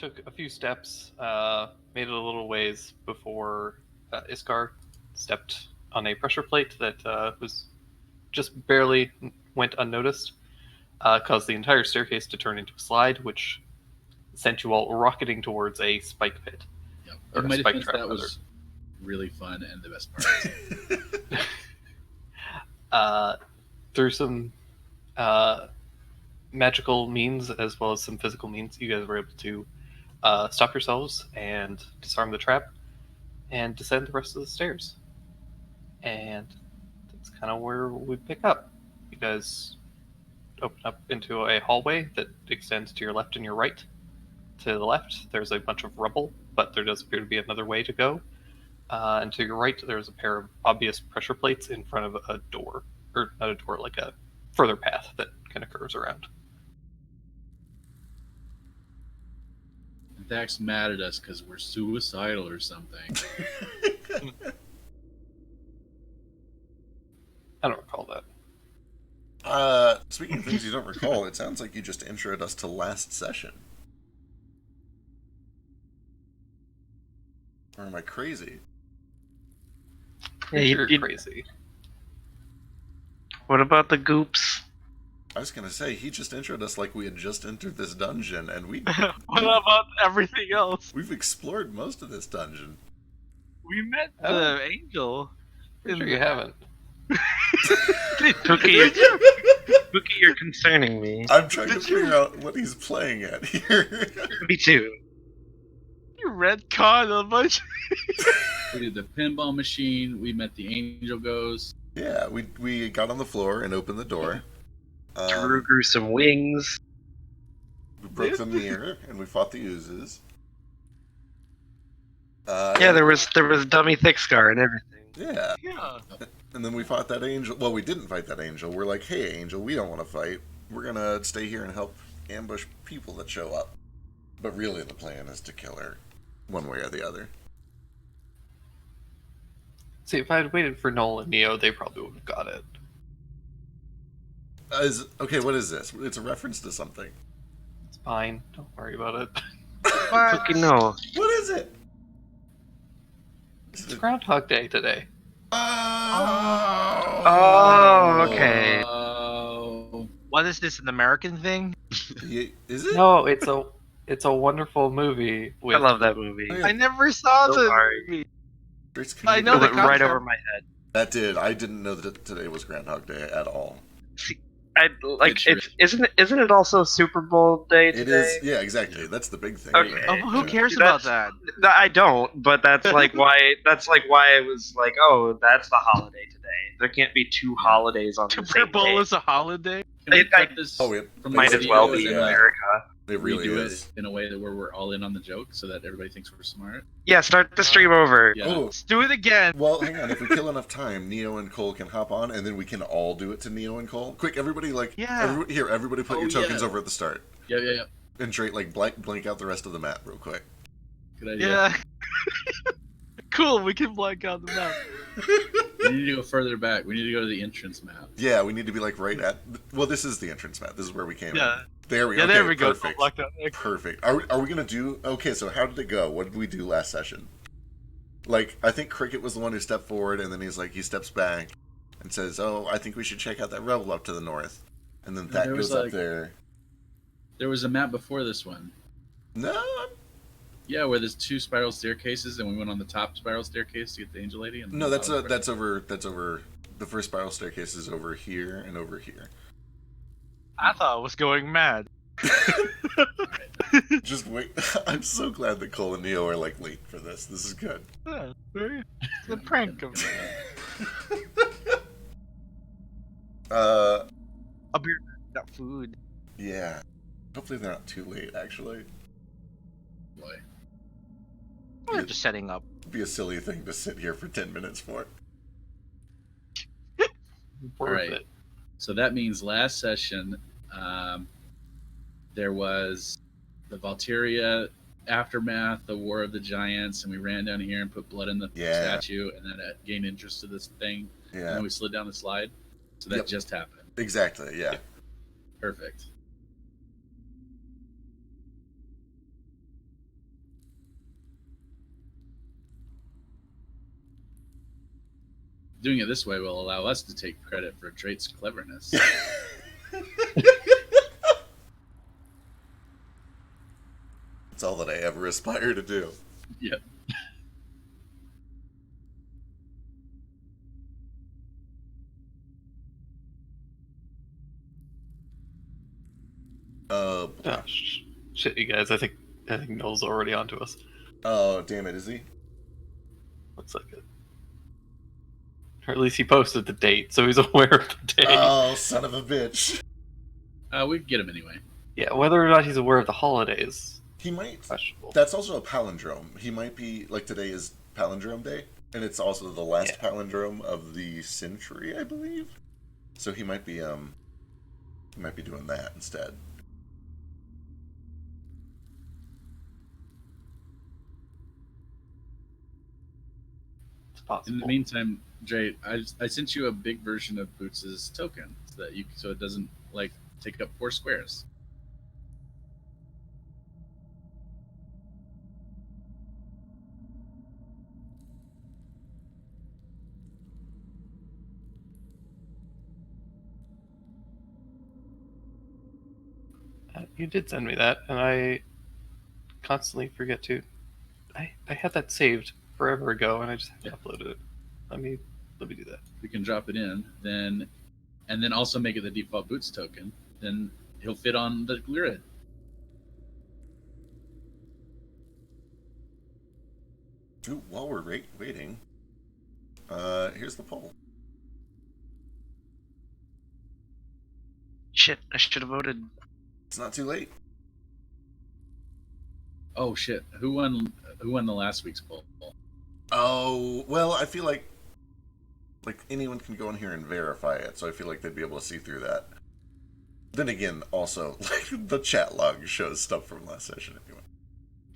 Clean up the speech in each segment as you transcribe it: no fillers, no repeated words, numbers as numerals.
took a few steps, made it a little ways before Iskar stepped on a pressure plate that was just barely went unnoticed, caused the entire staircase to turn into a slide, which sent you all rocketing towards a spike pit. Yep. Or In my a spike defense, trap, that rather. was really fun and the best part. Through some magical means as well as some physical means, you guys were able to stop yourselves and disarm the trap and descend the rest of the stairs. And that's kind of where we pick up. You guys open up into a hallway that extends to your left and your right. To the left, there's a bunch of rubble, but there does appear to be another way to go. And to your right, there's a pair of obvious pressure plates in front of a door. Or not a door, like a further path that kind of curves around. Dax mad at us because we're suicidal or something. I don't recall that. Speaking of things you don't recall, it sounds like you just introed us to last session. Or am I crazy? Yeah, You're crazy. What about the goops? I was gonna say, he just introed us like we had just entered this dungeon, and What about everything else? we've explored most of this dungeon. We met Oh. the angel. Pretty sure you haven't. Cookie, you're concerning me. I'm trying to figure out what he's playing at here. Me too. You retcon a bunch. We did the pinball machine. We met the angel ghost. Yeah, we got on the floor and opened the door. Drew grew some wings. We broke the mirror, and we fought the oozes. Yeah, there was dummy thick scar and everything. Yeah. Yeah. And then we fought that angel. Well, we didn't fight that angel. We're like, hey, angel, we don't want to fight. We're going to stay here and help ambush people that show up. But really, the plan is to kill her, one way or the other. See, if I had waited for Noel and Neo, they probably would have got it. Okay, what is this? It's a reference to something. It's fine. Don't worry about it. Cookie, no. What is it? It's Groundhog Day today. Oh, okay. Oh. What is this, an American thing? Is it? No, it's a wonderful movie. With, I love that movie. Oh, yeah. I never saw So the sorry. movie. It's I know It the went right concept. over my head. That did. I didn't know that today was Groundhog Day at all. I like Picture it. Isn't it also Super Bowl day today? It is. Yeah, exactly. That's the big thing. Okay. Oh, who cares See, about that's- that? I don't, but that's like why. That's like why I was like, oh, that's the holiday today. There can't be two holidays on the Super same Bowl day. is a holiday? Can we I- cut this Oh, it from Might the as well video be and, America. It really redo is. it in a way that where we're all in on the joke so that everybody thinks we're smart. Yeah, start the stream over. Yeah. Oh, Let's do it again. well, hang on. If we kill enough time, Neo and Cole can hop on, and then we can all do it to Neo and Cole. Quick, everybody, Yeah. everybody put Oh, your tokens yeah. over at the start. Yeah. And straight, blank out the rest of the map real quick. Good idea. Yeah. Cool, we can blank out the map. We need to go further back. We need to go to the entrance map. Yeah, we need to be right at. Well, this is the entrance map. This is where we came Yeah. in. There we Yeah, okay, there we go. Perfect. Blacked out. Perfect. Are we gonna do? Okay, so how did it go? What did we do last session? I think Cricket was the one who stepped forward, and then he steps back and says, "Oh, I think we should check out that rebel up to the north." And then that There was, goes up there. There was a map before this one. No, Yeah, where there's two spiral staircases, and we went on the top spiral staircase to get the angel lady. And no, that's over. That's over. The first spiral staircase is over here and over here. I thought I was going mad. Just wait. I'm so glad that Cole and Neo are late for this. This is good. Yeah, it's a prank of me. I'll be got food. Yeah. Hopefully they're not too late. Actually, Boy. We're just setting up. it'd be a silly thing to sit here for 10 minutes for. Worth Alright. it. So that means last session, there was the Valteria aftermath, the War of the Giants, and we ran down here and put blood in the Yeah. statue, and then it gained interest to this thing, and Yeah. then we slid down the slide. So that Yep. just happened. Exactly. Yeah. Perfect. Doing it this way will allow us to take credit for Drake's cleverness. It's all that I ever aspire to do. Yep. Uh, Oh, shit, you guys. I think Noel's already onto us. oh, damn it, is he? Looks like it. Or at least he posted the date, so he's aware of the date. Oh, son of a bitch. We can get him anyway. Yeah, whether or not he's aware of the holidays, He might. questionable. That's also a palindrome. He might be, like, today is palindrome day, and it's also the last palindrome of the century, I believe. So he might be doing that instead. It's possible. In the meantime, Dre, I sent you a big version of Boots' token so it doesn't like take up 4 squares. You did send me that, and I constantly forget to. I had that saved forever ago, and I just haven't uploaded it. Let me do that. We can drop it in, and then also make it the default Boots token. Then he'll fit on the grid. Ooh, while we're waiting, here's the poll. Shit, I should have voted. It's not too late. Oh shit! Who won the last week's poll? Oh, well, I feel like anyone can go in here and verify it, so I feel like they'd be able to see through that. Then again, also, like, the chat log shows stuff from last session anyway.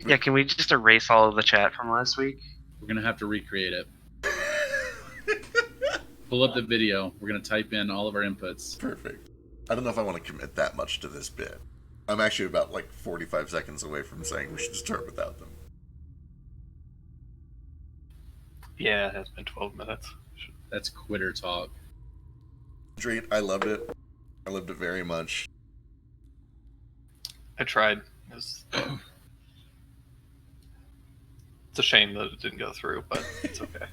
Yeah, can we just erase all of the chat from last week? We're gonna have to recreate it. Pull up the video. We're gonna type in all of our inputs. Perfect. I don't know if I want to commit that much to this bit. I'm actually about, like, 45 seconds away from saying we should start without them. Yeah, it has been 12 minutes. That's quitter talk. Drake, I loved it. I loved it very much. I tried. It's a shame that it didn't go through, but it's okay.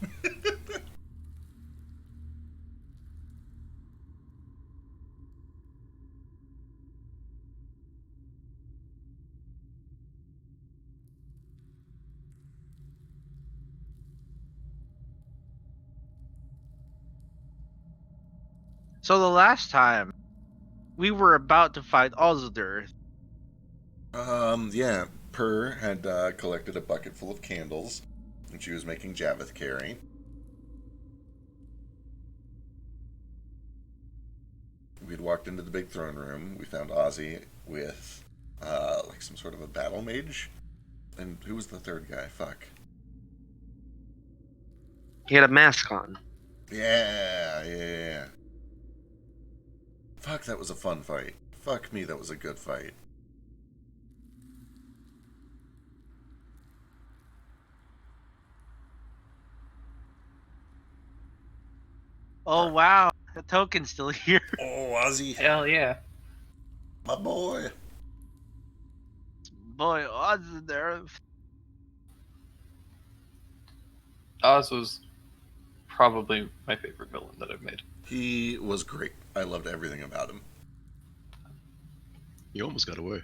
So the last time, we were about to fight Ozder. Yeah. Per had collected a bucket full of candles, and she was making Javeth carry. We'd walked into the big throne room. We found Ozzy with, like, some sort of a battle mage. And who was the third guy? Fuck. He had a mask on. Yeah. Fuck, that was a fun fight. Fuck me, that was a good fight. Oh wow, the token's still here. Oh, Ozzy. Hell yeah. My boy. Boy, Ozder. Oz was probably my favorite villain that I've made. He was great. I loved everything about him. He almost got away.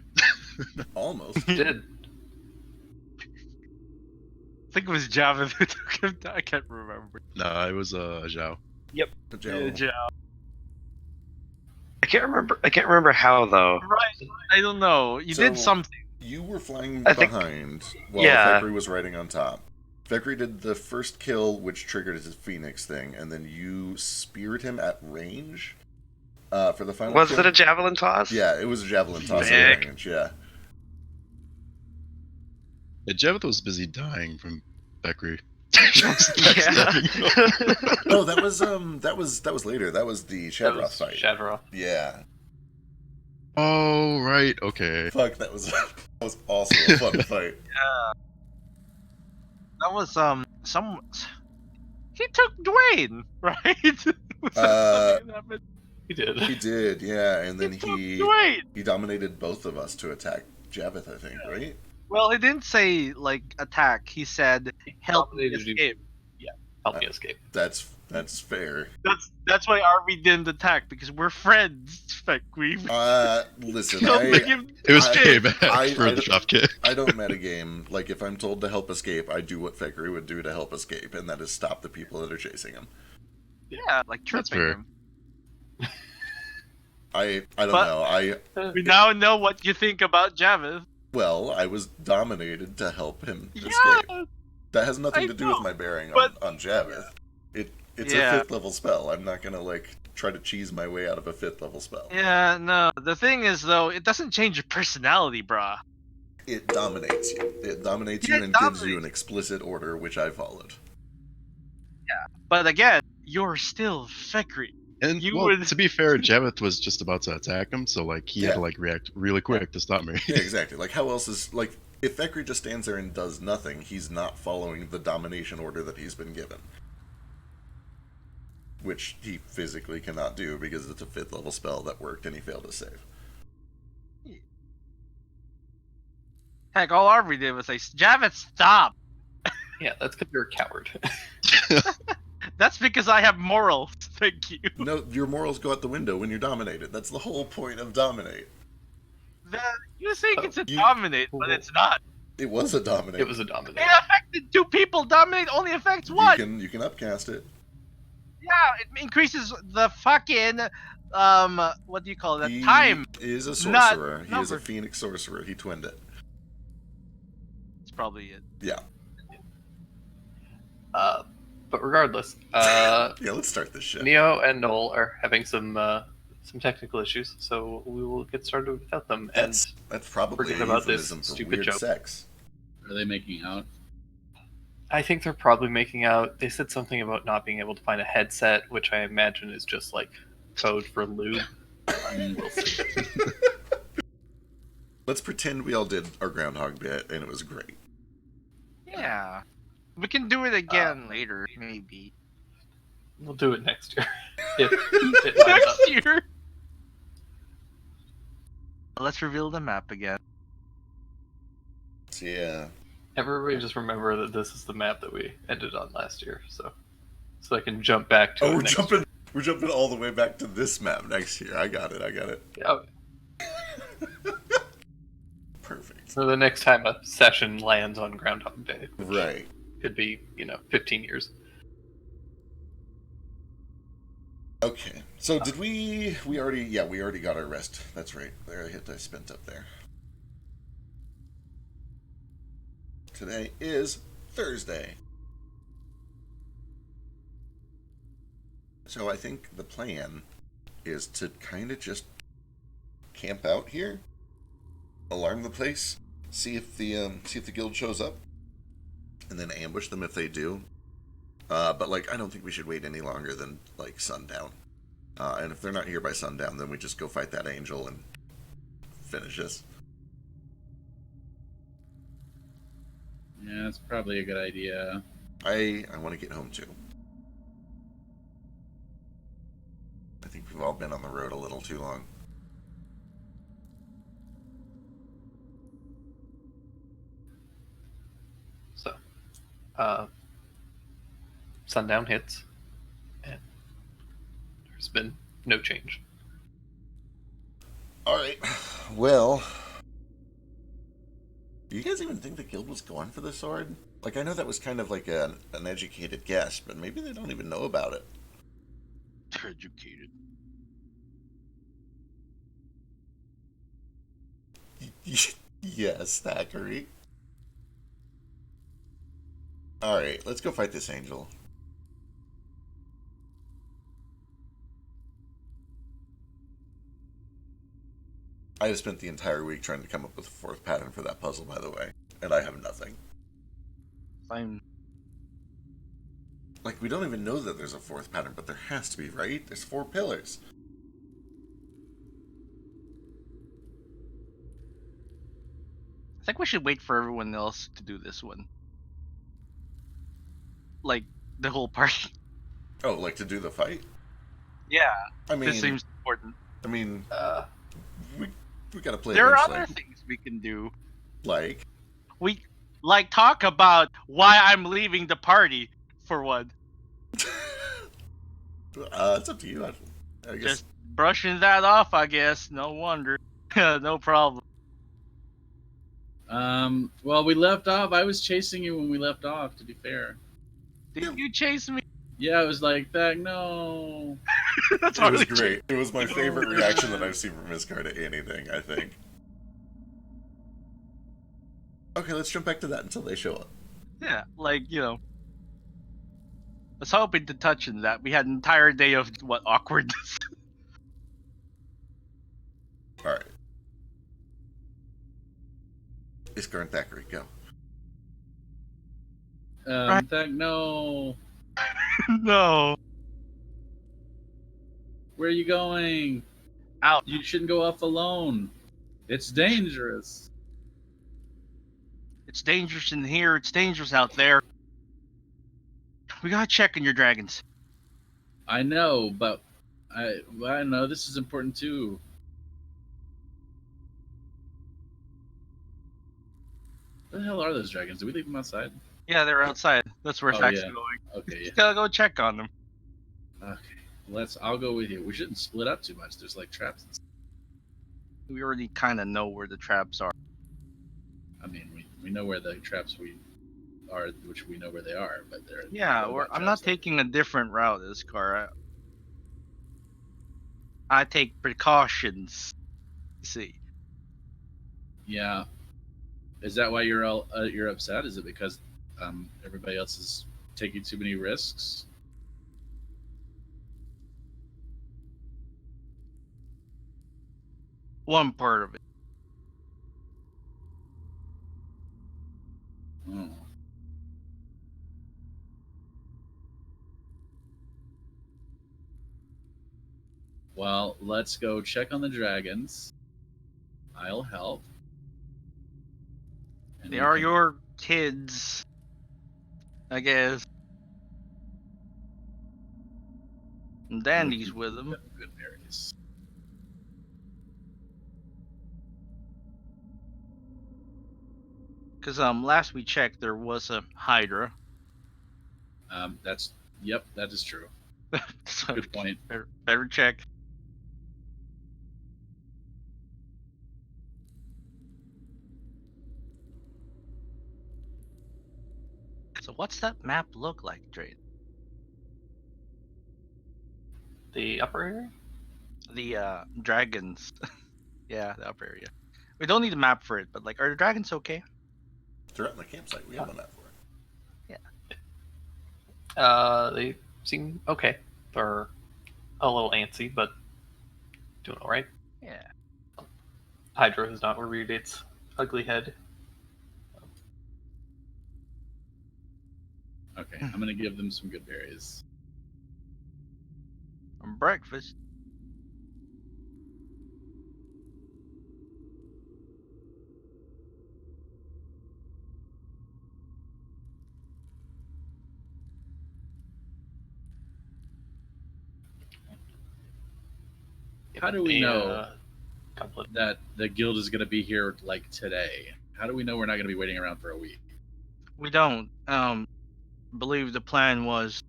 Almost. He did. I think it was Java who took him down. I can't remember. Nah, it was Zhao. The Joe. Java. I can't remember how though. Right. I don't know. You So- did something. You were flying I think- behind while Yeah. Fekri was riding on top. Fekri did the first kill, which triggered his Phoenix thing, and then you speared him at range for the final Was kill. it a javelin toss? Yeah, it was a javelin toss Sick. at range, yeah. Yeah, Javeth was busy dying from Bekri. Yeah. No, that was later. That was the That Shadroth was fight. Shadroth. Yeah. Oh, right, okay. Fuck, that was also a fun fight. That was some. He took Dwayne, right? Was that something that happened? He did. He did, yeah, and then took he Dwayne. dominated both of us to attack Javeth, I think, right? Well, he didn't say like attack. He said He help me dominated you. escape. Help me escape. That's fair. That's why Arby didn't attack because we're friends. Like we Listen, helping him. It was I- payback for I- the dropkick. I don't metagame. Like, if I'm told to help escape, I do what Fekri would do to help escape, and that is stop the people that are chasing him. Yeah, like That's tripping fair. him. I don't But- know. We now know what you think about Javeth. I was dominated to help him Yeah, escape. That has nothing I to do with know, my bearing but- on Javeth. It's Yeah. a 5th level spell. I'm not gonna try to cheese my way out of a 5th level spell. yeah. No, the thing is though, it doesn't change your personality, brah. It dominates you. It dominates Yeah, you it and gives you dominates. an explicit order, which I followed. But again, you're still Fekri. And You well, would- to be fair, Javeth was just about to attack him, so like he had to Yeah. like react really quick to stop me. Yeah, exactly. Like, how else is if Fekri just stands there and does nothing, he's not following the domination order that he's been given, which he physically cannot do because it's a 5th level spell that worked and he failed to save. Heck, all Arby did was say, Javeth, stop. Yeah, that's because you're a coward. That's because I have morals. Thank you. No, your morals go out the window when you're dominated. That's the whole point of dominate. You think it's a You- dominate, but it's not. It was a dominate. It was a dominate. It affected 2 people. Dominate only affects one. You can upcast it. Yeah, it increases the fucking what do you call that? He Time. is a not sorcerer. He is a number. phoenix sorcerer. He twinned it. That's probably it. Yeah. But regardless, Yeah, let's start this shit. Neo and Noel are having some technical issues, so we will get started without them. That's probably forget a about this euphemism for stupid weird joke. sex. Are they making out? I think they're probably making out. They said something about not being able to find a headset, which I imagine is just like code for lube. We'll see. Let's pretend we all did our groundhog bit and it was great. Yeah. We can do it again later, maybe. We'll do it next year. If it lines up. Next year. Let's reveal the map again. So, yeah. Everybody just remember that this is the map that we ended on last year, so I can jump back to it. Oh, next year. we're jumping all the way back to this map next year. I got it. Yeah. Perfect. So the next time a session lands on Groundhog Day, which Right. could be 15 years. Okay. So did we already got our rest. That's right. There, I spent up there. Today is Thursday. So I think the plan is to kind of just camp out here, alarm the place, see if the guild shows up, and then ambush them if they do. But I don't think we should wait any longer than sundown. And if they're not here by sundown, then we just go fight that angel and finish this. Yeah, that's probably a good idea. I want to get home too. I think we've all been on the road a little too long. So, sundown hits, and there's been no change. Alright, well... Do you guys even think the guild was going for the sword? I know that was kind of like an educated guess, but maybe they don't even know about it. Educated. Yes, Thackeray. Alright, let's go fight this angel. I have spent the entire week trying to come up with a 4th pattern for that puzzle, by the way, and I have nothing. Fine. We don't even know that there's a 4th pattern, but there has to be, right? There's 4 pillars. I think we should wait for everyone else to do this one. the whole party. Oh, like to do the fight? Yeah, I this mean, seems important. Uh, we gotta play There are eventually. other things we can do. Like, We talk about why I'm leaving the party for one. it's up to you. I guess. Just brushing that off, I guess. No wonder. No problem. Well, we left off. I was chasing you when we left off, to be fair. Did you chase me? Yeah, I was like, that, no. That's It was hardly great. It was my favorite reaction that I've seen from Iskar to anything, I think. Okay, let's jump back to that until they show up. Yeah, like, I was hoping to touch on that. We had an entire day of awkwardness. Alright. Iskar and Thackeray, go. Right. That, no. No. Where are you going? Out. You shouldn't go off alone. It's dangerous. It's dangerous in here. It's dangerous out there. We gotta check on your dragons. I know, but I know this is important too. Where the hell are those dragons? Did we leave them outside? Yeah, they're outside. That's where Oh, Thax yeah. going. Okay, yeah. Just gotta go check on them. Okay. I'll go with you. We shouldn't split up too much. There's like traps and stuff. We already kind of know where the traps are. I mean, we know where the traps we are, which we know where they are, but they're Yeah, I'm not taking a different route this car. I take precautions. See. Yeah. Is that why you're upset? Is it because everybody else is taking too many risks? One part of it. Oh. Well, let's go check on the dragons. I'll help. And They we are can- your kids, I guess. And we Dandy's can with keep them. Good berries. Cause last we checked there was a Hydra. That is true. So Good point. better check. So what's that map look like, Drake? the upper area? The dragons. Yeah, the upper area. We don't need a map for it, but like, are the dragons okay? They're at the campsite. We have a map for it. They seem okay. They're a little antsy, but doing all right. Yeah. Hydra has not reared its ugly head. Okay, I'm gonna give them some good berries. From breakfast. How do we know Couple of, that the guild is gonna be here like today? How do we know we're not gonna be waiting around for a week? We don't believe the plan was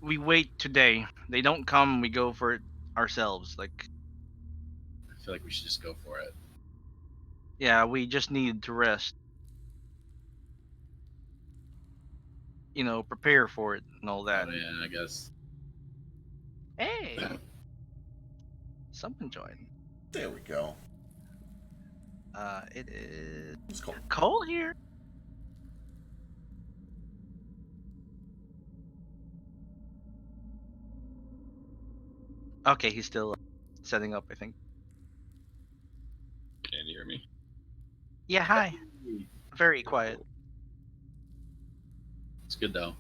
we wait today. They don't come, we go for it ourselves. Like, I feel like we should just go for it. yeah, we just need to rest. Prepare for it and all that. Oh yeah, I guess. Hey, someone joined. There we go. It is It's cool. Cole here. Okay, he's still setting up, I think. Can you hear me? Yeah, hi. Very quiet. It's good though.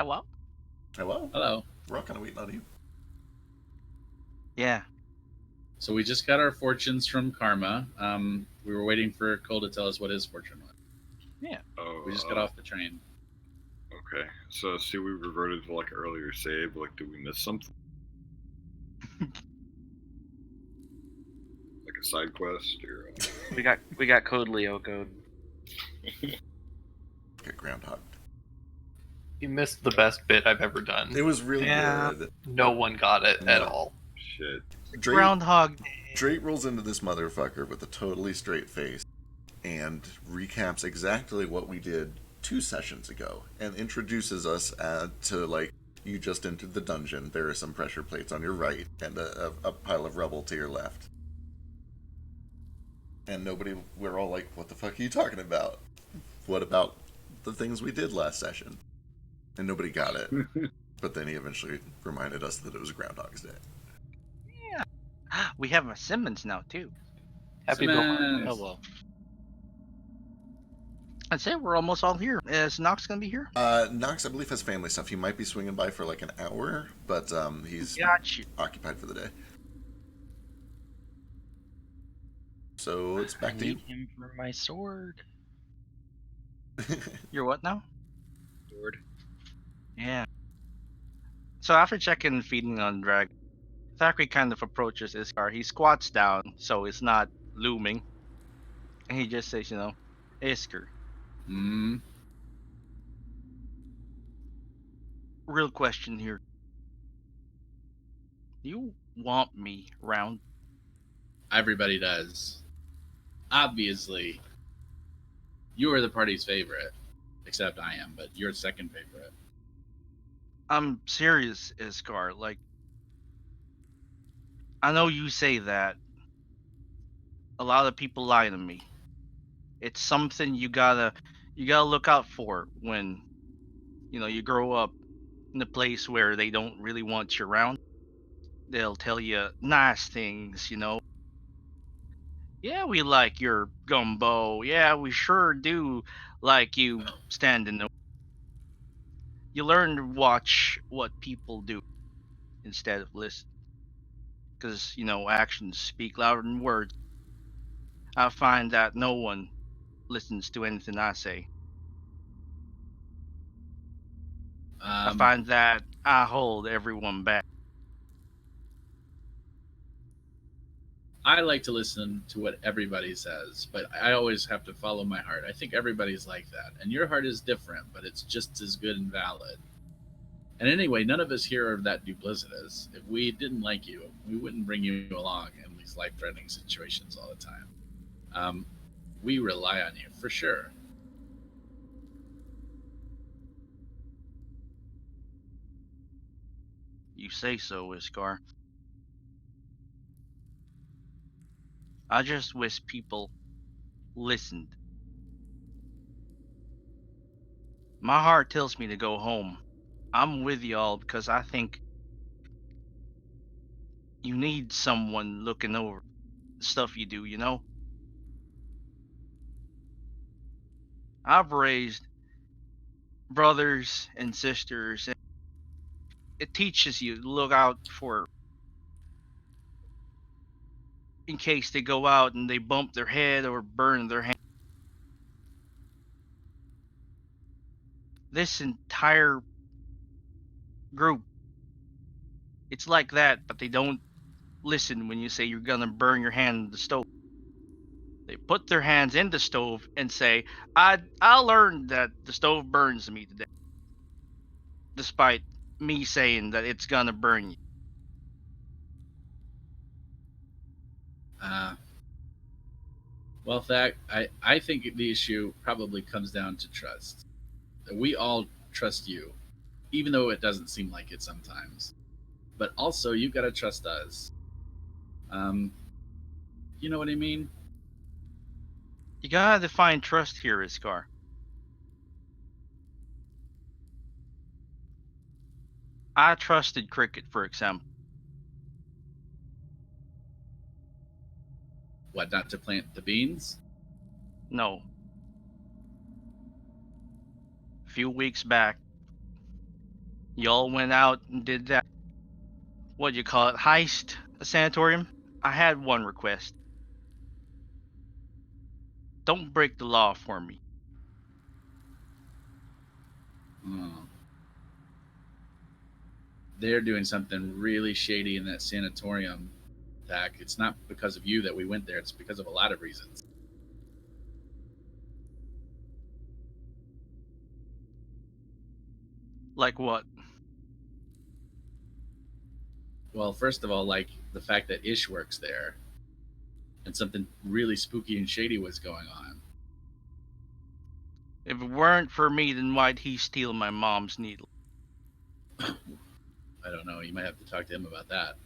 Hello? Hello? Hello. We're all kind of waiting on you. Yeah. So we just got our fortunes from Karma. We were waiting for Cole to tell us what his fortune was. Oh, We just got off the train. Okay, so see, we reverted to like earlier save. Like, did we miss something? Like a side quest or? We got Code Leo code. Get groundhog. You missed the best bit I've ever done. It was really Yeah. good. No one got it at No. all. Shit. Groundhog. Drake rolls into this motherfucker with a totally straight face and recaps exactly what we did 2 sessions ago and introduces us to, like, you just entered the dungeon. There are some pressure plates on your right and a pile of rubble to your left. And we're all like, what the fuck are you talking about? What about the things we did last session? And nobody got it. But then he eventually reminded us that it was Groundhog's Day. We have a Simmons now, too. Happy Simmons. Bill. Oh well. I'd say we're almost all here. Is Nox going to be here? Knox, I believe, has family stuff. He might be swinging by for like an hour, but he's Got you. occupied for the day. So it's I back to you. need him for my sword. You're what now? Sword. Yeah. So after checking and feeding on Dragon, Thackeray kind of approaches Iskar. He squats down, so it's not looming. And he just says, Iskar, Hmm. real question here. Do you want me round? Everybody does. Obviously, you are the party's favorite, except I am, but you're second favorite. I'm serious, Iskar. Like, I know you say that. A lot of people lie to me. It's something you gotta look out for when, you grow up in a place where they don't really want you around. They'll tell you nice things, Yeah, we like your gumbo. Yeah, we sure do like you standing there. You learn to watch what people do instead of listen. Because, actions speak louder than words. I find that no one listens to anything I say. I find that I hold everyone back. I like to listen to what everybody says, but I always have to follow my heart. I think everybody's like that. And your heart is different, but it's just as good and valid. And anyway, none of us here are that duplicitous. If we didn't like you, we wouldn't bring you along in these life threatening situations all the time. We rely on you, for sure. You say so, Iskar. I just wish people listened. My heart tells me to go home. I'm with y'all because I think you need someone looking over the stuff you do, I've raised brothers and sisters, and it teaches you to look out for in case they go out and they bump their head or burn their hand. This entire group, it's like that, but they don't listen when you say you're gonna burn your hand in the stove. They put their hands in the stove and say, I learned that the stove burns me today. Despite me saying that it's gonna burn you. Uh, well, Thack, I think the issue probably comes down to trust. We all trust you, even though it doesn't seem like it sometimes. But also, you gotta trust us. Um, you know what I mean? You gotta define trust here, Iskar. I trusted Cricket, for example. What, not to plant the beans? No. A few weeks back, Y'all went out and did that, what do you call it, heist, a sanatorium. I had one request. Don't break the law for me. Oh. They're doing something really shady in that sanatorium, Zach. It's not because of you that we went there. It's because of a lot of reasons. Like what? Well, first of all, like the fact that Ish works there and something really spooky and shady was going on. If it weren't for me, then why'd he steal my mom's needle? I don't know. You might have to talk to him about that.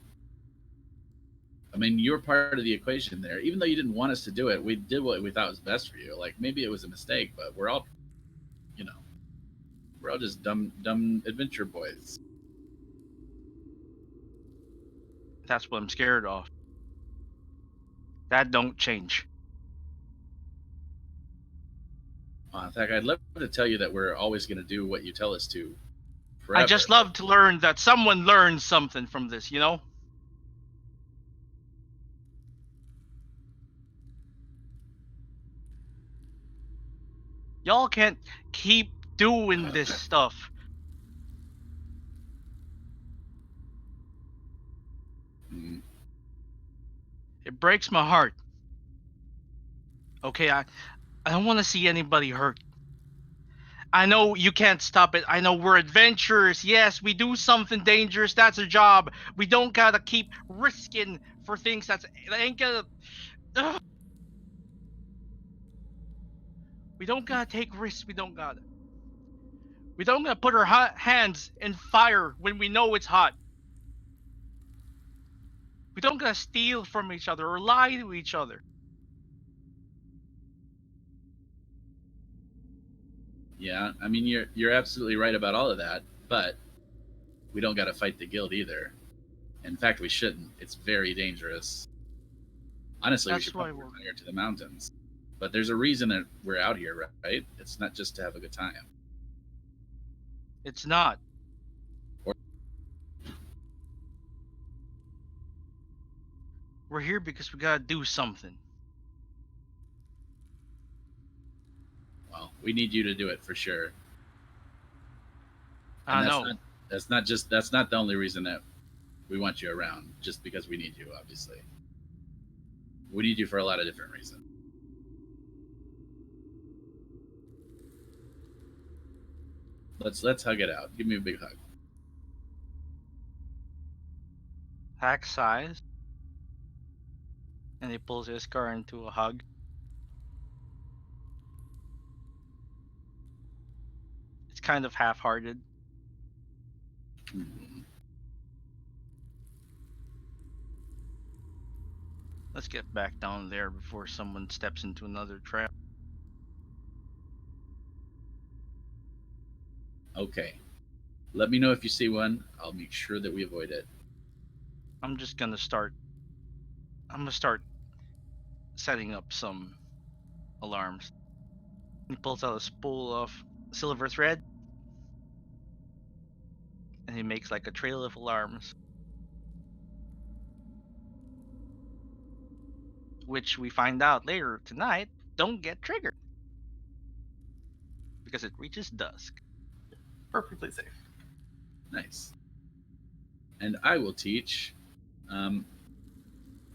I mean, you're part of the equation there. Even though you didn't want us to do it, we did what we thought was best for you. Like maybe it was a mistake, but we're all, you know, we're all just dumb adventure boys. That's what I'm scared of. That don't change. In fact, I'd love to tell you that we're always going to do what you tell us to. I just love to learn that someone learns something from this, you know? Y'all can't keep doing this stuff. Mm. It breaks my heart. Okay, I don't want to see anybody hurt. I know you can't stop it. I know we're adventurers. Yes, we do something dangerous. That's a job. We don't gotta keep risking for things that ain't gonna. Ugh. We don't gotta take risks. We don't gotta put our hands in fire when we know it's hot. We don't gotta steal from each other or lie to each other. Yeah, I mean you're absolutely right about all of that, but we don't got to fight the guild either. In fact, we shouldn't. It's very dangerous. Honestly, we That's should why probably retire to the mountains. But there's a reason that we're out here, right? It's not just to have a good time. It's not. We're here because we gotta do something. Well, we need you to do it for sure. I And know. that's not the only reason that we want you around, just because we need you, obviously. We need you for a lot of different reasons. Let's hug it out. Give me a big hug. Hack size. And he pulls his car into a hug. It's kind of half-hearted. Mm-hmm. Let's get back down there before someone steps into another trap. Okay. Let me know if you see one. I'll make sure that we avoid it. I'm gonna start setting up some alarms. He pulls out a spool of silver thread and he makes like a trail of alarms, which we find out later tonight don't get triggered because it reaches dusk. Perfectly safe. Nice. And I will teach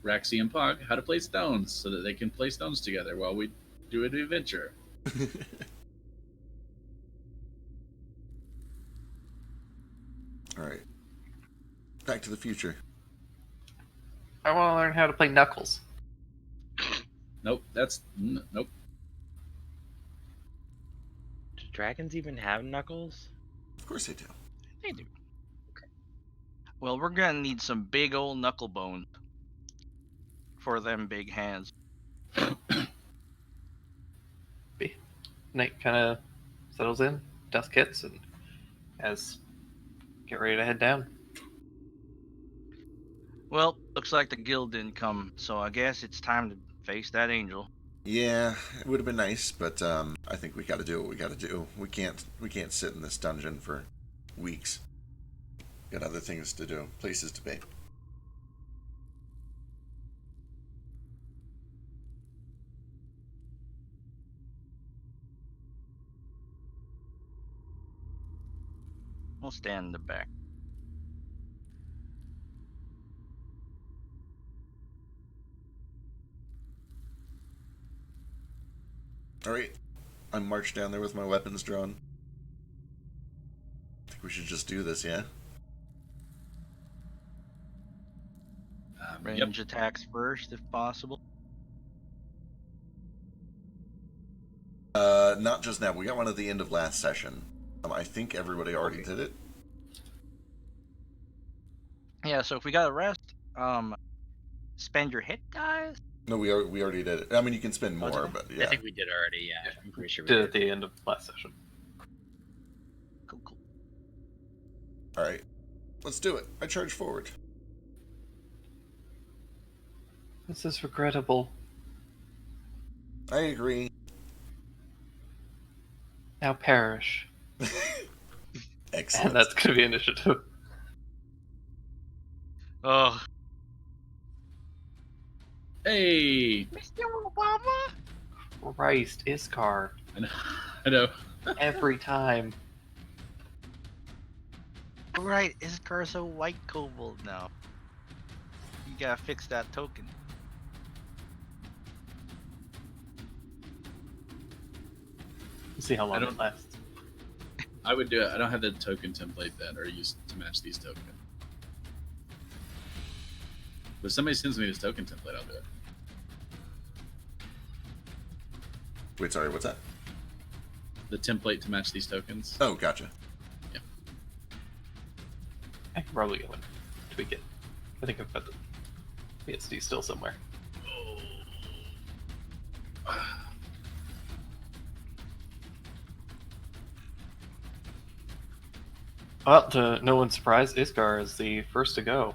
Raxi and Pog how to play stones so that they can play stones together while we do an adventure. All right. Back to the future. I want to learn how to play Knuckles. Nope, nope. Do dragons even have knuckles? Of course they do. They do. Okay. Well, we're gonna need some big old knuckle bones for them big hands. Night kind of settles in, dusk hits, and as get ready to head down. Well, looks like the guild didn't come, so I guess it's time to face that angel. Yeah, it would have been nice, but I think we got to do what we got to do. We can't sit in this dungeon for weeks. Got other things to do, places to be. We'll stand in the back. Alright. I march down there with my weapons drawn. I think we should just do this, yeah? Range attacks first, if possible. Not just now. We got one at the end of last session. I think everybody already did it. Yeah, so if we got a rest, spend your hit dice. No, we already did it. I mean, you can spend more, but yeah. I think we did already. Yeah, I'm pretty sure we Did did. at the end of last session. Cool. All right, let's do it. I charge forward. This is regrettable. I agree. Now perish. Excellent. And that's going to be initiative. Oh, Hey! Mr. Obama. Christ, Iskar. I know. Every time. Right, Iskar's a white kobold now. You gotta fix that token. We'll see how long I don't- it lasts. I would do it. I don't have the token template that are used to match these tokens. But if somebody sends me this token template, I'll do it. Wait, sorry, what's that? The template to match these tokens. Oh, gotcha. I can probably go and tweak it. I think I've got the PSD still somewhere. Well, to no one's surprise, Iskar is the first to go.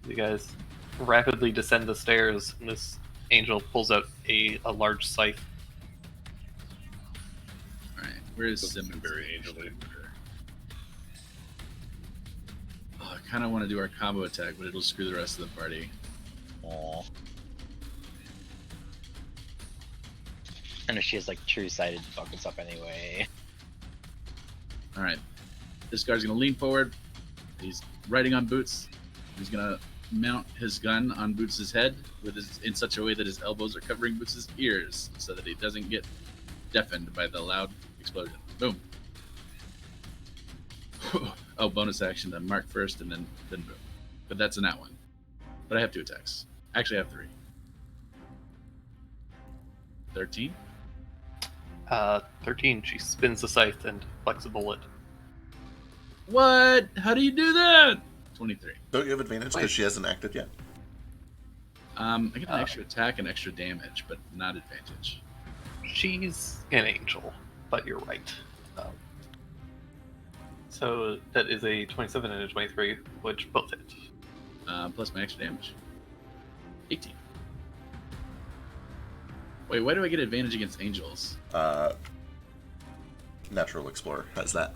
You guys rapidly descend the stairs, and this angel pulls out a large scythe. Alright, where is Doesn't Simmons? seem very angel-y. Oh, I kind of want to do our combo attack, but it'll screw the rest of the party. Aw. I know she has like true-sighted to fuck us up anyway. Alright, this guy's going to lean forward. He's riding on Boots. He's going to mount his gun on Boots' head in such a way that his elbows are covering Boots' ears so that he doesn't get deafened by the loud explosion. Boom. Oh, bonus action to mark first and then boom. But that's in that one. But I have 2 attacks. Actually, I have 3. 13? 13, she spins the scythe and flecks a bullet. What? How do you do that? 23. Don't you have advantage because she hasn't acted yet? I get an extra attack and extra damage, but not advantage. She's an angel, but you're right. So that is a 27 and a 23, which both hit. Plus my extra damage. 18. Wait, why do I get advantage against angels? Natural Explorer has that.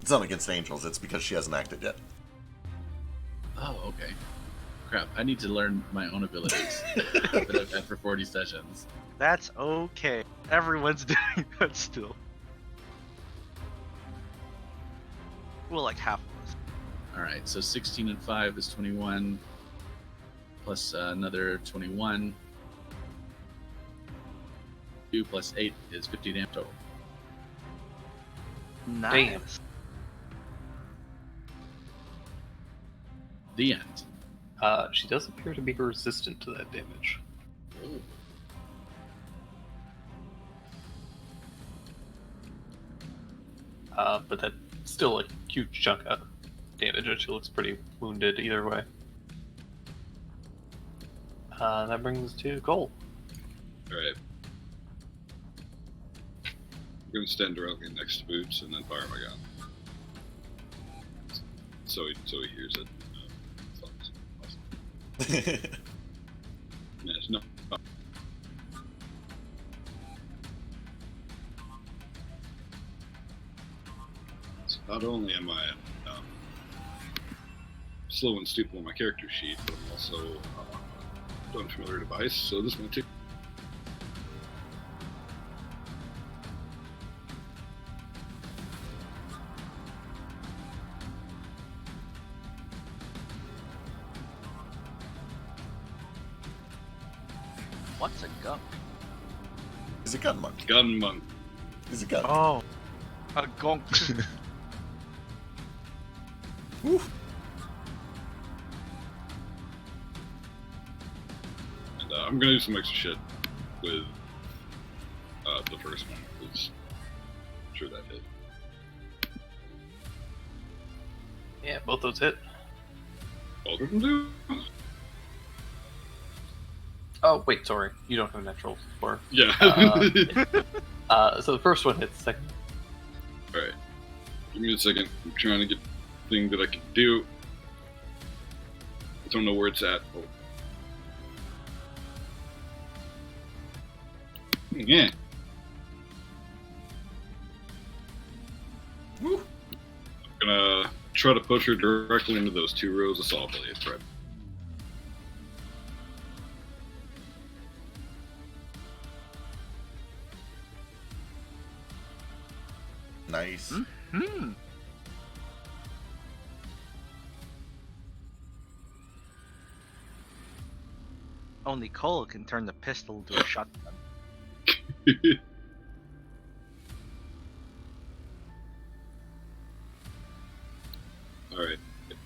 It's not against angels, it's because she hasn't acted yet. Oh, okay. Crap, I need to learn my own abilities that I've had for 40 sessions. That's okay. Everyone's doing that still. Well, like half of us. Alright, so 16 and 5 is 21. Plus another 21. 2 plus 8 is 50 damage total. Nice. The end. She does appear to be resistant to that damage. Ooh. But that's still a huge chunk of damage, and she looks pretty wounded either way. That brings us to Cole. Alright. I'm going to stand directly next to Boots and then fire my gun. So he hears it. Yes, no. not only am I slow and stupid on my character sheet, but I'm also unfamiliar device, so this might take. What's a gun? He's a gun monk. Gun monk. He's a gun. Oh, a gonk. Woo. And I'm gonna do some extra shit with the first one, because I'm sure that hit. Yeah, both those hit. Both of them do? Oh, wait, sorry. You don't have natural for. Yeah. So the first one hits, second. Alright. Give me a second. I'm trying to get the thing that I can do. I don't know where it's at. Oh. Yeah. Woo. I'm gonna try to push her directly into those 2 rows of saw blades, right? Nice. Hmm. Only Cole can turn the pistol into a shotgun. Alright.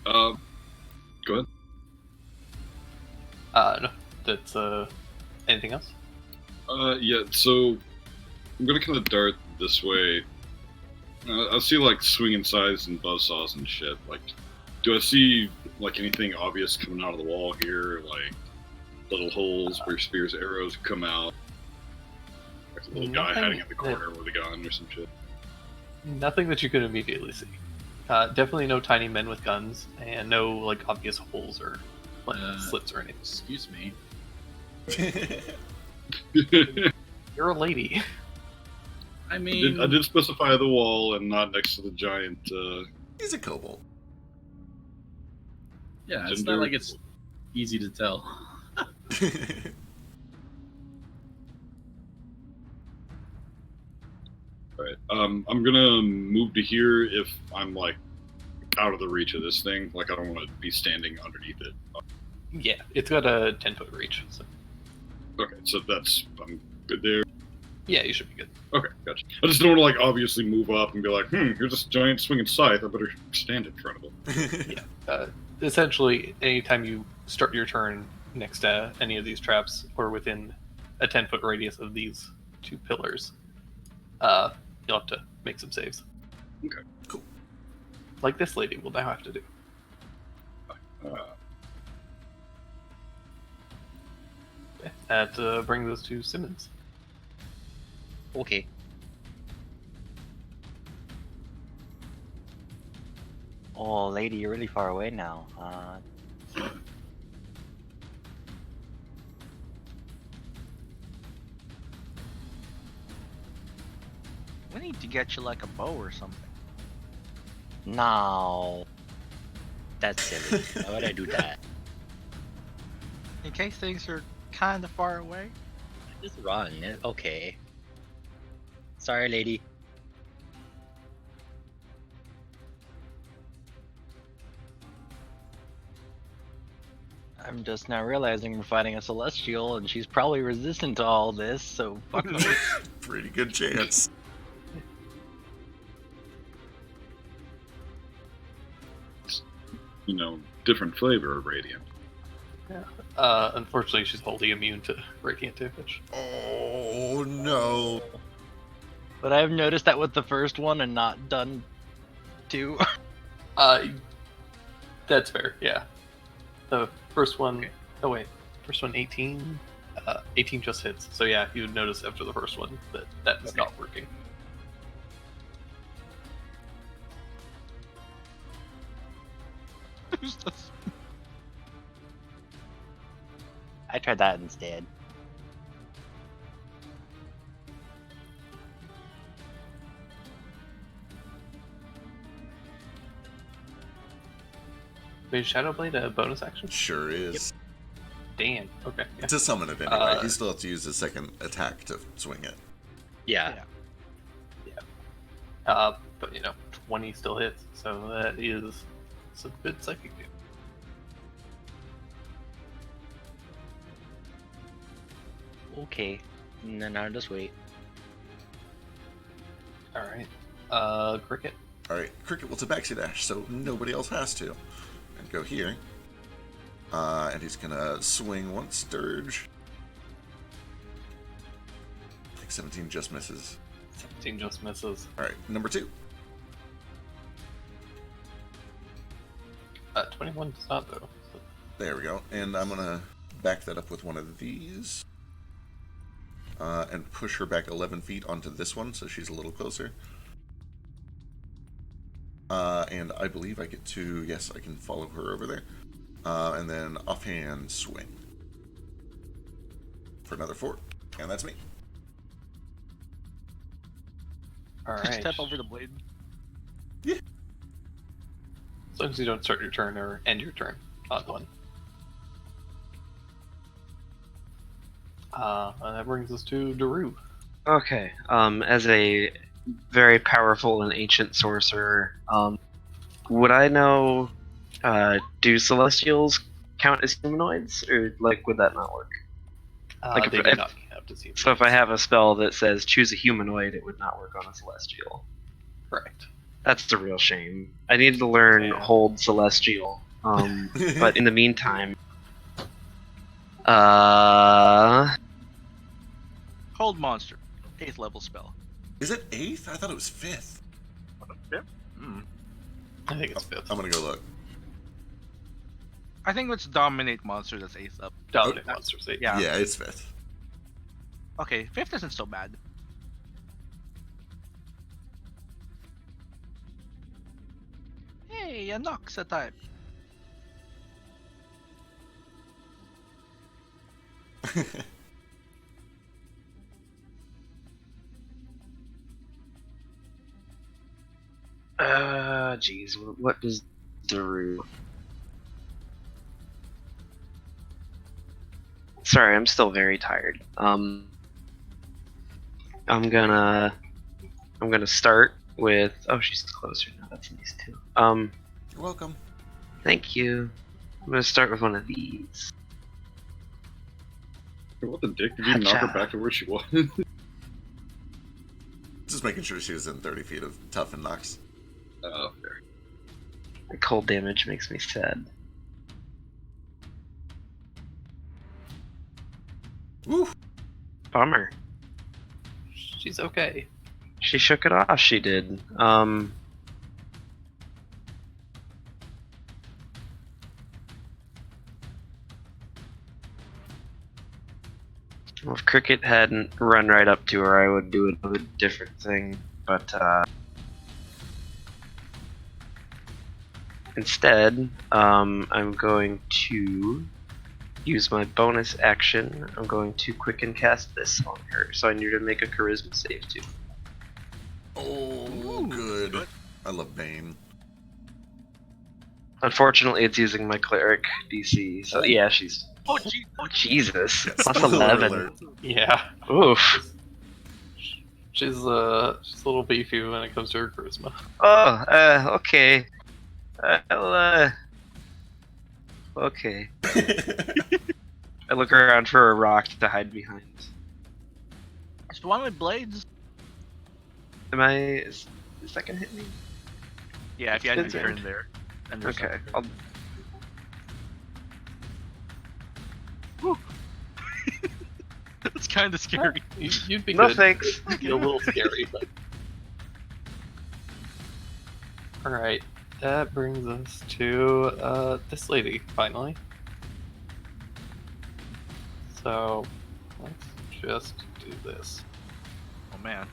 Go ahead. No. That's, anything else? Yeah, so I'm gonna kind of dart this way. I see like swinging sides and buzzsaws and shit. Like, do I see like anything obvious coming out of the wall here? Like little holes where spears, arrows come out. Like a little guy Nothing hiding in the corner with a gun or some shit. Nothing that you could immediately see. Definitely no tiny men with guns, and no like obvious holes or like slits or anything. Excuse me. You're a lady. I mean, I did specify the wall and not next to the giant. He's a kobold. yeah, it's gender. not like it's easy to tell. Alright, I'm gonna move to here if I'm like out of the reach of this thing. Like, I don't want to be standing underneath it. Yeah, it's got a 10-foot reach. So. Okay, so I'm good there. Yeah, you should be good. Okay, gotcha. I just don't want to like obviously move up and be like, here's this giant swinging scythe. I better stand in front of him. Essentially, anytime you start your turn next to any of these traps or within a 10-foot radius of these 2 pillars, you'll have to make some saves. Okay, cool. Like this lady will now have to do. That brings us to Simmons. Okay. Oh, lady, you're really far away now. We need to get you like a bow or something. No. That's silly. Why would I do that? In case things are kind of far away. Just run. Okay. Sorry, lady. I'm just now realizing we're fighting a celestial, and she's probably resistant to all this, so fuck me. Pretty good chance. You know, different flavor of radiant. Unfortunately, she's wholly immune to radiant damage. Oh no. But I've noticed that with the first one and not done 2. That's fair, yeah. The first one, oh wait, first one 18? 18 just hits. So yeah, you would notice after the first one that is not working. I tried that instead. Wait, Shadow Blade a bonus action? Sure is. Damn. Okay. Yeah. To summon it anyway. He still has to use his second attack to swing it. Yeah. But 20 still hits, so that is some good psychic damage. Okay. And then I'll just wait. All right. Cricket. Alright, Cricket will tabaxi dash, so nobody else has to. And go here. And he's gonna swing once, dirge. I think 17 just misses. 17 just misses. Alright, number 2. 21 does not, though. So. There we go. And I'm gonna back that up with one of these. And push her back 11 feet onto this one, so she's a little closer. And I believe I get to, yes, I can follow her over there. And then offhand swing. For another 4. And that's me. All right. Step over the blade. Yeah. As long as you don't start your turn or end your turn on one. And that brings us to Daru. Okay. As a very powerful and ancient sorcerer, would I know? Do Celestials count as humanoids, or would that not work? Like They do not have to see. So if I have a spell that says choose a humanoid, it would not work on a Celestial. Correct. That's a real shame. I need to learn Hold Celestial. But in the meantime, Hold monster. 8th level spell. Is it 8th? I thought it was 5th. I think it's 5th. I'm gonna go look. I think it's dominate monster that's 8th up. Dominate monsters. Yeah. Yeah, it's 5th. Okay, 5th isn't so bad. Hey, a Nox a type. Jeez, what does Daru? Sorry, I'm still very tired. I'm gonna start with. Oh, she's closer now. That's nice too. You're welcome. Thank you. I'm gonna start with one of these. What the dick? Did you knock her back to where she was? Just making sure she was in 30 feet of tough and knocks. Oh, fair. The cold damage makes me sad. Woo! Bummer. She's okay. She shook it off. She did. Well, if Cricket hadn't run right up to her, I would do a different thing. But instead, I'm going to use my bonus action. I'm going to quicken cast this on her. So I need her to make a charisma save too. Oh, good. I love Bane. Unfortunately, it's using my cleric DC. So yeah, she's. Oh Jesus! That's Spoiler 11. alert. Yeah. Oof. She's a little beefy when it comes to her charisma. Oh, okay. Okay. I look around for a rock to hide behind. It's the one with blades. Is that gonna hit me? Yeah, if you had It's your turn in. there. And there's Okay. something. It's kind of scary. You'd be No good. thanks. It'd be a little scary, but. Alright, that brings us to this lady, finally. So, let's just do this. Oh man.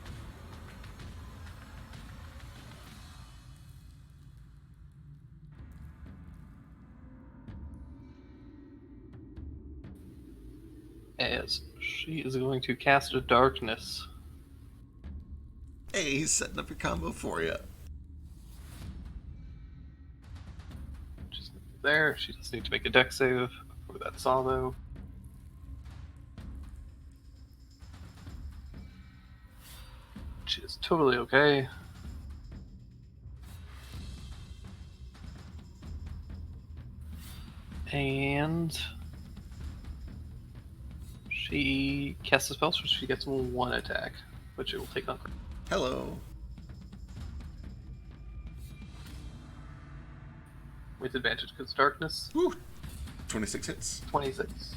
As she is going to cast a darkness. Hey, he's setting up your combo for you. Just there. She does need to make a dex save for that saw, though. She is totally okay. And she casts a spell, so she gets 1 attack, which it will take on. Hello. With advantage because darkness. Woo. 26 hits. 26.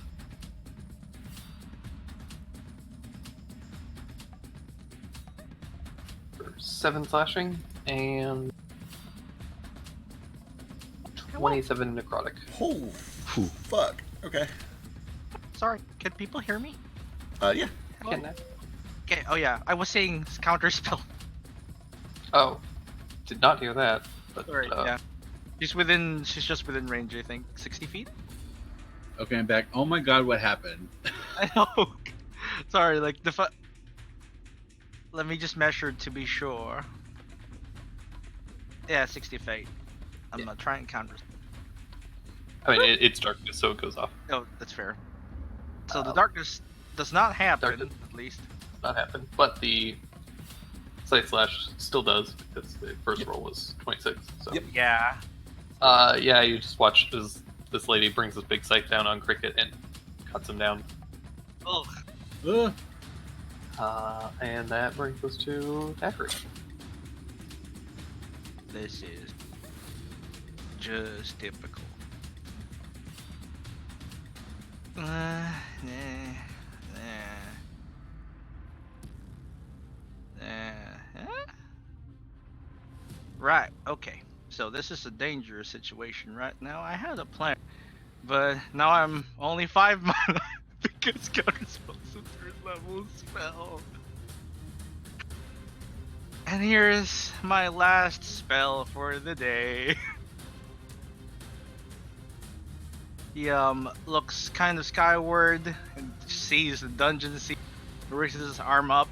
For 7 slashing and 27 necrotic. Oh, fuck. Okay. Sorry, can people hear me? Yeah. Can that? Okay. Oh yeah, I was saying counter spell. Oh, did not hear that. But Sorry. Yeah. She's just within range. I think 60 feet. Okay, I'm back. Oh my god, what happened? I know. Sorry, like let me just measure to be sure. Yeah, 60 feet. I'm not trying counter. I mean, it's darkness, so it goes off. Oh, that's fair. So the darkness does not happen, Darkness. at least. Does not happen, but the sight slash still does because the first roll was 26. So. Yep. Yeah. Yeah, you just watch as this lady brings this big scythe down on Cricket and cuts him down. Ugh. And that brings us to Thackeray. This is just typical. Right, okay. So this is a dangerous situation right now. I had a plan, but now I'm only 5 mana because counterspell's a 3rd level spell. And here's my last spell for the day. He looks kind of skyward and sees the dungeon scene, raises his arm up,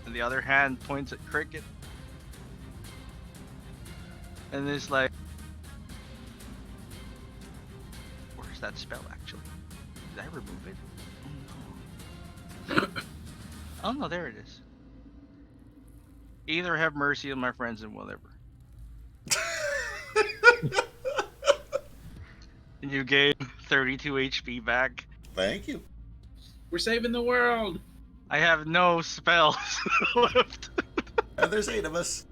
and the other hand points at Cricket. And it's like, where's that spell actually? Did I remove it? Oh no. Oh no, there it is. Either have mercy on my friends and whatever. And you gain 32 HP back. Thank you. We're saving the world. I have no spells left. And there's 8 of us.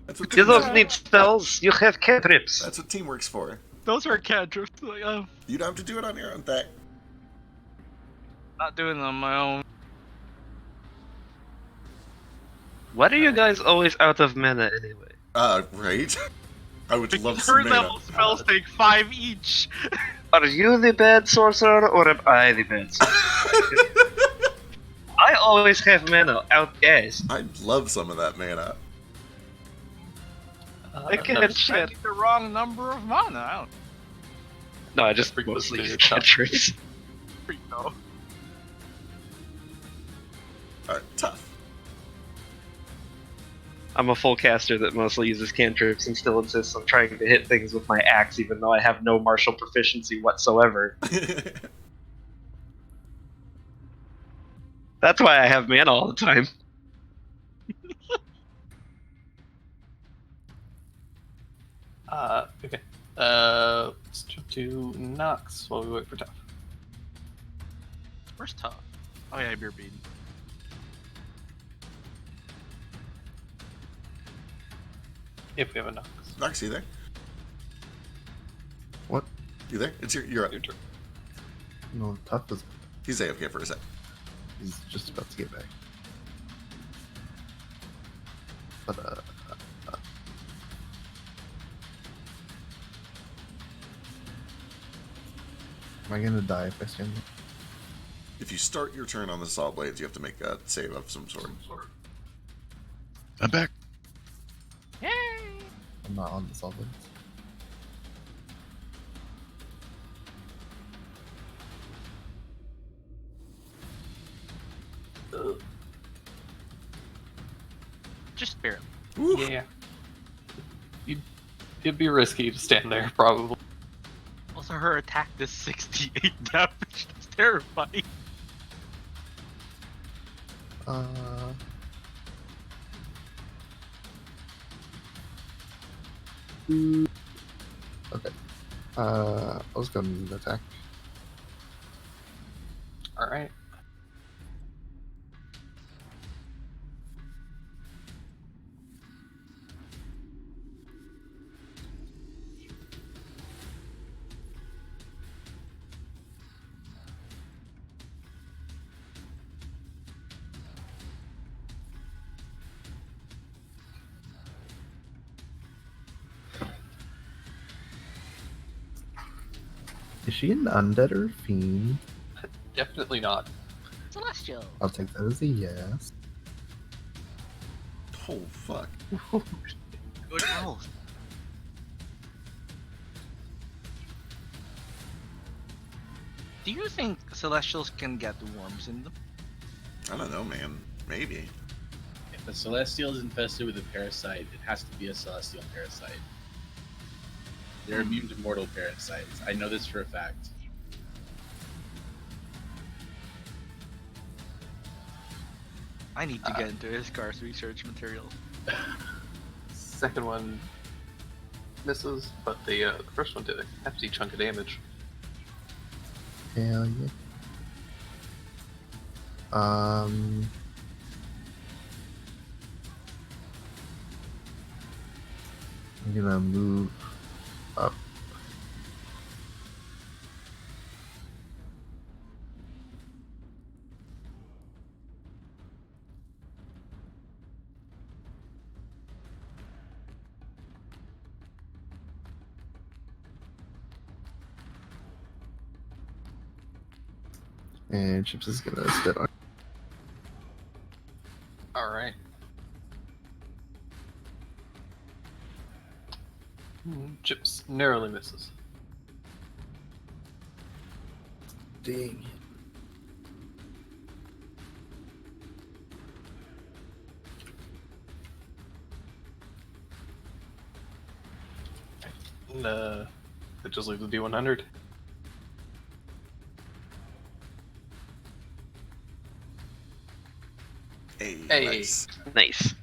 That's what You teamwork- don't need spells, you have cantrips. That's what teamwork's for. Those are cantrips. Like, I'm You don't have to do it on your own, Thack. not doing it on my own. Why are you guys always out of mana anyway? Right? I would love Because some 3rd mana. level spells take 5 each. Are you the bad sorcerer or am I the bad sorcerer? I always have mana outguessed. I'd love some of that mana. I can't I shit. get the wrong number of mana. I don't No, I just Pretty mostly close to use cantrips. know. Alright, tough. I'm a full caster that mostly uses cantrips and still insists on trying to hit things with my axe even though I have no martial proficiency whatsoever. That's why I have mana all the time. Okay. Let's jump to Nox while we wait for Tough. Where's Tough? Oh yeah, beer bead. If we have a Nox. Nox, you there? What? You there? You're up. Your turn. No, Tough is He's AFK for a sec. he's just about to get back. But am I gonna die if I stand up? If you start your turn on the saw blades, you have to make a save of some sort. I'm back. Yay! I'm not on the saw blades. Just barely. Ooh. Yeah. It'd be risky to stand there, probably. Well, her attack does 68 damage. That's terrifying. Okay. I was going to attack. All right. Is she an undead or a fiend? Definitely not. Celestial. I'll take that as a yes. Oh fuck. Good health. Do you think Celestials can get worms in them? I don't know, man. Maybe. If a celestial is infested with a parasite, it has to be a celestial parasite. They're immune to mortal parasites. I know this for a fact. I need to get into Iskar's research material. Second one misses, but the first one did a hefty chunk of damage. Hell yeah. I'm gonna move up. And Chips is gonna sit on. All right. Chips narrowly misses. Dang. And, it just leaves the D100. Hey, Hey. nice. Nice.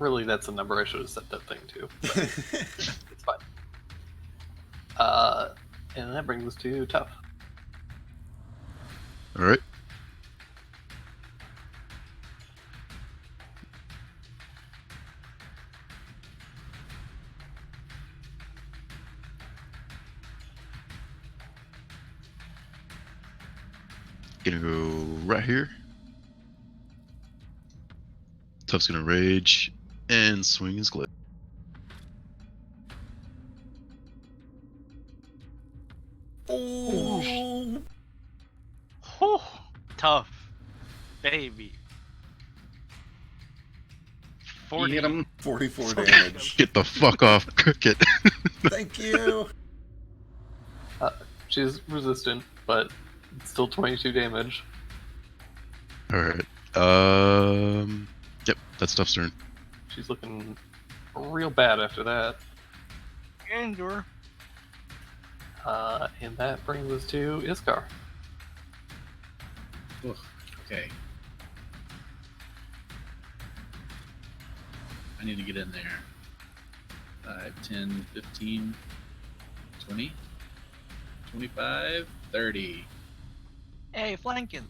Really, that's the number I should have set that thing to. But it's fine. And that brings us to Tough. All right. Gonna go right here. Tough's gonna rage and swing his glaive. Oh. Whew. Tough. Baby. 40. Hit him. 44 damage. Get the fuck off, Cricket. Thank you. She's resistant, but it's still 22 damage. All right. Yep, that's Tough's turn. She's looking real bad after that. Endure. And that brings us to Iskar. Ugh, okay. I need to get in there. 5, 10, 15, 20, 25, 30. Hey, flanking.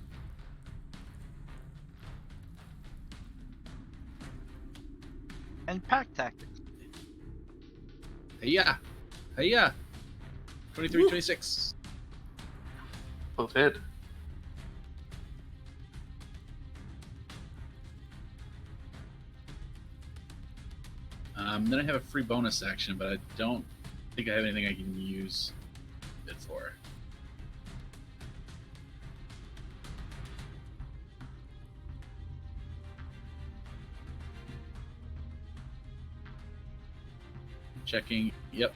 And pack tactics. Hey-ya! Hey-ya! 23, 26. Both hit. Then I have a free bonus action, but I don't think I have anything I can use it for. Checking. Yep.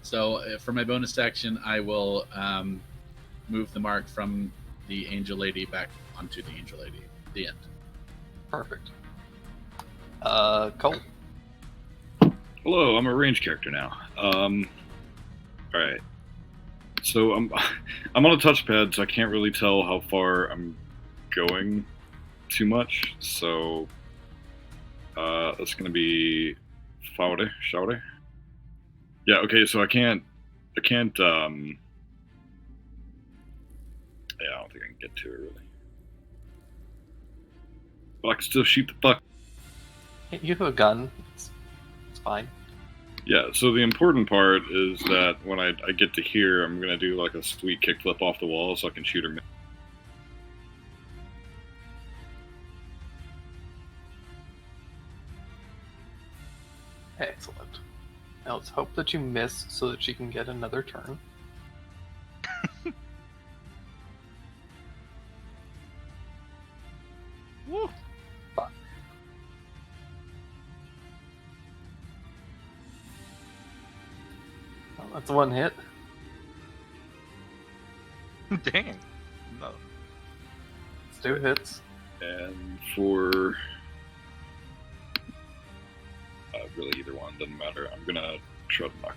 So for my bonus action, I will move the mark from the Angel Lady back onto the Angel Lady. The end. Perfect. Cole. Hello, I'm a range character now. Alright. So I'm on a touchpad, so I can't really tell how far I'm going too much. So that's gonna be Faude, Schaude. Yeah, okay, so I can't yeah, I don't think I can get to it really. But I can still shoot the fuck. You have a gun. It's fine. Yeah, so the important part is that when I get to here, I'm gonna do like a sweet kickflip off the wall so I can shoot her. Excellent. Now let's hope that you miss so that she can get another turn. Woo. Fuck. Well, that's one hit. Dang. No. Let's do hits. And for really either one doesn't matter. I'm gonna try to knock.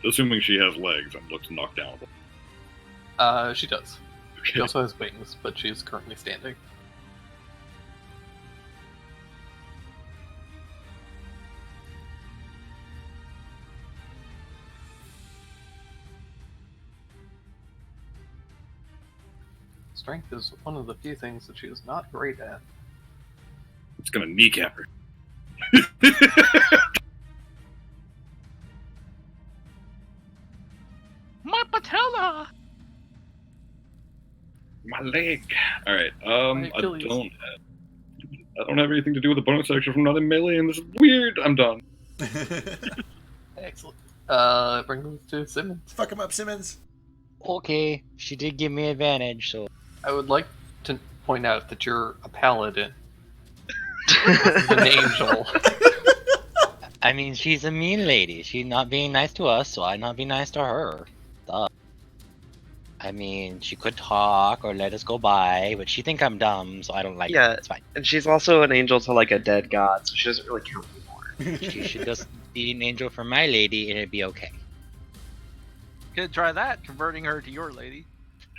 Assuming she has legs, I'm looking to knock down. She does. She Okay. also has wings, but she's currently standing. Strength is one of the few things that she is not great at. It's gonna kneecap her. My patella! My leg. All right. I Achilles. don't have anything to do with the bonus action from not in melee, and this is weird. I'm done. Excellent. Bring them to Simmons. Fuck him up, Simmons. Okay, she did give me advantage, so I would like to point out that you're a paladin. An angel. I mean, she's a mean lady. She's not being nice to us, so I'm not being nice to her. Duh. I mean, she could talk or let us go by, but she think I'm dumb, so I don't like Yeah. it. It's fine. And she's also an angel to like a dead god, so she doesn't really count anymore. She should just be an angel for my lady, and it'd be okay. Could try that, converting her to your lady.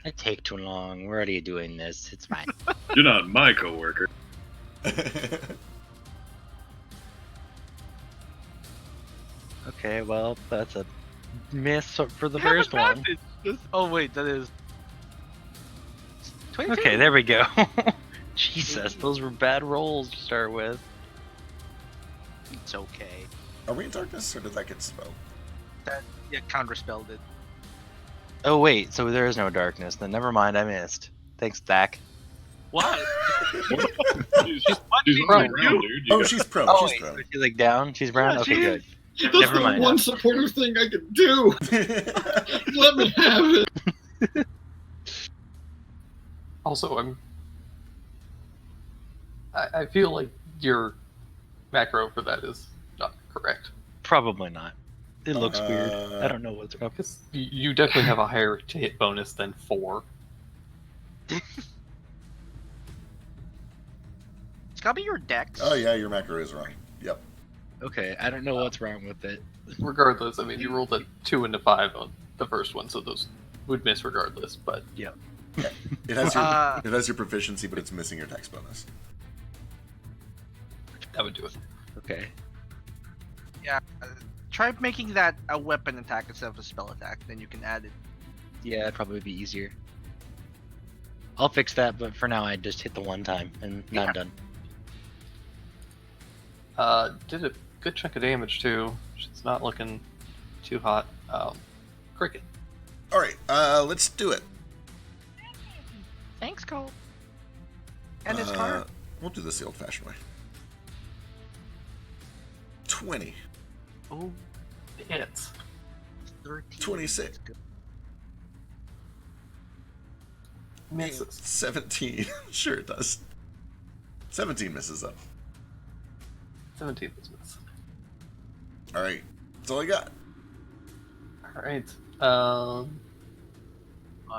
It take too long. We're already doing this. It's fine. You're not my coworker. Okay, well, that's a miss for the You have first one. advantage. Oh wait, that is 22. Okay, there we go. Jesus, those were bad rolls to start with. It's okay. Are we in darkness, or did that get spelled? That counterspelled it. Oh wait, so there is no darkness. Then never mind, I missed. Thanks, Dak. What? She's on the ground, dude. You Oh, got- she's prone. Oh, she's wait, prone. she's like down? She's brown? Yeah, Okay, she good. That's Never the mind. one supportive thing I could do. Let me have it. Also, I feel like your macro for that is not correct. Probably not. It looks weird. I don't know what's up. Because you definitely have a higher to hit bonus than 4. It's gotta be your dex. Oh yeah, your macro is wrong. Yep. Okay, I don't know what's wrong with it. Regardless, I mean, you rolled a 2 and a 5 on the first one, so those would miss regardless, but It has your it has your proficiency, but it's missing your dex bonus. that would do it. Okay. Yeah. Try making that a weapon attack instead of a spell attack. Then you can add it. Yeah, it'd probably be easier. I'll fix that, but for now I just hit the one time and now I'm done. Did a good chunk of damage too. She's not looking too hot. Cricket. All right, let's do it. Thanks, Cole. And his car. We'll do this the old-fashioned way. 20, Oh, hits. 13. 26, Misses. 17. Sure it does. 17 misses up. 17 is miss. All right, that's all I got. Alright. Oh,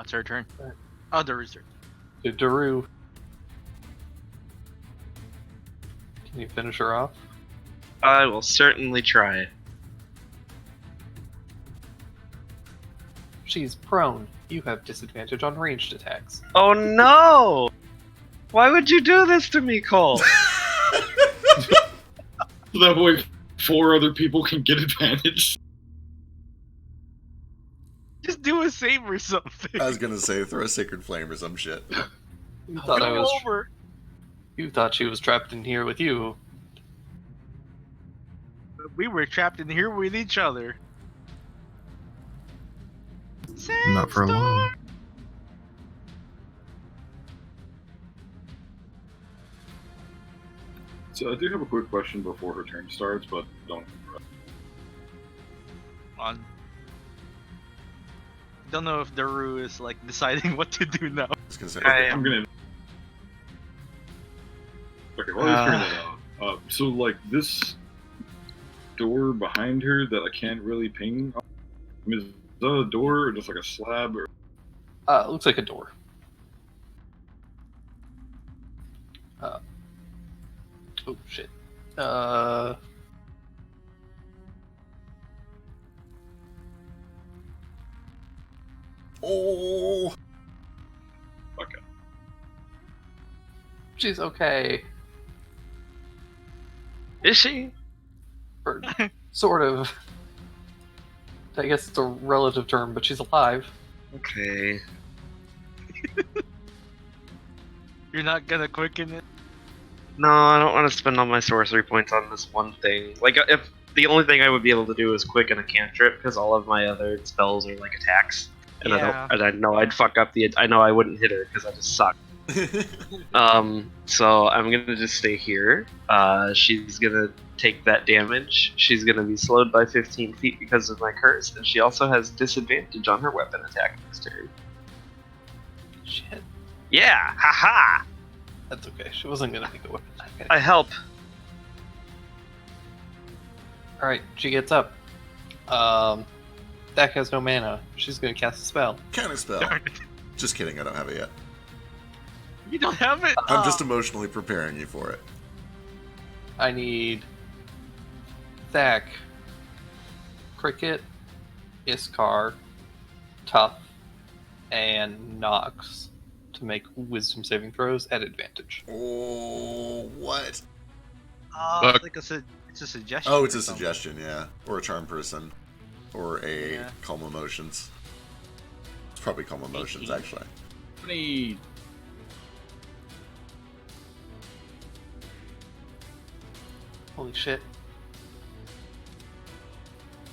it's her turn. Oh, there is her. To Daru. Can you finish her off? I will certainly try. She's prone. You have disadvantage on ranged attacks. Oh no! Why would you do this to me, Cole? So that way 4 other people can get advantage. Just do a save or something. I was gonna say throw a sacred flame or some shit. You thought I Go was. over. You thought she was trapped in here with you. We were trapped in here with each other. Not for long. So I do have a quick question before her turn starts, but don't. On. Don't know if Daru is like deciding what to do now. I was gonna say, I I'm gonna. Okay, while he's figuring that out, so like this door behind her that I can't really ping. I mean, is that a door or just like a slab? Or It looks like a door. Oh shit. oh, okay, She's okay. Is she? Or sort of. I guess it's a relative term, but she's alive. Okay. You're not gonna quicken it? No, I don't want to spend all my sorcery points on this one thing. Like, if the only thing I would be able to do is quicken a cantrip, because all of my other spells are like attacks, and Yeah. I know I'd fuck up the. I know I wouldn't hit her because I just suck. So I'm gonna just stay here. She's gonna take that damage. She's gonna be slowed by 15 feet because of my curse, and she also has disadvantage on her weapon attack next turn. Shit. Yeah, haha! That's okay. She wasn't gonna make a weapon attack. I help. Alright, she gets up. Dak has no mana. She's gonna cast a spell. kind of spell. Darn it. Just kidding, I don't have it yet. You don't have it? I'm just emotionally preparing you for it. I need Thak, Cricket, Iskar, Tough, and Nox to make wisdom saving throws at advantage. Oh, what? Fuck. Like it's a suggestion. Oh, it's or a something. suggestion, yeah. Or a charm person. Or a Yeah. calm emotions. It's probably calm emotions, actually. 20. Holy shit.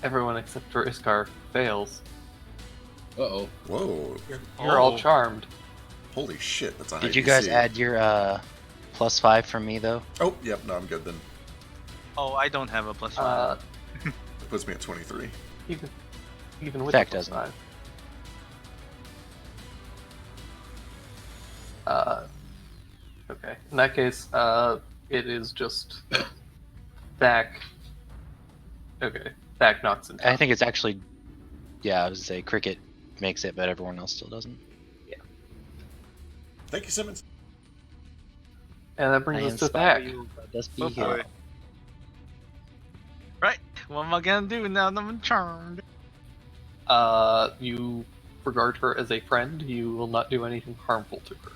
Everyone except for Iskar fails. Uh-oh. Whoa. You're all Oh. charmed. Holy shit, that's a high Did you guys DC. add your +5 for me though? Oh, yep, no, I'm good then. Oh, I don't have a +5. Uh, That puts me at 23. even with Thak the doesn't. +5. Okay. In that case, it is just Thak. Okay. Thak knocks into I think it's actually, yeah, I was gonna say Cricket makes it, but everyone else still doesn't. Thank you, Simmons. And that I brings us to inspire Thak. you by just be Oh, here. boy. Right. What am I gonna do now that I'm charmed? You regard her as a friend. You will not do anything harmful to her.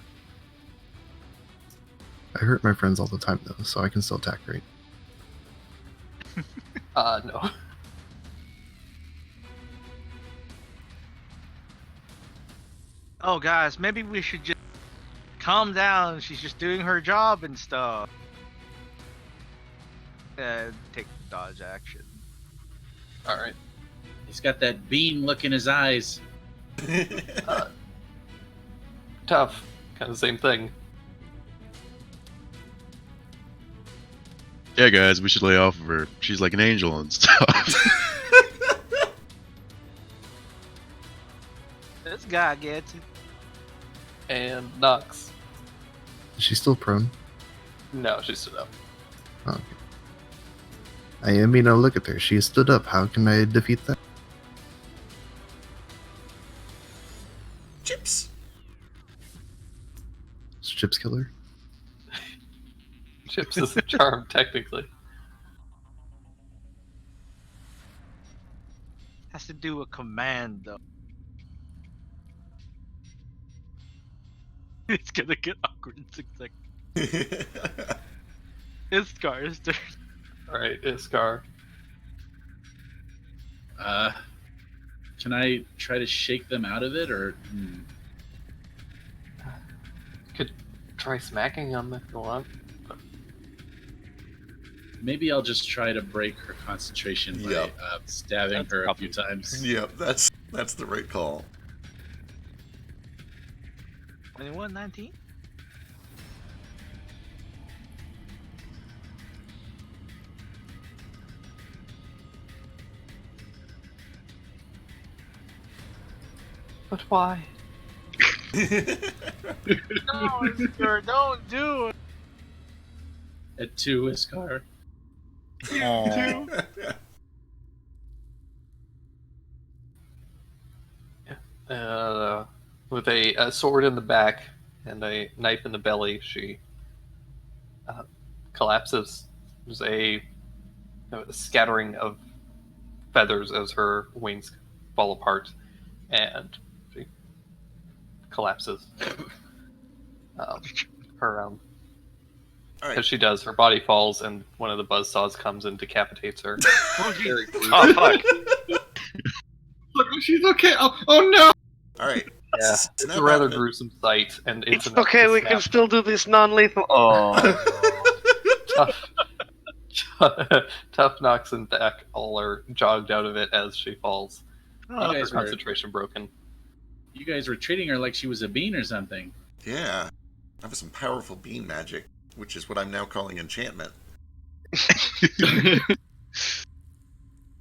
I hurt my friends all the time though, so I can still attack right. No. Oh, guys, maybe we should just calm down. She's just doing her job and stuff. And take dodge action. Alright. He's got that beam look in his eyes. Tough. Kind of the same thing. Yeah, guys, we should lay off of her. She's like an angel and stuff. This guy gets it. And Nox. Is she still prone? No, she stood up. Oh, okay. I mean, now look at her. She stood up. How can I defeat that? Chips. Is Chips killer? Chips is a charm, technically. Has to do a command though. It's gonna get awkward in 6 seconds. It's Scar's turn. Alright, Iskar. Can I try to shake them out of it, or Could try smacking them if you want. maybe I'll just try to break her concentration by Yep. stabbing That's her a probably few times. Yep, that's the right call. 21, 19? But why? No, Iskar, don't do it. At 2, Iskar. Oh. With a sword in the back and a knife in the belly, she collapses. There's a scattering of feathers as her wings fall apart, and she collapses. Her All right. as she does, her body falls, and one of the buzzsaws comes and decapitates her. Oh, geez. Oh fuck! Look, she's okay. Oh no! All right. Yeah, it's a rather gruesome sight, and It's enough okay. to We can snap. still do this non-lethal. Oh. Tough knocks and back all are jogged out of it as she falls. Oh, Her guys were- concentration broken. You guys were treating her like she was a bean or something. Yeah. I have some powerful bean magic, which is what I'm now calling enchantment.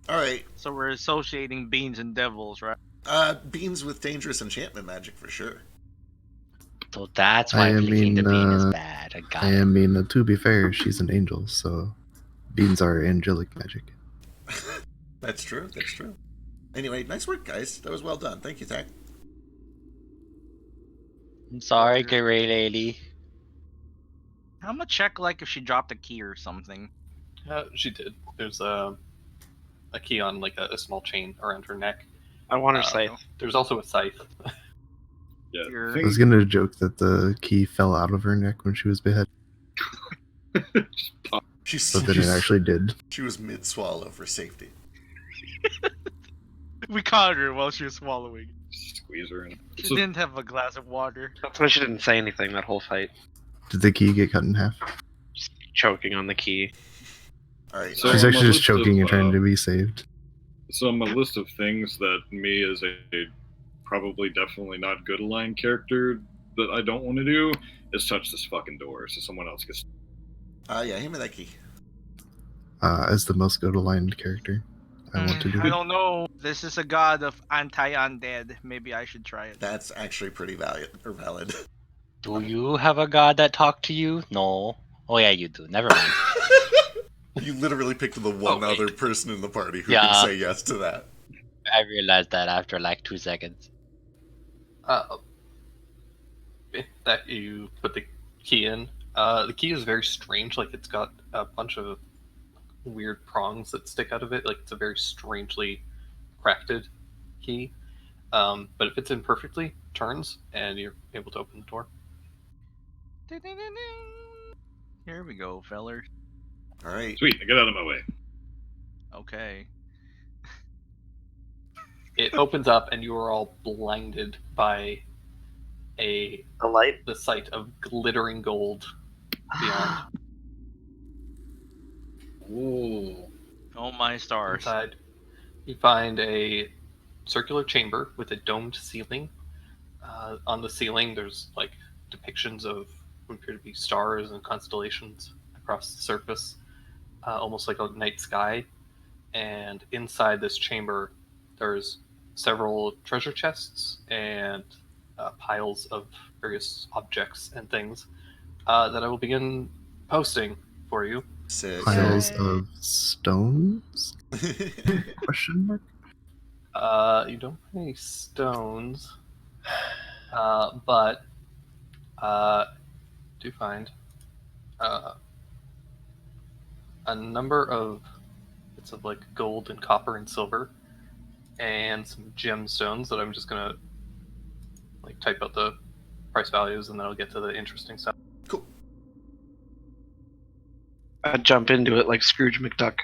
All right. So we're associating beans and devils, right? Beans with dangerous enchantment magic for sure. So that's why I flicking the mean, bean is bad. I got it. I mean, to be fair, she's an angel, so beans are angelic magic. That's true. That's true. Anyway, nice work, guys. That was well done. Thank you, Zach. I'm sorry, Gray Lady. I'm gonna check like if she dropped a key or something. She did. There's a key on like a small chain around her neck. I want her scythe. There's also a scythe. Yeah, Here. I was gonna joke that the key fell out of her neck when she was beheaded, but then it actually did. She was mid-swallow for safety. We caught her while she was swallowing. Squeeze her in. She So- didn't have a glass of water. That's why she didn't say anything that whole fight. Did the key get cut in half? Choking on the key. All right. So- She's on actually my just list of, choking and trying to be saved. So on my list of things that me as a probably definitely not good aligned character that I don't want to do is touch this fucking door so someone else gets. Yeah, hand me that key. As the most good aligned character, I want to do I it. don't know. This is a god of anti-undead. Maybe I should try it. That's actually pretty valid. Do you have a god that talked to you? No. Oh yeah, you do. Never mind. You literally picked the one wait. other person in the party who Yeah. can say yes to that. I realized that after like 2 seconds. That you put the key in. The key is very strange. Like it's got a bunch of weird prongs that stick out of it. Like it's a very strangely crafted key. But it fits in perfectly, turns, and you're able to open the door. Ding-ding-ding-ding. Here we go, fellers. All right. Sweet, get out of my way. Okay. It opens up, and you are all blinded by The light. the sight of glittering gold beyond. Whoa. Oh my stars. Inside, you find a circular chamber with a domed ceiling. On the ceiling, there's like depictions of what appear to be stars and constellations across the surface, almost like a night sky. And inside this chamber, there's several treasure chests and piles of various objects and things that I will begin posting for you. Sick. Piles of stones? Question mark. You don't have any stones, but do find a number of bits of like gold and copper and silver, and some gemstones that I'm just gonna like type out the price values, and then I'll get to the interesting stuff. Cool. I'd jump into it like Scrooge McDuck.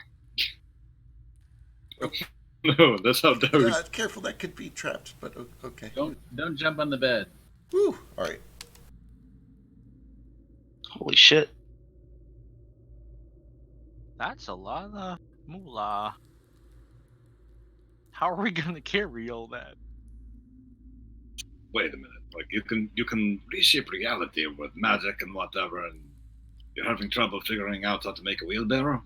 No, that's how that would. Careful, that could be trapped, but okay. Don't jump on the bed. Woo! Alright. Holy shit. That's a lot of moolah. How are we gonna carry all that? Wait a minute. Like you can reshape reality with magic and whatever, and you're having trouble figuring out how to make a wheelbarrow.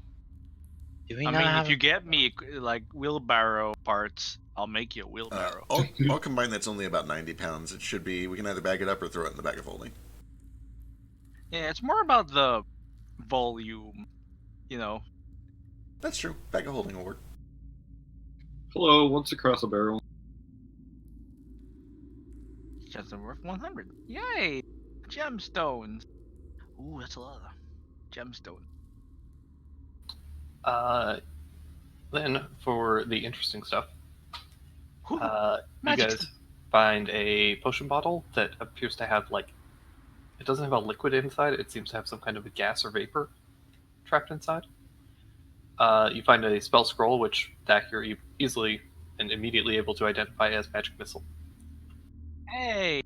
Do we I not mean, have if you get me like wheelbarrow parts, I'll make you a wheelbarrow. I'll combine that's only about 90 pounds. It should be, we can either bag it up or throw it in the bag of holding. Yeah, it's more about the volume, you know. That's true. Bag of holding will work. Hello, what's across a barrel? Just worth 100. Yay! Gemstones. Ooh, that's a lot of gemstones. Then for the interesting stuff, Ooh, you magic guys find a potion bottle that appears to have like, it doesn't have a liquid inside. It seems to have some kind of a gas or vapor trapped inside. You find a spell scroll, which Dak you're easily and immediately able to identify as magic missile. Hey!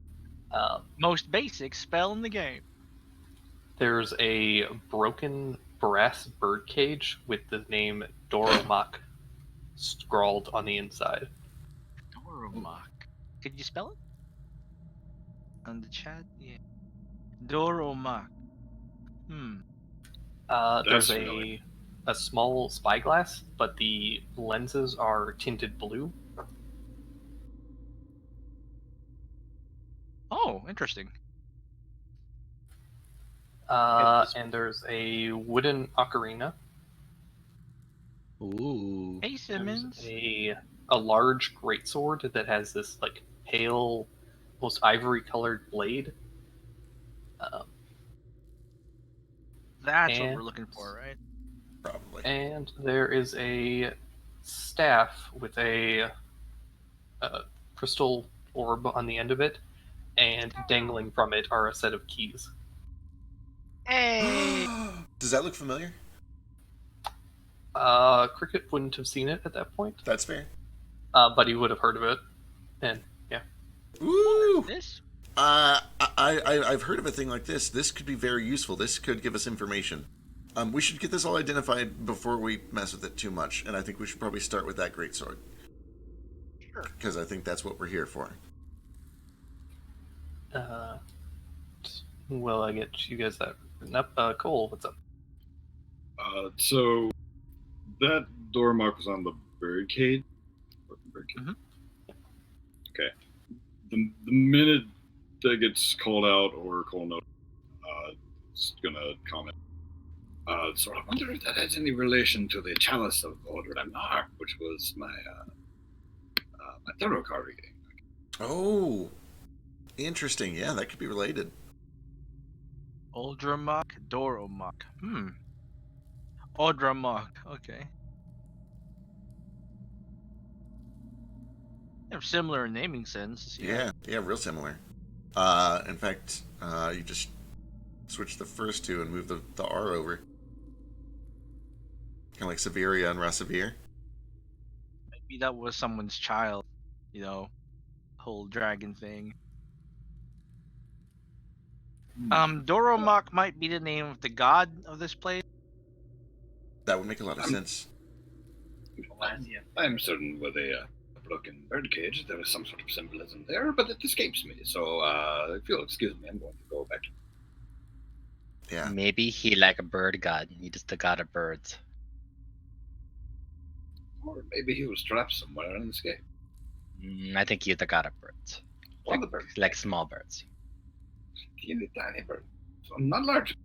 Most basic spell in the game. There's a broken brass bird cage with the name Doromak scrawled on the inside. Doromak. Could you spell it? On the chat? Yeah. Doromak. There's familiar. a small spyglass, but the lenses are tinted blue. Oh, interesting. And there's a wooden ocarina. Ooh. Hey, Simmons. There's a large greatsword that has this like pale, almost ivory colored blade. That's what we're looking for, right? Probably. And there is a staff with a crystal orb on the end of it, and dangling from it are a set of keys. Hey! Does that look familiar? Cricket wouldn't have seen it at that point, That's fair. but he would have heard of it. And yeah, Ooh! This? I've heard of a thing like this. This could be very useful. This could give us information. We should get this all identified before we mess with it too much, and I think we should probably start with that greatsword. Sure. Because I think that's what we're here for. well, I get you guys that written up. Cole, what's up? So that door mark was on the bird cage. Mhm. Okay. The minute that gets called out or called out, it's gonna comment. So I wonder if that has any relation to the chalice of Godkiller, which was my tarot card reading. Oh, interesting. Yeah, that could be related. Oldramak, Doromak. Oldramak, okay. They have similar naming sense. Yeah, real similar. In fact, you just switch the first two and move the R over. Kind of like Severia and Rasavir. Maybe that was someone's child, you know, whole dragon thing. Doromak might be the name of the god of this place. That would make a lot of sense. I'm certain with a broken birdcage there is some sort of symbolism there, but it escapes me. So if you'll excuse me, I'm going to go back. Yeah. Maybe he like a bird god. He just the god of birds. Or maybe he was trapped somewhere and escaped. I think he's the god of birds. Or the bird. Like small birds. Teeny tiny bird. So not large.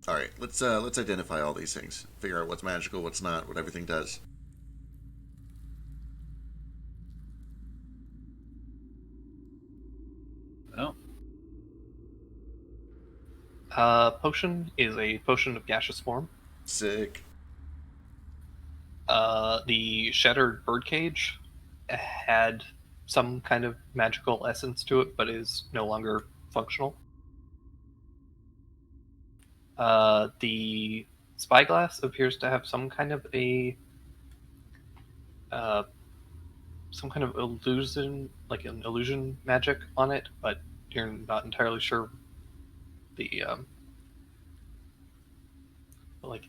All right, let's identify all these things. Figure out what's magical, what's not, what everything does. Well, Potion is a potion of gaseous form. Sick. The shattered birdcage had some kind of magical essence to it, but is no longer functional. The spyglass appears to have some kind of illusion, like an illusion magic on it, but you're not entirely sure the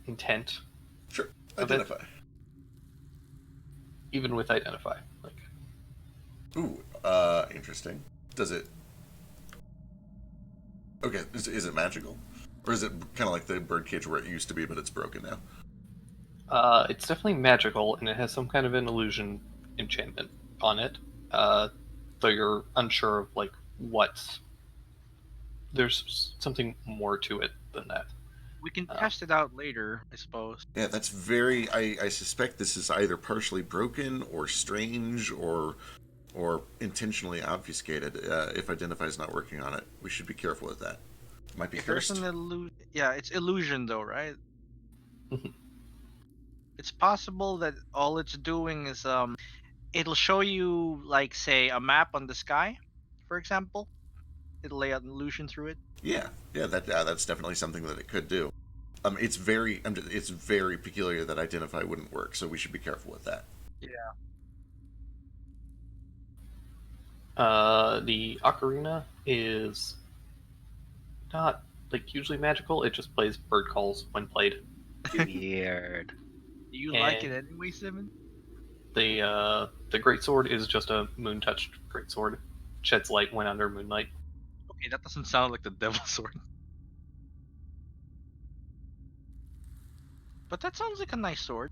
intent. Sure. of it. Identify. Even with identify, like. Ooh, interesting. Does it? Okay, is it magical, or is it kind of like the birdcage where it used to be, but it's broken now? It's definitely magical, and it has some kind of an illusion enchantment on it. Though you're unsure of like what. There's something more to it than that. We can test it out later, I suppose. Yeah, that's very. I suspect this is either partially broken or strange or intentionally obfuscated. If identify is not working on it, we should be careful with that. Might be If there's cursed. yeah, it's illusion though, right? It's possible that all it's doing is it'll show you like say a map on the sky, for example. It'll lay out an illusion through it. Yeah, that's definitely something that it could do. It's very peculiar that identify wouldn't work, so we should be careful with that. Yeah. The ocarina is not like hugely magical. It just plays bird calls when played. Weird. Do you like it anyway, Simon? The greatsword is just a moon-touched greatsword. Sheds light when under moonlight. Okay, that doesn't sound like the devil's sword. But that sounds like a nice sword.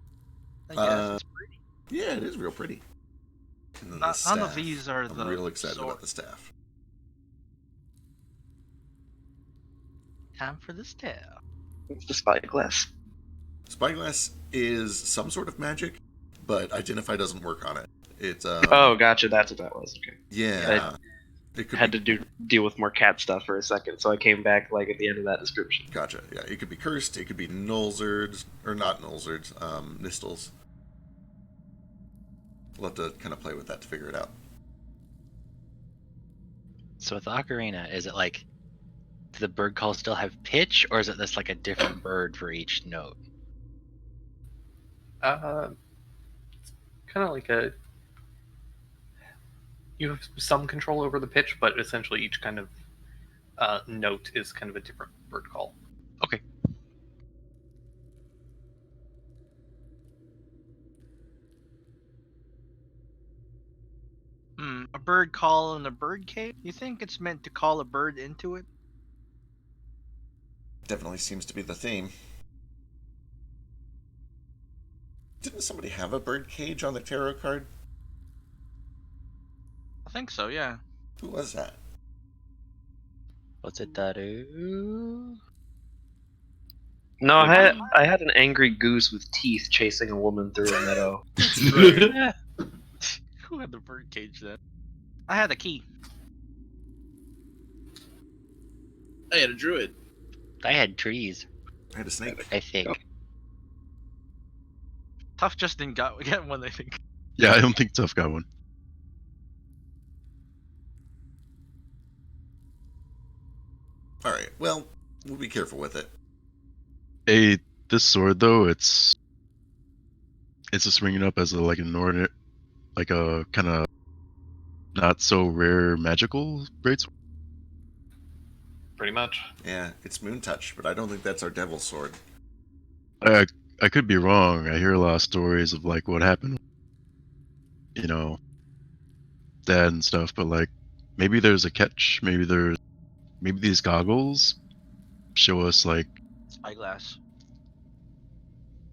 I guess it's pretty. Yeah, it is real pretty. And then the None staff. of these are I'm the real excited sword. about the staff. Time for the staff. It's the spyglass. Spyglass is some sort of magic, but identify doesn't work on it. It's Oh, gotcha. That's what that was. Okay. yeah. It could Had be, to deal with more cat stuff for a second, so I came back like at the end of that description. Gotcha. Yeah, it could be cursed. It could be nullzards or not nullzards. Nistles. We'll have to kind of play with that to figure it out. So with the ocarina, is it like, do the bird calls still have pitch, or is it just like a different bird for each note? It's kind of like a. You have some control over the pitch, but essentially each kind of note is kind of a different bird call. Okay. A bird call in a bird cave? You think it's meant to call a bird into it? Definitely seems to be the theme. Didn't somebody have a bird cage on the tarot card? I think so, yeah. Who was that? What's it do? No, I had an angry goose with teeth chasing a woman through a meadow. Who had the bird cage then? I had a key. I had a druid. I had trees, I had a snake. I think. Tough just didn't get one, I think. Yeah, I don't think Tough got one. All right. Well, we'll be careful with it. This sword though, it's just ringing up as like an ordinary, like a kind of not so rare magical greatsword. Pretty much. Yeah, it's moon touch, but I don't think that's our devil's sword. I could be wrong. I hear a lot of stories of like what happened, that and stuff. But like, maybe there's a catch. Maybe these goggles show us like Spyglass.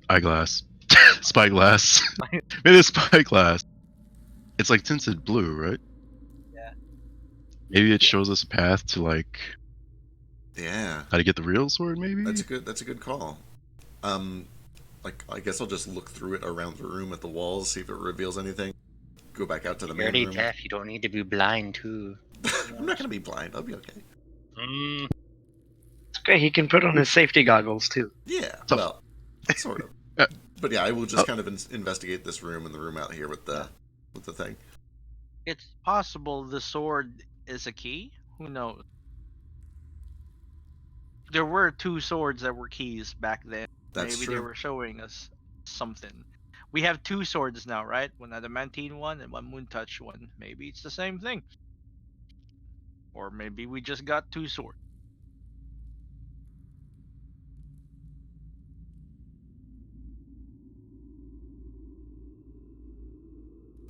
eyeglass, spyglass. Maybe it's spyglass. It's like tinted blue, right? Yeah. Maybe it shows us a path to like Yeah, how to get the real sword. Maybe that's a good call. Like I guess I'll just look through it around the room at the walls, see if it reveals anything. Go back out to the You're main already room. deaf, you don't need to be blind too. I'm not gonna be blind. I'll be okay. Okay, he can put on his safety goggles too. Yeah, So- well, sort of. Uh, But yeah, I will just kind of investigate this room and the room out here with the thing. It's possible the sword is a key. Who knows? There were 2 swords that were keys back then. That's Maybe true. they were showing us something. We have 2 swords now, right? One adamantine one and one moon touch one. Maybe it's the same thing. Or maybe we just got 2 swords.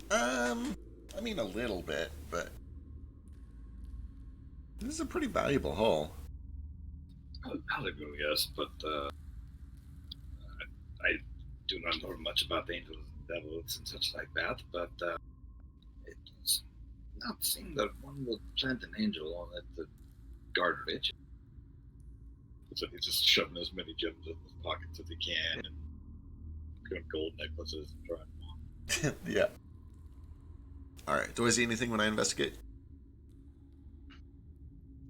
I mean a little bit, but this is a pretty valuable haul. I'll go, yes, but I do not know much about angels and devils and such like that, but it does not seem that one would plant an angel on it to guard rich. So he's just shoving as many gems in his pockets as he can and putting gold necklaces and trying them on. Yeah. Alright, do I see anything when I investigate?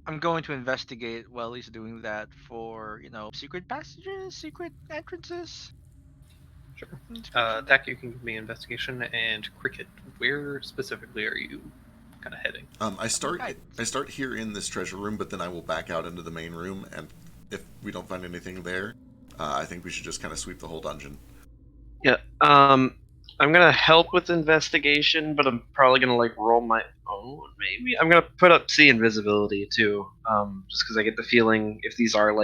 I'm going to investigate while he's doing that for, secret passages, secret entrances. Sure. Inscription. Dak, you can give me investigation, and Cricket, where specifically are you kind of heading? I start here in this treasure room, but then I will back out into the main room, and if we don't find anything there, I think we should just kind of sweep the whole dungeon. Yeah. I'm gonna help with investigation, but I'm probably gonna roll my own. Maybe I'm gonna put up see invisibility too. Just because I get the feeling if these are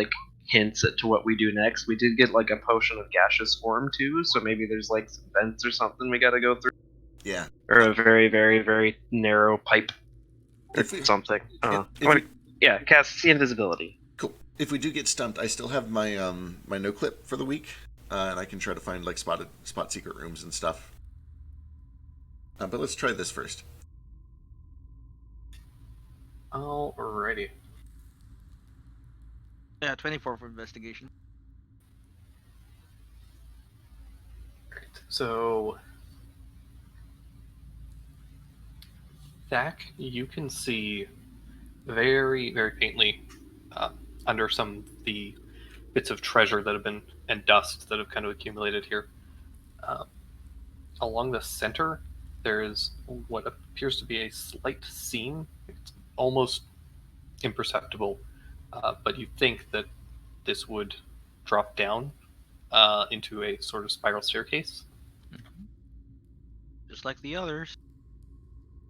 hints to what we do next. We did get a potion of gaseous form too, so maybe there's some vents or something we gotta go through. Yeah. Or a very, very, very narrow pipe or something. Cast see invisibility. Cool. If we do get stumped, I still have my my no clip for the week, and I can try to find spot secret rooms and stuff. But let's try this first. Alrighty. Yeah, 24 for investigation. Great. So, Zach, you can see very, very faintly under some of the bits of treasure that have been and dust that have kind of accumulated here. Along the center, there is what appears to be a slight seam. It's almost imperceptible, but you think that this would drop down into a sort of spiral staircase. Just like the others.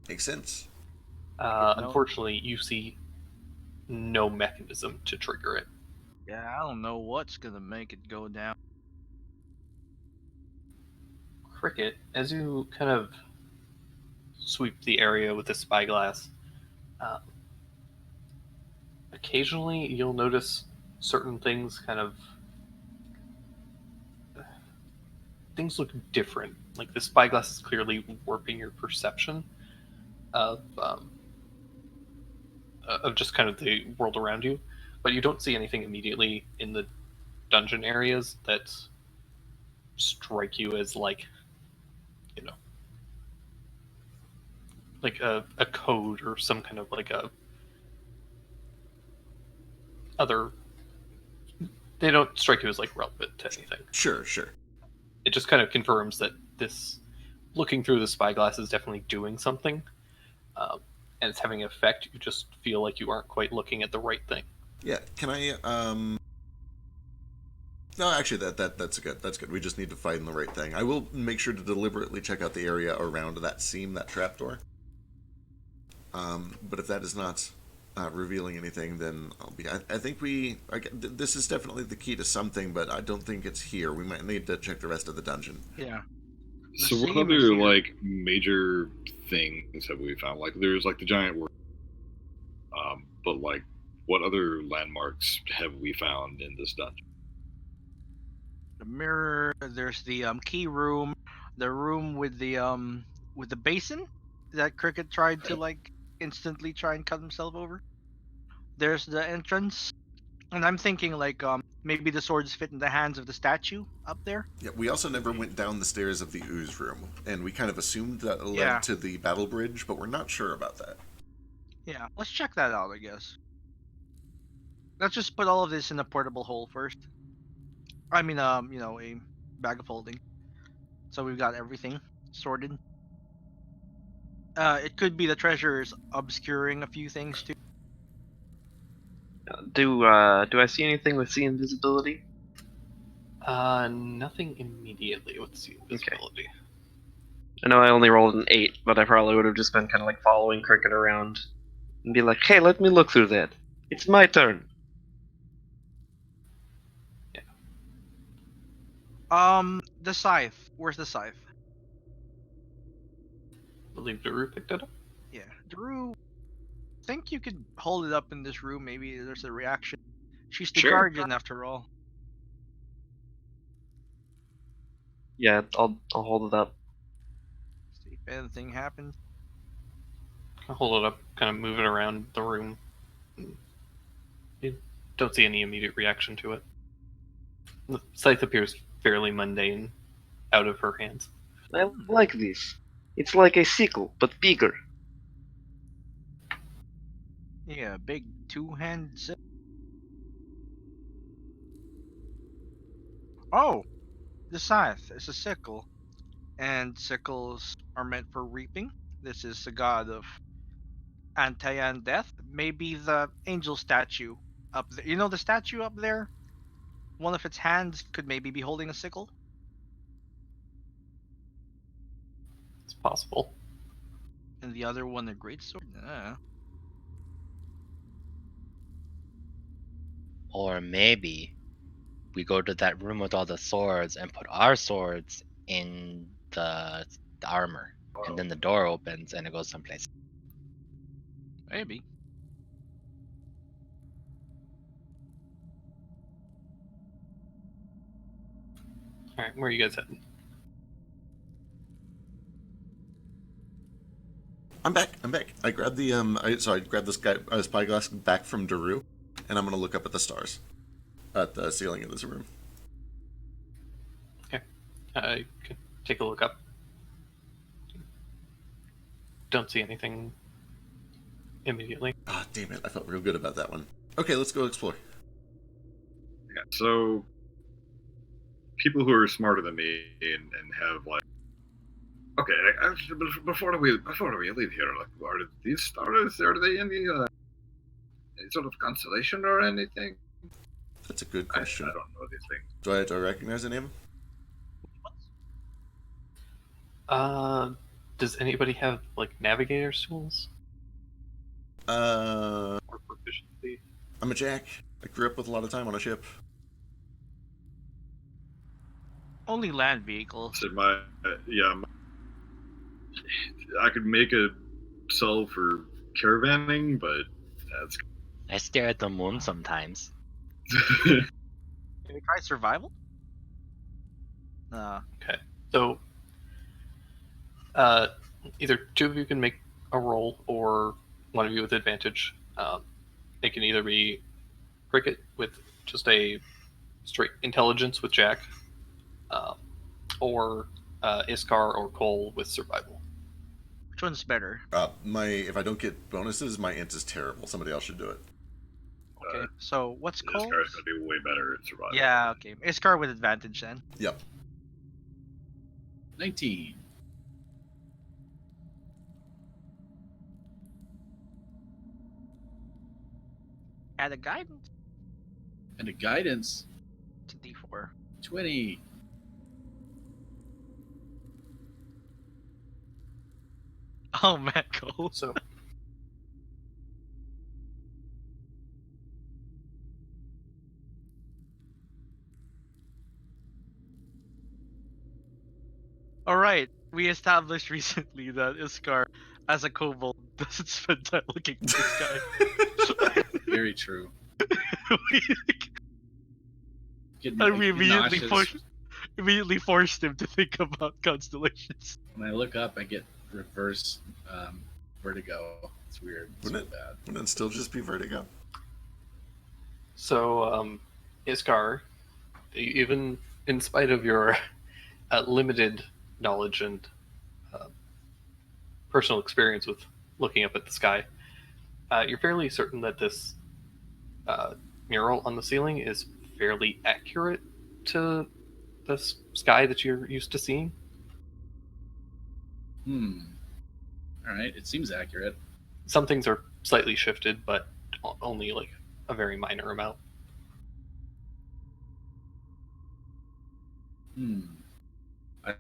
Makes sense. Unfortunately, you see no mechanism to trigger it. Yeah, I don't know what's gonna make it go down. Cricket, as you kind of sweep the area with the spyglass, occasionally you'll notice certain things things look different. Like the spyglass is clearly warping your perception of just kind of the world around you, but you don't see anything immediately in the dungeon areas that strike you as like a code or some kind of a other. They don't strike you as relevant to anything. Sure. It just kind of confirms that this looking through the spyglass is definitely doing something, and it's having an effect. You just feel like you aren't quite looking at the right thing. Yeah. Can I? No, actually, that's good. That's good. We just need to find the right thing. I will make sure to deliberately check out the area around that seam, that trapdoor. But if that is not revealing anything, then I'll be. I think this is definitely the key to something, but I don't think it's here. We might need to check the rest of the dungeon. Yeah. So what other major things have we found? There's the giant work. But what other landmarks have we found in this dungeon? The mirror. There's the key room. The room with the basin that Cricket tried to instantly try and cut himself over. There's the entrance, and I'm thinking maybe the swords fit in the hands of the statue up there. Yeah, we also never went down the stairs of the ooze room, and we kind of assumed that it led to the battle bridge, but we're not sure about that. Yeah, let's check that out, I guess. Let's just put all of this in a portable hole first. I mean, a bag of holding. So we've got everything sorted. It could be the treasures obscuring a few things too. Do I see anything with see invisibility? Nothing immediately with the invisibility. I know I only rolled an 8, but I probably would have just been kind of like following Cricket around and be like, "Hey, let me look through that. It's my turn." The scythe. Where's the scythe? I believe Daru picked it up. Yeah, Drew. Think you could hold it up in this room? Maybe there's a reaction. She's the Sure. guardian after all. Yeah, I'll hold it up. See if anything happens. I hold it up, kind of move it around the room. You don't see any immediate reaction to it. The scythe appears fairly mundane, out of her hands. I like this. It's like a sickle, but bigger. Yeah, big two-hand. Oh, the scythe is a sickle, and sickles are meant for reaping. This is the god of anti-and death. Maybe the angel statue up there. You know the statue up there? One of its hands could maybe be holding a sickle. It's possible. And the other one a great sword. Or maybe we go to that room with all the swords and put our swords in the armor, and then the door opens and it goes someplace. Maybe. All right, where are you guys heading? I'm back. I grabbed the I grabbed this guy spyglass back from Daru, and I'm gonna look up at the stars, at the ceiling of this room. Okay, I can take a look up. Don't see anything immediately. Ah, damn it! I felt real good about that one. Okay, let's go explore. Yeah, so people who are smarter than me and have like, okay, before we leave here, like, are these stars? Are they any sort of constellation or anything? That's a good question. I don't know these things. Do I recognize the name? Does anybody have like navigator's tools Uh, or proficiency? I'm a Jack. I grew up with a lot of time on a ship. Only land vehicles. So I could make a cell for caravanning, but that's I stare at the moon sometimes. Can we try survival? Okay, so either two of you can make a roll, or one of you with advantage. It can either be Cricket with just a straight intelligence with Jack, or Iskar or Cole with survival. Which one's better? If I don't get bonuses, my int is terrible. Somebody else should do it. Okay, so what's this Cole's? guy's gonna be way better at survival. Yeah, okay. Iskar with advantage then. Yep. 19. Add a guidance And a guidance, to D4. 20. Oh man, Cole. So Alright, we established recently that Iskar, as a kobold, doesn't spend time looking at this guy. Very true. Getting And we nauseous. immediately forced him to think about constellations. When I look up, I get reverse vertigo. It's weird. It's Wouldn't so bad. Wouldn't it still just be vertigo? So, Iskar, even in spite of your limited knowledge and personal experience with looking up at the sky, you're fairly certain that this mural on the ceiling is fairly accurate to the sky that you're used to seeing. All right, it seems accurate. Some things are slightly shifted, but only like a very minor amount.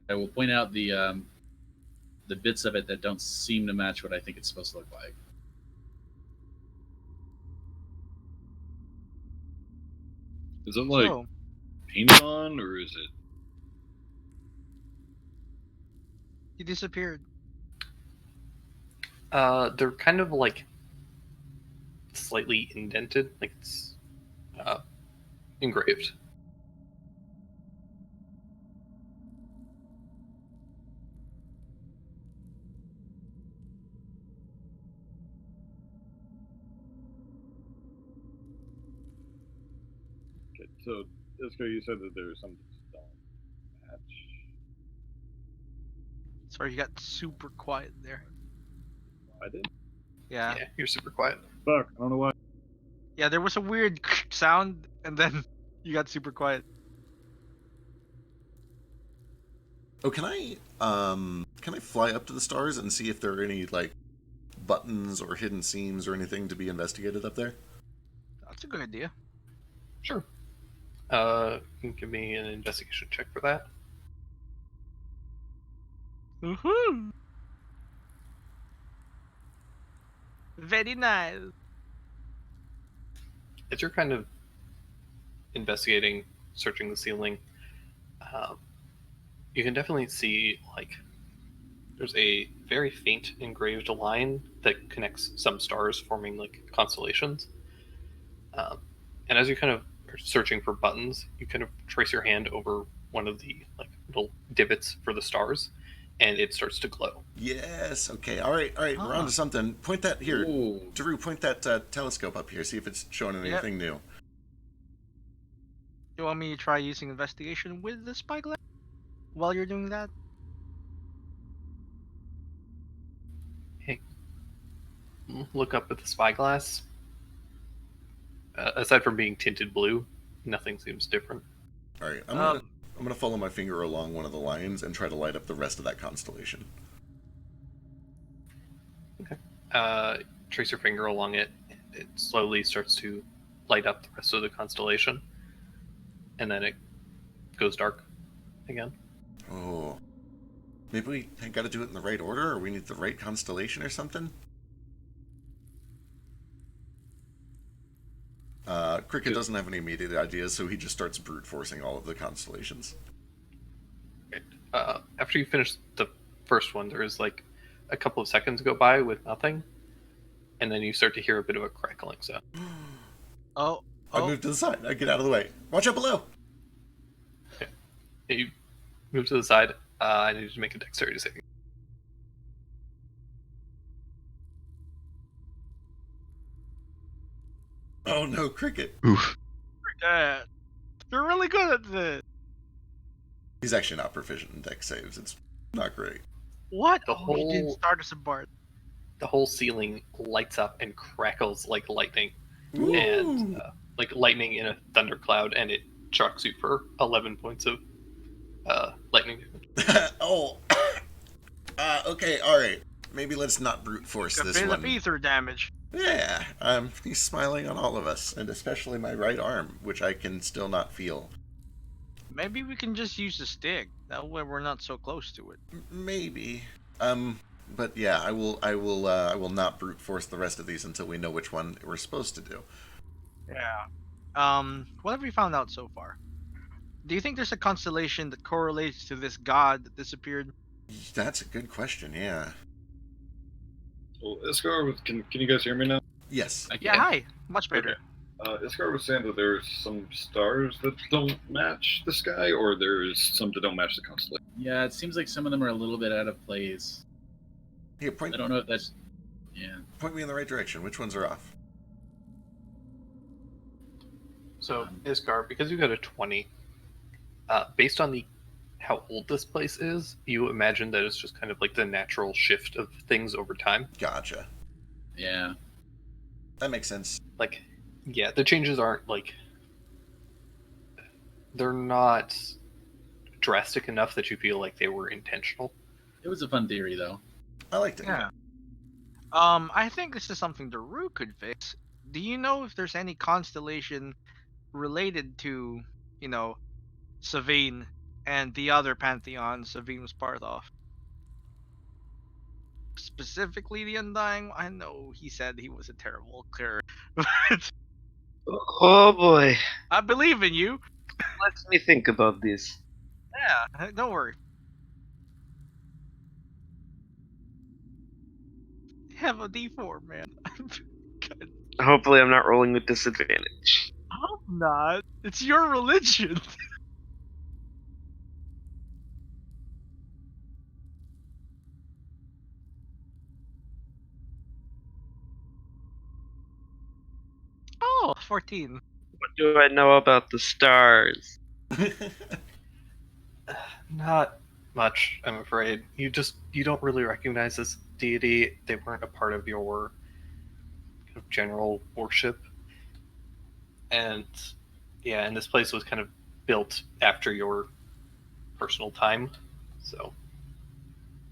I will point out the bits of it that don't seem to match what I think it's supposed to look like. Is it like So, painted on, or is it? he disappeared. They're kind of like slightly indented, like it's engraved. Okay, so Isco, you said that there's some that don't match. Sorry, you got super quiet there. I did. Yeah. Yeah, you're super quiet. Fuck, I don't know why. Yeah, there was a weird sound, and then you got super quiet. Oh, can I fly up to the stars and see if there are any like buttons or hidden seams or anything to be investigated up there? That's a good idea. Sure. You can give me an investigation check for that. Woohoo! Very nice. As you're kind of investigating, searching the ceiling, you can definitely see like there's a very faint engraved line that connects some stars, forming like constellations. And as you kind of are searching for buttons, you kind of trace your hand over one of the like little divots for the stars, and it starts to glow. Yes. Okay. All right. We're on to something. Point that here, Ooh. Drew. Point that telescope up here. See if it's showing anything new. You want me to try using investigation with the spyglass while you're doing that? Hey, look up at the spyglass. Aside from being tinted blue, nothing seems different. All right. I'm gonna follow my finger along one of the lines and try to light up the rest of that constellation. Okay. Trace your finger along it. It slowly starts to light up the rest of the constellation, and then it goes dark again. Oh, maybe we got to do it in the right order, or we need the right constellation or something. Cricket doesn't have any immediate ideas, so he just starts brute forcing all of the constellations. After you finish the first one, there is like a couple of seconds go by with nothing, and then you start to hear a bit of a crackling sound. I move to the side. I get out of the way. Watch out below. Okay. You move to the side. I need you to make a dexterity saving. Oh no, Cricket. Oof. You're really good at this. He's actually not proficient in dex saves. It's not great. What? The He didn't whole start as a bard. the whole ceiling lights up and crackles like lightning, Ooh. and like lightning in a thundercloud, and it shocks you for 11 points of lightning damage. Oh. Okay, alright. Maybe let's not brute force A this bit one. of ether damage. Yeah, he's smiling on all of us, and especially my right arm, which I can still not feel. Maybe we can just use the stick. That way we're not so close to it. Maybe. But yeah, I will not brute force the rest of these until we know which one we're supposed to do. Yeah. What have we found out so far? Do you think there's a constellation that correlates to this god that disappeared? That's a good question, yeah. Well, Iscar, can you guys hear me now? Yes. Yeah, hi. Much better. Okay. Iscar was saying that there's some stars that don't match the sky, or there's some that don't match the constellation. Yeah, it seems like some of them are a little bit out of place. Here, point I don't know if that's... Yeah. me in the right direction. Which ones are off? So, Isgar, because you got a 20, based on how old this place is, you imagine that it's just kind of like the natural shift of things over time. Gotcha. Yeah. That makes sense. Like, Yeah, the changes aren't like they're not drastic enough that you feel like they were intentional. It was a fun theory, though. I liked it. Yeah. I think this is something the Rue could fix. Do you know if there's any constellation related to, you know, Savine and the other pantheon Savine was part of? Specifically the Undying. I know he said he was a terrible cleric, but Oh boy, I believe in you. let me think about this. Yeah, don't worry. Have a D4, man. God, Hopefully, I'm not rolling with disadvantage. I'm not. It's your religion. Oh, 14. What do I know about the stars? Not much, I'm afraid. You don't really recognize this deity. They weren't a part of your kind of general worship. And yeah, and this place was kind of built after your personal time. So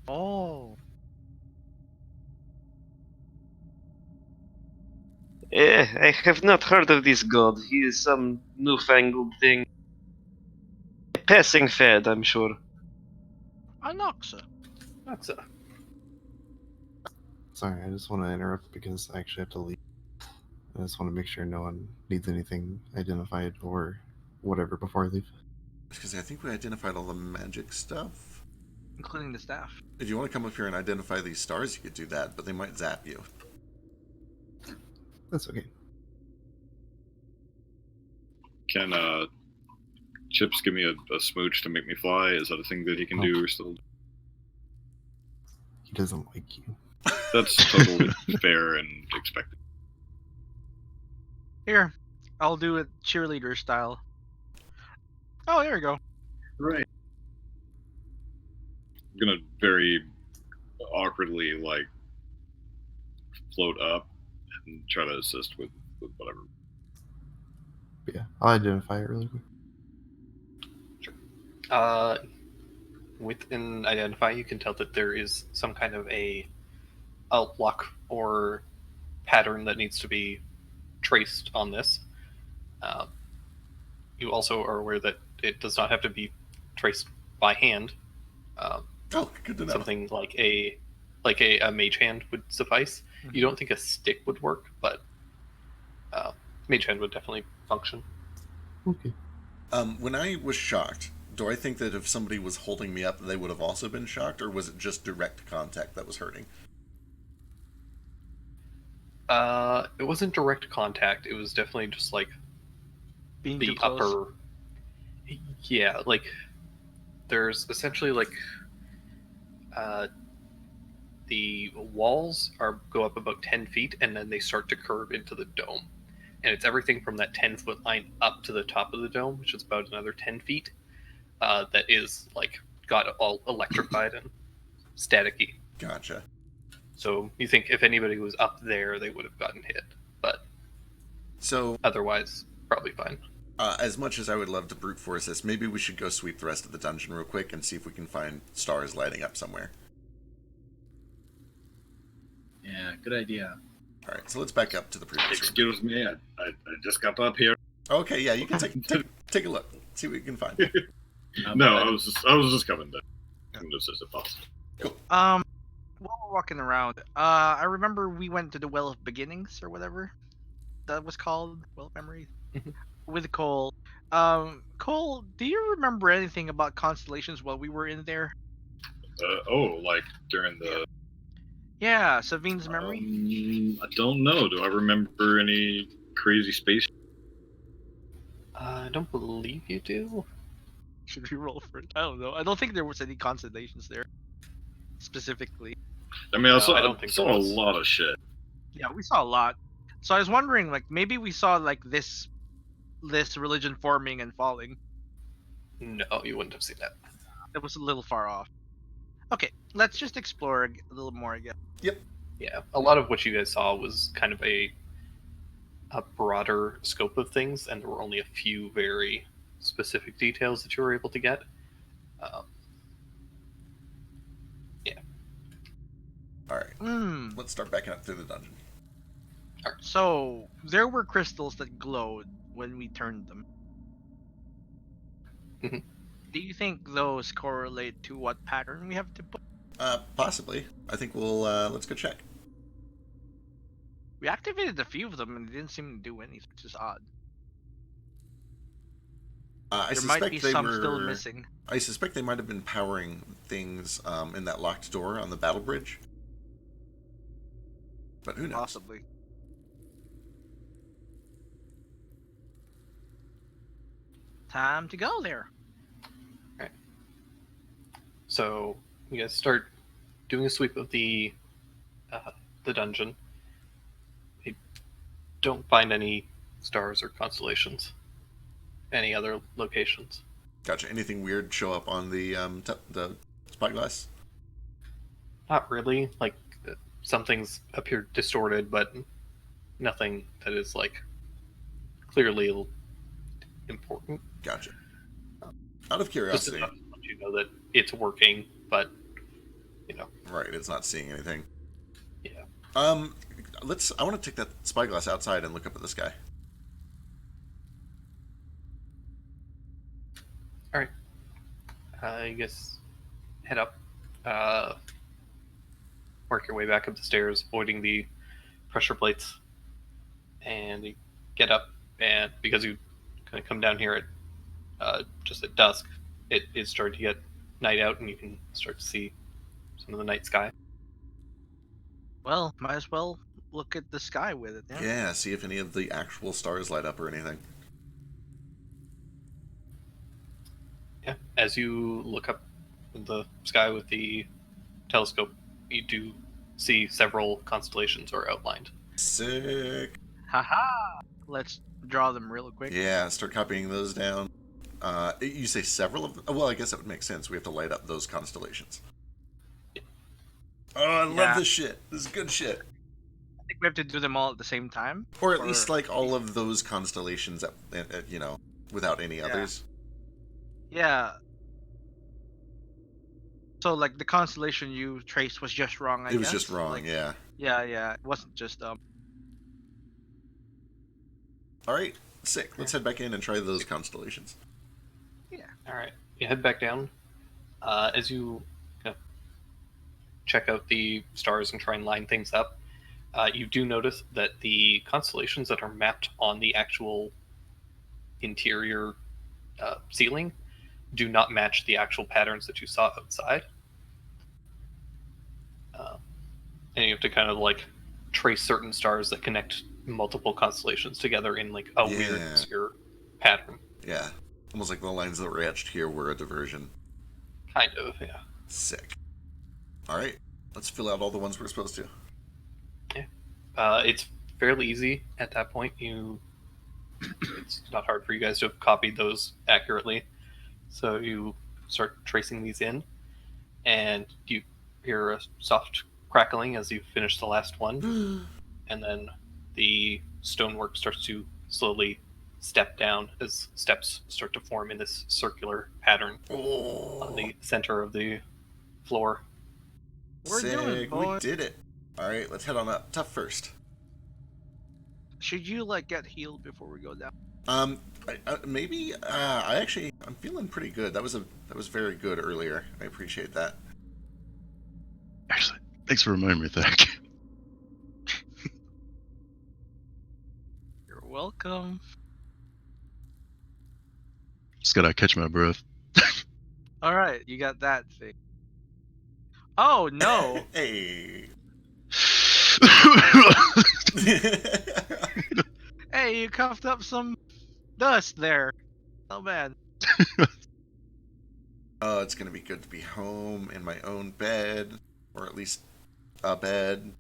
Oh. I have not heard of this god. He is some newfangled thing. A passing fad, I'm sure. Anoxa. that's Sorry, I just want to interrupt because I actually have to leave. I just want to make sure no one needs anything identified or whatever before I leave. Because I think we identified all the magic stuff. Including the staff. If you want to come up here and identify these stars, you could do that, but they might zap you. That's okay. Can Chips give me a smooch to make me fly? Is that a thing that he can do? Or still? He doesn't like you. That's totally fair and expected. Here, I'll do it cheerleader style. Oh, there we go. Right. I'm gonna very awkwardly like float up and try to assist with whatever. But yeah, I'll identify it really quick. within identify, you can tell that there is some kind of a lock or pattern that needs to be traced on this. You also are aware that it does not have to be traced by hand. Oh, good to know. Something like a mage hand would suffice. Mhm. You don't think a stick would work, but mage hand would definitely function. Okay. When I was shocked, do I think that if somebody was holding me up, they would have also been shocked, or was it just direct contact that was hurting? It wasn't direct contact. It was definitely just like Being the too close. upper. Yeah, like there's essentially like the walls go up about 10 feet, and then they start to curve into the dome. And it's everything from that 10-foot line up to the top of the dome, which is about another 10 feet. That is like got all electrified and staticky. Gotcha. So you think if anybody was up there, they would have gotten hit, but So, otherwise, probably fine. as much as I would love to brute force this, maybe we should go sweep the rest of the dungeon real quick and see if we can find stars lighting up somewhere. Yeah, good idea. All right, so let's back up to the previous room. Excuse me, I just got up here. Okay, yeah, you can take a look, see what you can find. No, I was just coming to assist if possible. While we're walking around, I remember we went to the Well of Beginnings or whatever that was called, Well of Memories, Mhm. with Cole. Cole, do you remember anything about constellations while we were in there? Like during the. Yeah, Savine's memory. I don't know. Do I remember any crazy space? I don't believe you do. Should we roll for it? I don't know. I don't think there was any constellations there specifically. I mean, I saw I don't think a there was. lot of shit. Yeah, we saw a lot. So I was wondering, like, maybe we saw like this religion forming and falling. No, you wouldn't have seen that. It was a little far off. Okay, let's just explore a little more again. Yeah, a lot of what you guys saw was kind of a a broader scope of things, and there were only a few very specific details that you were able to get. Um, yeah. All right. Hmm. Let's start backing up through the dungeon. So there were crystals that glowed when we turned them. Mhm. Do you think those correlate to what pattern we have to put? Possibly. I think we'll let's go check. We activated a few of them and they didn't seem to do anything, which is odd. I There might be suspect they some were. still missing. I suspect they might have been powering things in that locked door on the battle bridge. But who knows? Possibly. Time to go there. So you guys start doing a sweep of the dungeon. You don't find any stars or constellations. Any other locations? Gotcha. Anything weird show up on the the spyglass? Not really. Like some things appear distorted, but nothing that is like clearly important. Gotcha. Out of Just curiosity, enough to let you know that it's working, but you know. right? It's not seeing anything. Yeah. Let's. I want to take that spyglass outside and look up at the sky. All right. You guys head up. Work your way back up the stairs, avoiding the pressure plates, and you get up. And because you kind of come down here at just at dusk, it is starting to get night out, and you can start to see some of the night sky. Well, might as well look at the sky with it. Yeah. Yeah. See if any of the actual stars light up or anything. Yeah. As you look up in the sky with the telescope, you do see several constellations are outlined. Sick. Haha. Let's draw them real quick. Yeah. Start copying those down. You say several of them? Well, I guess that would make sense. We have to light up those constellations. Oh, I love this shit. This is good shit. I think we have to do them all at the same time. Or at least like all of those constellations, you know, without any others. Yeah. So like the constellation you traced was just wrong. I It was guess. just wrong. Like, Yeah. Yeah. It wasn't just All right. Sick. Let's head back in and try those constellations. Yeah. All right. You head back down. As you check out the stars and try and line things up, you do notice that the constellations that are mapped on the actual interior ceiling do not match the actual patterns that you saw outside. And you have to kind of like trace certain stars that connect multiple constellations together in like a weird, obscure pattern. Yeah. Almost like the lines that were etched here were a diversion. Kind of, yeah. Sick. All right. Let's fill out all the ones we're supposed to. Yeah. It's fairly easy at that point. It's not hard for you guys to have copied those accurately. So you start tracing these in, and you hear a soft crackling as you finish the last one, and then the stonework starts to slowly step down as steps start to form in this circular pattern on the center of the floor. Sick. We did it. All right, let's head on up. Tough first. Should you like get healed before we go down? Maybe. I'm feeling pretty good. That was very good earlier. I appreciate that. Actually, thanks for reminding me, Thak. You're welcome. Just gotta catch my breath. All right, you got that thing. Oh no! Hey. Hey, you coughed up some dust there. Not bad. Oh, it's gonna be good to be home in my own bed, or at least a bed.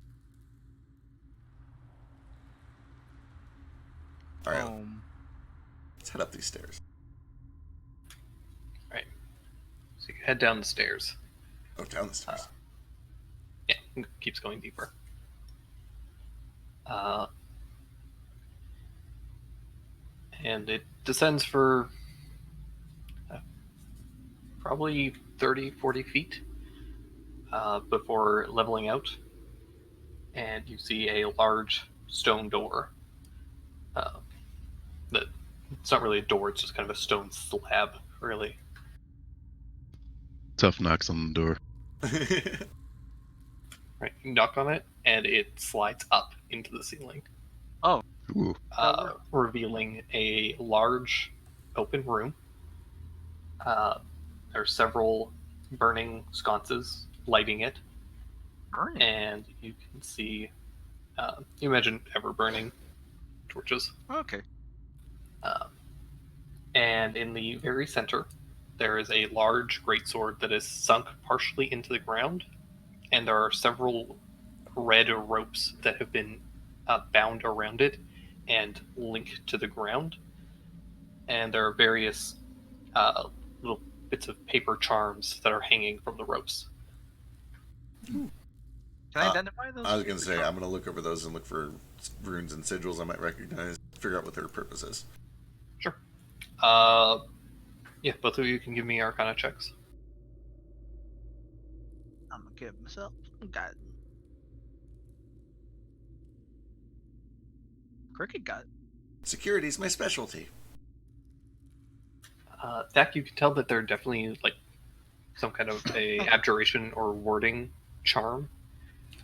All right, let's head up these stairs. Right. So you head down the stairs. Oh, down the stairs. Yeah, it keeps going deeper. and it descends for probably 30, 40 feet before leveling out, and you see a large stone door. That it's not really a door; it's just kind of a stone slab, really. Tough knocks on the door. Right, you knock on it, and it slides up into the ceiling, Ooh. revealing a large open room. There are several burning sconces lighting it, Burning. and you can see. You imagine ever burning torches. Okay. And in the very center, there is a large greatsword that is sunk partially into the ground, and there are several red ropes that have been bound around it and linked to the ground. And there are various little bits of paper charms that are hanging from the ropes. Can I identify those? I was going to say, I'm going to look over those and look for runes and sigils I might recognize, figure out what their purpose is. Sure. Yeah, both of you can give me Arcana checks. I'm gonna give myself got it. Cricket got it. Security's my specialty. Dak, you can tell that they're definitely like some kind of a abjuration or warding charm.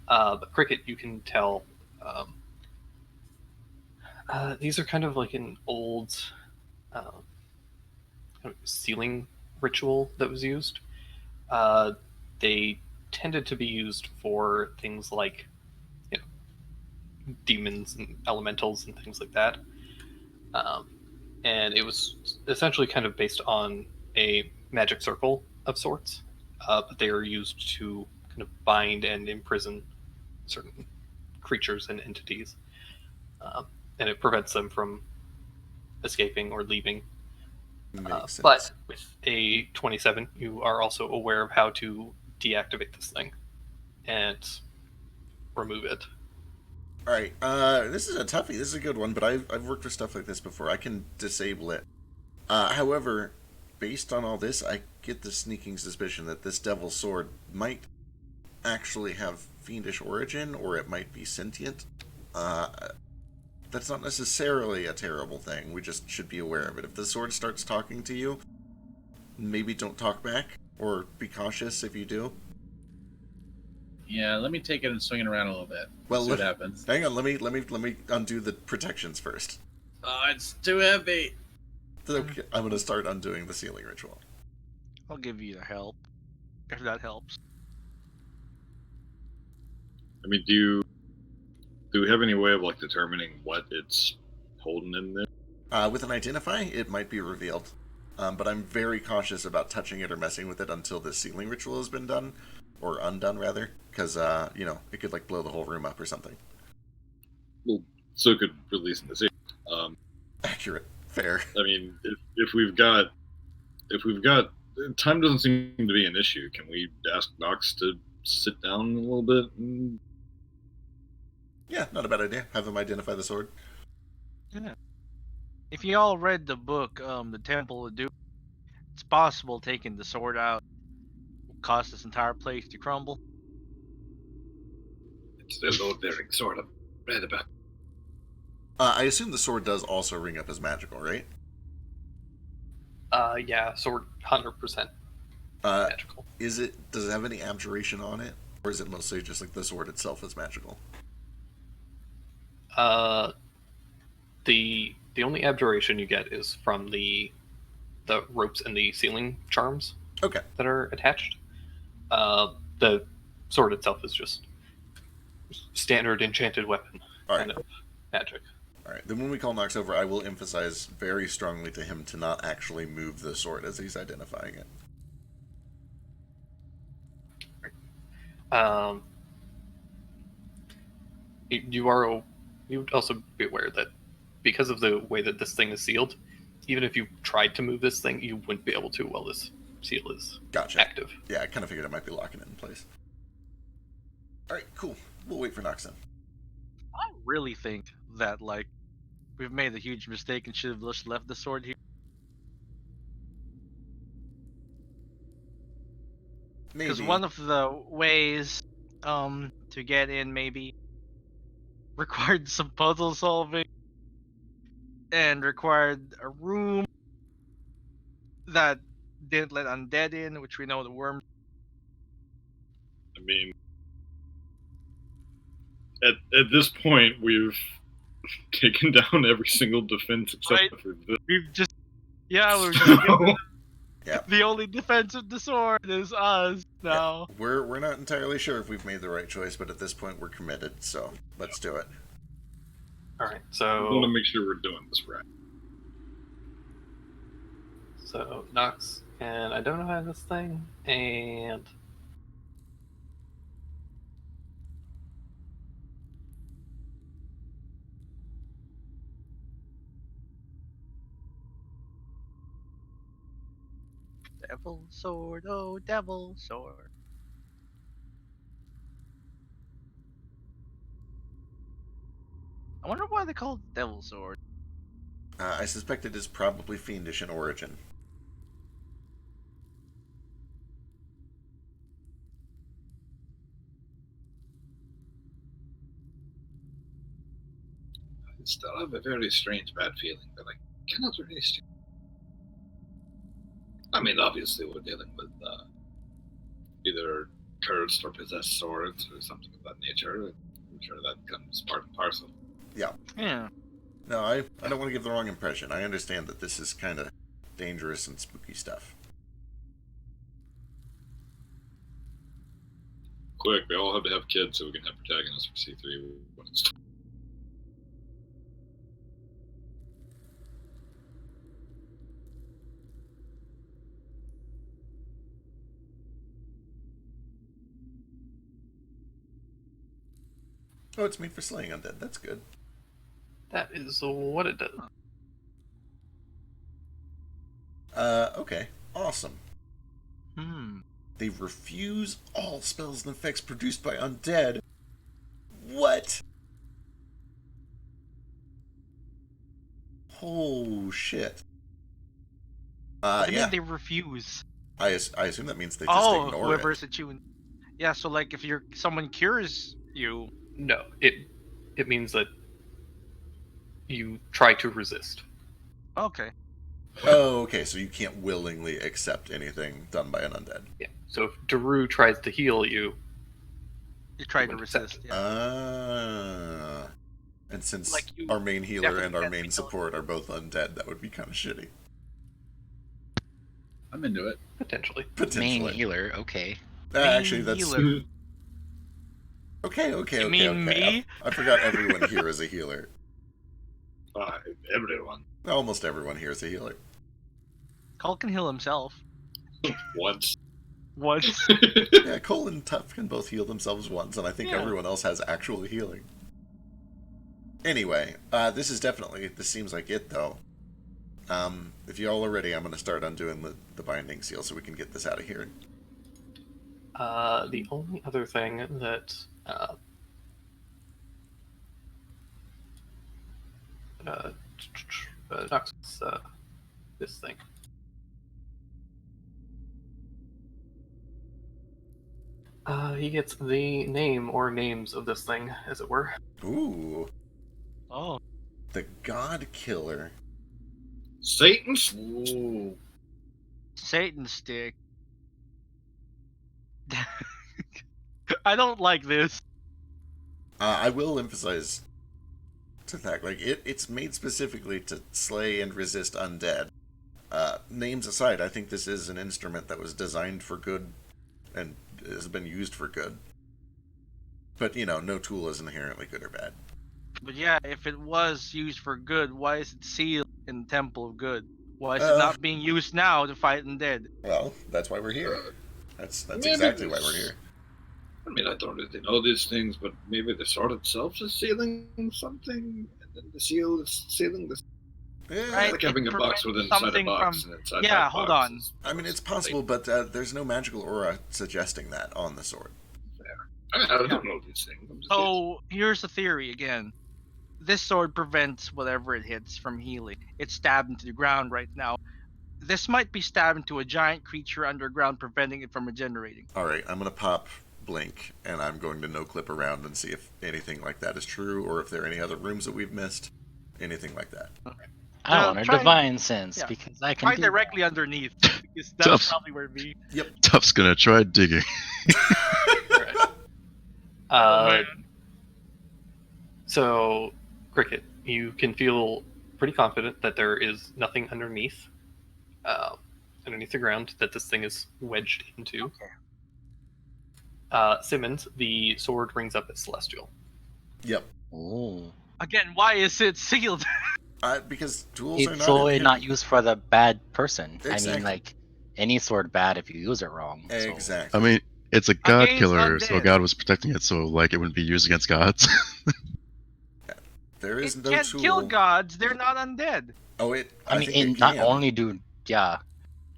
But Cricket, you can tell these are kind of like an old kind of sealing ritual that was used. They tended to be used for things like, you know, demons and elementals and things like that. And it was essentially kind of based on a magic circle of sorts, but they are used to kind of bind and imprison certain creatures and entities, and it prevents them from escaping or leaving. Makes sense. But with a 27, you are also aware of how to deactivate this thing and remove it. All right, this is a toughie. This is a good one, but I've worked with stuff like this before. I can disable it. However, based on all this, I get the sneaking suspicion that this devil's sword might actually have fiendish origin, or it might be sentient. That's not necessarily a terrible thing. We just should be aware of it. If the sword starts talking to you, maybe don't talk back, or be cautious if you do. Yeah, let me take it and swing it around a little bit. Well, See what happens. Hang on, let me undo the protections first. Oh, it's too heavy. Okay, I'm gonna start undoing the sealing ritual. I'll give you the help if that helps. I mean, do we have any way of like determining what it's holding in there? With an identify, it might be revealed. But I'm very cautious about touching it or messing with it until the sealing ritual has been done, or undone rather, because it could like blow the whole room up or something. Well, so it could release in the sea. Accurate, fair. I mean, if we've got time doesn't seem to be an issue. Can we ask Nox to sit down a little bit? Yeah, not a bad idea. Have them identify the sword. Yeah. If you all read the book, The Temple of Doom, it's possible taking the sword out will cause this entire place to crumble. It's the load-bearing sword I'm read about. I assume the sword does also ring up as magical, right? Yeah, sword 100% magical. Does it have any abjuration on it? Or is it mostly just like the sword itself is magical? The only abjuration you get is from the ropes and the ceiling charms Okay. that are attached. The sword itself is just standard enchanted weapon kind of magic. Alright, then when we call Nox over, I will emphasize very strongly to him to not actually move the sword as he's identifying it. You would also be aware that because of the way that this thing is sealed, even if you tried to move this thing, you wouldn't be able to while this seal is active. Yeah, I kind of figured it might be locking it in place. Alright, cool. We'll wait for Nox then. I really think that, like, we've made a huge mistake and should have just left the sword here. Because Maybe. one of the ways to get in maybe required some puzzle solving and required a room that didn't let undead in, which we know the worms. I mean, at this point, we've taken down every single defense except Right. for this. We've just we're just given Yeah. the only defense of the sword is us now. We're not entirely sure if we've made the right choice, but at this point we're committed, so let's do it. All right, I want to so make sure we're doing this right. Nox and I don't know how this thing and Devil sword, oh devil sword. I wonder why they call it devil sword. I suspect it is probably fiendish in origin. I still have a very strange bad feeling that I cannot really steer. I mean, obviously we're dealing with either cursed or possessed swords or something of that nature. I'm sure that comes part and parcel. Yeah. Yeah. No, I don't want to give the wrong impression. I understand that this is kind of dangerous and spooky stuff. Quick, we all have to have kids so we can have protagonists for C3 when it's time. Oh, it's made for slaying undead. That's good. that is what it does. Okay. Awesome. They refuse all spells and effects produced by undead. What? Oh, shit. What do you Yeah. mean they refuse? I assume that means they just ignore whoever's it. attuned. Yeah, so like if someone cures you. No, it means that you try to resist. Okay. Oh, okay, so you can't willingly accept anything done by an undead. Yeah. So if Daru tries to heal you, You try to wouldn't accept resist. it. Yeah. And since Like you our main healer and our definitely main can't support are both undead, that would be kind of shitty. I'm into it. Potentially. Main Potentially. healer, okay. Actually, that's healer. okay. You mean me? I forgot everyone here is a healer. Everyone. Almost everyone here is a healer. Cole can heal himself. Once. Once. Yeah, Cole and Tuff can both heal themselves once, and I think Yeah. everyone else has actual healing. Anyway, this seems like it, though. If you all are ready, I'm going to start undoing the binding seal so we can get this out of here. The only other thing that Nox, this thing. He gets the name or names of this thing, as it were. Ooh, Oh. the Godkiller. Satan's? Ooh. Satan stick. I don't like this. I will emphasize to that, like, it's made specifically to slay and resist undead. Names aside, I think this is an instrument that was designed for good and has been used for good. But, no tool is inherently good or bad. But yeah, if it was used for good, why is it sealed in the Temple of Good? Why is it not being used now to fight undead? Well, that's why we're here. That's maybe exactly why this- we're here. I mean, I don't really know these things, but maybe the sword itself is sealing something, and then the seal is sealing the. Right. Like having a box prevents inside a something box, from- and inside Yeah, that hold box on. is- I mean, it's possible, but there's no magical aura suggesting that on the sword. I don't know these things. I'm just So here's the theory again. this sword prevents whatever it hits from healing. It's stabbed into the ground right now. This might be stabbed into a giant creature underground, preventing it from regenerating. All right, I'm gonna pop Blink, and I'm going to no-clip around and see if anything like that is true, or if there are any other rooms that we've missed, anything like that. I want a try- divine sense yeah, because I can Try do directly underneath, because that's Tough. probably where me. Tuff's gonna try digging. Uh, so, Cricket, you can feel pretty confident that there is nothing underneath the ground that this thing is wedged into. Okay. Simmons, the sword rings up as celestial. Yep. Oh. Again, why is it sealed? Because tools are It's not solely not inherent- used for the bad person. I Exactly. mean, like, any sword bad if you use it wrong. so- Exactly. I mean, it's a Against Godkiller, so undead. God was protecting it, so like it wouldn't be used against gods. There is It no can't tool. kill gods. They're not undead. Oh, it. I mean, think it and not can. only do, yeah,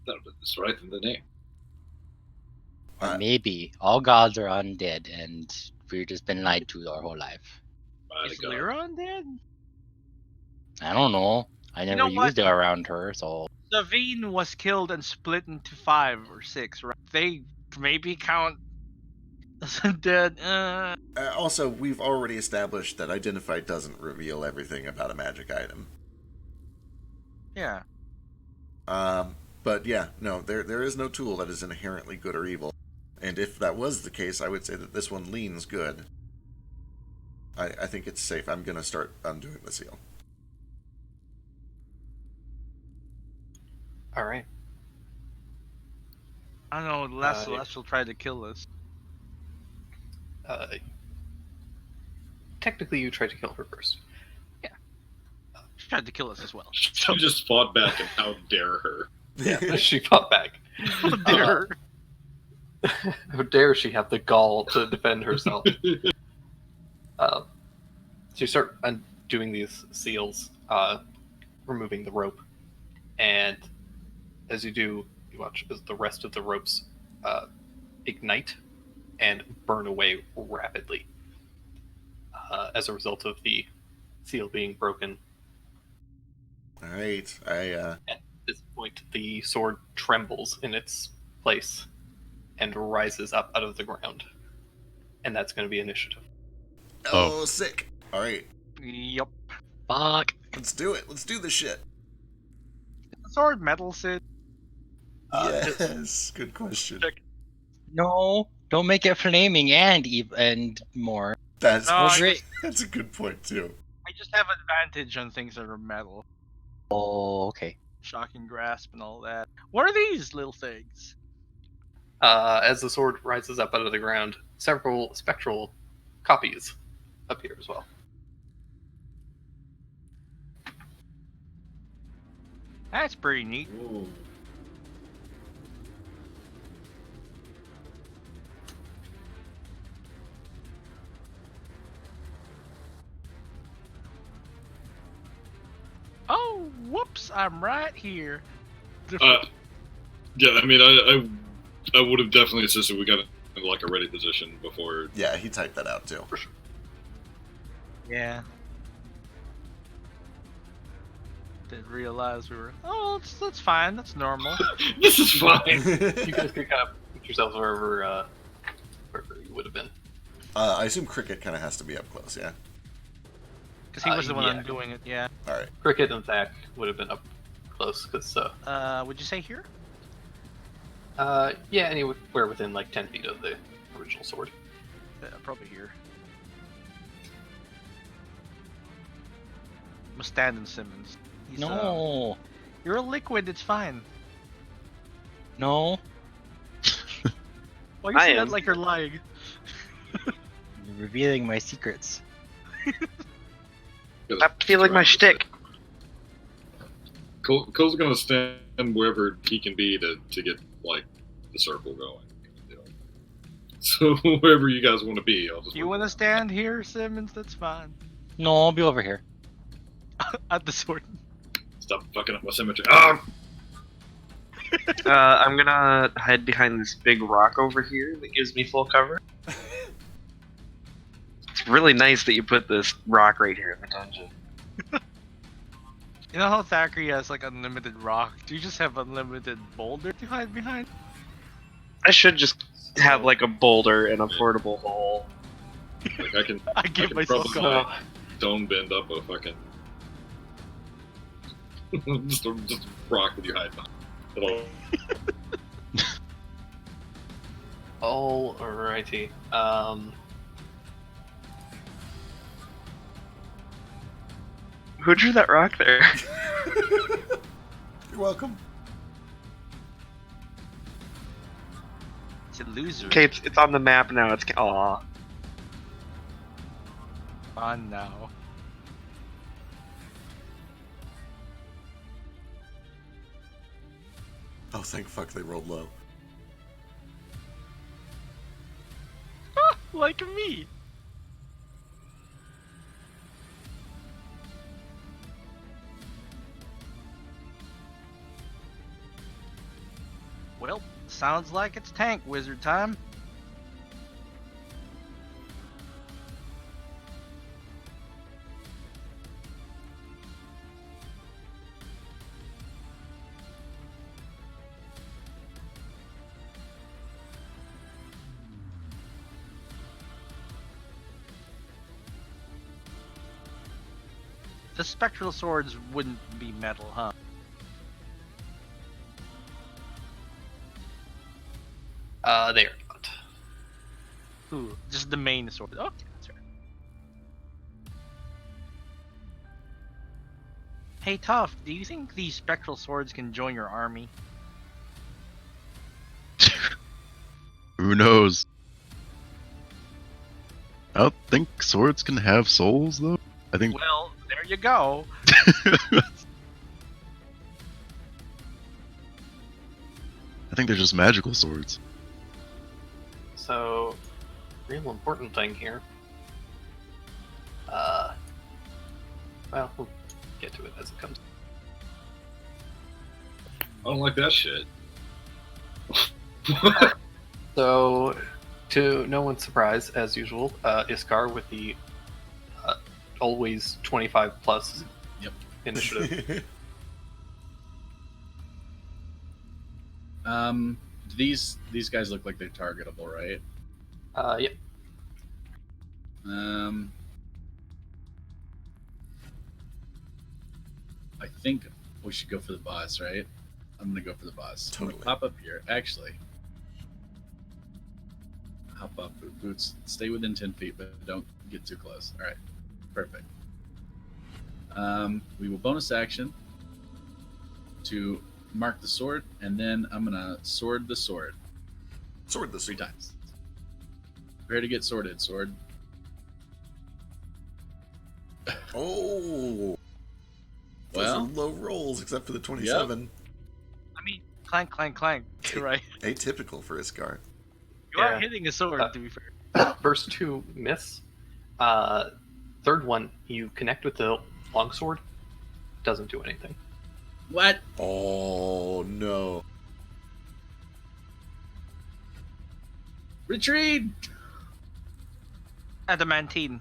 That's right in the name. or Uh, maybe all gods are undead, and we've just been lied to our whole life. Mighty Is God. Lyra undead? I don't know. I never know what? used it around her, so Savine was killed and split into 5 or 6, right? They maybe count as undead. Also, we've already established that Identify doesn't reveal everything about a magic item. Yeah. But yeah, no, there is no tool that is inherently good or evil. And if that was the case, I would say that this one leans good. I think it's safe. I'm going to start undoing the seal. All right. I don't know. The last Celestial tried to kill us. Technically, you tried to kill her first. She tried to kill us as well. She just fought back, and how dare her? Yeah, she fought back. How dare her? How dare she have the gall to defend herself? So you start undoing these seals, removing the rope, and as you do, you watch as the rest of the ropes ignite and burn away rapidly as a result of the seal being broken. All right, At this point, the sword trembles in its place and rises up out of the ground. And that's going to be initiative. Oh, sick. All right, Yup. fuck. let's do it. Let's do this shit. The sword metal, Sid. Yes, good question. No, don't make it flaming and more. That's No, great. That's a good point too. I just have advantage on things that are metal. Oh, okay. Shocking grasp and all that. What are these little things? As the sword rises up out of the ground, several spectral copies appear as well. That's pretty neat. Whoa. Oh, whoops! I'm right here. Yeah, I mean, I would have definitely insisted we got in like a ready position before. Yeah, he typed that out too. Yeah. Didn't realize we were. Oh, that's fine. That's normal. This is fine. You guys could kind of put yourselves wherever you would have been. I assume Cricket kind of has to be up close, yeah? Because he was the one yeah. undoing it. Yeah. All right. Cricket and Zach would have been up close because, Would you say here? yeah, anywhere within like 10 feet of the original sword. Probably here. I'm standing Simmons. He's, No, you're a liquid. It's fine. no. Why you I say that am. like you're lying? You're revealing my secrets. Stop feeling my shtick. Cole's gonna stand wherever he can be to get like the circle going. You know? So wherever you guys want to be, I'll just. You want to stand here, Simmons? That's fine. No, I'll be over here. At the sword. Stop fucking up my symmetry. Ah! I'm gonna hide behind this big rock over here that gives me full cover. It's really nice that you put this rock right here in the dungeon. You know how Thackeray has like unlimited rock? Do you just have unlimited boulder to hide behind? I should just have like a boulder and a portable hole. Like I can, I give myself probably a like, stone bend up a fucking just a rock that you hide behind. Alrighty. Who drew that rock there? You're welcome. It's a loser. Okay, it's on the map now. It's aw. On now. Oh, thank fuck they rolled low. Like me. Well, sounds like it's tank wizard time. The spectral swords wouldn't be metal, huh? They are not. Ooh, just the main sword. Okay, that's right. Hey, Tough, do you think these spectral swords can join your army? Who knows? I don't think swords can have souls, though. I think. Well, there you go. I think they're just magical swords. So, real important thing here. Well, we'll get to it as it comes. I don't like that shit. So, to no one's surprise, as usual, Iskar with the always 25 plus initiative. These guys look like they're targetable, right? Yep. I think we should go for the boss, right? I'm gonna go for the boss. Totally. I'm gonna pop up here. Actually, hop up, boots. Stay within 10 feet, but don't get too close. All right, perfect. We will bonus action to mark the sword, and then I'm gonna sword the sword. Sword the 3 sword. times. Prepare to get sworded, sword. Oh. Those Well, are low rolls, except for the 27. I mean, clank, clank, clank. You're right. Atypical for Iskar. You are Yeah. hitting a sword, to be fair. First 2 miss. Third one, you connect with the longsword. Doesn't do anything. what? Oh, no. Retreat! Adamantine.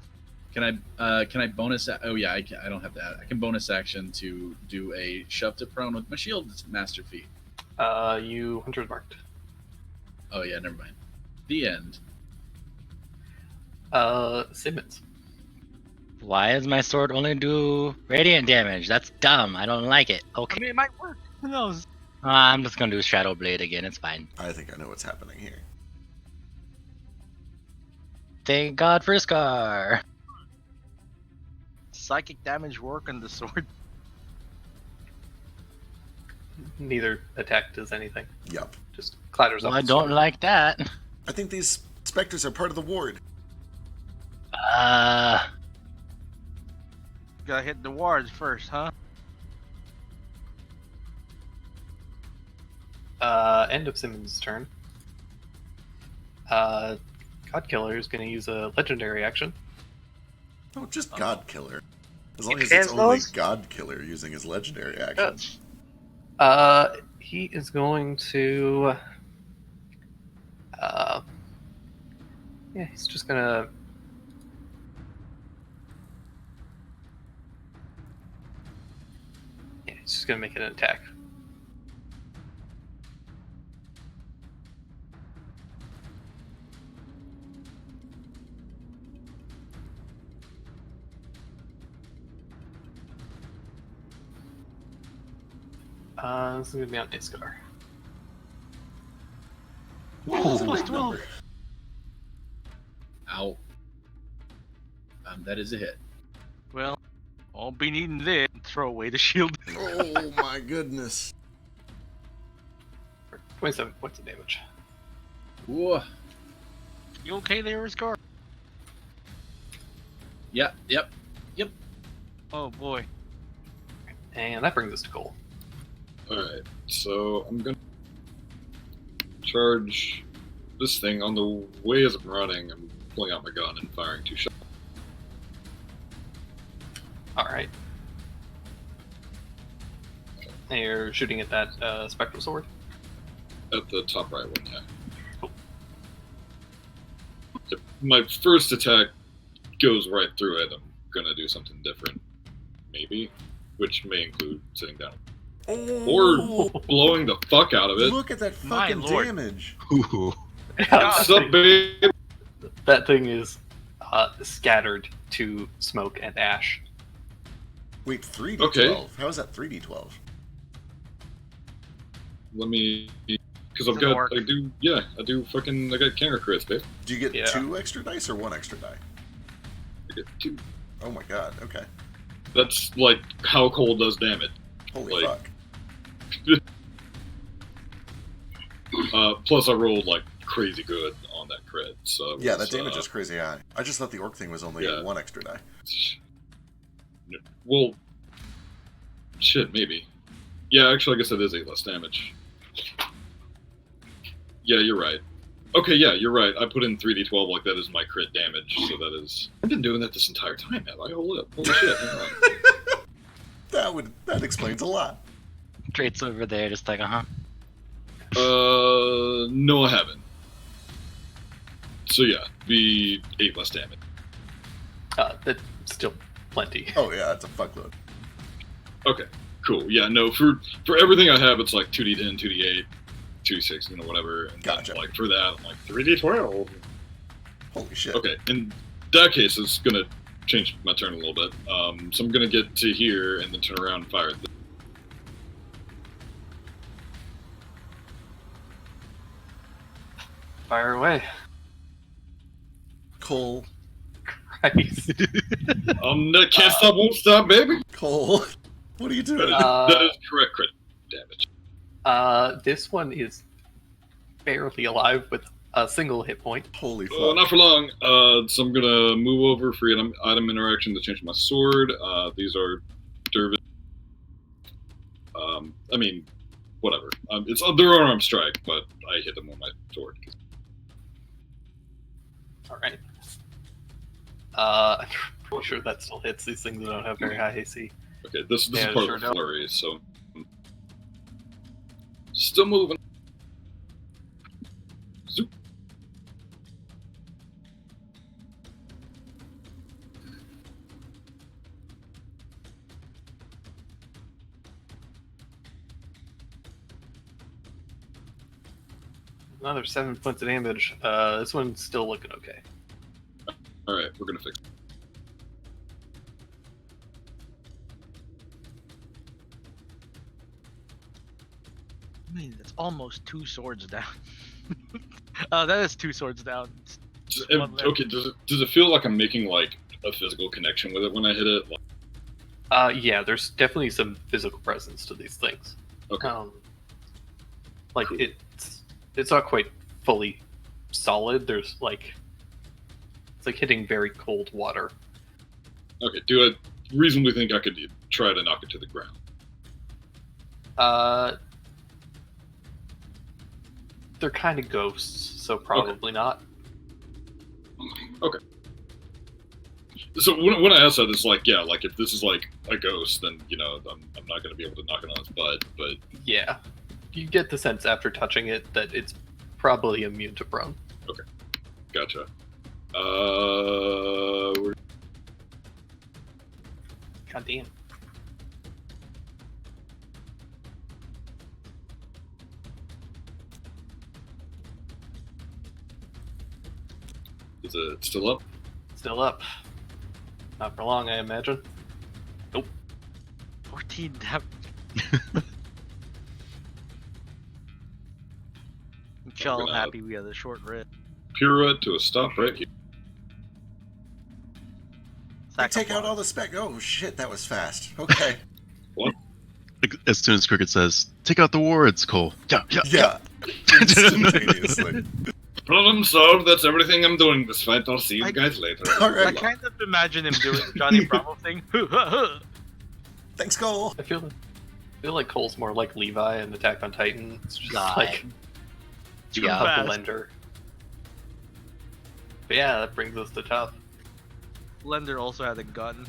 Can I bonus? Oh yeah, I don't have that. I can bonus action to do a shove to prone with my shield master feat. You 100 marked. Oh yeah, never mind. The end. Simmons. Why does my sword only do radiant damage? That's dumb. I don't like it. I Okay. mean, it might work. Who knows? I'm just gonna do Shadow Blade again. It's fine. I think I know what's happening here. Thank God for Scar. Psychic damage work on the sword. Neither attack does anything. Yup. Just clatters Well, off I the don't sword. like that. I think these specters are part of the ward. Gotta hit the wards first, huh? End of Simmons' turn. Godkiller is going to use a legendary action. Oh, just Godkiller. As long He as it's can only those? Godkiller using his legendary action. He is going to. Yeah, he's just gonna It's just gonna make an attack. This is gonna be on Iskar. That's a plus big 12. number. Ow. That is a hit. Well, I'll be needing this. Throw away the shield. Oh my goodness. 27 points of damage. Whoa. You okay there, Scar? Yep. Oh boy. And that brings us to Cole. Alright, so I'm gonna charge this thing. On the way as I'm running, I'm pulling out my gun and firing 2 shots. Alright. And you're shooting at that spectral sword? At the top right one, yeah. Cool. If my first attack goes right through it, I'm gonna do something different. Maybe. Which may include sitting down. Oh, Or blowing the fuck out of it. look at that My fucking lord. damage. Ooh. What's up, babe? That thing is scattered to smoke and ash. Wait, 3d12. Okay. How is that 3d12? Let me... Because I've Doesn't got... work. I do fucking... I got camera crits, babe. Do you get Yeah. 2 extra dice or 1 extra die? I get 2. Oh my god, okay. That's, like, how cold does damage. Holy Like- fuck. Plus I rolled, like, crazy good on that crit, so... it Yeah, was, that damage is crazy high. I just thought the orc thing was only Yeah. 1 extra die. Well... Shit, maybe. Yeah, actually, I guess that is 8 less damage. Yeah, you're right. Okay, yeah, you're right. I put in 3d12 like that is my crit damage, so that is... I've been doing that this entire time, have I? Holy shit. That explains a lot. Traits over there, just like, No, I haven't. So yeah, be 8 less damage. That's still plenty. Oh yeah, it's a fuckload. Okay, cool. Yeah, no, for everything I have, it's like 2d10, 2d8, 2d6, whatever. And Gotcha. Then, like, for that, I'm like, 3d12. Holy shit. Okay, in that case, it's gonna change my turn a little bit. So I'm gonna get to here and then turn around and fire at this. Fire away. Cole. Christ. Can't stop, won't stop, baby. Cole. What are you doing? That is correct crit damage. This one is barely alive with a single hit point. Holy fuck. Oh, not for long. So I'm gonna move over, free item interaction to change my sword. These are Dervis. I mean, whatever. It's their unarmed strike, but I hit them with my sword. Alright. I'm pretty sure that still hits. These things don't have very high AC. Okay, this Yeah, is part sure of the don't. flurry, so still moving. Zoop. Another 7 points of damage. This one's still looking okay. All right, we're gonna fix. I mean, that's almost 2 swords down. That is 2 swords down. It's one left. Okay, does it feel like I'm making like a physical connection with it when I hit it? Like, Yeah, there's definitely some physical presence to these things. okay, Like it's not quite fully solid. There's like it's like hitting very cold water. okay. Do I reasonably think I could try to knock it to the ground? They're kind of ghosts, so probably not. Okay. So when I asked that, it's like, yeah, like if this is like a ghost, then I'm not going to be able to knock it on its butt. But Yeah, you get the sense after touching it that it's probably immune to prone. gotcha. God damn. Is it still up? Still up. Not for long, I imagine. 14 damage. Michelle, I'm gonna- happy we had a short rest. Pirouette to a stop right here. They take out all the spec. Oh shit, that was fast. Okay. As soon as Cricket says, "Take out the wards," Cole. Yeah. Yeah. Instantaneously. Problem solved. That's everything I'm doing this fight. I'll see you guys later. All I right. kind of imagine him doing the Johnny Bravo thing. Thanks, Cole. I feel like Cole's more like Levi in Attack on Titan. It's just God. like Yeah. a blender. But yeah, that brings us to tough. Blender also had a gun.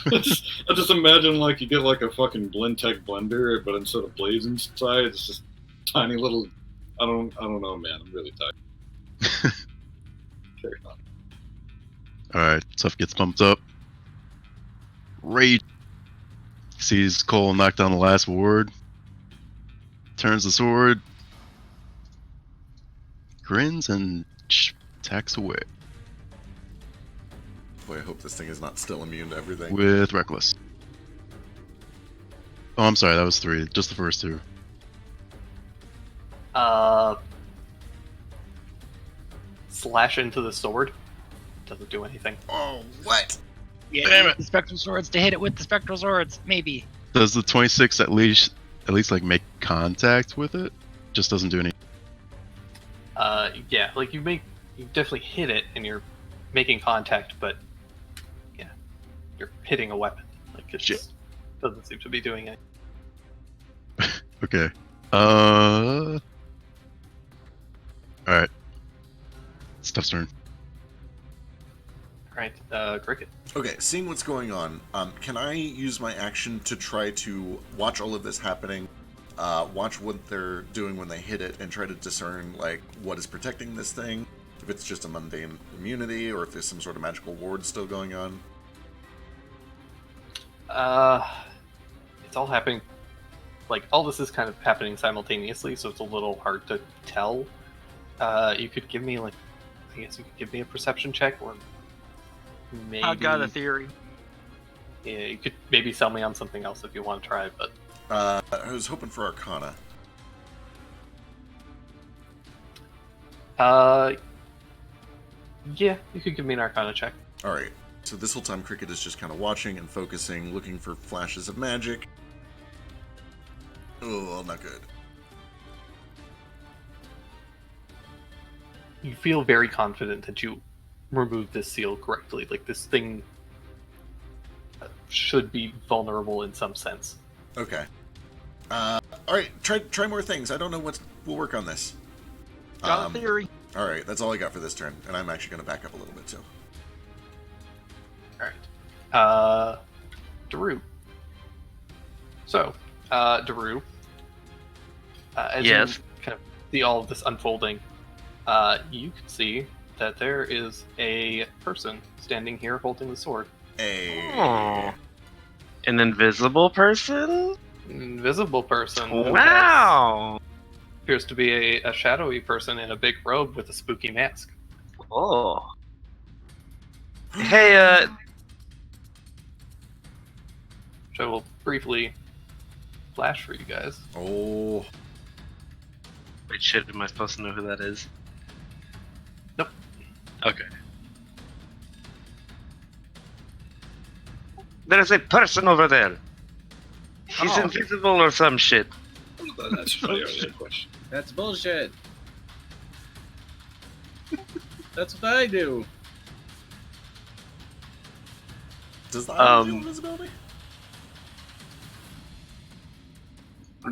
I just imagine like you get like a fucking Blendtec blender, but instead of blades inside, it's just tiny little. I don't know, man. I'm really tired. Carry on. Alright, Tough gets pumped up. Rage sees Cole knock down the last ward. Turns the sword. Grins and attacks away Boy, I hope this thing is not still immune to everything. with Reckless. Oh, I'm sorry, that was 3. Just the first 2. Slash into the sword. Doesn't do anything. Oh, what? Yeah, Damn it. the spectral swords to hit it with the spectral swords, maybe. Does the 26 at least like make contact with it? Just doesn't do any. Yeah, like you definitely hit it and you're making contact, but yeah, you're hitting a weapon. Like it Shit. just doesn't seem to be doing it. Okay. Alright. Stuff's turn. Right, Cricket. Okay, seeing what's going on, can I use my action to try to watch all of this happening, watch what they're doing when they hit it, and try to discern, like, what is protecting this thing? If it's just a mundane immunity, or if there's some sort of magical ward still going on? It's all happening. Like all this is kind of happening simultaneously, so it's a little hard to tell. You could give me like, I guess you could give me a perception check, or maybe I got a theory. Yeah, you could maybe sell me on something else if you want to try, but I was hoping for Arcana. yeah, you could give me an Arcana check. Alright, so this whole time Cricket is just kind of watching and focusing, looking for flashes of magic. Oh, not good. You feel very confident that you removed this seal correctly. Like this thing should be vulnerable in some sense. Okay. Alright, try more things. I don't know what will work on this. Got a theory. Alright, that's all I got for this turn, and I'm actually going to back up a little bit too. Alright. Daru. So, Daru, as Yes. you kind of see all of this unfolding, you can see that there is a person standing here holding the sword. Oh. An invisible person? Invisible person. who Wow! appears to be a shadowy person in a big robe with a spooky mask. Oh. Hey, Which I will briefly flash for you guys. Oh. wait, shit, am I supposed to know who that is? Nope. Okay. There's a person over there. He's Oh. invisible or some shit. That's my earlier question. That's bullshit. That's what I do. Does that Um, reveal invisibility?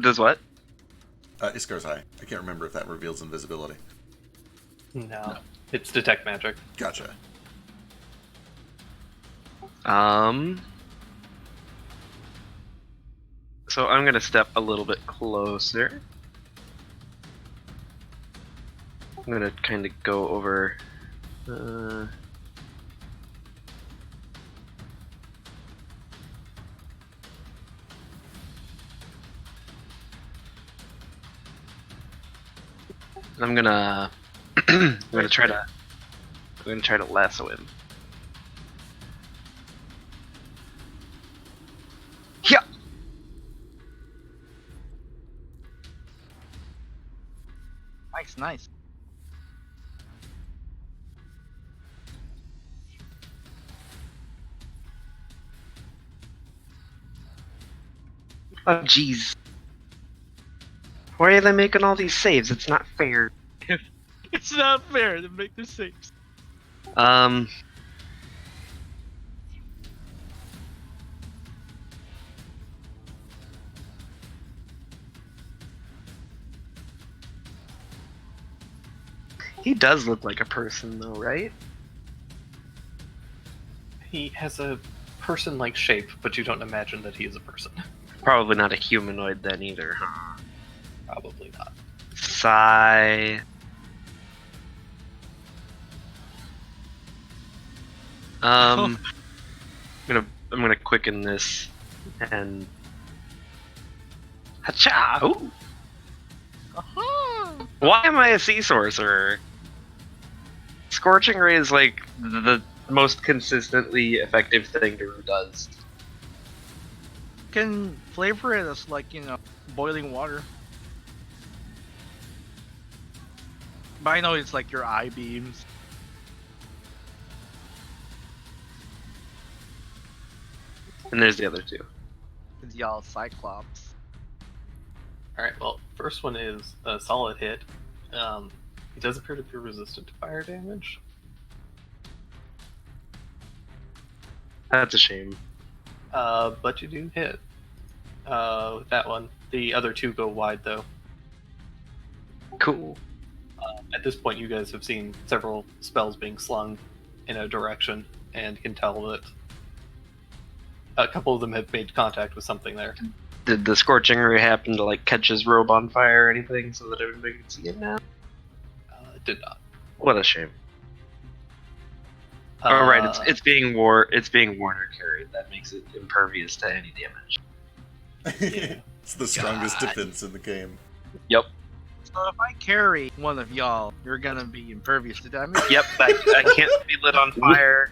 Does what? Iskar's Eye. I can't remember if that reveals invisibility. No. It's detect magic. Gotcha. So I'm gonna step a little bit closer. I'm gonna kind of go over. I'm gonna I'm gonna try to lasso him. Yeah. Nice. Oh jeez. Why are they making all these saves? It's not fair. It's not fair to make the saves. He does look like a person though, right? He has a person-like shape, but you don't imagine that he is a person. Probably not a humanoid then either, huh? Probably not. Sigh. I'm gonna quicken this and hacha! Ooh. Aha! Why am I a sea sorcerer? Scorching Ray is like the most consistently effective thing Daru does. Can flavor it as like, boiling water. But I know it's like your eye beams. And there's the other two. It's y'all Cyclops. Alright, well, first one is a solid hit. He does appear to be resistant to fire damage. That's a shame. But you do hit. With that one. The other two go wide, though. Cool. At this point, you guys have seen several spells being slung in a direction, and can tell that a couple of them have made contact with something there. Did the Scorching Ray happen to like catch his robe on fire or anything so that everybody can see it now? It did not. What a shame. Oh right, it's being worn or carried. That makes it impervious to any damage. Yeah. It's the strongest defense in the game. Yep. So if I carry one of y'all, you're gonna be impervious to damage? Yep, I can't be lit on fire.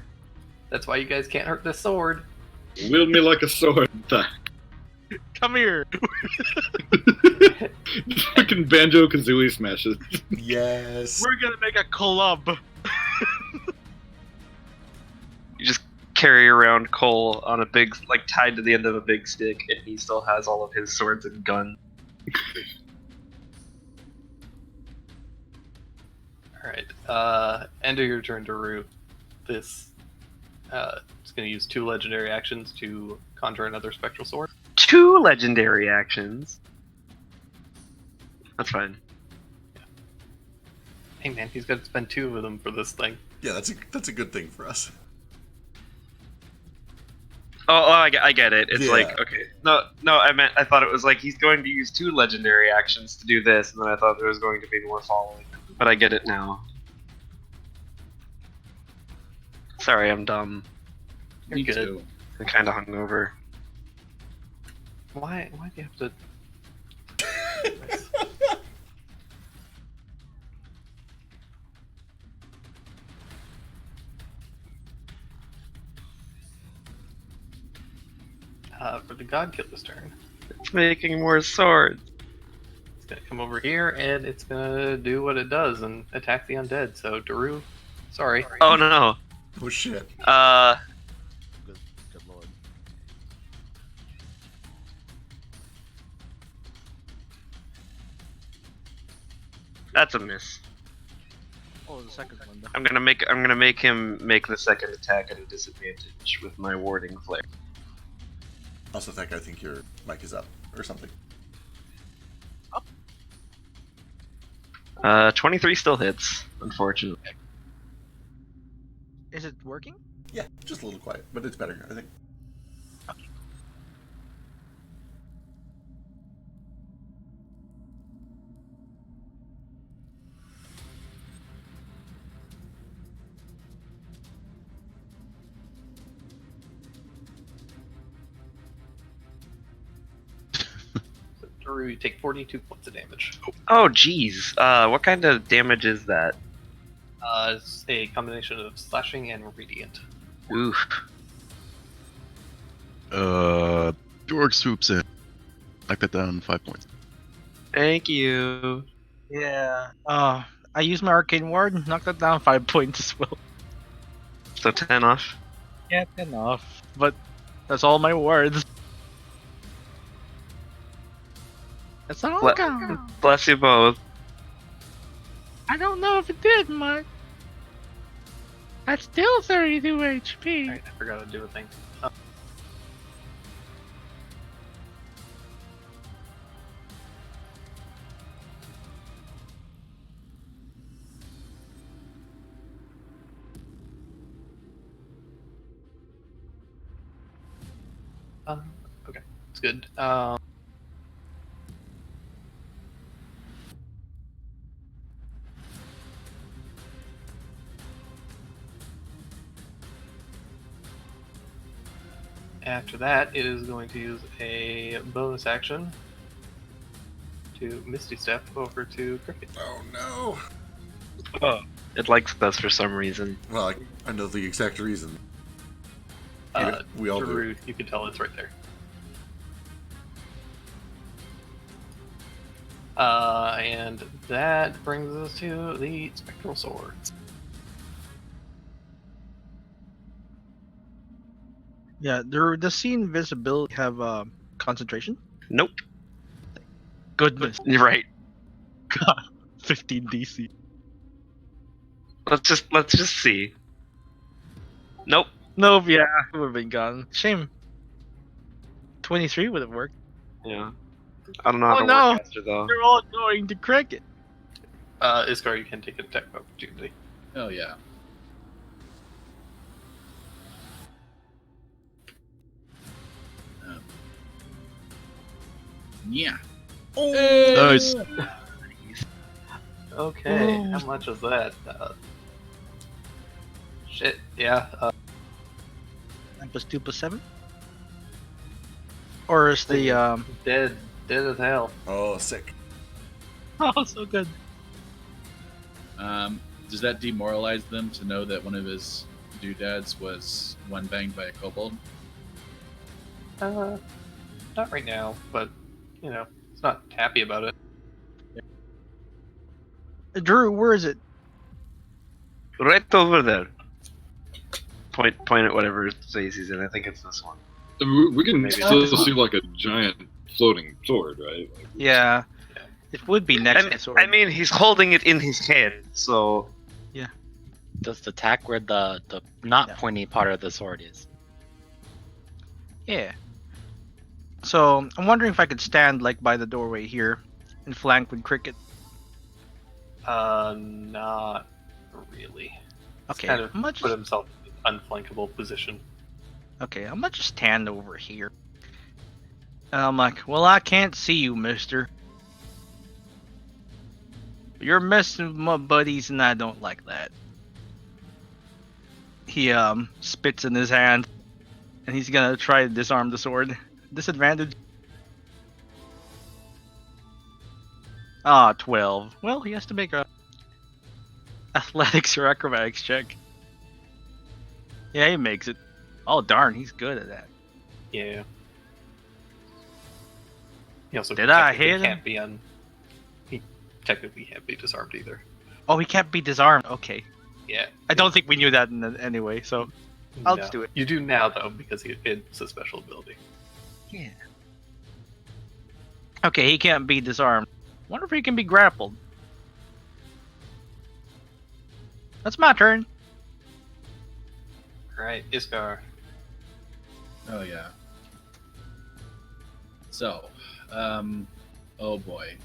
That's why you guys can't hurt this sword. Wield me like a sword. Come here! Fucking Banjo Kazooie smashes. Yes. We're gonna make a club! You just carry around Cole on a big, like tied to the end of a big stick, and he still has all of his swords and guns. Alright, end of your turn, Daru. This is going to use 2 legendary actions to conjure another spectral sword. 2 legendary actions? That's fine. Yeah. Hey man, he's got to spend 2 of them for this thing. Yeah, that's a good thing for us. Oh, I get it. It's Yeah. like, okay. No, I thought it was like he's going to use 2 legendary actions to do this, and then I thought there was going to be more following. But I get it now. Sorry, I'm dumb. You're Me good. too. I'm kind of hungover. Why do you have to... For the Godkiller's turn, It's making more swords. it's gonna come over here and it's gonna do what it does and attack the undead. So Daru, sorry. Oh no. Oh shit. Good lord. That's a miss. Oh, the second one. I'm gonna make him make the second attack at a disadvantage with my warding flare. Also, I think your mic is up or something. 23 still hits, unfortunately. Is it working? Yeah, just a little quiet, but it's better, I think. Daru, you take 42 points of damage. Oh jeez. What kind of damage is that? It's a combination of slashing and radiant. Oof. Jorg swoops in. Knock that down 5 points. Thank you. Yeah. I use my arcane ward, knock that down 5 points as well. So 10 off. Yeah, enough. But that's all my wards. That's all Ble- count. Bless you both. I don't know if it did much. That's still 32 HP. Alright, I forgot to do a thing. Okay, it's good. After that, it is going to use a bonus action to Misty Step over to Cricket. Oh no! Oh. It likes us for some reason. Well, I know the exact reason. We all do. Drew, you can tell it's right there. And that brings us to the Spectral Swords. Yeah, does see invisibility have concentration? Nope. Goodness. You're right. God. 15 DC. Let's just see. Nope. Nope, yeah, it would have been gone. Shame. 23 would have worked. Yeah. I don't know how to no. work faster though. They're all going to cricket. Iskar, you can take an attack of opportunity. Oh yeah. Yeah. Nice. Okay, Oh. how much is that? Shit, yeah. 9 plus 2 plus 7? Or is the Dead as hell. Oh, sick. Oh, so good. Does that demoralize them to know that one of his doodads was one banged by a kobold? Not right now, but you know, it's not happy about it. Drew, where is it? Right over there. Point at whatever phase he's in. I think it's this one. We can Maybe still it's- see like a giant floating sword, right? Like, Yeah. It would be next to the sword. I mean, he's holding it in his head, so Just attack where the not Yeah. pointy part of the sword is. Yeah. So, I'm wondering if I could stand, like, by the doorway here and flank with cricket. Not really. He's Okay, kind of I'm gonna put just, himself in an unflankable position. okay, I'm gonna just stand over here. And I'm like, well, I can't see you, mister. You're messing with my buddies, and I don't like that. He spits in his hand, and he's gonna try to disarm the sword. Disadvantage. 12. Well, he has to make a athletics or acrobatics check. Yeah, he makes it. Oh darn, he's good at that. Yeah. He also Did I technically hit him? can't be he technically can't be disarmed either. Oh, he can't be disarmed. Okay. Yeah. I don't think we knew that anyway, so I'll just do it. You do now though, because it's a special ability. Yeah. Okay, he can't be disarmed. Wonder if he can be grappled. That's my turn. Alright, Iskar. Oh yeah. So, oh boy.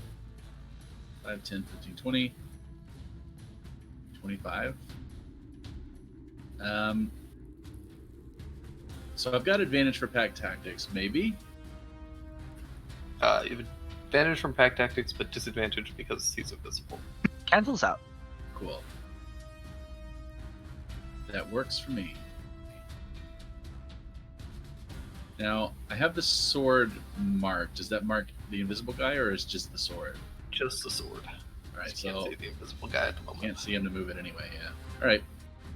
5, 10, 15, 20. 25. So I've got advantage for pack tactics, maybe? You have advantage from pack tactics, but disadvantage because he's invisible. Cancels out. Cool. That works for me. Now, I have the sword marked. Does that mark the invisible guy, or is just the sword? Just the sword. All right, You can't so see the invisible guy at the moment. can't see him to move it anyway. Yeah. All right.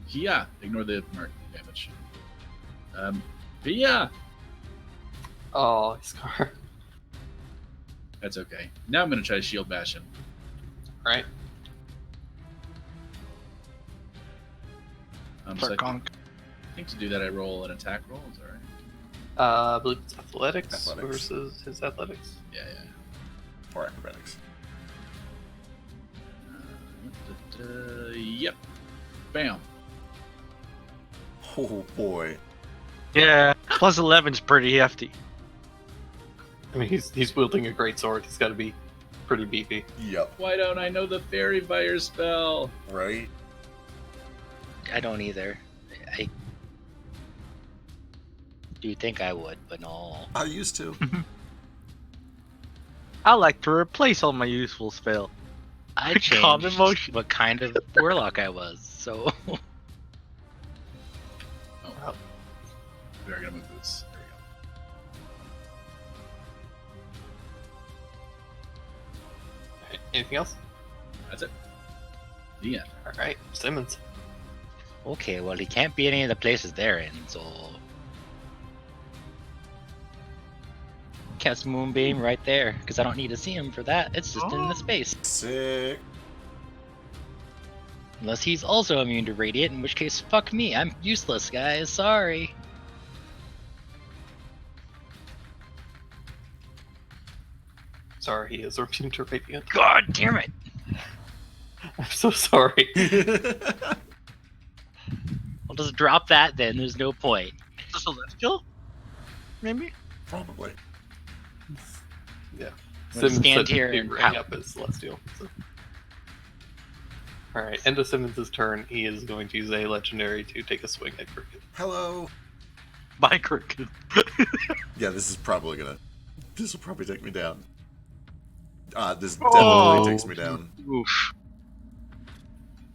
Yeah. Ignore the mark damage. Yeah. Oh, Scar. That's okay. Now I'm gonna try to shield bash him. All right. So I think to do that, I roll an attack roll. Is that right? I believe it's athletics, Athletics. versus his athletics. Yeah. Or acrobatics. Yep. Bam. Oh boy. Yeah, plus 11's pretty hefty. I mean, he's wielding a great sword. He's got to be pretty beefy. Yep. Why don't I know the fairy fire spell? Right? I don't either. I do think I would, but no. I used to. I like to replace all my useful spell. I Calm changed emotion. what kind of warlock I was, so Oh. We're gonna move this. There we go. Alright, anything else? That's it. The end. All right, Simmons. okay. Well, he can't be any of the places they're in, so cast Moonbeam right there because I don't need to see him for that. It's just in the space. Sick. Unless he's also immune to radiant, in which case, fuck me. I'm useless, guys. Sorry. Sorry, he is immune to radiant. God damn it. I'm so sorry. I'll just drop that then. There's no point. The celestial? Maybe? Probably. Yeah. I'm gonna stand said here he'd and ring pout. up as Celestial. So. Alright, end of Simmons' turn. He is going to use a legendary to take a swing at Cricket. Hello. By Cricket. Yeah, this will probably take me down. This Oh. definitely takes me down. Oof.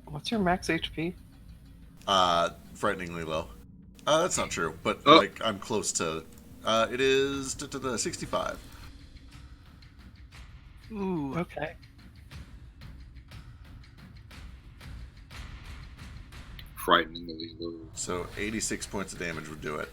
What's your max HP? Frighteningly low. That's not true, but Oh. like I'm close to. It is 65. Ooh. Okay. Frighteningly low. So 86 points of damage would do it.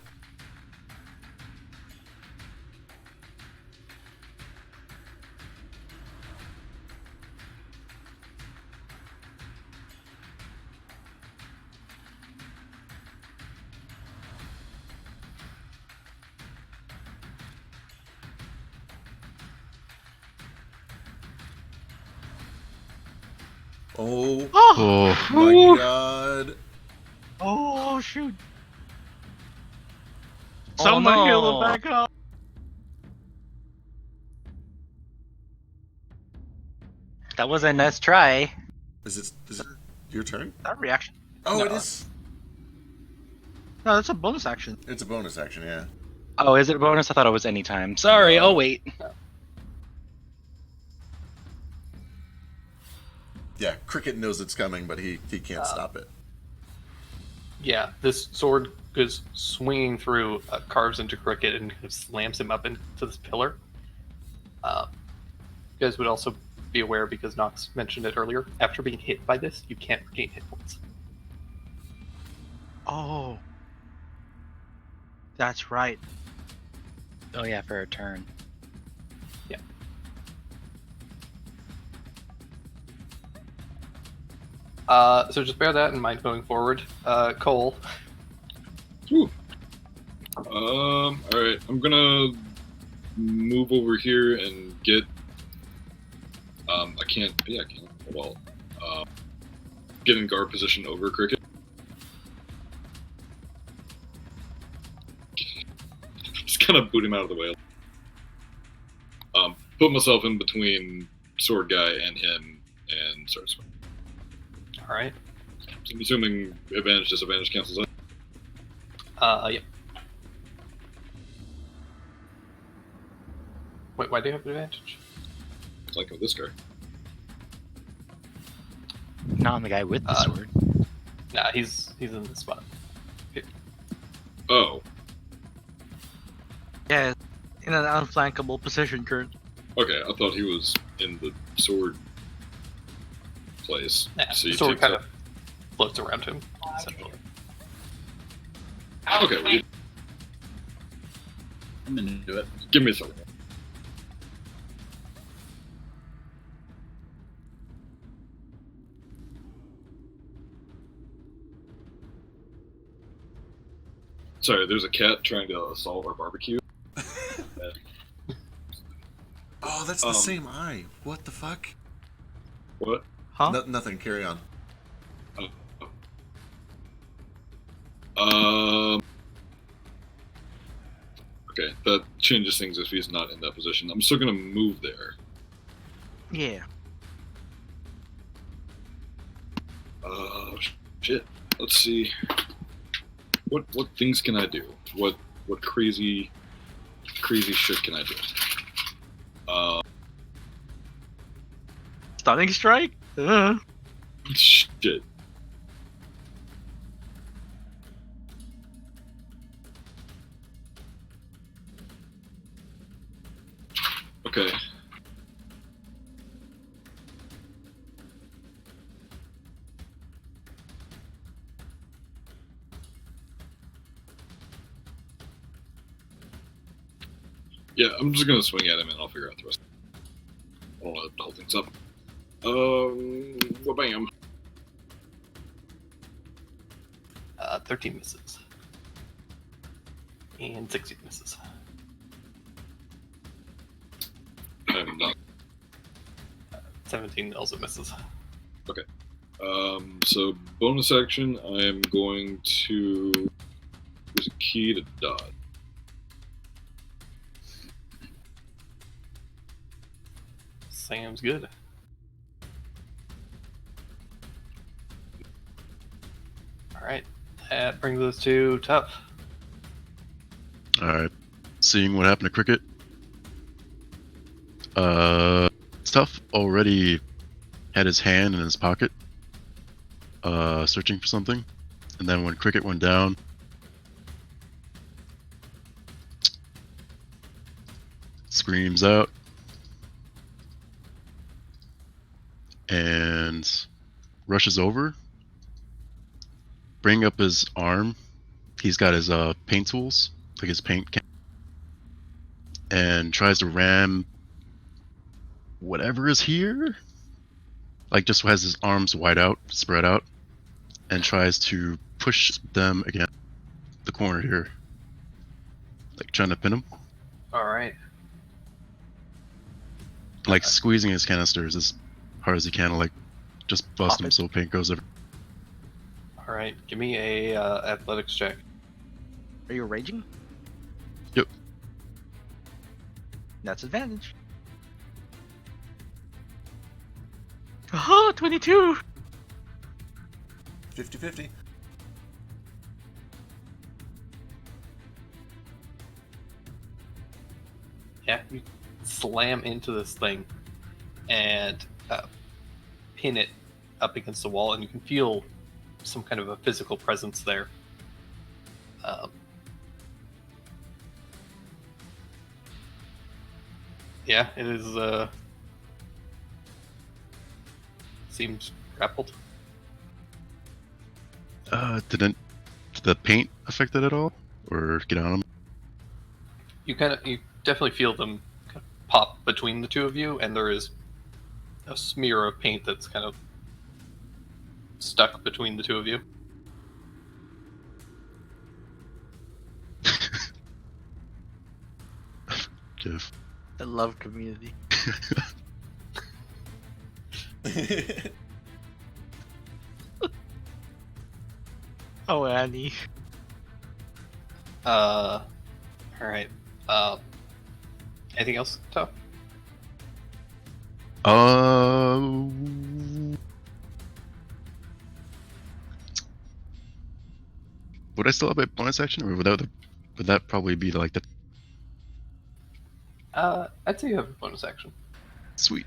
Oh Oh! my god. Oh, shoot. Oh, Someone no. heal him back up. That was a nice try. Is it your turn? That reaction. Oh, No. it is. No, that's a bonus action. It's a bonus action, yeah. Oh, is it a bonus? I thought it was anytime. Sorry, No. oh wait. Yeah, Cricket knows it's coming, but he can't stop it. Yeah, this sword goes swinging through, carves into Cricket, and kind of slams him up into this pillar. You guys would also be aware, because Nox mentioned it earlier, after being hit by this, you can't regain hit points. Oh. That's right. Oh yeah, for a turn. So just bear that in mind going forward. Cole. Whew. Alright, I'm gonna move over here and get. I can't. Yeah, I can. Well, get in guard position over Cricket. Just kind of boot him out of the way. Put myself in between sword guy and him, and start swinging. All right. So I'm assuming advantage, disadvantage cancels out. Yep. Wait, why do you have advantage? Like with this guy. Not on the guy with the sword. Nah, he's in this spot. Oh, Yeah, in an unflankable position, Kurt. okay. I thought he was in the sword place. Yeah, So the you sword take kind of floats around him. Essentially. Okay, well, I'm into it. give me something. Sorry, there's a cat trying to assault our barbecue. Oh, that's the same eye. What the fuck? What? Huh? Nothing. Carry on. Okay, that changes things if he's not in that position. I'm still gonna move there. Yeah. Shit. Let's see. What things can I do? What crazy shit can I do? Stunning strike? Shit. Okay. Yeah, I'm just gonna swing at him and I'll figure out the rest. I don't want to hold things up. Well, bam. 13 misses. And 16 misses. I'm not. 17 also misses. Okay. So bonus action, I am going to use a key to dodge. Sounds good. Alright, that brings us to Tough. Alright. Seeing what happened to Cricket. Tough already had his hand in his pocket, searching for something. And then when Cricket went down, screams out and rushes over, bring up his arm. He's got his paint tools, like his paint can, and tries to ram whatever is here. Like, just has his arms wide out, spread out, and tries to push them against the corner here. Like, trying to pin him. Alright. Like, squeezing his canisters as hard as he can, like, just bust Pop him it. so paint goes everywhere. Alright, give me a athletics check. Are you raging? Yep. That's advantage. Oh, 22! 50-50. Yeah, you slam into this thing and pin it up against the wall, and you can feel some kind of a physical presence there. Yeah, it is. Seems grappled. Did the paint affect it at all? Or get on him? You definitely feel them kind of pop between the two of you, and there is a smear of paint that's kind of stuck between the two of you. Jeff. The love community. Oh, Annie. All right. Anything else, Tough? Would I still have a bonus action, or would that probably be like the I'd say you have a bonus action. sweet?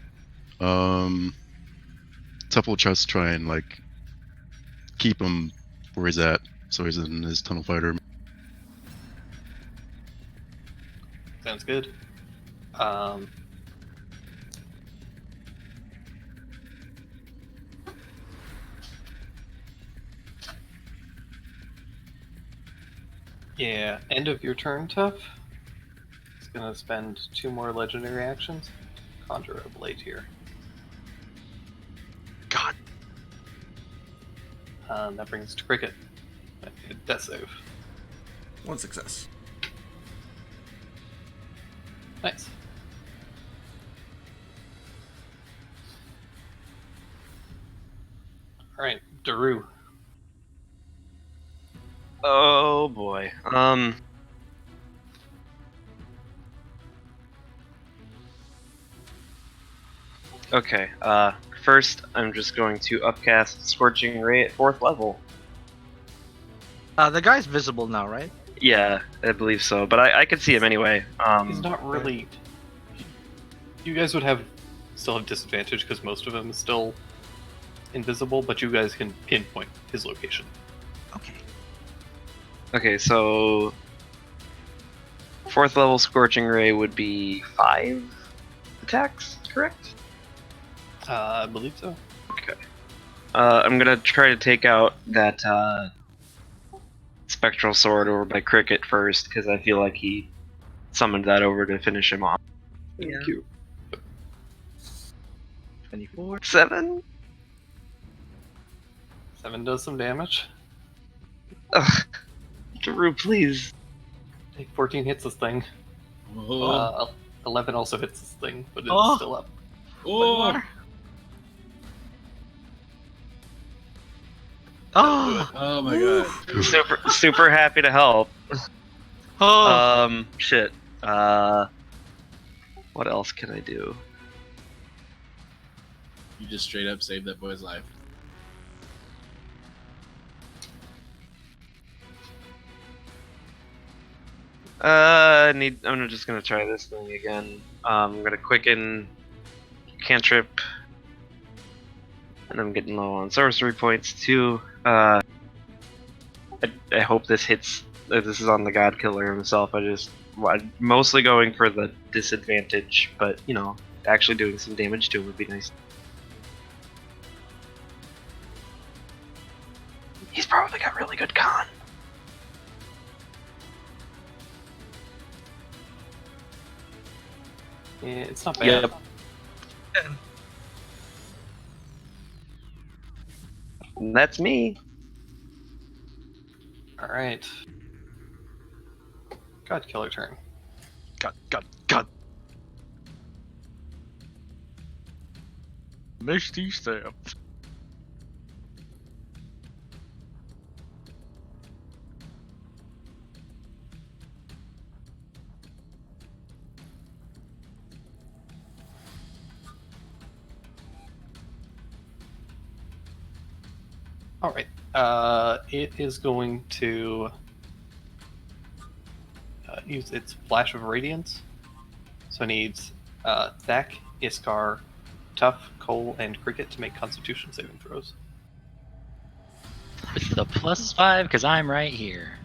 Tuff will just try and like keep him where he's at, so he's in his tunnel fighter. Sounds good. Yeah, end of your turn, Tough. It's gonna spend 2 more legendary actions. Conjure a blade here. God. That brings us to Cricket. Death save. 1 success. Nice. Alright, Daru. Oh boy. Okay. First, I'm just going to upcast Scorching Ray at 4th level. The guy's visible now, right? Yeah, I believe so, but I could see him anyway. He's not really. You guys would still have disadvantage because most of him is still invisible, but you guys can pinpoint his location. Okay. Okay, so 4th level Scorching Ray would be 5 attacks, correct? I believe so. Okay. I'm gonna try to take out that Spectral Sword over by Cricket first, because I feel like he summoned that over to finish him off. Thank you. 24. 7? 7 does some damage. Ugh. Drew, please. Take 14 hits this thing. Oh. 11 also hits this thing, but it's Oh. still up. Oh. Oh. Oh my god. Super happy to help. Oh. Shit. What else can I do? You just straight up saved that boy's life. I'm just gonna try this thing again. I'm gonna quicken cantrip, and I'm getting low on sorcery points too. I hope this hits. This is on the Godkiller himself. I'm mostly going for the disadvantage, but you know, actually doing some damage to him would be nice. He's probably got really good con. Yeah, it's not bad. Yep. That's me. Alright. Godkiller turn. God. Misty Step. Alright. It is going to use its Flash of Radiance. So it needs Zach, Iskar, Tough, Cole, and Cricket to make Constitution saving throws. With the +5, because I'm right here.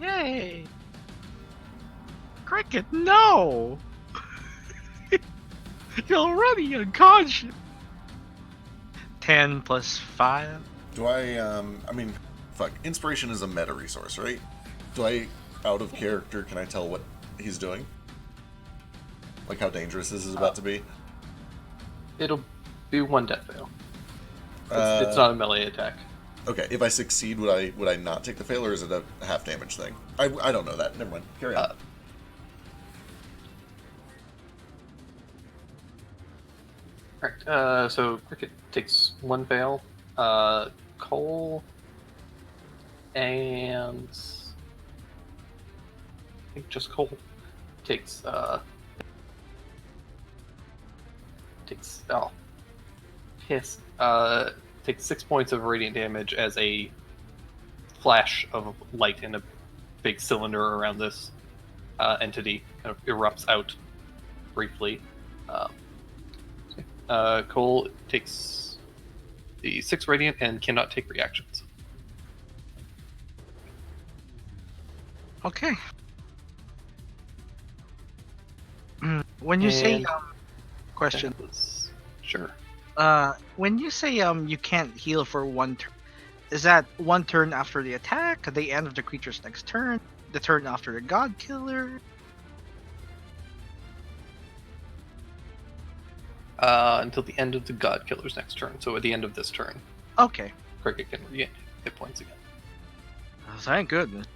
Yay! Cricket, no! You're already unconscious. 10 plus 5. Do I mean, fuck. Inspiration is a meta resource, right? Do I, out of character, can I tell what he's doing? Like how dangerous this is about to be? It'll be 1 death fail. It's not a melee attack. Okay, if I succeed, would I not take the fail, or is it a half damage thing? I don't know that. Never mind. Carry on. Alright, so Cricket takes 1 fail. Cole and I think just Cole takes takes 6 points of radiant damage as a flash of light in a big cylinder around this entity kind of erupts out briefly. Cole takes the 6 radiant and cannot take reactions. Okay. When you say And question, sure. when you say you can't heal for 1 turn, is that 1 turn after the attack, at the end of the creature's next turn? the turn after the Godkiller? Until the end of the Godkiller's next turn. So at the end of this turn, Okay. Cricket can regain hit points again. Oh, thank goodness.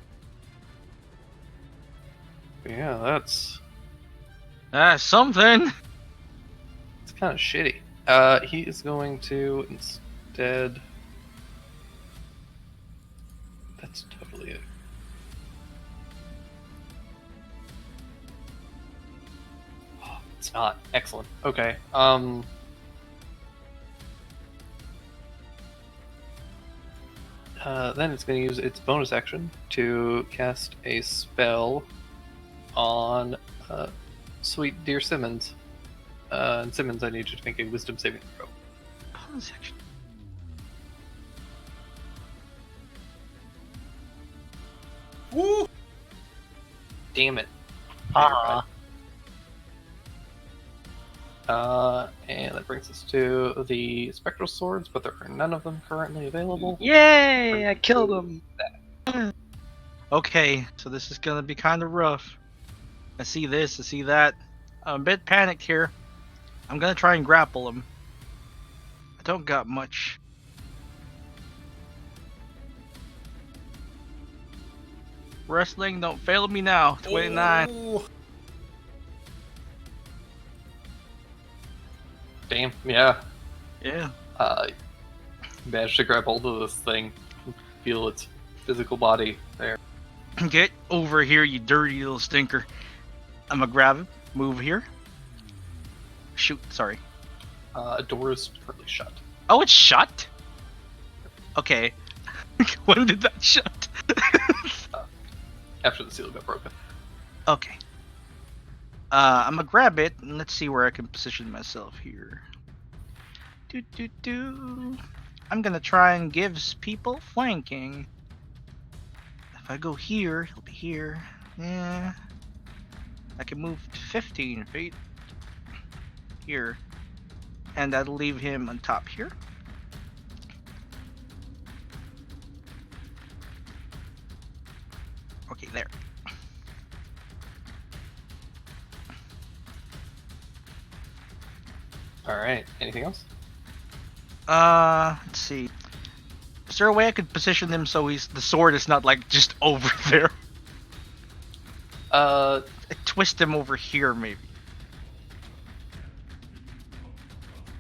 But yeah, that's Something. it's kind of shitty. He is going to instead. That's totally it. Oh, it's not excellent. Okay. Then it's going to use its bonus action to cast a spell on Sweet Dear Simmons. And Simmons, I need you to make a Wisdom saving throw. Bonus action. Woo! Damn it. Ah. And that brings us to the Spectral Swords, but there are none of them currently available. Yay! I killed him. Okay, so this is gonna be kind of rough. I see this, I see that. I'm a bit panicked here. I'm gonna try and grapple him. I don't got much. Wrestling, don't fail me now. 29. Oh. Damn, yeah. Yeah. Managed to grab hold of this thing, feel its physical body there. Get over here, you dirty little stinker. I'm gonna grab him, move here. Shoot, sorry. Door is currently shut. Oh, it's shut? Okay. When did that shut? After the seal got broken. Okay. I'm gonna grab it and let's see where I can position myself here. I'm gonna try and give people flanking. If I go here, he'll be here. Yeah. I can move 15 feet here. And that'll leave him on top here. Okay, there. Alright, anything else? Let's see. Is there a way I could position him so the sword is not like just over there? Twist him over here, maybe.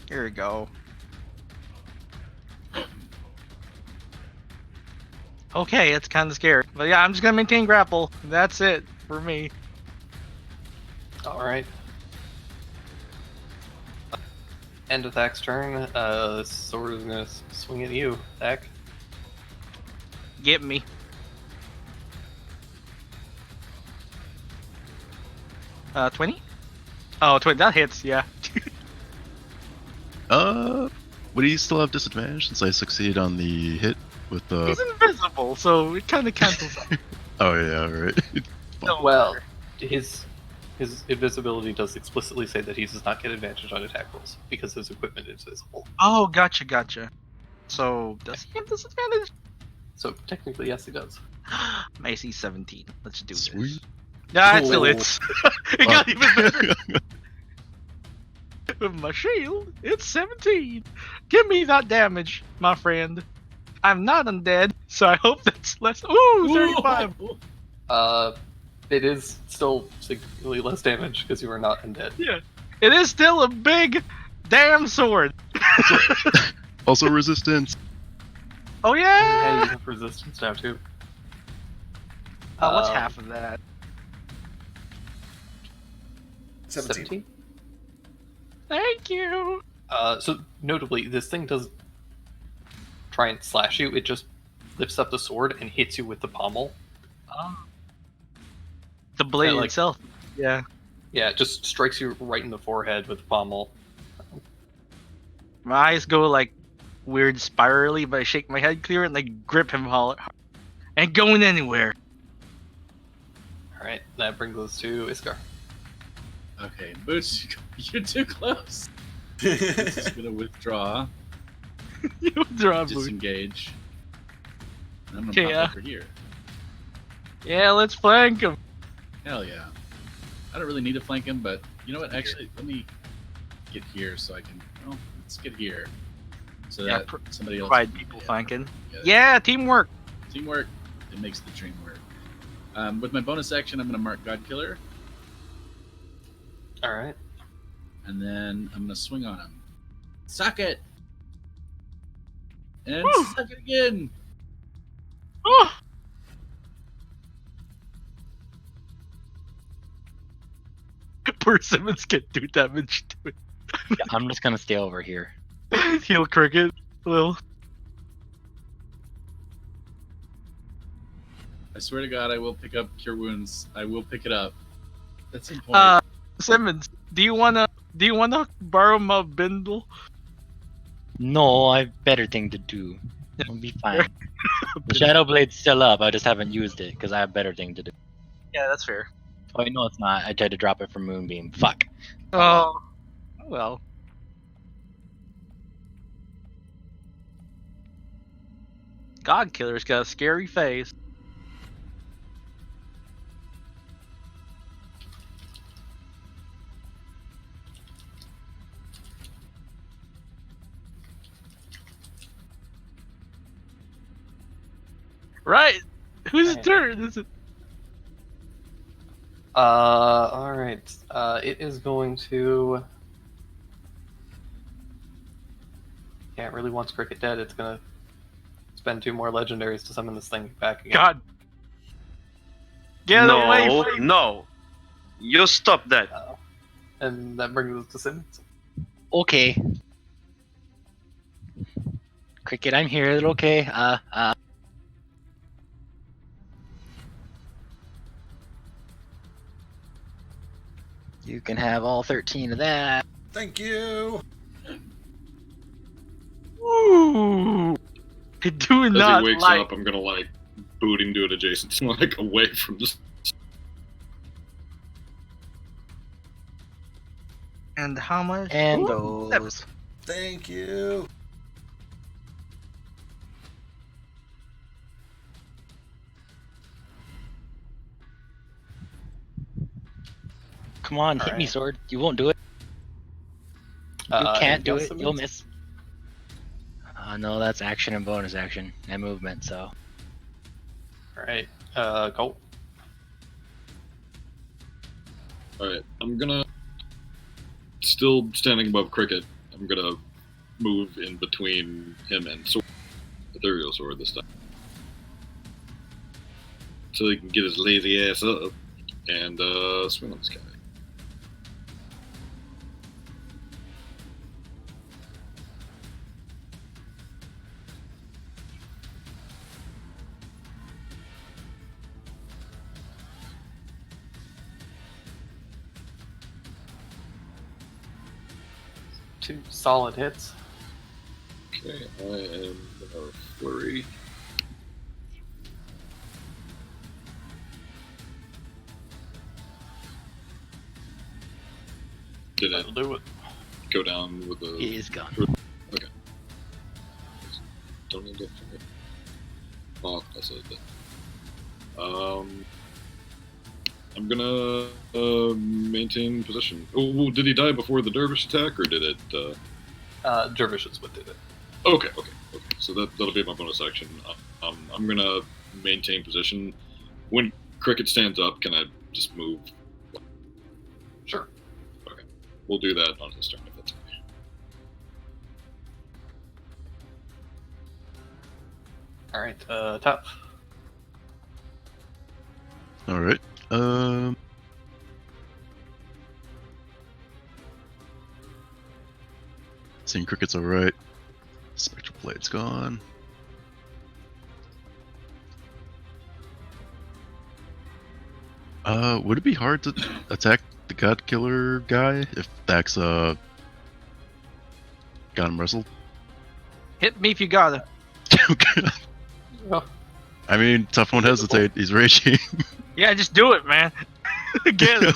Here we go. Okay, it's kind of scary. But yeah, I'm just gonna maintain grapple. That's it for me. Alright. End of Thak's turn. This sword is gonna swing at you, Thak. Get me. Uh, 20? Oh, 20. That hits, yeah. Would he still have disadvantage since I succeed on the hit with the? He's invisible, so it kind of cancels out. Oh yeah, right. Don't Well, matter. his invisibility does explicitly say that he does not get advantage on attack rolls because his equipment is visible. Oh, gotcha. So, does he have disadvantage? So technically, yes, he does. My AC 17. Let's do Sweet. this. Yeah, it still Oh. hits. It got even better. With my shield, it's 17. Give me that damage, my friend. I'm not undead, so I hope that's less. Ooh, 35. It is still significantly less damage because you are not undead. Yeah. It is still a big damn sword. Also resistance. Oh, Yeah, yeah. you have resistance now too. What's half of that? 17. Thank you. So notably, this thing does try and slash you. It just lifts up the sword and hits you with the pommel. The blade like- itself. Yeah. Yeah, it just strikes you right in the forehead with the pommel. My eyes go like weird spirally, but I shake my head clear and like grip him hard. Ain't going anywhere. Alright, that brings us to Iskar. Okay, Boots, you're too close. Boots is gonna withdraw, You draw a boot. disengage. And I'm gonna Okay, pop yeah. over here. Yeah, let's flank him. Hell yeah. I don't really need to flank him, but you know what? Actually, let me get here so I can. Oh, let's get here. So Yeah, that somebody else. provide can- people yeah, flanking. yeah. Yeah, teamwork. Teamwork. It makes the dream work. With my bonus action, I'm going to mark Godkiller, All right. and then I'm going to swing on him. Suck it! And Woo! suck it again! Oh. Poor Simmons can't do damage to it. Yeah, I'm just gonna stay over here. Heal Cricket. Lil. I swear to God, I will pick up Cure Wounds. I will pick it up. At some point. Simmons, do you wanna borrow my bindle? No, I have better thing to do. I'll be fine. The Shadow Blade's still up. I just haven't used it because I have better thing to do. Yeah, that's fair. Oh, no, it's not. I tried to drop it from Moonbeam. Fuck. Oh, well. Godkiller's got a scary face. Right. Whose turn is it? All right. It is going to. Yeah, it really wants Cricket dead. It's gonna spend 2 more legendaries to summon this thing back again. God. Get away from me. No. You stop that. And that brings us to Simmons. Okay. Cricket, I'm here. Is it okay? You can have all 13 of that. Thank you. Ooh. I do As not he wakes like. up, I'm gonna like boot him to an adjacent, like away from this. And how much? And Ooh, those. Thank you. Come on, hit me, Alright. sword. You won't do it. You can't do it. Simmons? You'll miss. No, that's action and bonus action and movement. So All right. Colt. Alright, I'm gonna. Still standing above Cricket, I'm gonna move in between him and Sword. Ethereal Sword this time. So he can get his lazy ass up and swing on this guy. Two solid hits. Okay, I am gonna flurry. Did it That'll do it. go down with the? he is gone. Okay. Don't need to. Oh, that's it. I'm gonna maintain position. Oh, did he die before the dervish attack, or did it? Dervish is what did it. Okay. So that'll be my bonus action. I'm gonna maintain position. When Cricket stands up, can I just move? Sure. Okay, we'll do that on his turn if that's okay. All right. Top. All right. Seeing Cricket's all right. Spectral Blade's gone. Would it be hard to attack the Godkiller guy if Dax got him wrestled? Hit me if you got it. Oh, I mean, Tough won't hesitate. He's raging. Yeah, just do it, man. Get it.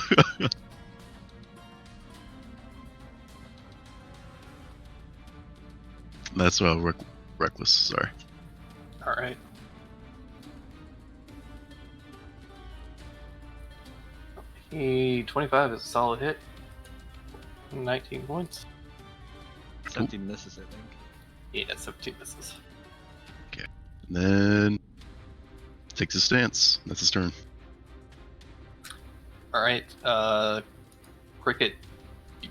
That's reckless. Sorry. all right. A 25 is a solid hit. 19 points. 17 misses, I think. Yeah, 17 misses. And then takes a stance. That's his turn. Alright, Cricket, you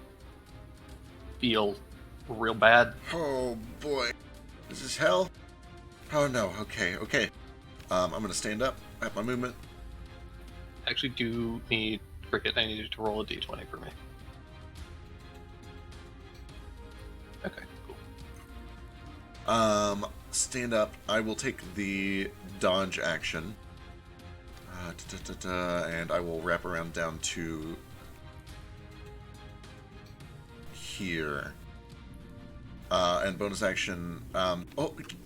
feel real bad. Oh boy. This is hell? Oh no, okay. I'm gonna stand up, have my movement. Actually, do need Cricket. I need you to roll a d20 for me. Okay, cool. Stand up. I will take the dodge action. And I will wrap around down to here. And bonus action.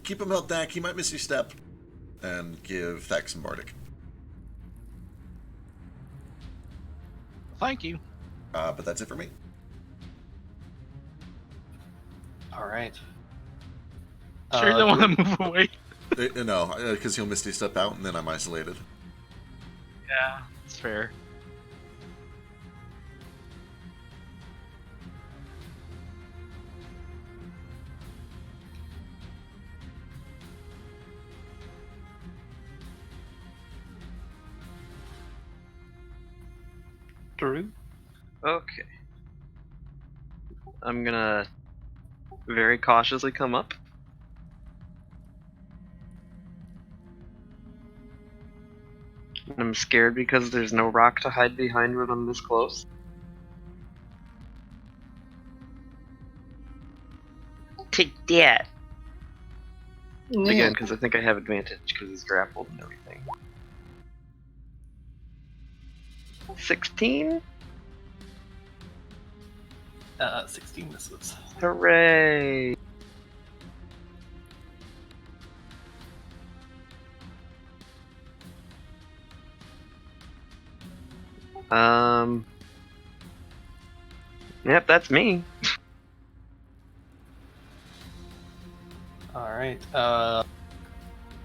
Keep him held back. He might miss his step. And give Thax some Bardic. Thank you. But that's it for me. Alright. Sure, you don't want to move away. No, because he'll Misty Step out, and then I'm isolated. Yeah, it's fair. Drew? Okay. I'm gonna very cautiously come up. I'm scared because there's no rock to hide behind when I'm this close. Take that! Again, because I think I have advantage because he's grappled and everything. 16? 16 misses. Hooray! Yep, that's me. Alright,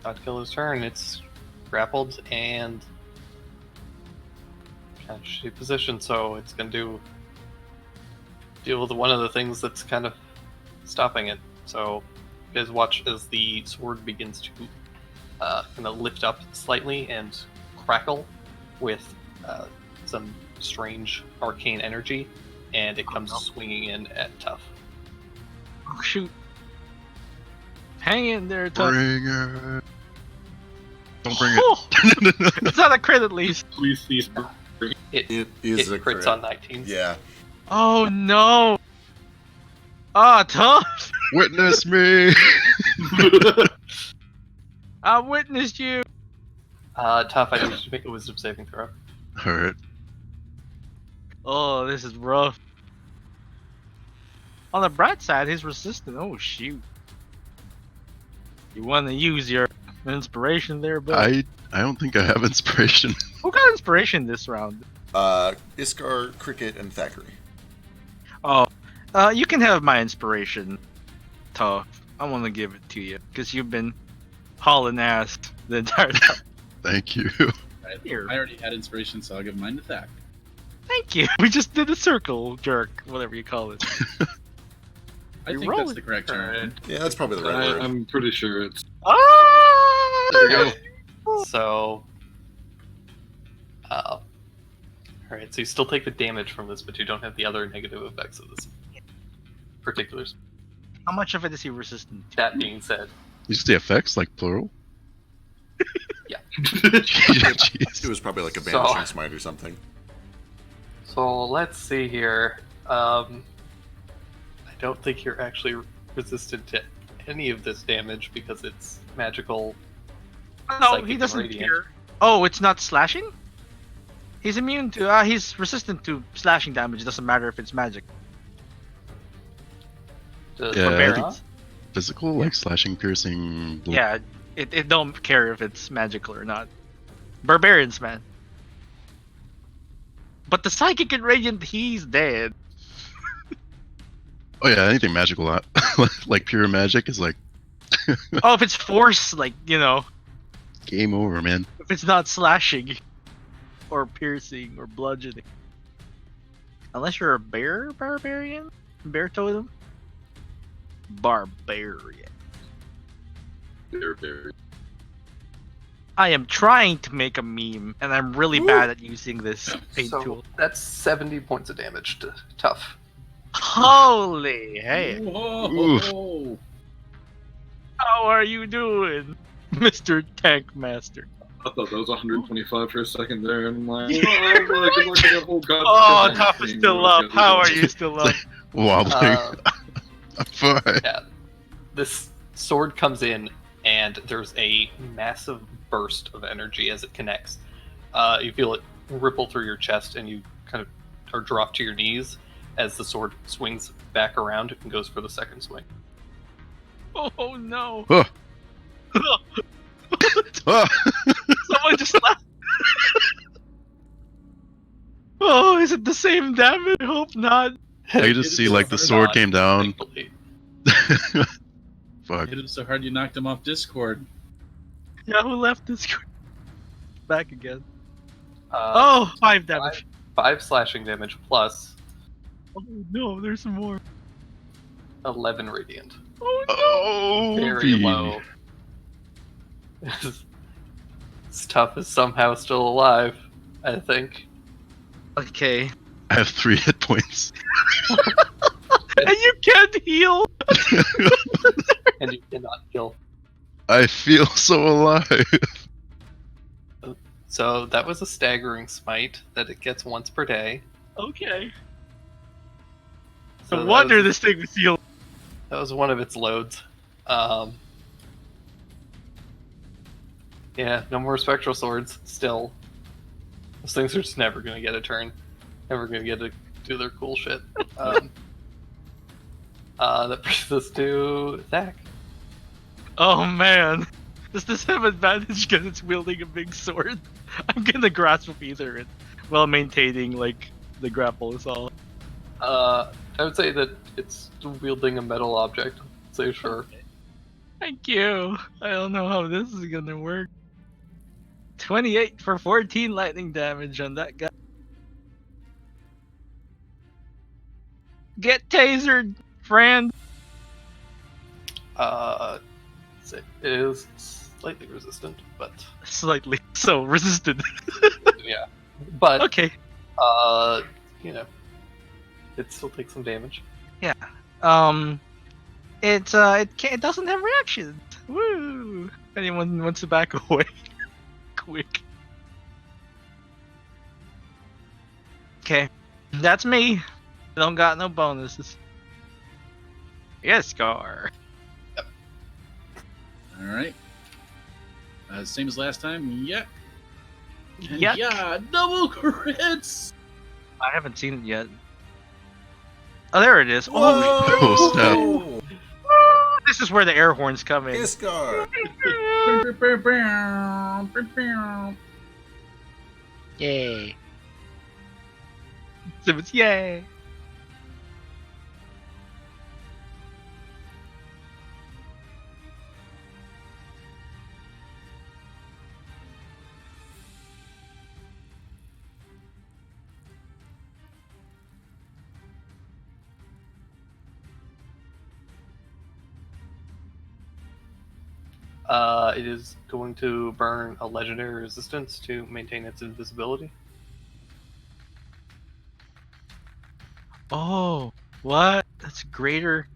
Godkiller's turn. It's grappled and kind of shitty position, so it's gonna deal with one of the things that's kind of stopping it. So you guys watch as the sword begins to kind of lift up slightly and crackle with some strange arcane energy, and it comes swinging in at Tough. Oh, shoot. Hang in there, Tough. Bring it. Don't bring Oh! it. It's not a crit at least. Please, It is a crits crit. on 19. Yeah. Oh no! Ah, Tough! Witness me. I witnessed you! Tough, I need you to make a wisdom saving throw. Alright. Oh, this is rough. On the bright side, he's resistant. Oh, shoot. You want to use your inspiration there, but I don't think I have inspiration. who got inspiration this round? Iskar, Cricket, and Thackeray. Oh, you can have my inspiration, Tough. I want to give it to you because you've been hauling ass the entire time. Thank you. Here. I already had inspiration, so I'll give mine to Thack. Thank you. We just did a circle jerk, whatever you call it. I You're think rolling. that's the correct term. Yeah, that's probably the right word. I'm pretty sure it's. Ah! There you go. So, alright, so you still take the damage from this, but you don't have the other negative effects of this particulars. How much of it is he resistant to? That being said, You say effects like plural? Yeah. Jeez. It was probably like a So- banishing smite or something. so let's see here. I don't think you're actually resistant to any of this damage because it's magical. No, Psychic he and doesn't radiant. care. Oh, it's not slashing? He's immune to, he's resistant to slashing damage. It doesn't matter if it's magic. Does Yeah, I Barbarian? think- Physical, like slashing, piercing. Yeah, it don't care if it's magical or not. Barbarians, man. But the psychic and radiant, he's dead. Oh yeah, anything magical, like pure magic is like Oh, if it's force, like, game over, man. if it's not slashing. or piercing or bludgeoning. Unless you're a barbarian? Bear totem? Barbarian. Bear. I am trying to make a meme, and I'm really bad at using this paint So tool. that's 70 points of damage to Tough. Holy hey! Whoa! How are you doing, Mr. Tank Master? I thought that was 125 for a second there, and I'm like, oh, good luck with that whole god. Oh, thing. Tough is still up. How are you still up? Wobbling. I'm fine. Yeah. This sword comes in, and there's a massive burst of energy as it connects. You feel it ripple through your chest, and you kind of are dropped to your knees as the sword swings back around and goes for the second swing. Oh no! Oh. Oh. Someone just laughed. Oh, is it the same damage? I hope not. I could just see like the sword came down. Fuck. Hit him so hard you knocked him off Discord. Yeah, who left this? Back again. 5 damage. 5 slashing damage plus Oh no, there's more. 11 radiant. Oh no! Oh, Very low. Tough is somehow still alive, I think. Okay. I have 3 hit points. And you can't heal! And you cannot kill. I feel so alive. So that was a staggering smite that it gets once per day. Okay. So No that wonder was- this thing was healed. That was one of its loads. Yeah, no more spectral swords. Still, those things are just never gonna get a turn. Never gonna get to do their cool shit. That brings us to Zach. Oh man. Does this have advantage because it's wielding a big sword? I'm gonna grasp with either it while maintaining like the grapple is all. I would say that it's wielding a metal object. So sure. Thank you. I don't know how this is gonna work. 28 for 14 lightning damage on that guy. Get tasered, friend. It is slightly resistant, but Slightly so resisted. yeah. But Okay. you know, it still takes some damage. Yeah. It doesn't have reactions. Woo! Anyone wants to back away? Quick. Okay, that's me. I don't got no bonuses. Yes, Scar. Alright. Same as last time. Yeah. And Yuck. yeah, double crits! I haven't seen it yet. Oh, there it is. Oh, snap. Whoa! This is where the air horns come in. Iskar! Yay. So it's yay. It is going to burn a legendary resistance to maintain its invisibility. Oh, what? That's greater.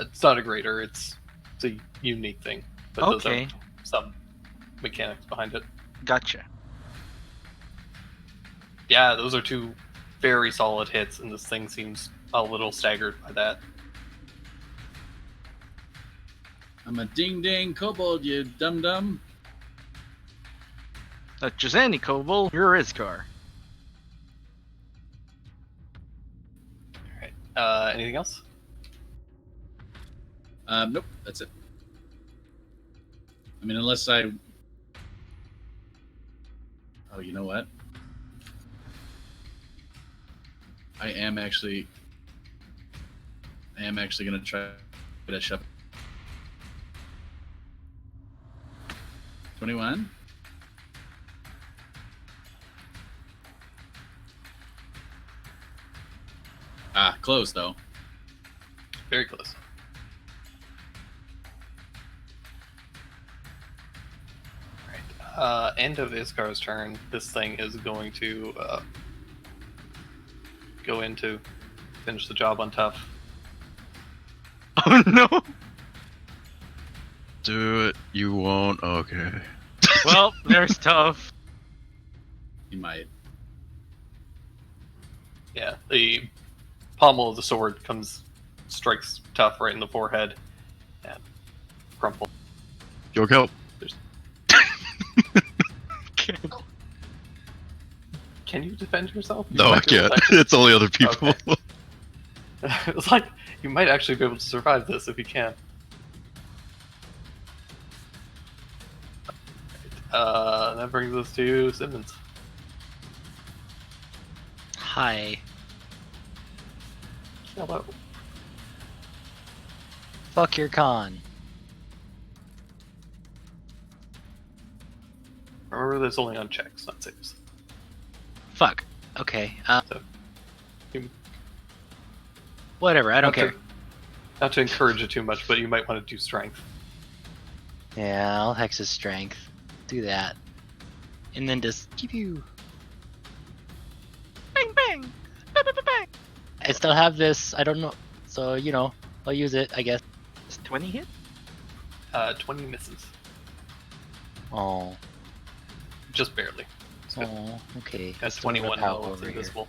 It's not a greater, it's a unique thing. But those Okay. are some mechanics behind it. Gotcha. Yeah, those are 2 very solid hits, and this thing seems a little staggered by that. I'm a ding ding kobold, you dum dum. Not just any kobold, you're Iskar. Alright. Anything else? Nope, that's it. I mean, unless I. Oh, you know what? I am actually gonna try to shove. 21. Close though. Very close. Alright. End of Iskar's turn. This thing is going to go in to finish the job on Tough. Oh no! Do it. You won't. Okay. Well, there's Tough. You might. Yeah, the pommel of the sword strikes Tough right in the forehead, and crumple. York help. Can you defend yourself? You No, I might be able can't. to- It's only other people. Okay. It's like you might actually be able to survive this if you can. That brings us to Simmons. Hi. Hello. Fuck your con. Remember, that's only on checks, not saves. Fuck. Okay. So, you- Whatever. I don't not to- care. Not to encourage it too much, but you might want to do strength. Yeah, I'll hex his strength. Do that. And then just keep you. Bang bang! Bang bang bang bang! I still have this. I don't know. So, you know, I'll use it, I guess. Does 20 hit? 20 misses. Oh. Just barely. So, Oh, okay. That's 21 now, it's invisible.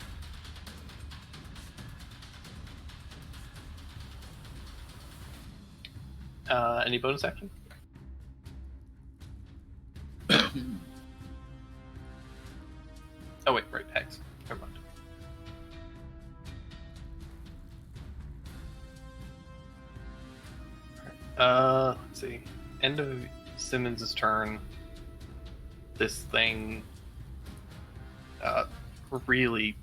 Any bonus action? Oh wait, right, hex. Never mind. Let's see. End of Simmons' turn. This thing really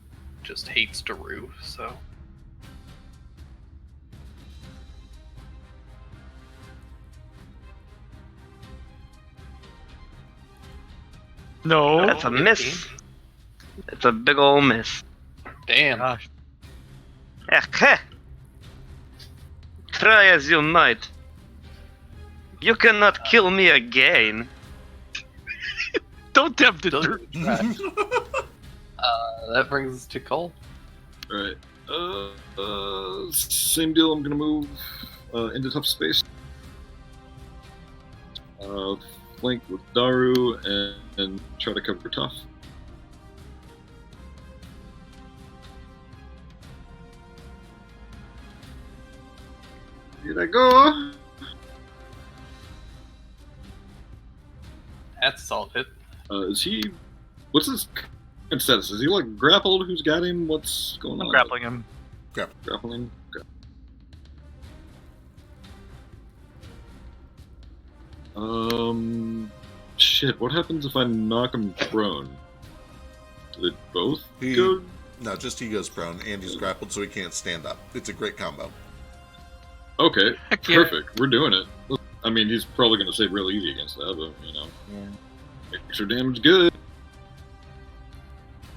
just hates Daru, so No. That's a miss. It's a big ol' miss. damn. Gosh. Heh. Try as you might. You cannot kill me again. Don't tempt it. Still Drew. trash. That brings us to Cole. Alright. Same deal. I'm gonna move into tough space. Flank with Daru and try to cover Tough. Here I go. That's a solid hit. Is he? What's his current status? Is he like grappled? Who's got him? What's going I'm on? grappling him. Grappling. Okay. Shit. What happens if I knock him prone? Do they both go? No, just he goes prone and he's grappled so he can't stand up. It's a great combo. Okay, Heck yeah. perfect. We're doing it. I mean, he's probably going to save real easy against that, but you know, Yeah. extra damage, good.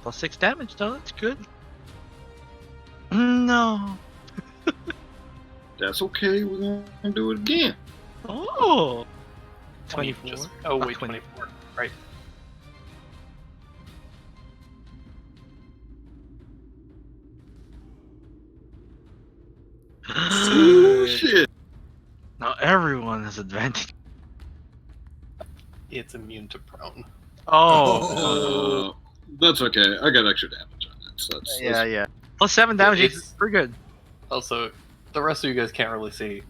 Plus 6 damage, though. That's good. No. That's okay. We're going to do it again. Oh. 20 24. just- oh wait, 20. 24. Right. Oh, shit. Now everyone has advantage. It's immune to prone. Oh. That's okay. I got extra damage on it. So that's, Yeah, yeah. Plus 7 damage It's- is pretty good. Also, the rest of you guys can't really see,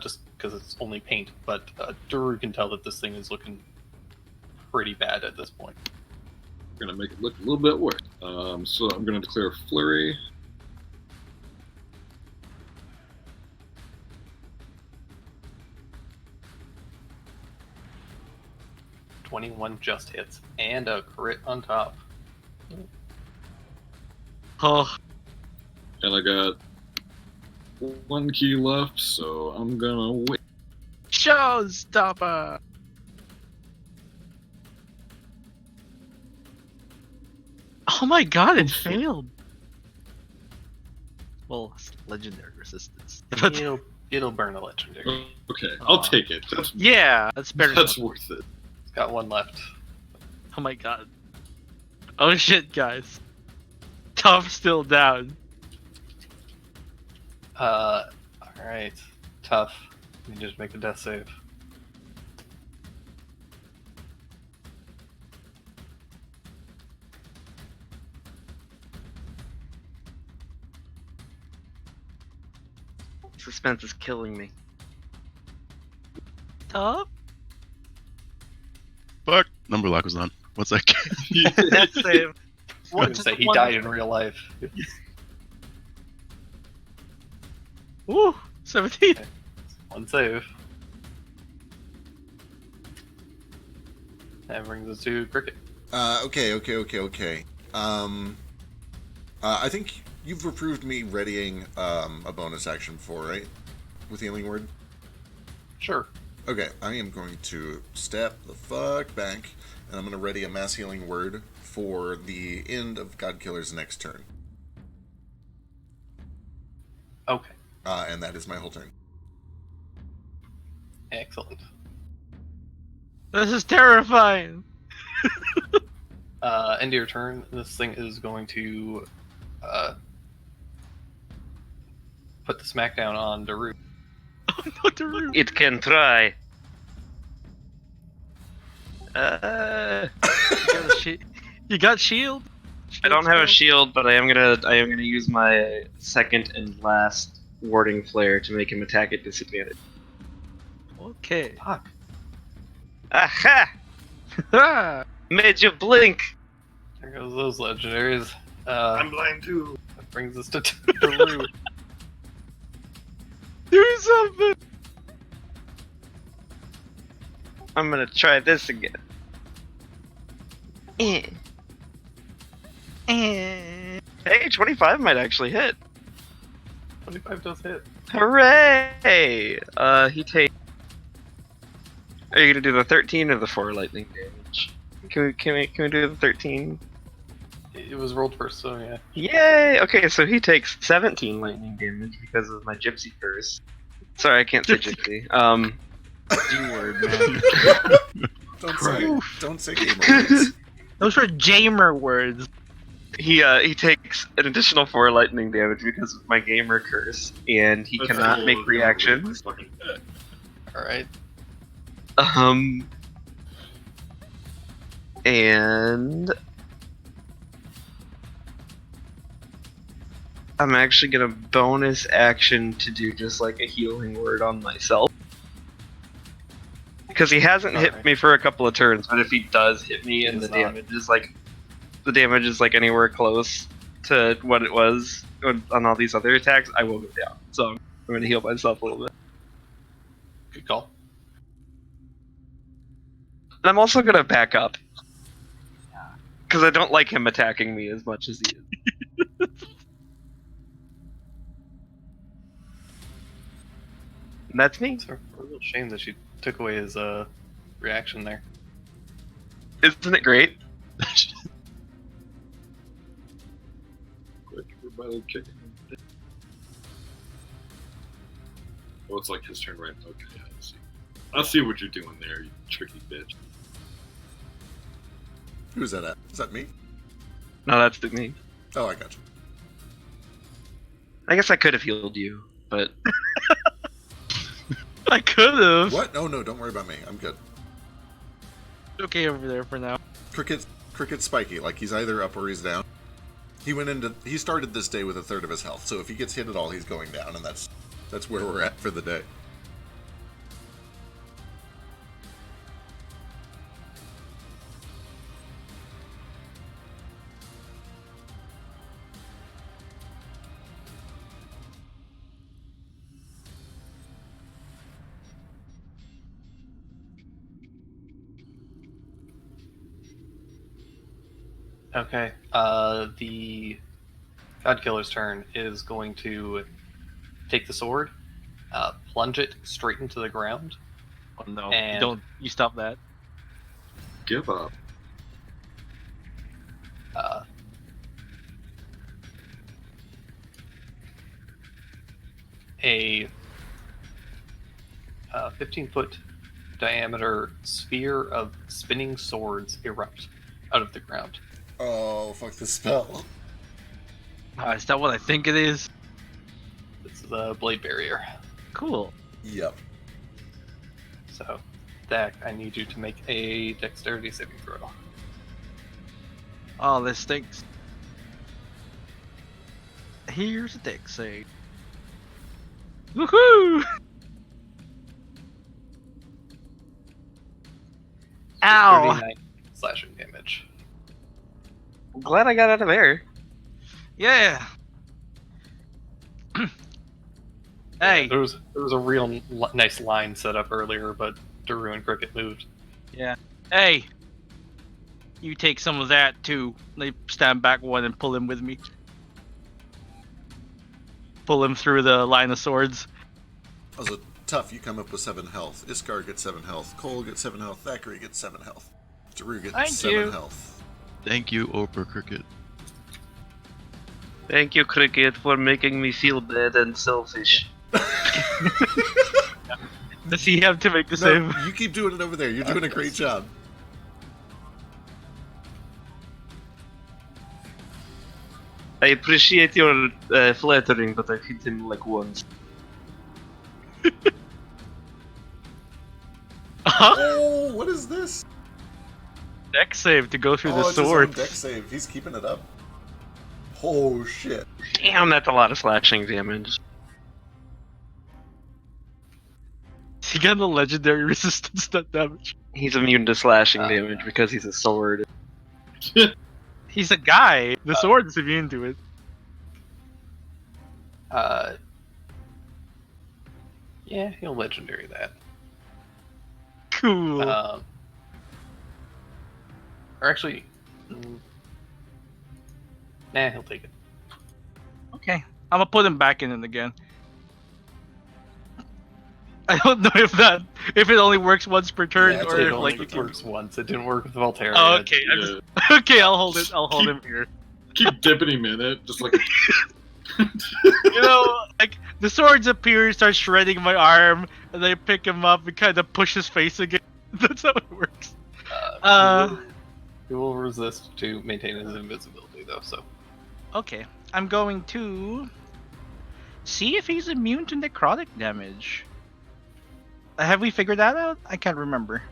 just because it's only paint, but Daru can tell that this thing is looking pretty bad at this point. We're going to make it look a little bit worse. So I'm going to declare Flurry. $21 just hits, and a crit on top. Oh. And I got 1 key left, so I'm going to wait. Showstopper! Oh my god, it failed. Well, it's legendary resistance. It'll burn a legendary. Okay, I'll take it. Yeah, that's better. That's worth it. It's got one left. Oh my god. Oh shit, guys. Tough still down. Alright. Tough. You just make a death save. Suspense is killing me. Tough? Fuck. Number lock was on. What's that? Death save. I was gonna say he died in real life. Woo! 17. One save. That brings us to Cricket. Okay. I think you've approved me readying a bonus action before, right? With Healing Word? Sure. Okay, I am going to step the fuck back, and I'm going to ready a Mass Healing Word for the end of Godkiller's next turn. Okay. And that is my whole turn. Excellent. This is terrifying. End of your turn. This thing is going to put the smackdown on Daru. Oh no, Daru. It can try. You got shield? I don't have a shield, but I am gonna use my second and last warding flare to make him attack at disadvantage. Okay. Fuck. Aha! Made you blink. There goes those legendaries. I'm blind too. That brings us to Daru. Do something. I'm gonna try this again. Hey, 25 might actually hit. 25 does hit. Hooray! He takes. Are you gonna do the 13 or the 4 lightning damage? Can we do the 13? It was rolled first, so yeah. Yay! Okay, so he takes 17 lightning damage because of my gypsy curse. Sorry, I can't say gypsy. G-word, man. Don't say gamer words. Those were Jamer words. He takes an additional 4 lightning damage because of my gamer curse, and he cannot make reactions. Alright. And I'm actually gonna bonus action to do just like a healing word on myself. Because he hasn't hit me for a couple of turns, but if he does hit me and the damage is like anywhere close to what it was on all these other attacks, I will go down. So I'm gonna heal myself a little bit. Good call. And I'm also gonna back up. Because I don't like him attacking me as much as he is. And that's me. It's a real shame that she took away his reaction there. Isn't it great? Quick, everybody kicking him. Oh, it's like his turn, right? Okay, yeah, I see what you're doing there, you tricky bitch. Who's that at? Is that me? No, that's me. Oh, I got you. I guess I could have healed you, but I could have. What? No, don't worry about me. I'm good. Okay over there for now. Cricket's spiky. Like, he's either up or he's down. He started this day with 1/3 of his health, so if he gets hit at all, he's going down, and that's where we're at for the day. Okay. The Godkiller's turn is going to take the sword, plunge it straight into the ground. Oh no! And You stop that. Give up. a 15-foot diameter sphere of spinning swords erupt out of the ground. Oh, fuck the spell. Is that what I think it is? This is a blade barrier. Cool. Yep. So, Dak, I need you to make a dexterity saving throw. Oh, this stinks. Here's a dex save. Woohoo! Ow! 39 slashing damage. I'm glad I got out of there. Yeah. Hey. There was a real nice line set up earlier, but Daru and Cricket moved. Yeah. Hey. You take some of that too. They stand back one and pull him with me. Pull him through the line of swords. That was a tough. You come up with 7 health. Iskar gets 7 health. Cole gets 7 health. Thackeray gets 7 health. Daru gets Thank 7 you. health. Thank you, Oprah Cricket. Thank you, Cricket, for making me feel bad and selfish. Does he have to make the No, save? you keep doing it over there. You're doing a great job. I appreciate your flattering, but I've hit him like once. Oh, what is this? Dex save to go through the It's his own sword. deck save. He's keeping it up. Oh shit! Damn, that's a lot of slashing damage. He got the legendary resistance to damage. He's immune to slashing damage because he's a sword. He's a guy. The sword is immune to it. Yeah, he'll legendary that. Cool. Or actually, nah, he'll take it. Okay, I'm gonna put him back in it again. I don't know if it only works once per turn, Yeah, it's or It if, only like works once. It didn't work with Voltaire. Oh, okay. Okay, I'll hold it. I'll hold him here. Keep dipping him in it, just like. You know, like the swords appear, start shredding my arm, and I pick him up and kind of push his face again. That's how it works. He will resist to maintain his invisibility, though. So Okay, I'm going to see if he's immune to necrotic damage. Have we figured that out? I can't remember.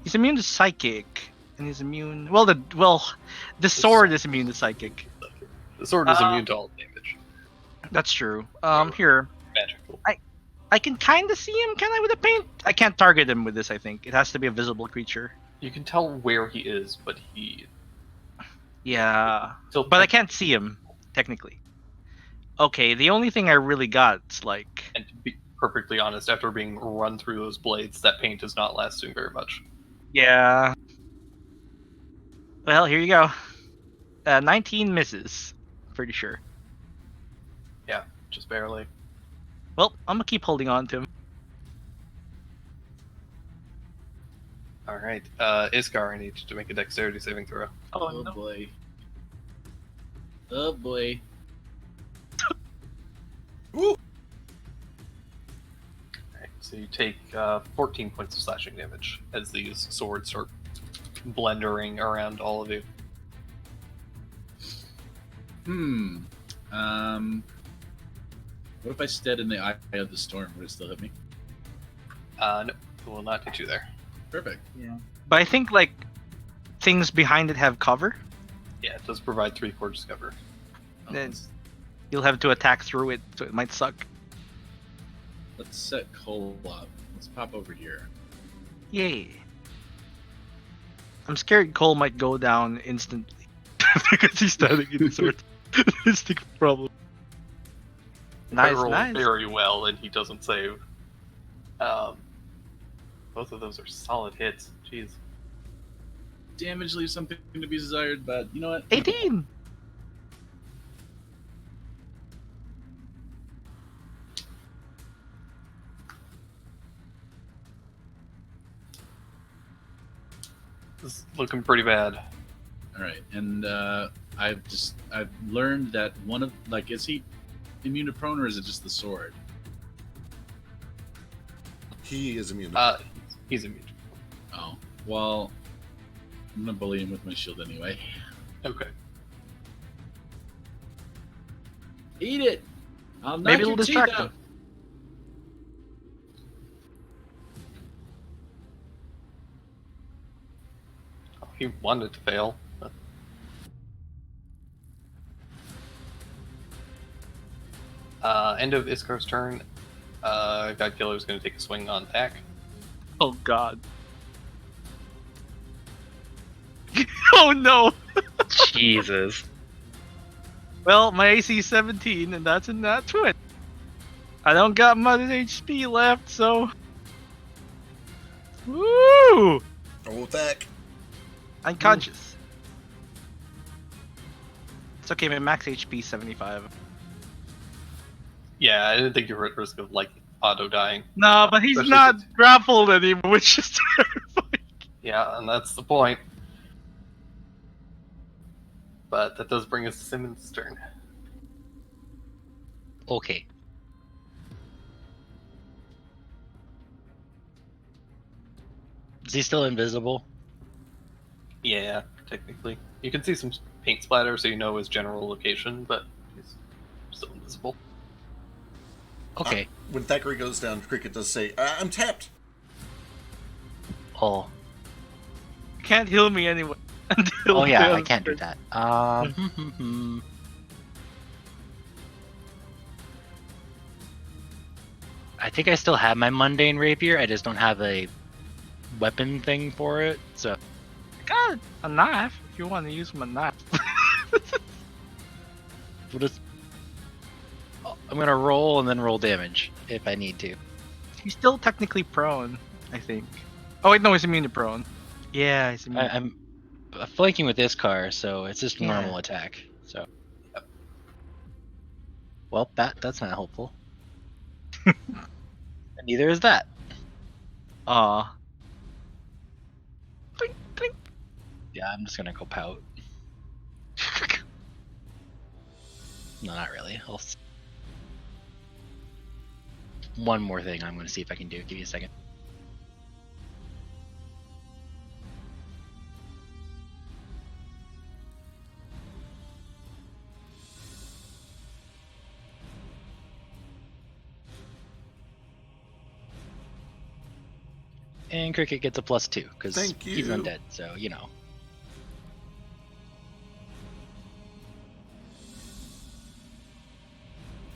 He's immune to psychic, and he's immune. Well, the sword is immune to psychic. the sword is immune to all damage. That's true. Here, Magical. I can kind of see him. Can I with a paint? I can't target him with this. I think it has to be a visible creature. You can tell where he is, but he Yeah, still. but I can't see him technically. Okay, the only thing I really got is like. And to be perfectly honest, after being run through those blades, that paint is not lasting very much. Yeah. Well, here you go. 19 misses. Pretty sure. Yeah, just barely. Well, I'm gonna keep holding on to him. All right, Iskar, I need you to make a dexterity saving throw. Oh no. boy. Oh boy. Woo! Alright, so you take 14 points of slashing damage as these swords start blendering around all of you. What if I stead in the eye of the storm? Would it still hit me? No, it will not hit you there. Perfect. Yeah. But I think like things behind it have cover. Yeah, it does provide 3/4 cover. Then you'll have to attack through it, so it might suck. Let's set Cole up. Let's pop over here. Yay. I'm scared Cole might go down instantly because he's standing in the sword. It's the problem. I Nice, roll nice. very well, and he doesn't save. Both of those are solid hits. Jeez. Damage leaves something to be desired, but you know what? 18. This is looking pretty bad. All right, and I've learned that one of is immune to prone, or is it just the sword? He is immune to He's immune. Oh, well, I'm gonna bully him with my shield anyway. Okay. Eat it. I'll knock Maybe your it'll teeth distract out. him. He wanted to fail. But... end of Iskar's turn. Godkiller is going to take a swing on attack. Oh god. Oh no. Jesus. Well, my AC is 17, and that's a nat 20. I don't got much HP left, so. Woo! roll attack. Unconscious. It's okay, my max HP is 75. Yeah, I didn't think you were at risk of like auto dying. No, but he's Especially not since- grappled anymore, which is terrifying. Yeah, and that's the point. But that does bring us to Simmons' turn. Okay. Is he still invisible? Yeah, technically. You can see some paint splatter so you know his general location, but he's still invisible. Okay. When Thackeray goes down, Cricket does say, I'm tapped. Oh. You can't heal me anyway. Oh yeah, I can't do that. I think I still have my mundane rapier. I just don't have a weapon thing for it. So Got a knife if you want to use my knife. we'll just. I'm gonna roll and then roll damage if I need to. He's still technically prone, I think. Oh wait, no, he's immune to prone. Yeah, he's immune. I'm flanking with this car, so it's just Yeah. normal attack. So. Well, that's not helpful. And neither is that. Aw. Yeah, I'm just gonna go pout. No, not really. One more thing I'm gonna see if I can do. Give me a second. And Cricket gets a +2 because Thank he's you. undead, so you know.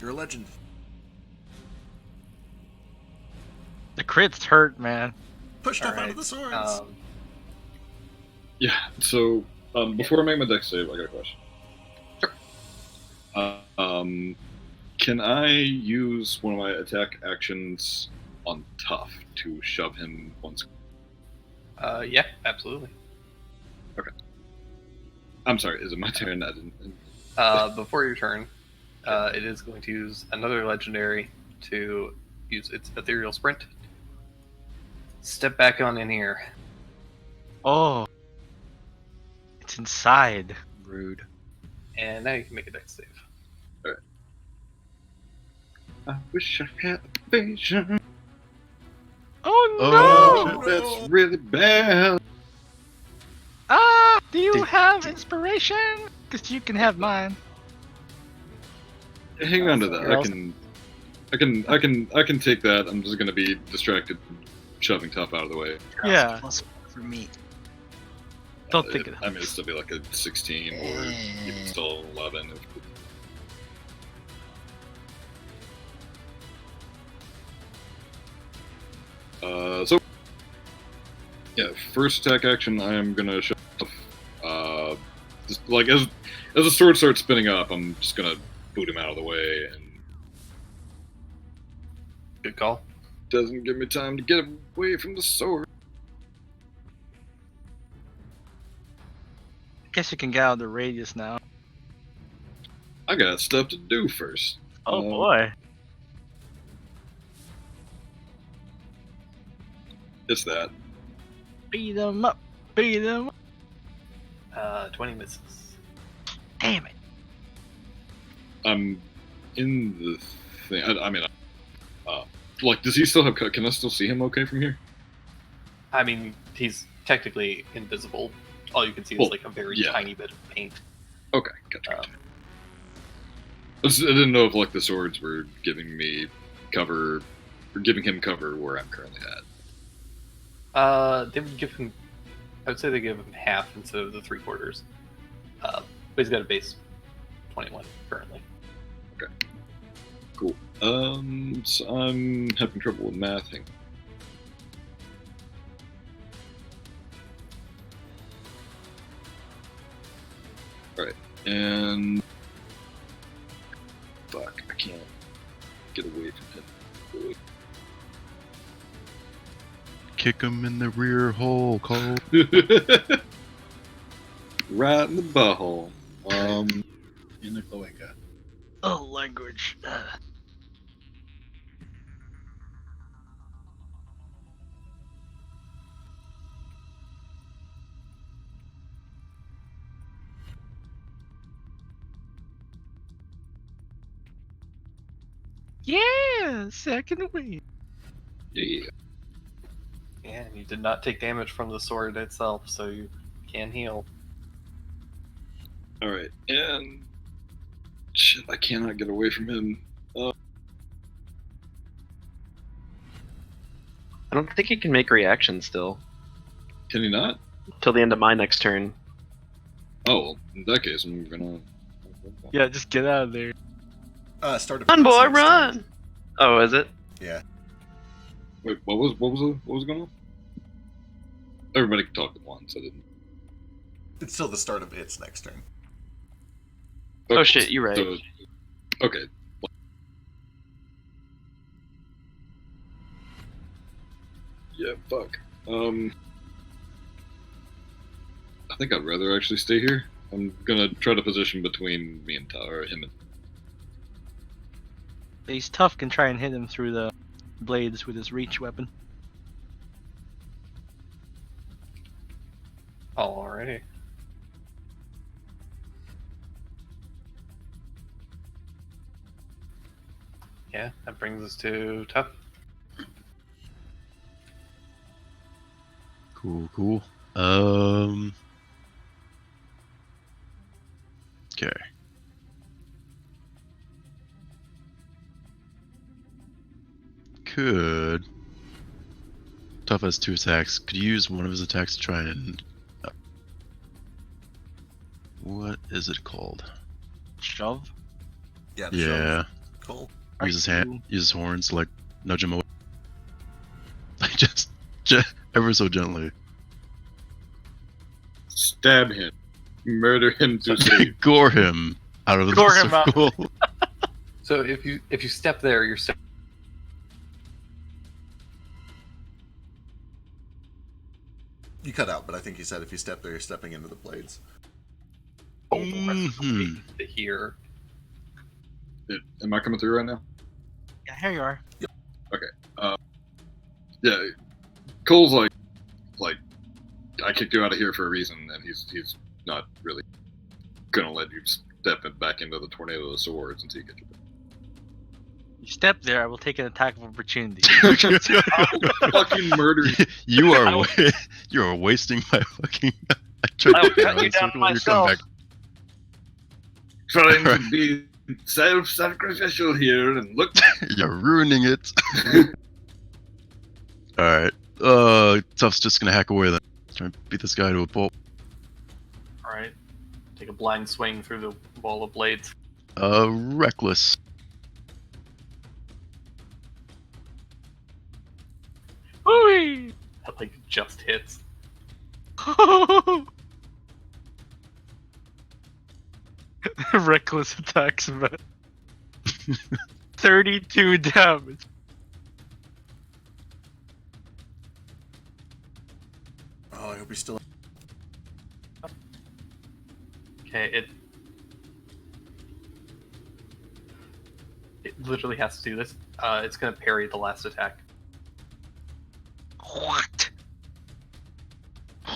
You're a legend. The crits hurt, man. Push stuff out Alright, of the swords. Yeah. So before I make my deck save, I got a question. Sure. Can I use one of my attack actions on Tough to shove him once? Yeah, absolutely. I'm sorry. Is it my turn? I didn't. Before your turn, it is going to use another legendary to use its ethereal sprint. Step back on in here. Oh. It's inside. Rude. And now you can make a dex save. I wish I had a vision. Oh no! Oh, shit. That's really bad. Do you have inspiration? Because you can have mine. Hang on to that. You're I can take that. I'm just gonna be distracted from shoving Tough out of the way. Yeah. Plus for me. Don't think it. I mean, it'd still be like a 16 or even still 11. So yeah, first attack action. I am gonna shove. Just like as the sword starts spinning up, I'm just gonna boot him out of the way, and Good call. doesn't give me time to get away from the sword. I guess you can get out of the radius now. I got stuff to do first. Oh boy. It's that. Beat them up. Beat them up. 20 misses. Damn it. I'm in the thing. I mean, like, does he still have? Can I still see him okay from here? I mean, he's technically invisible. All you can see is Well, like a very yeah. tiny bit of paint. Okay, gotcha. I didn't know if like the swords were giving me cover, or giving him cover where I'm currently at. They would give him. I would say they give him half instead of the 3/4. But he's got a base 21 currently. Okay. Cool. So I'm having trouble with math. Hang on. Alright, and fuck, I can't get away from him. Kick him in the rear hole, Cole. Right in the butthole. In the cloaca. Oh, language. Yeah, second win. Yeah. And you did not take damage from the sword itself, so you can heal. Alright, and shit, I cannot get away from him. I don't think he can make reactions still. Can he not? Till the end of my next turn. Oh, well, in that case, I'm gonna. Yeah, just get out of there. Start of Run, its boy, next run! turn. Oh, is it? Yeah. Wait, what was going on? Everybody can talk at once. I didn't. It's still the start of its next turn. Oh shit, you're right. So, okay. Yeah, fuck. I think I'd rather actually stay here. I'm gonna try to position between me and Tyler, him and. He's tough, can try and hit him through the blades with his reach weapon. Alrighty. Yeah, that brings us to tough. Cool. Okay. Could Tough has 2 attacks. Could you use one of his attacks to try and what is it called? Shove? Yeah. Yeah. Cool. Use his hand, use his horns to like nudge him away. Like just ever so gently. Stab him. Murder him to save. Gore him out of the Gore him out. circle. So if you step there, you're step. You cut out, but I think you said if you step there, you're stepping into the blades. The rest of the way Mhm. to here. Am I coming through right now? Yeah, here you are. Yeah. Cole's like, I kicked you out of here for a reason, and he's not really gonna let you step back into the tornado of swords until you get your. You step there, I will take an attack of opportunity. Fucking murder you. You are wasting my fucking. I tried I'll to get cut around you the down circle and you come myself. back. Trying to be self-sacrificial here, and look. You're ruining it. Alright. Tough's just gonna hack away then. Try and beat this guy to a pulp. Alright. Take a blind swing through the wall of blades. Reckless. Ooh! That like just hits. Reckless attacks, man. 32 damage. Oh, I hope he's still. Okay, it literally has to do this. It's gonna parry the last attack. What?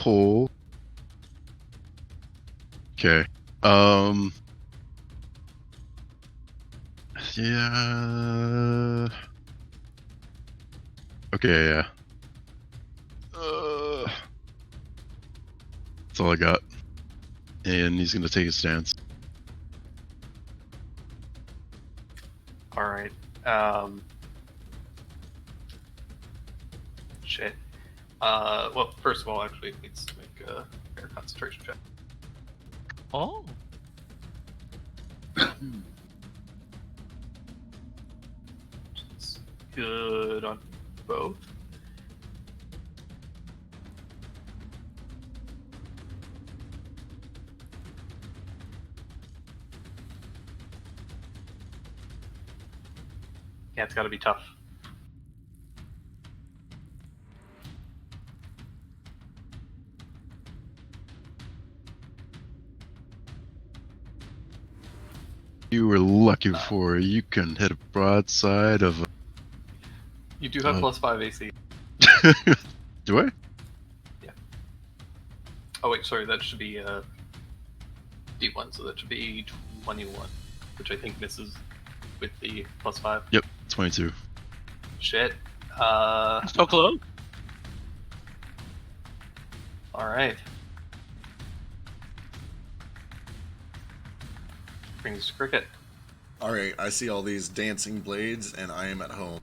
Oh. Okay. Yeah. Okay, yeah. That's all I got. And he's gonna take a stance. All right. Shit. Well, first of all, actually, it needs to make a fair concentration check. Oh. It's good on both. Yeah, it's got to be tough. You were lucky for you can hit a broadside of a... You do have +5 AC. Do I? Yeah. Oh wait, sorry, that should be D1, so that should be 21, which I think misses with the +5. Yep, 22. Shit. So close. All right. Brings to Cricket. Alright, I see all these dancing blades, and I am at home.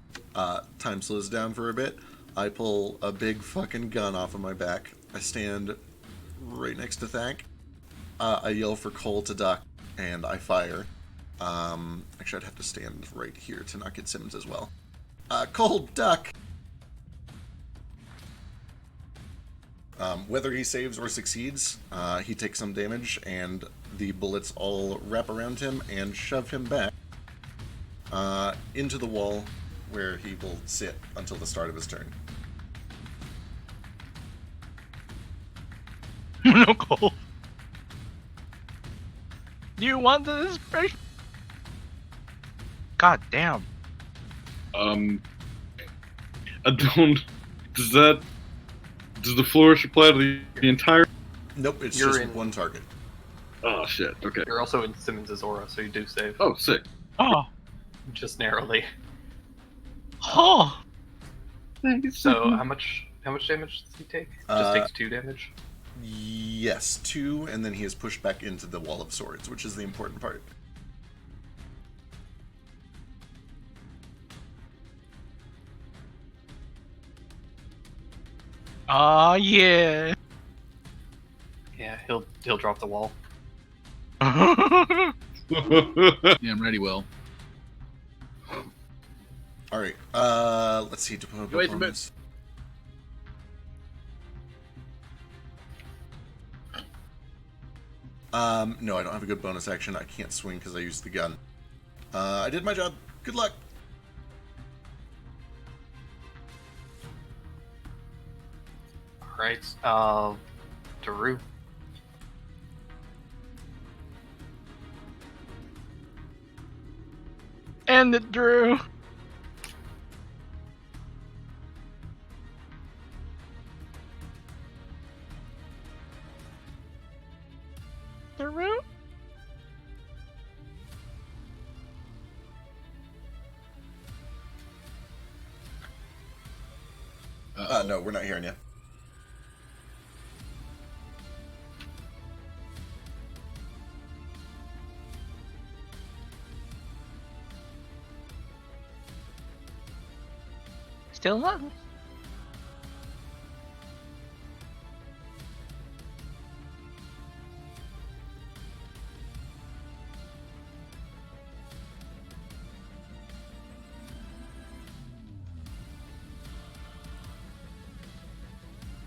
Time slows down for a bit. I pull a big fucking gun off of my back. I stand right next to Thank. I yell for Cole to duck, and I fire. Actually, I'd have to stand right here to not get Simmons as well. Cole, duck! Whether he saves or succeeds, he takes some damage, and the bullets all wrap around him and shove him back into the wall, where he will sit until the start of his turn. No, Cole. Do you want this special? God damn. I don't. Does the flourish apply to the entire? Nope, it's You're just in- one target. Oh shit. Okay. You're also in Simmons' aura, so you do save. Oh, sick. Oh. Just narrowly. Oh. So how much damage does he take? Just takes 2 damage. Yes, 2, and then he is pushed back into the wall of swords, which is the important part. Yeah. Yeah, he'll drop the wall. Yeah, I'm ready, Will. Alright, let's see. Wait a minute. No, I don't have a good bonus action. I can't swing because I used the gun. I did my job. Good luck. Alright, Daru. End it, Drew. Drew? No, we're not hearing you. Still not.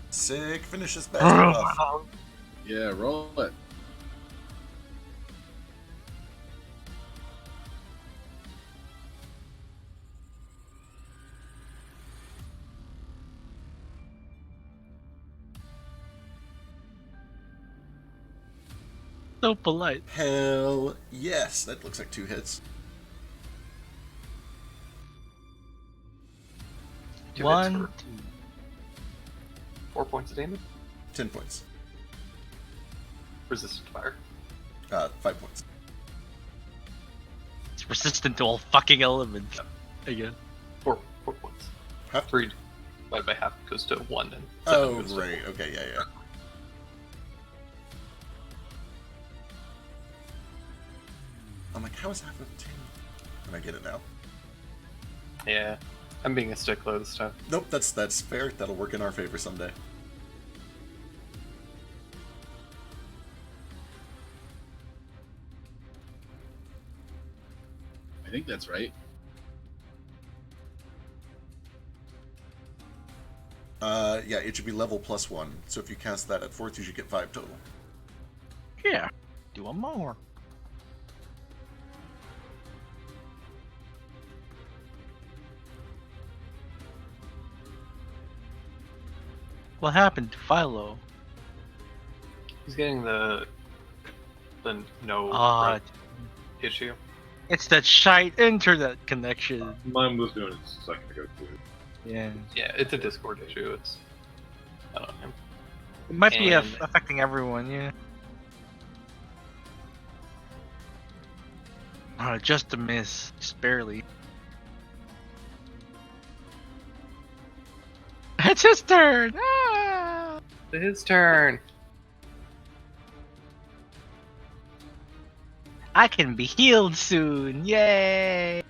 Sick. Finish this bastard off. Yeah, roll it. So polite. Hell yes. That looks like 2 hits. 2 One. hits for 4 points of damage. 10 points. Resistant fire. 5 points. It's resistant to all fucking elements. Again. 4 points. Huh? 3 divided by half goes to 1, and 7 Oh, goes to right. 4. Okay, yeah. I'm like, how is half of 10? And I get it now. Yeah, I'm being a stickler this time. Nope, that's fair. That'll work in our favor someday. I think that's right. Yeah, it should be level +1. So if you cast that at 4th, you should get 5 total. Yeah. Do one more. What happened to Philo? He's getting the no Ah, red issue. it's that shite internet connection. Mine was doing it a second ago too. Yeah. Yeah, it's a Discord issue. It's I don't know. It might be And- affecting everyone, yeah. Just a miss. Just barely. It's his turn! Ah! It's his turn. I can be healed soon! Yay!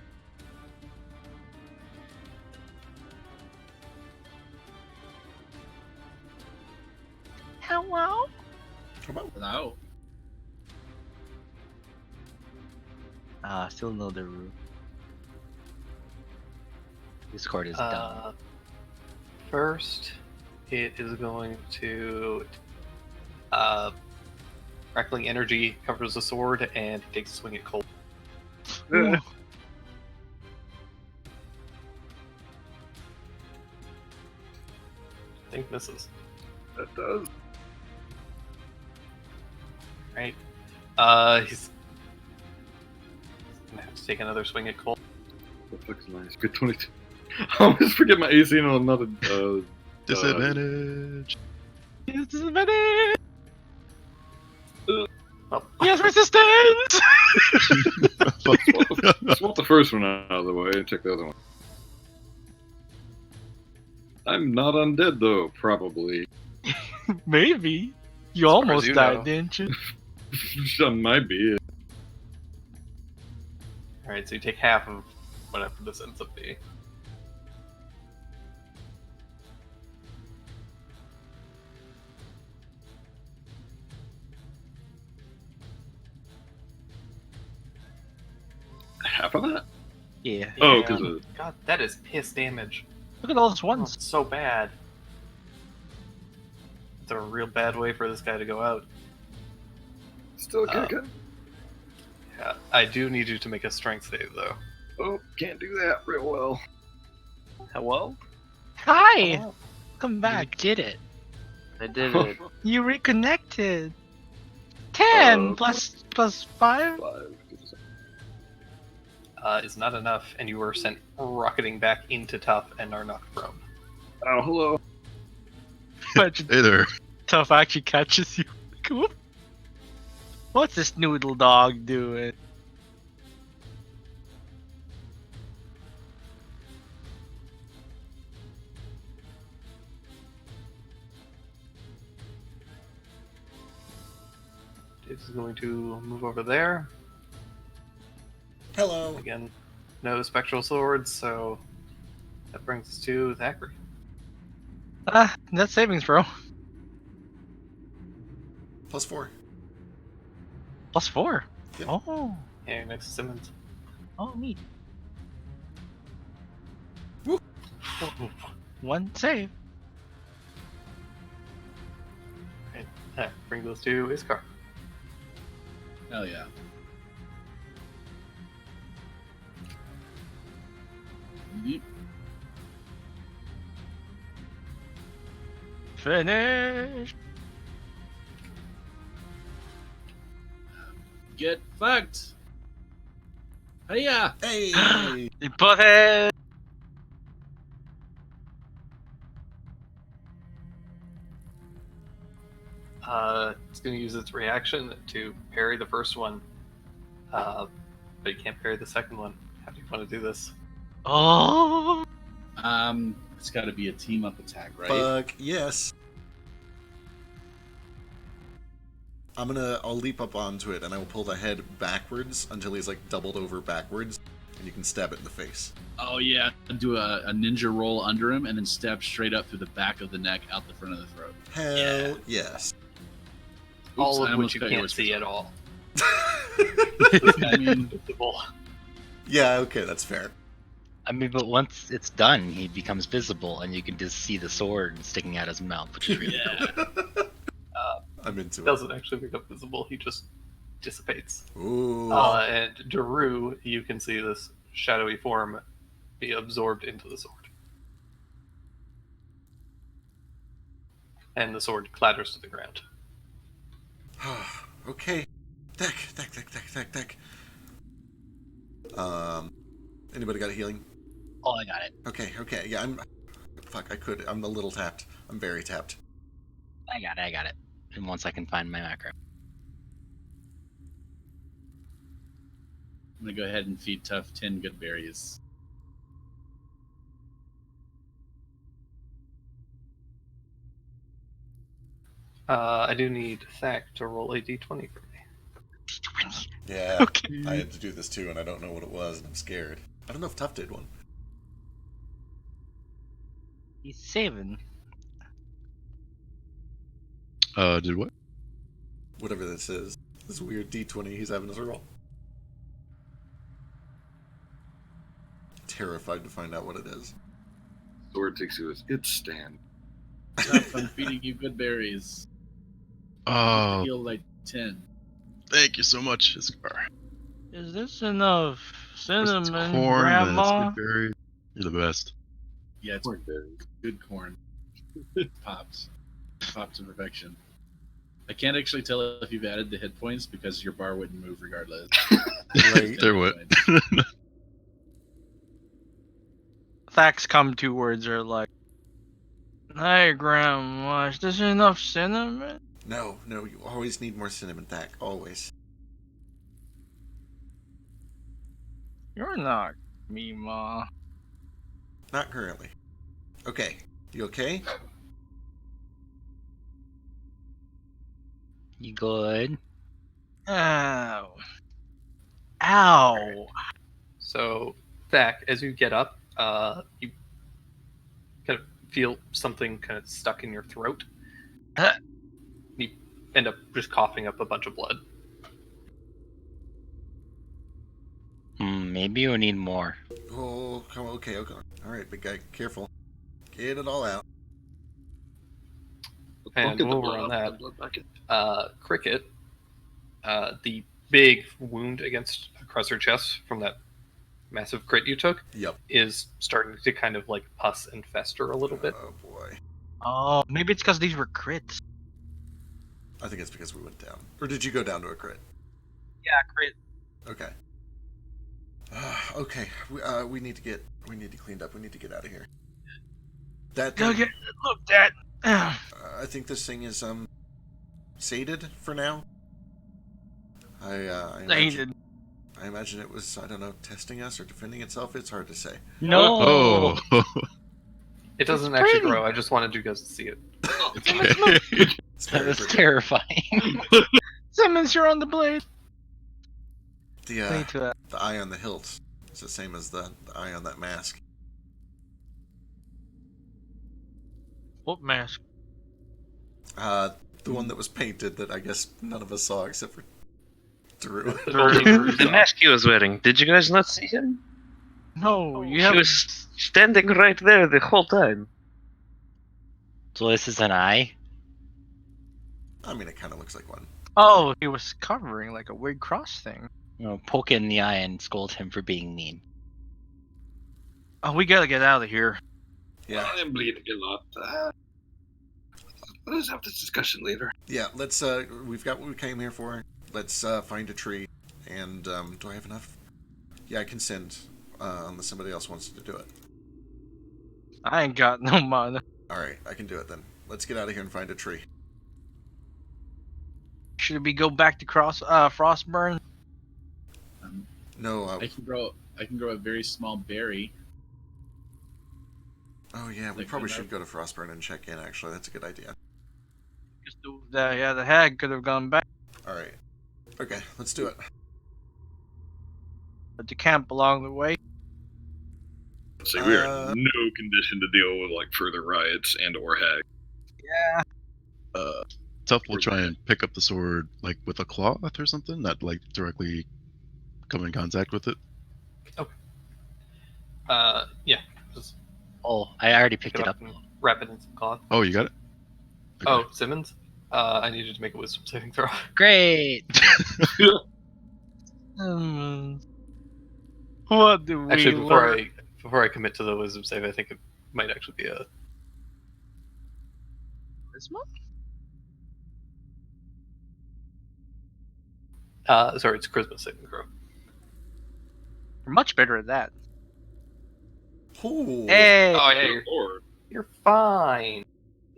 Hello? Hello. Still know the rule. Discord is dumb. First, it is going to crackling energy covers the sword and he takes a swing at Cole. Ooh. I think misses. That does. Right. He's gonna have to take another swing at Cole. That looks nice. Good 22. I always forget my AC on another. Disadvantage. Disadvantage! Oh. He has resistance! Swap the first one out of the way and check the other one. I'm not undead though, probably. Maybe. You As far almost as you died, know. didn't you? That might be. Alright, so you take half of whatever this ends up being. Half of that? Yeah. Oh, Yeah. because of. God, that is piss damage. Look at all those Oh, ones. it's so bad. It's a real bad way for this guy to go out. Still Uh, kicking. Yeah, I do need you to make a strength save, though. Oh, can't do that real well. Hello? Hi! Come You back. did it. I did it. You reconnected. 10 Uh, plus 5? 5. Is not enough, and you are sent rocketing back into Tough and are knocked prone. Oh, hello. Imagine Hey there. Tough actually catches you. Cool. What's this noodle dog doing? It's going to move over there. Hello. Again, no spectral swords, so that brings us to Zachary. Net savings, bro. +4. +4. Yep. Oh. And next to Simmons. Oh, neat. Woo. One save. Right, that brings us to Iskar. Hell yeah. Yeet. Finish. Get fucked. Hiya! Hey. You butthead. It's going to use its reaction to parry the first one, but you can't parry the second one. How do you want to do this? Oh, It's got to be a team up attack, right? Fuck yes. I'll leap up onto it and I will pull the head backwards until he's like doubled over backwards, and you can stab it in the face. Oh yeah, do a ninja roll under him and then stab straight up through the back of the neck, out the front of the throat. Hell yes. All I of almost which you cut your can't whiskers see off. at all. I mean, Visible. Yeah, okay, that's fair. I mean, but once it's done, he becomes visible, and you can just see the sword sticking out his mouth, which is really cool. I'm into it. Doesn't actually become visible. He just dissipates. Ooh. And Daru, you can see this shadowy form be absorbed into the sword. And the sword clatters to the ground. Okay. Deck. Anybody got a healing? Oh, I got it. Okay, yeah, I'm a little tapped. I'm very tapped. I got it. And once I can find my macro. I'm gonna go ahead and feed Tough 10 good berries. I do need Thack to roll a d20 for me. Yeah, Okay. I had to do this too, and I don't know what it was, and I'm scared. I don't know if Tough did one. he's 7. Did what? Whatever this is. This weird D20 he's having us roll. Terrified to find out what it is. Sword takes you as its stand. Tough, I'm feeding you good berries. Oh, Heal like 10. thank you so much, Iskar. Is this enough It's cinnamon, corn, Grandma? that's good berry. You're the best. Yeah, it's Corn berries. good corn. Pops to perfection. I can't actually tell if you've added the hit points because your bar wouldn't move regardless. Right. There what? Thax come towards her like, "Hey, Grandma, is this enough cinnamon?" No, you always need more cinnamon, Thack. Always. You're not me, Ma. Not currently. Okay. You okay? You good? Ow. Ow. So, Thack, as you get up, you kind of feel something kind of stuck in your throat. You end up just coughing up a bunch of blood. Maybe you need more. Oh, come on. Okay. Alright, big guy. Careful. Get it all out. And I'll get while the we're on blood that, out, the blood back in. Cricket, the big wound against across her chest from that massive crit you took Yep. is starting to kind of like pus and fester a little bit. Oh, boy. Oh, maybe it's because these were crits. I think it's because we went down. Or did you go down to a crit? Yeah, crit. Okay. Okay. We need to get cleaned up. We need to get out of here. That Go thing, get looked at. I think this thing is sated for now. I imagine it was, I don't know, testing us or defending itself. It's hard to say. No. Oh, It doesn't It's actually pretty. grow. I just wanted you guys to see it. okay. It's That very was pretty. terrifying. Simmons, you're on the blade. The Need to, the eye on the hilt is the same as the eye on that mask. what mask? The one that was painted that I guess none of us saw except for Drew. The mask he was wearing. Did you guys not see him? No, you He have. was standing right there the whole time. So this is an eye? I mean, it kind of looks like one. Oh, he was covering like a weird cross thing. Poke it in the eye and scold him for being mean. Oh, we gotta get out of here. Yeah, I'm bleeding a lot. Let's have this discussion later. yeah. Let's. We've got what we came here for. Let's find a tree. And do I have enough? Yeah, I can send. Unless somebody else wants to do it. I ain't got no mana. All right, I can do it then. Let's get out of here and find a tree. Should we go back to Frostburn? No. I can grow a very small berry. Oh yeah, we Like probably the should go to Frostburn and check in. Actually, that's a good idea. Just the hag could have gone back, All right. Okay, let's do it. but you camp along the way. So we are in no condition to deal with like further riots and or hag. Yeah. Tuff will try and pick up the sword like with a cloth or something, not like directly come in contact with it. Yeah. Just Oh, I already pick picked it up. and wrap it in some cloth. Oh, you got it? Okay. Oh, Simmons? I need you to make a wisdom saving throw. Great. What do we Actually, learn? before I commit to the wisdom save, I think it might actually be a Charisma? sorry, it's charisma saving throw. You're much better at that. Ooh. Hey, Oh yeah, Good lord. you're fine.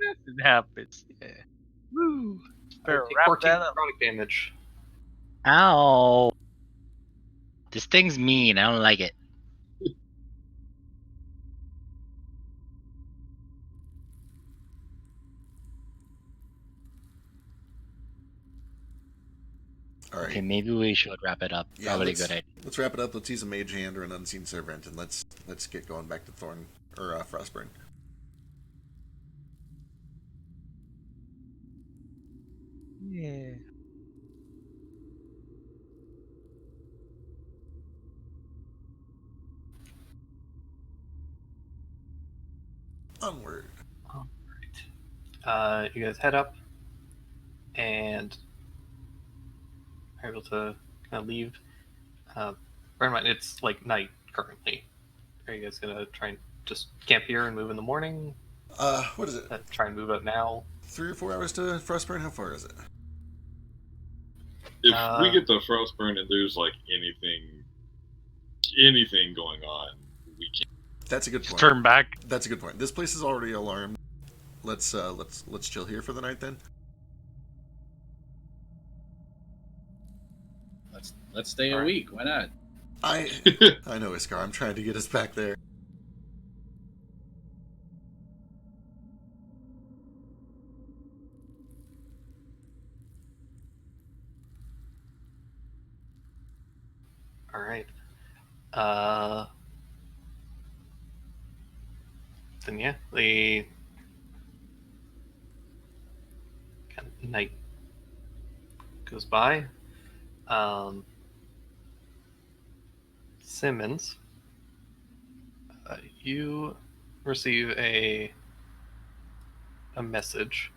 it happens. Yeah. Woo. Better Take wrap 14 that up. chronic damage. Ow. This thing's mean. I don't like it. All right. Okay, maybe we should wrap it up. Yeah, Probably a good idea. Let's wrap it up. Let's use a mage hand or an unseen servant, and let's get going back to Thorn or Frostburn. Yeah. Onward. Alright. You guys head up and are able to kind of leave. Bear in mind, it's like night currently. Are you guys gonna try and just camp here and move in the morning? What is it? Try and move out now? 3 or 4 hours to Frostburn? How far is it? If we get the Frostburn and there's like anything going on, we can't. That's a good point. Turn back. That's a good point. This place is already alarmed. Let's chill here for the night then. Let's stay a week. Why not? I know, Iskar. I'm trying to get us back there. All right. Then yeah, the kind of night goes by. Simmons, you receive a message.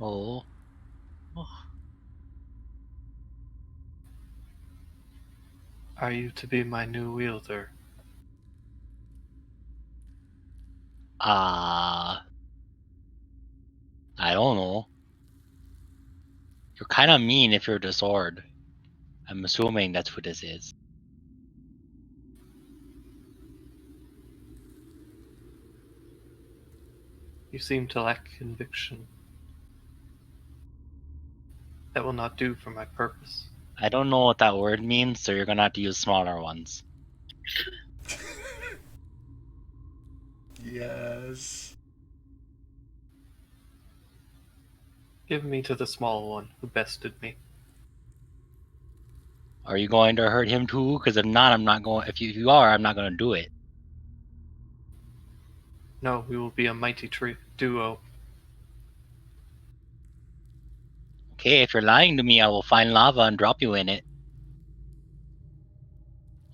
Oh. Are you to be my new wielder? I don't know. You're kind of mean if you're the sword. I'm assuming that's what this is. You seem to lack conviction. That will not do for my purpose. I don't know what that word means, so you're gonna have to use smaller ones. Yes. Give me to the small one who bested me. Are you going to hurt him too? Because if not, I'm not going. If you are, I'm not gonna do it. No, we will be a mighty duo. Okay, if you're lying to me, I will find lava and drop you in it.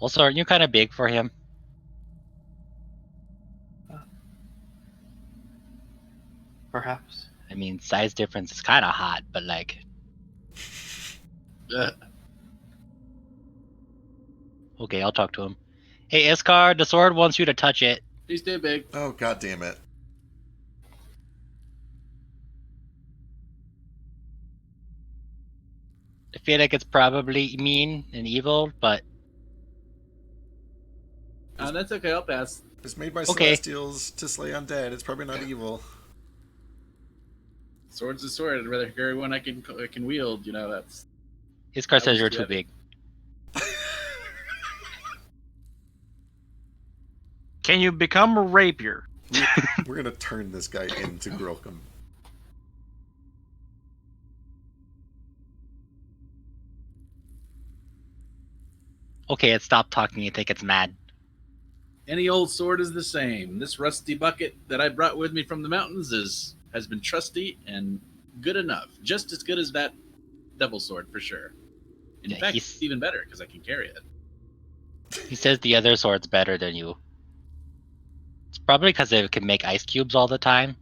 Also, aren't you kind of big for him? Perhaps. I mean, size difference is kind of hot, but like. Okay, I'll talk to him. Hey, Iskar, the sword wants you to touch it. He's too big. Oh, god damn it. I feel like it's probably mean and evil, but That's okay. I'll pass. It's made by Okay. Celestials to slay undead. It's probably not evil. Sword's a sword. I'd rather carry one I can wield. You know, that's. Iskar That says was you're too too heavy. big. Can you become a rapier? We're gonna turn this guy into Grolkum. Okay, it stopped talking. You think it's mad. Any old sword is the same. This rusty bucket that I brought with me from the mountains has been trusty and good enough. Just as good as that devil sword, for sure. In Yeah, fact, it's even better because I can carry it. He says the other sword's better than you. It's probably because it can make ice cubes all the time.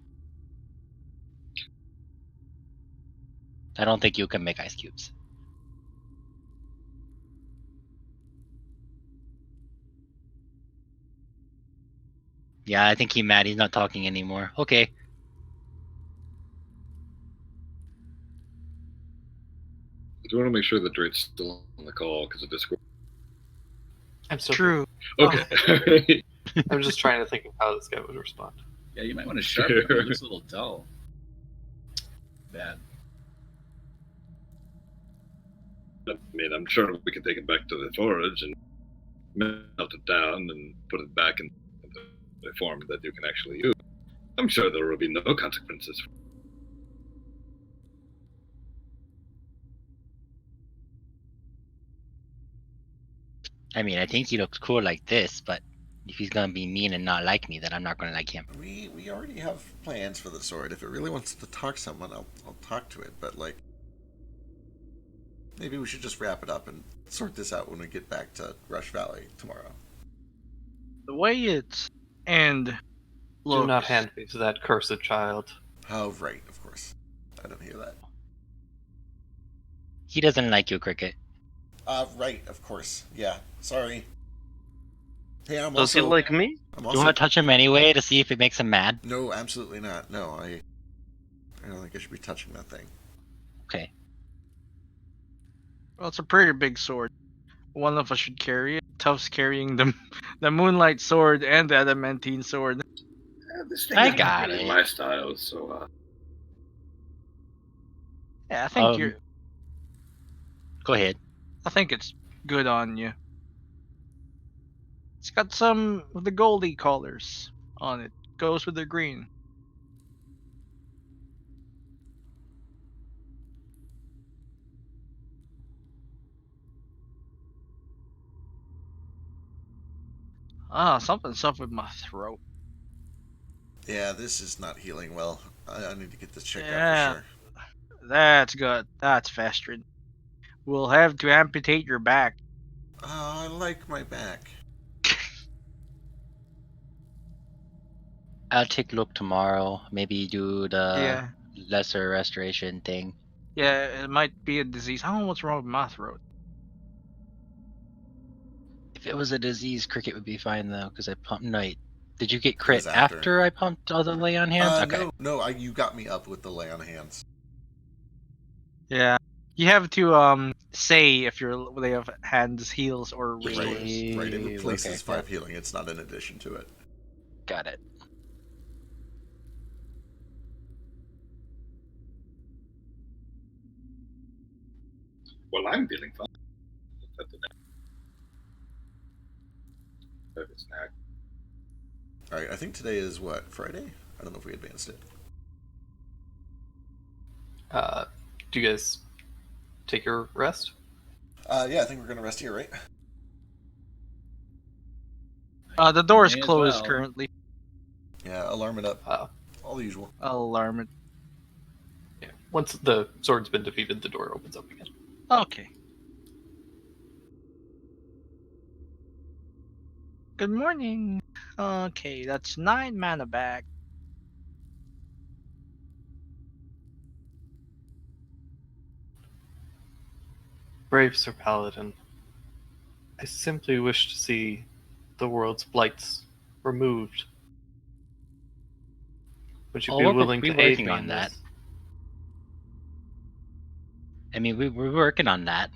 I don't think you can make ice cubes. Yeah, I think he's mad. He's not talking anymore. Okay. I do want to make sure the droid's still on the call because of Discord. I'm still True. Okay. I'm just trying to think of how this guy would respond. Yeah, you might want to sharpen it. It looks a little dull. Bad. I mean, I'm sure we can take it back to the forge and melt it down and put it back in the form that you can actually use. I'm sure there will be no consequences. I mean, I think he looks cool like this, but if he's gonna be mean and not like me, then I'm not gonna like him. We already have plans for the sword. If it really wants to talk to someone, I'll talk to it. But like, maybe we should just wrap it up and sort this out when we get back to Rush Valley tomorrow. The way it's and Do not hand me to that cursed child. Oh, right, of course. I don't hear that. He doesn't like you, Cricket. Right, of course. Yeah, sorry. Hey, I'm Does he also... like me? I'm You also... want to touch him anyway to see if it makes him mad? No, absolutely not. No, I don't think I should be touching that thing. Okay. Well, it's a pretty big sword. One of us should carry it. Tuff's carrying the Moonlight Sword and the Adamantine Sword. This thing I is not got really it. my style, so Yeah, I think you're. Go ahead. I think it's good on you. It's got some of the goldy colors on it. Goes with the green. Something's up with my throat. Yeah, this is not healing well. I need to get this checked out Yeah. for sure. That's good. That's festering. We'll have to amputate your back. I like my back. I'll take a look tomorrow. Maybe do the Yeah. lesser restoration thing. Yeah, it might be a disease. I don't know what's wrong with my throat. If it was a disease, Cricket would be fine though, because I pumped night. Did you get was crit after. after I pumped all the lay on hands? Okay. No, you got me up with the lay on hands. Yeah. You have to say if your lay of hands heals or restores. Right, it replaces Okay. 5 healing. It's not in addition to it. Got it. well, I'm feeling fine. Have a snack. Alright, I think today is what? Friday? I don't know if we advanced it. Do you guys take your rest? Yeah, I think we're gonna rest here, right? The door is May as closed well. currently. Yeah, alarm it up. All the usual. I'll alarm it. Yeah. Once the sword's been defeated, the door opens up again. Okay. Good morning. Okay, that's 9 mana back. Brave Sir Paladin, I simply wish to see the world's blights removed. Would you be we're willing to aid working me on in that. this? I mean, we're working on that.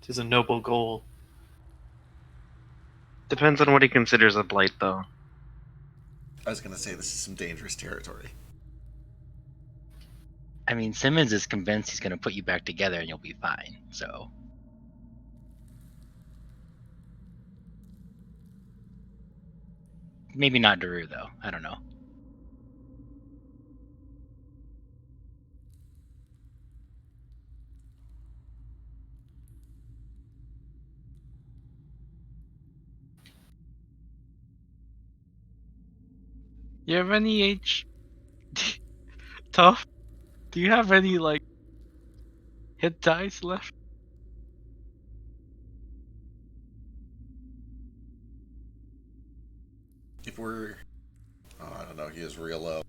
It is a noble goal. Depends on what he considers a blight, though. I was gonna say this is some dangerous territory. I mean, Simmons is convinced he's gonna put you back together and you'll be fine. So Maybe not Daru though. I don't know. You have any Tough? Do you have any like hit dice left? If we're, I don't know, he is real low.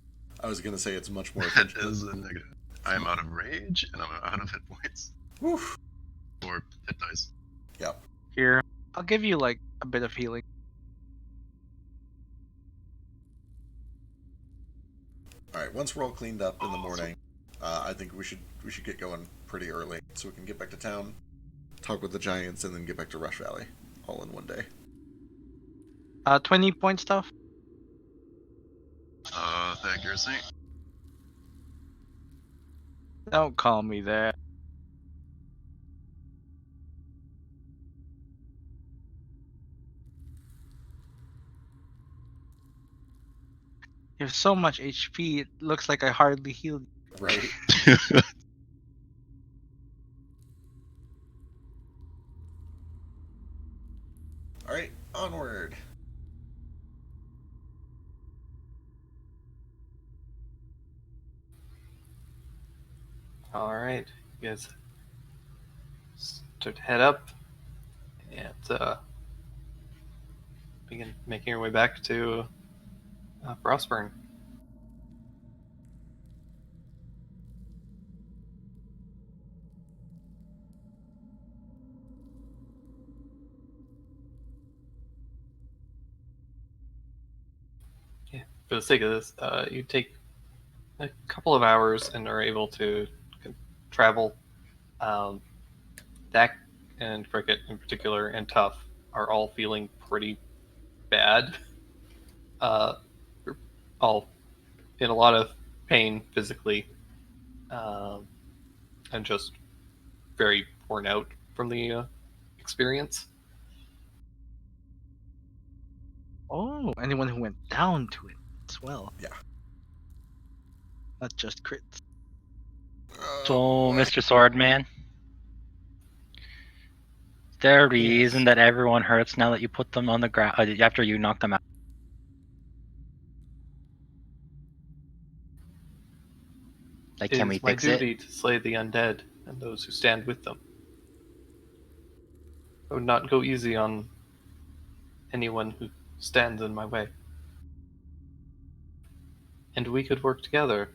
I was gonna say it's much more That efficient. is a negative. I'm out of rage and I'm out of hit points. Woof. Or hit dice. Yep. Here, I'll give you like a bit of healing. All right. Once we're all cleaned up in the morning, I think we should get going pretty early so we can get back to town, talk with the giants, and then get back to Rush Valley, all in one day. 20 point stuff. The accuracy. Don't call me that. You have so much HP, it looks like I hardly healed you. Right. All right. Onward. All right, you guys start to head up and begin making your way back to Frostburn. Yeah, for the sake of this, you take a couple of hours and are able to travel. Dak and Cricket in particular and Tough are all feeling pretty bad. We're all in a lot of pain physically, and just very worn out from the experience. Oh, anyone who went down to it as well. Yeah. Not just crits. So, boy. Mr. Swordman, is there a reason Yes. that everyone hurts now that you put them on the ground after you knock them out? Like, It can we is my fix it? duty to slay the undead and those who stand with them. I would not go easy on anyone who stands in my way. And we could work together.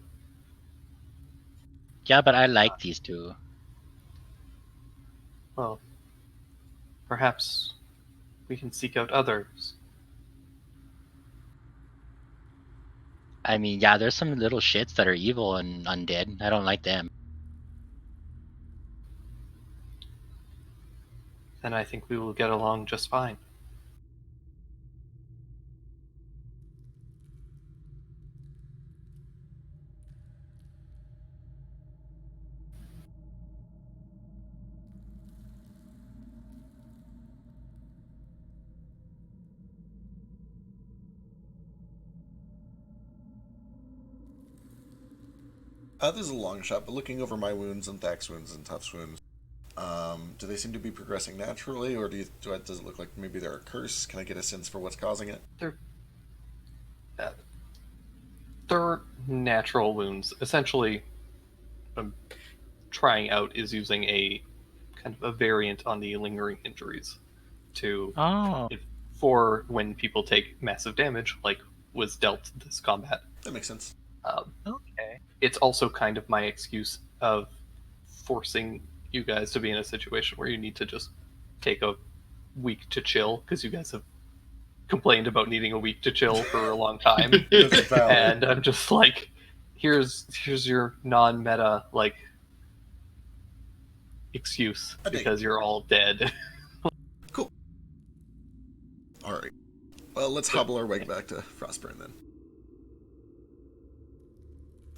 Yeah, but I like these two. Well, perhaps we can seek out others. I mean, yeah, there's some little shits that are evil and undead. I don't like them. Then I think we will get along just fine. This is a long shot, but looking over my wounds and Thak's wounds and Tuff's wounds, do they seem to be progressing naturally, or does it look like maybe they're a curse? Can I get a sense for what's causing it? They're natural wounds. Essentially, trying out is using a kind of a variant on the lingering injuries to for when people take massive damage, like was dealt this combat. That makes sense. Okay. It's also kind of my excuse of forcing you guys to be in a situation where you need to just take a week to chill, because you guys have complained about needing a week to chill for a long time. And I'm just like, here's your non-meta like excuse because you're all dead. Cool. All right. Well, let's hobble our way back to Frostburn then.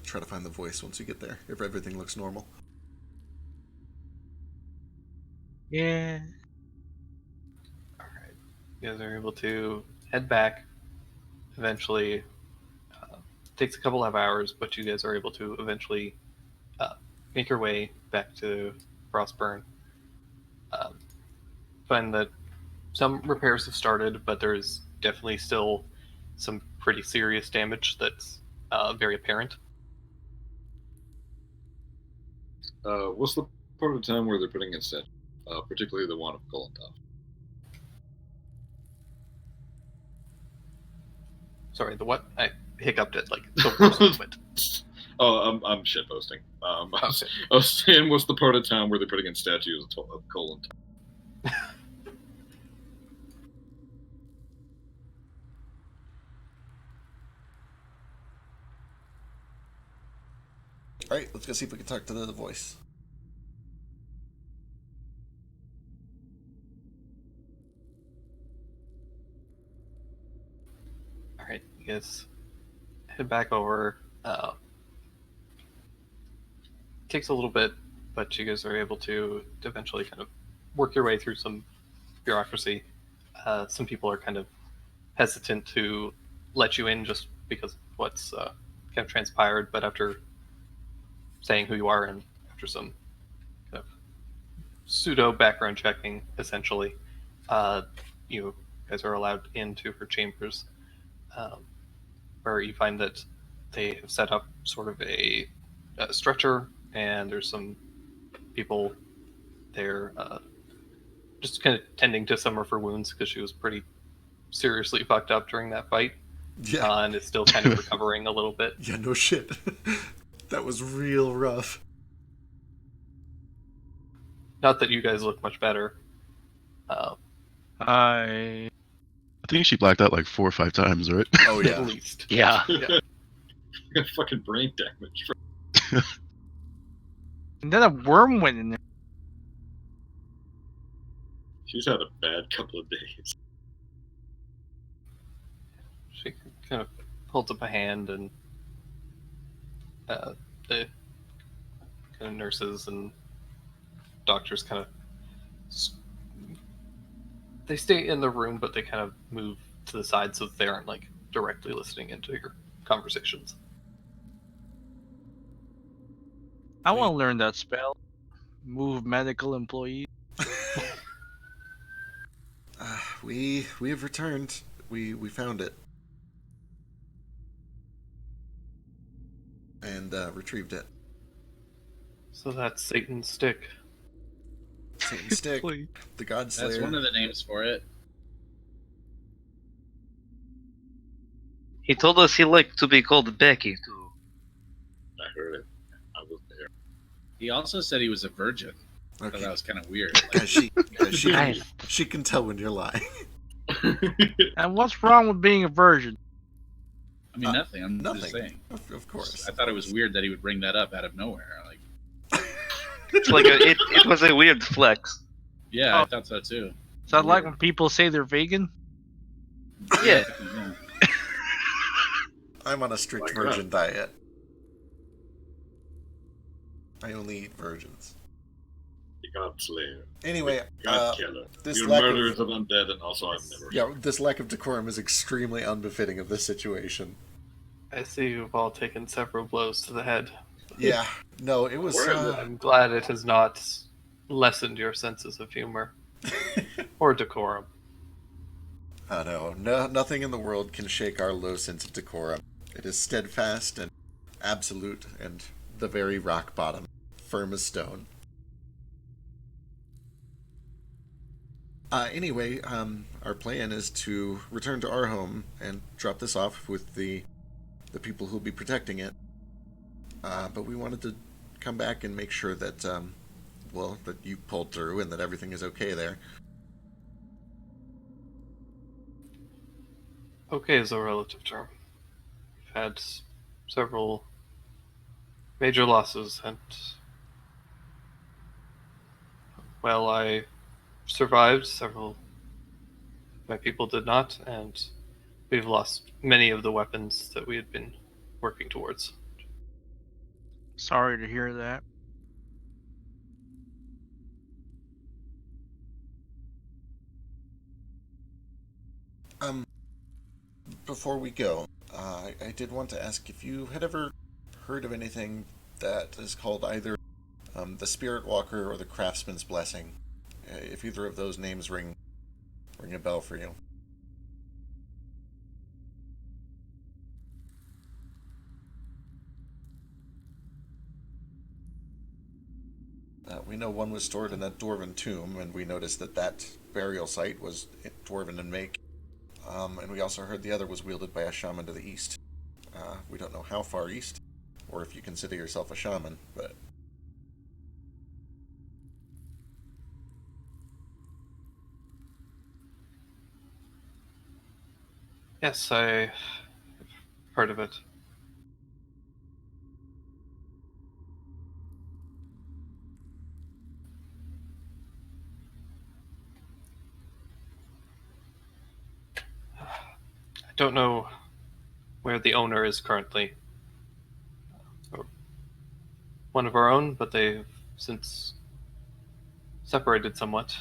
Try to find the voice once we get there, if everything looks normal. Yeah. Alright. You guys are able to head back. eventually takes a couple of hours, but you guys are able to eventually make your way back to Frostburn. Um, find that some repairs have started, but there's definitely still some pretty serious damage that's very apparent. What's the part of town where they're putting in statue? Particularly the one of Kolantov. Sorry, the what? I hiccuped it like the worst moment. Oh, I'm shitposting. Okay. I was saying, what's the part of town where they're putting in statues of Kolantov? All right, let's go see if we can talk to the voice. All right, you guys head back over. Takes a little bit, but you guys are able to eventually kind of work your way through some bureaucracy. Some people are kind of hesitant to let you in just because of what's kind of transpired, but after saying who you are and after some kind of pseudo background checking, essentially, you guys are allowed into her chambers, um, where you find that they have set up sort of a stretcher, and there's some people there just kind of tending to some of her wounds because she was pretty seriously fucked up during that fight. Yeah. And is still kind of recovering a little bit. Yeah, no shit. That was real rough. Not that you guys look much better. I think she blacked out like 4 or 5 times, right? Oh, yeah. At least. Yeah. Yeah. Got fucking brain damage. and then a worm went in there. She's had a bad couple of days. She kind of holds up a hand, and the kind of nurses and doctors kind of they stay in the room, but they kind of move to the side so they aren't like directly listening into your conversations. I want to learn that spell. Move medical employees. We have returned. We found it. And retrieved it. So that's Satan's stick. Satan's stick. Please. The God Slayer. That's one of the names for it. He told us he liked to be called Becky too. I heard it. I was there. He also said he was a virgin. I thought Okay. that was kind of weird. Like, She can tell when you're lying. And what's wrong with being a virgin? I mean, nothing. I'm Nothing. just saying. Of course. I thought it was weird that he would bring that up out of nowhere. Like, It's like it was a weird flex. yeah, I Oh. thought so too. Is that like when people say they're vegan? Yeah. Yeah. I'm on a strict My God. virgin diet. I only eat virgins. The God Slayer. Anyway, Godkiller. this Your lack of- murderers of undead, and also I've never. yeah, this lack of decorum is extremely unbefitting of this situation. I see you've all taken several blows to the head. Yeah, no, it was. I'm glad it has not lessened your senses of humor or decorum. No, nothing in the world can shake our low sense of decorum. It is steadfast and absolute, and the very rock bottom, firm as stone. Anyway, our plan is to return to our home and drop this off with the people who'll be protecting it. But we wanted to come back and make sure that, that you pulled through and that everything is okay there. Okay is a relative term. We've had several major losses, and well, I survived. Several of my people did not, and we've lost many of the weapons that we had been working towards. Sorry to hear that. before we go, I did want to ask if you had ever heard of anything that is called either the Spirit Walker or the Craftsman's Blessing. If either of those names ring a bell for you. We know one was stored in a dwarven tomb, and we noticed that burial site was dwarven in make. And we also heard the other was wielded by a shaman to the east. We don't know how far east, or if you consider yourself a shaman, but... Yes, I've heard of it. I don't know where the owner is currently. One of our own, but they've since separated somewhat.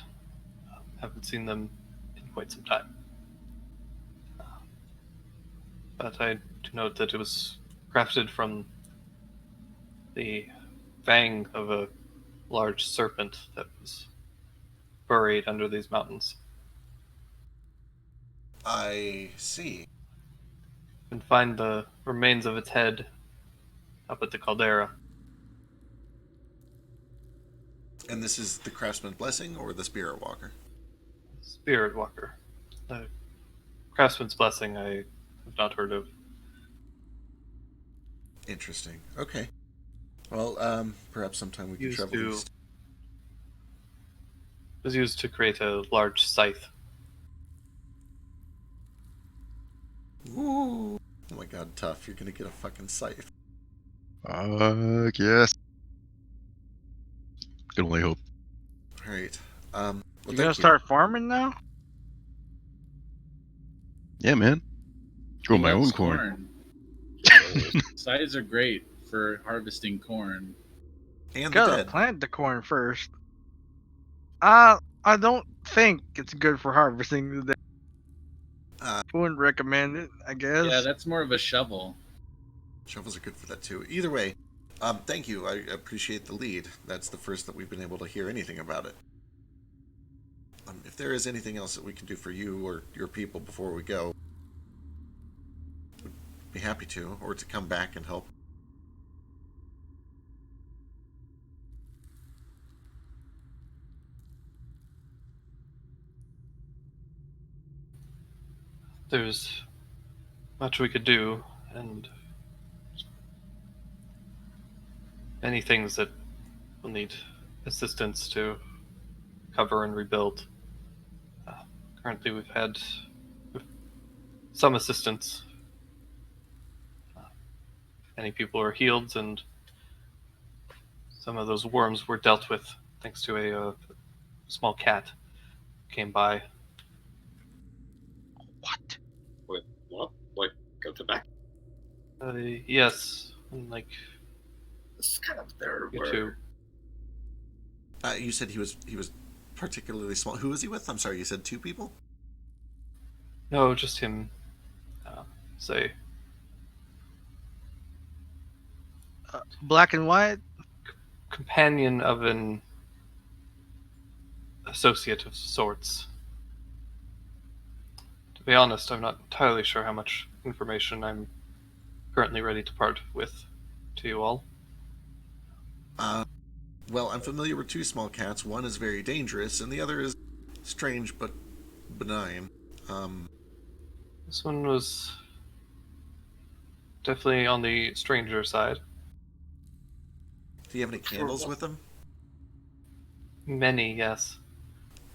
Haven't seen them in quite some time. But I do note that it was crafted from the fang of a large serpent that was buried under these mountains. I see. You can find the remains of its head up at the caldera. And this is the Craftsman's Blessing or the Spirit Walker? Spirit Walker. The Craftsman's Blessing I have not heard of. Interesting. Okay. Well, perhaps sometime we can Used travel to- east. It was used to create a large scythe. Ooh. Oh my god, tough. You're gonna get a fucking scythe. Yes. Can only hope. Alright. You Well, gonna start farming now? Yeah, man. Grow He my own loves corn. Scythes are great for harvesting corn. And the Gotta dead. plant the corn first. I don't think it's good for harvesting the dead. Wouldn't recommend it, I guess. Yeah, that's more of a shovel. Shovels are good for that too. Either way, thank you. I appreciate the lead. That's the first that we've been able to hear anything about it. If there is anything else that we can do for you or your people before we go, we'd be happy to, or to come back and help. There's much we could do, and many things that will need assistance to cover and rebuild. Currently, we've had some assistance. Many people are healed, and some of those worms were dealt with thanks to a small cat who came by. What? Wait, what? Like, go to back? Yes, and like This is kind of their you word. too. You said he was particularly small. Who was he with? I'm sorry, you said two people? No, just him. Say Black and white? companion of an associate of sorts. To be honest, I'm not entirely sure how much information I'm currently ready to part with to you all. Well, I'm familiar with two small cats. One is very dangerous, and the other is strange but benign. This one was definitely on the stranger side. Do you have any candles with him? Many, yes.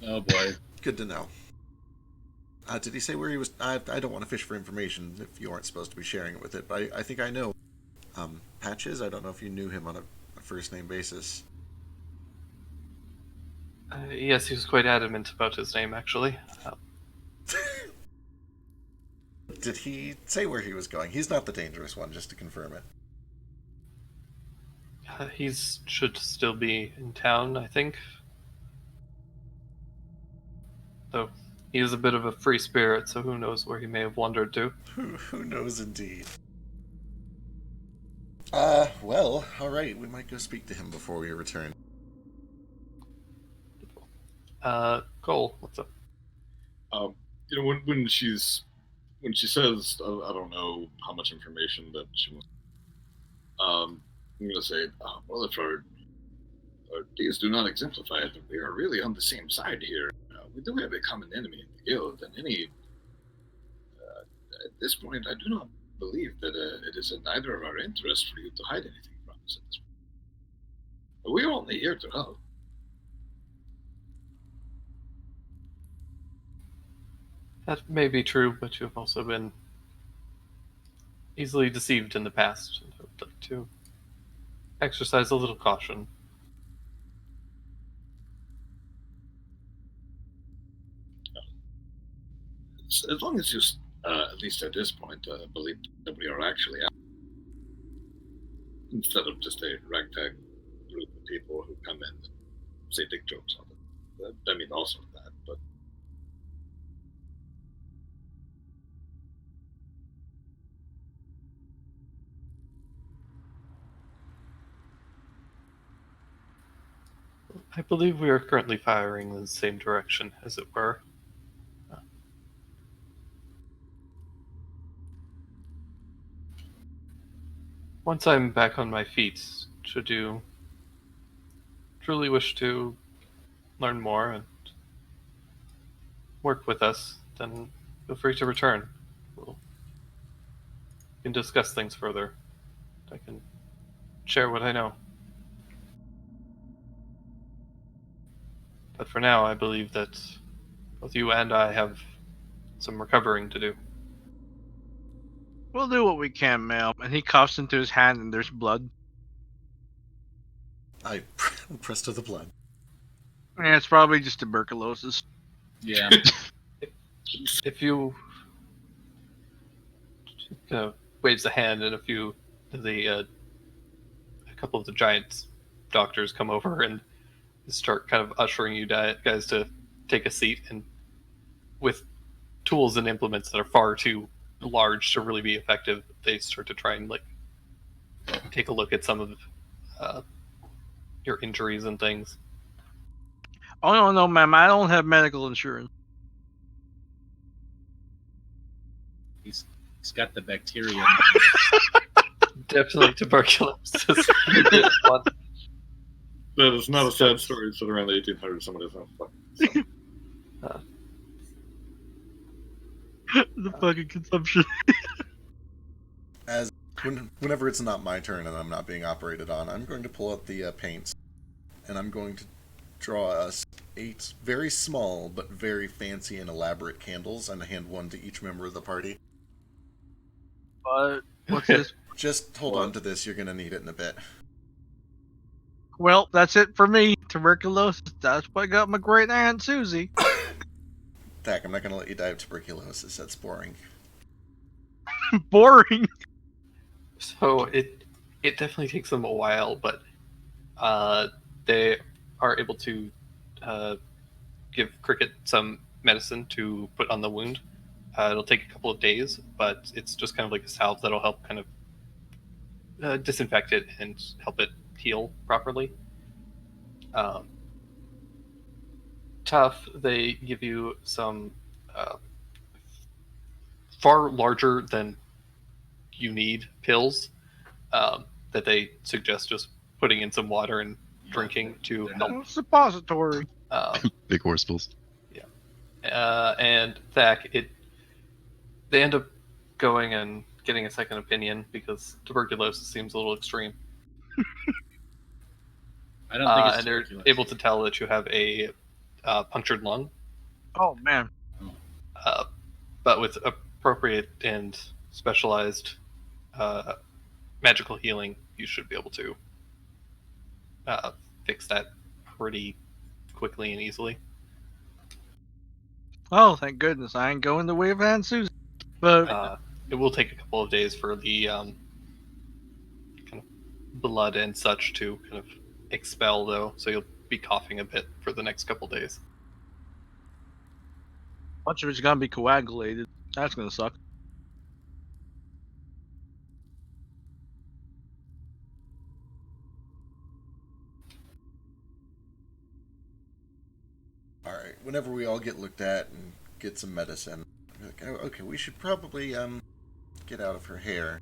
Oh boy. Good to know. Did he say where he was? I don't want to fish for information if you aren't supposed to be sharing it with it, but I think I know. Patches? I don't know if you knew him on a first name basis. Yes, he was quite adamant about his name, actually. Did he say where he was going? He's not the dangerous one, just to confirm it. He should still be in town, I think. Though He is a bit of a free spirit, so who knows where he may have wandered to. Who knows indeed. Well, alright, we might go speak to him before we return. Cole, what's up? When she says, I don't know how much information that she wants. I'm gonna say, well, if our deeds do not exemplify it, we are really on the same side here. We do have a common enemy in the guild, and at this point, I do not believe that it is in either of our interests for you to hide anything from us at this point. But we are only here to help. That may be true, but you have also been easily deceived in the past, and I would like to exercise a little caution. As long as you, at least at this point, believe that we are actually out, instead of just a ragtag group of people who come in and say dick jokes on it. I mean, also that, but I believe we are currently firing in the same direction, as it were. Once I'm back on my feet, should you truly wish to learn more and work with us, then feel free to return. We can discuss things further. I can share what I know. But for now, I believe that both you and I have some recovering to do. We'll do what we can, ma'am. And he coughs into his hand, and there's blood. I pressed to the blood. Yeah, it's probably just tuberculosis. Yeah. If you waves a hand, and a couple of the giant doctors come over and start kind of ushering you guys to take a seat, and with tools and implements that are far too large to really be effective, they start to try and take a look at some of your injuries and things. Oh, no, ma'am. I don't have medical insurance. He's got the bacteria. Definitely tuberculosis. that is not a sad story. It's around the 1800s. Somebody's not fucking. The fucking consumption. Whenever it's not my turn and I'm not being operated on, I'm going to pull out the paints, and I'm going to draw us 8 very small but very fancy and elaborate candles, and hand one to each member of the party. But what's this? Just hold on to this, you're going to need it in a bit. Well, that's it for me. Tuberculosis. That's what got my great aunt Susie. Dak, I'm not going to let you die of tuberculosis. That's boring. Boring. So it definitely takes them a while, but they are able to give Cricket some medicine to put on the wound. It'll take a couple of days, but it's just kind of like a salve that'll help kind of disinfect it and help it heal properly. Tough, they give you some far larger than you need pills that they suggest just putting in some water and drinking to help. Suppository. Big horse pills. Yeah. And Thak, they end up going and getting a second opinion because tuberculosis seems a little extreme. I don't think it's and they're able to tell that you have a punctured lung. Oh, man. But with appropriate and specialized magical healing, you should be able to fix that pretty quickly and easily. Oh, thank goodness. I ain't going the way of Aunt Susie. But it will take a couple of days for the kind of blood and such to kind of expel, though, so you'll be coughing a bit for the next couple of days. Much of it's gonna be coagulated. That's gonna suck. All right. Whenever we all get looked at and get some medicine, like, oh, okay, we should probably get out of her hair.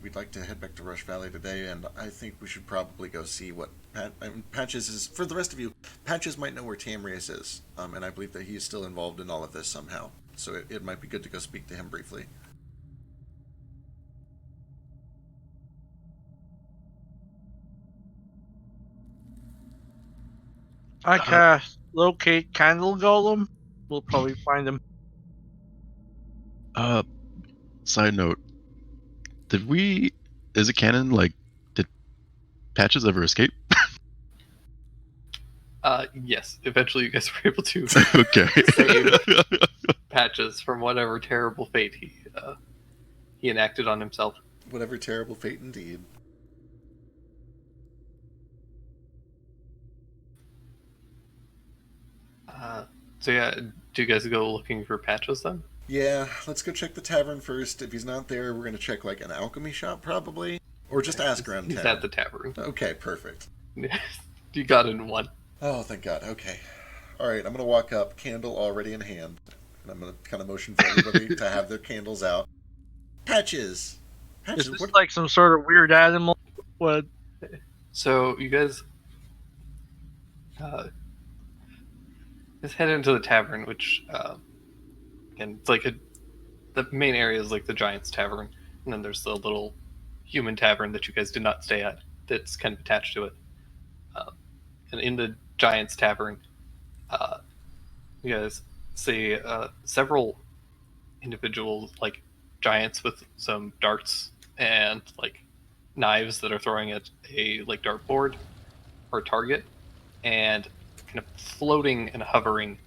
We'd like to head back to Rush Valley today, and I think we should probably go see what Patches is. For the rest of you, Patches might know where Tamrius is, and I believe that he is still involved in all of this somehow. So it might be good to go speak to him briefly. I cast locate candle golem. We'll probably find him. Side note: Is it canon? Like, did Patches ever escape? Yes. Eventually, you guys were able to Okay. save Patches from whatever terrible fate he enacted on himself. Whatever terrible fate indeed. So yeah, do you guys go looking for Patches then? Yeah, let's go check the tavern first. If he's not there, we're gonna check like an alchemy shop probably, or just ask around He's town. at the tavern. Okay, perfect. You got it in one. Oh, thank God. Okay. All right, I'm gonna walk up, candle already in hand, and I'm gonna kind of motion for everybody to have their candles out. Patches. Patches. Is this What? like some sort of weird animal? What? So you guys just head into the tavern, which again, it's like the main area is like the Giant's Tavern, and then there's the little human tavern that you guys did not stay at that's kind of attached to it. And in the Giant's Tavern, you guys see several individuals, like giants with some darts and like knives that are throwing at a like dartboard or target, and kind of floating and hovering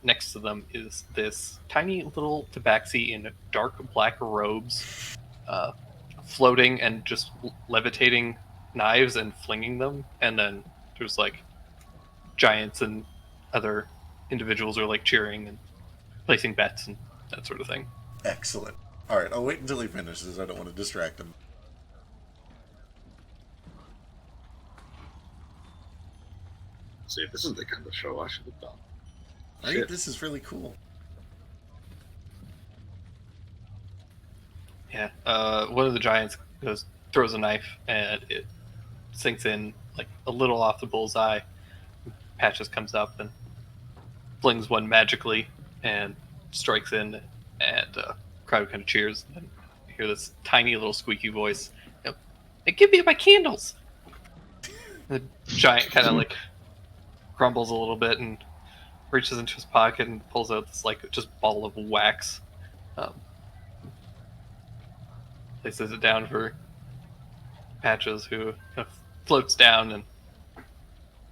next to them is this tiny little tabaxi in dark black robes, floating and just levitating knives and flinging them, and then there's like giants and other individuals are like cheering and placing bets and that sort of thing. Excellent. All right, I'll wait until he finishes. I don't want to distract him. See, this is the kind of show I should have done. Right? Shit. This is really cool. Yeah. One of the giants throws a knife and it sinks in like a little off the bullseye. Patches comes up and flings one magically and strikes in, and crowd kind of cheers. And you hear this tiny little squeaky voice, "Hey, give me my candles!" The giant kind of like grumbles a little bit and reaches into his pocket and pulls out this like just ball of wax. Places it down for Patches, who kind of floats down and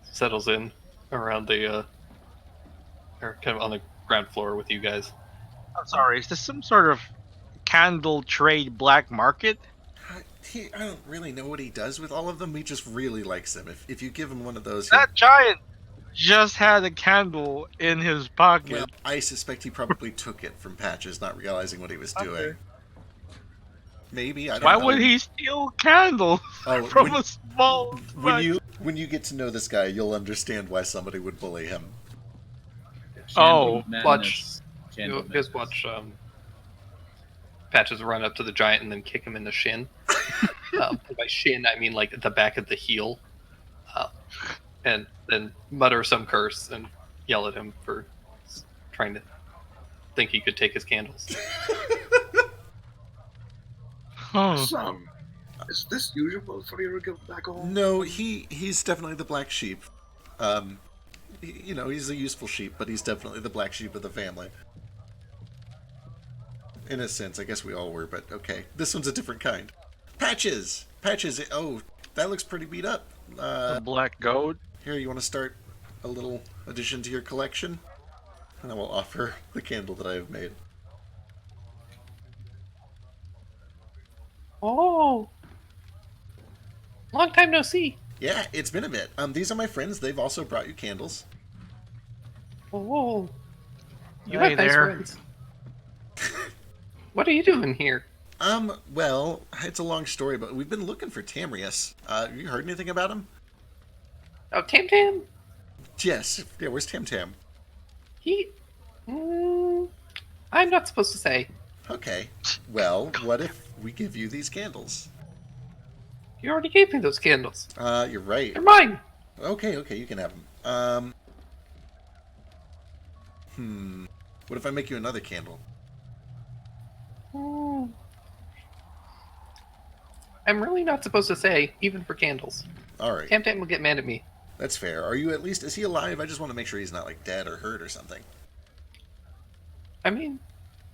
settles in around the or kind of on the ground floor with you guys. I'm sorry. Is this some sort of candle trade black market? I don't really know what he does with all of them. He just really likes them. If you give him one of those... That giant just had a candle in his pocket. Well, I suspect he probably took it from Patches, not realizing what he was doing. Maybe, I don't know. Why would he steal candles from a small... When you get to know this guy, you'll understand why somebody would bully him. Oh, you guys watch Patches run up to the giant and then kick him in the shin. And by shin, I mean like the back of the heel. And then mutter some curse and yell at him for trying to think he could take his candles. Is this usual for your guild back home? No, he's definitely the black sheep. You know, he's a useful sheep, but he's definitely the black sheep of the family. In a sense, I guess we all were, but okay. This one's a different kind. Patches! Patches! Oh, that looks pretty beat up. A black goat? Here, you want to start a little addition to your collection? And I will offer the candle that I have made. Oh! Long time no see. Yeah, it's been a bit. These are my friends. They've also brought you candles. Oh, You Hey have nice there. friends. What are you doing here? Well, it's a long story, but we've been looking for Tamrius. You heard anything about him? Oh, Tam Tam? Yes. Yeah, where's Tam Tam? He. Mm, I'm not supposed to say. Okay. Well, what if we give you these candles? You already gave me those candles. You're right. They're mine. Okay, you can have them. What if I make you another candle? Mm, I'm really not supposed to say, even for candles. Alright. Tam Tam will get mad at me. That's fair. Are you at least, is he alive? I just want to make sure he's not, like, dead or hurt or something. I mean,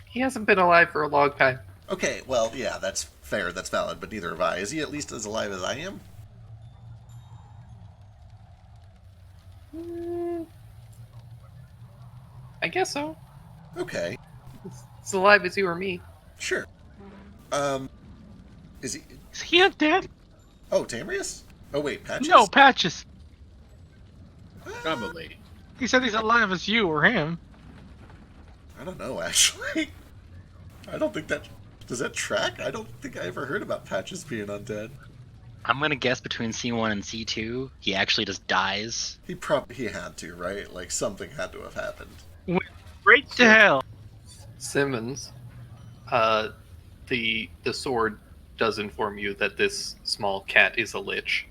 he hasn't been alive for a long time. Okay, well, yeah, that's fair, that's valid, but neither have I. Is he at least as alive as I am? Mm, I guess so. Okay, As alive as you or me. sure. Is he... Is he undead? Oh, Tamrius? Oh, wait, Patches? No, Patches. Probably. He said he's alive as you or him. I don't know, actually. I don't think that... Does that track? I don't think I ever heard about Patches being undead. I'm gonna guess between C1 and C2, he actually just dies. He had to, right? Like, something had to have happened. Went straight to hell. Simmons, the sword does inform you that this small cat is a lich.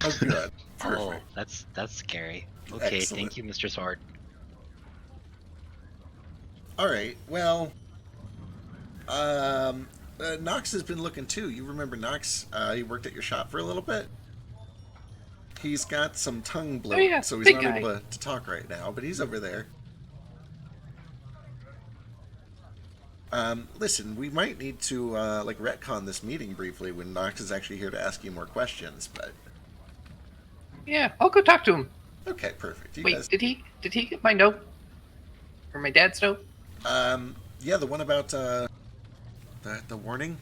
Oh, good. Oh, Perfect. that's scary. Okay, Excellent. thank you, Mr. Sword. Alright, well... Nox has been looking too. You remember Nox? He worked at your shop for a little bit. He's got some tongue bloat, yeah, so he's big not guy. able to talk right now, but he's over there. Listen, we might need to, like, retcon this meeting briefly when Nox is actually here to ask you more questions, but... Yeah, I'll go talk to him. Okay, perfect. You Wait, guys... did he get my note? Or my dad's note? Yeah, the one about, the warning?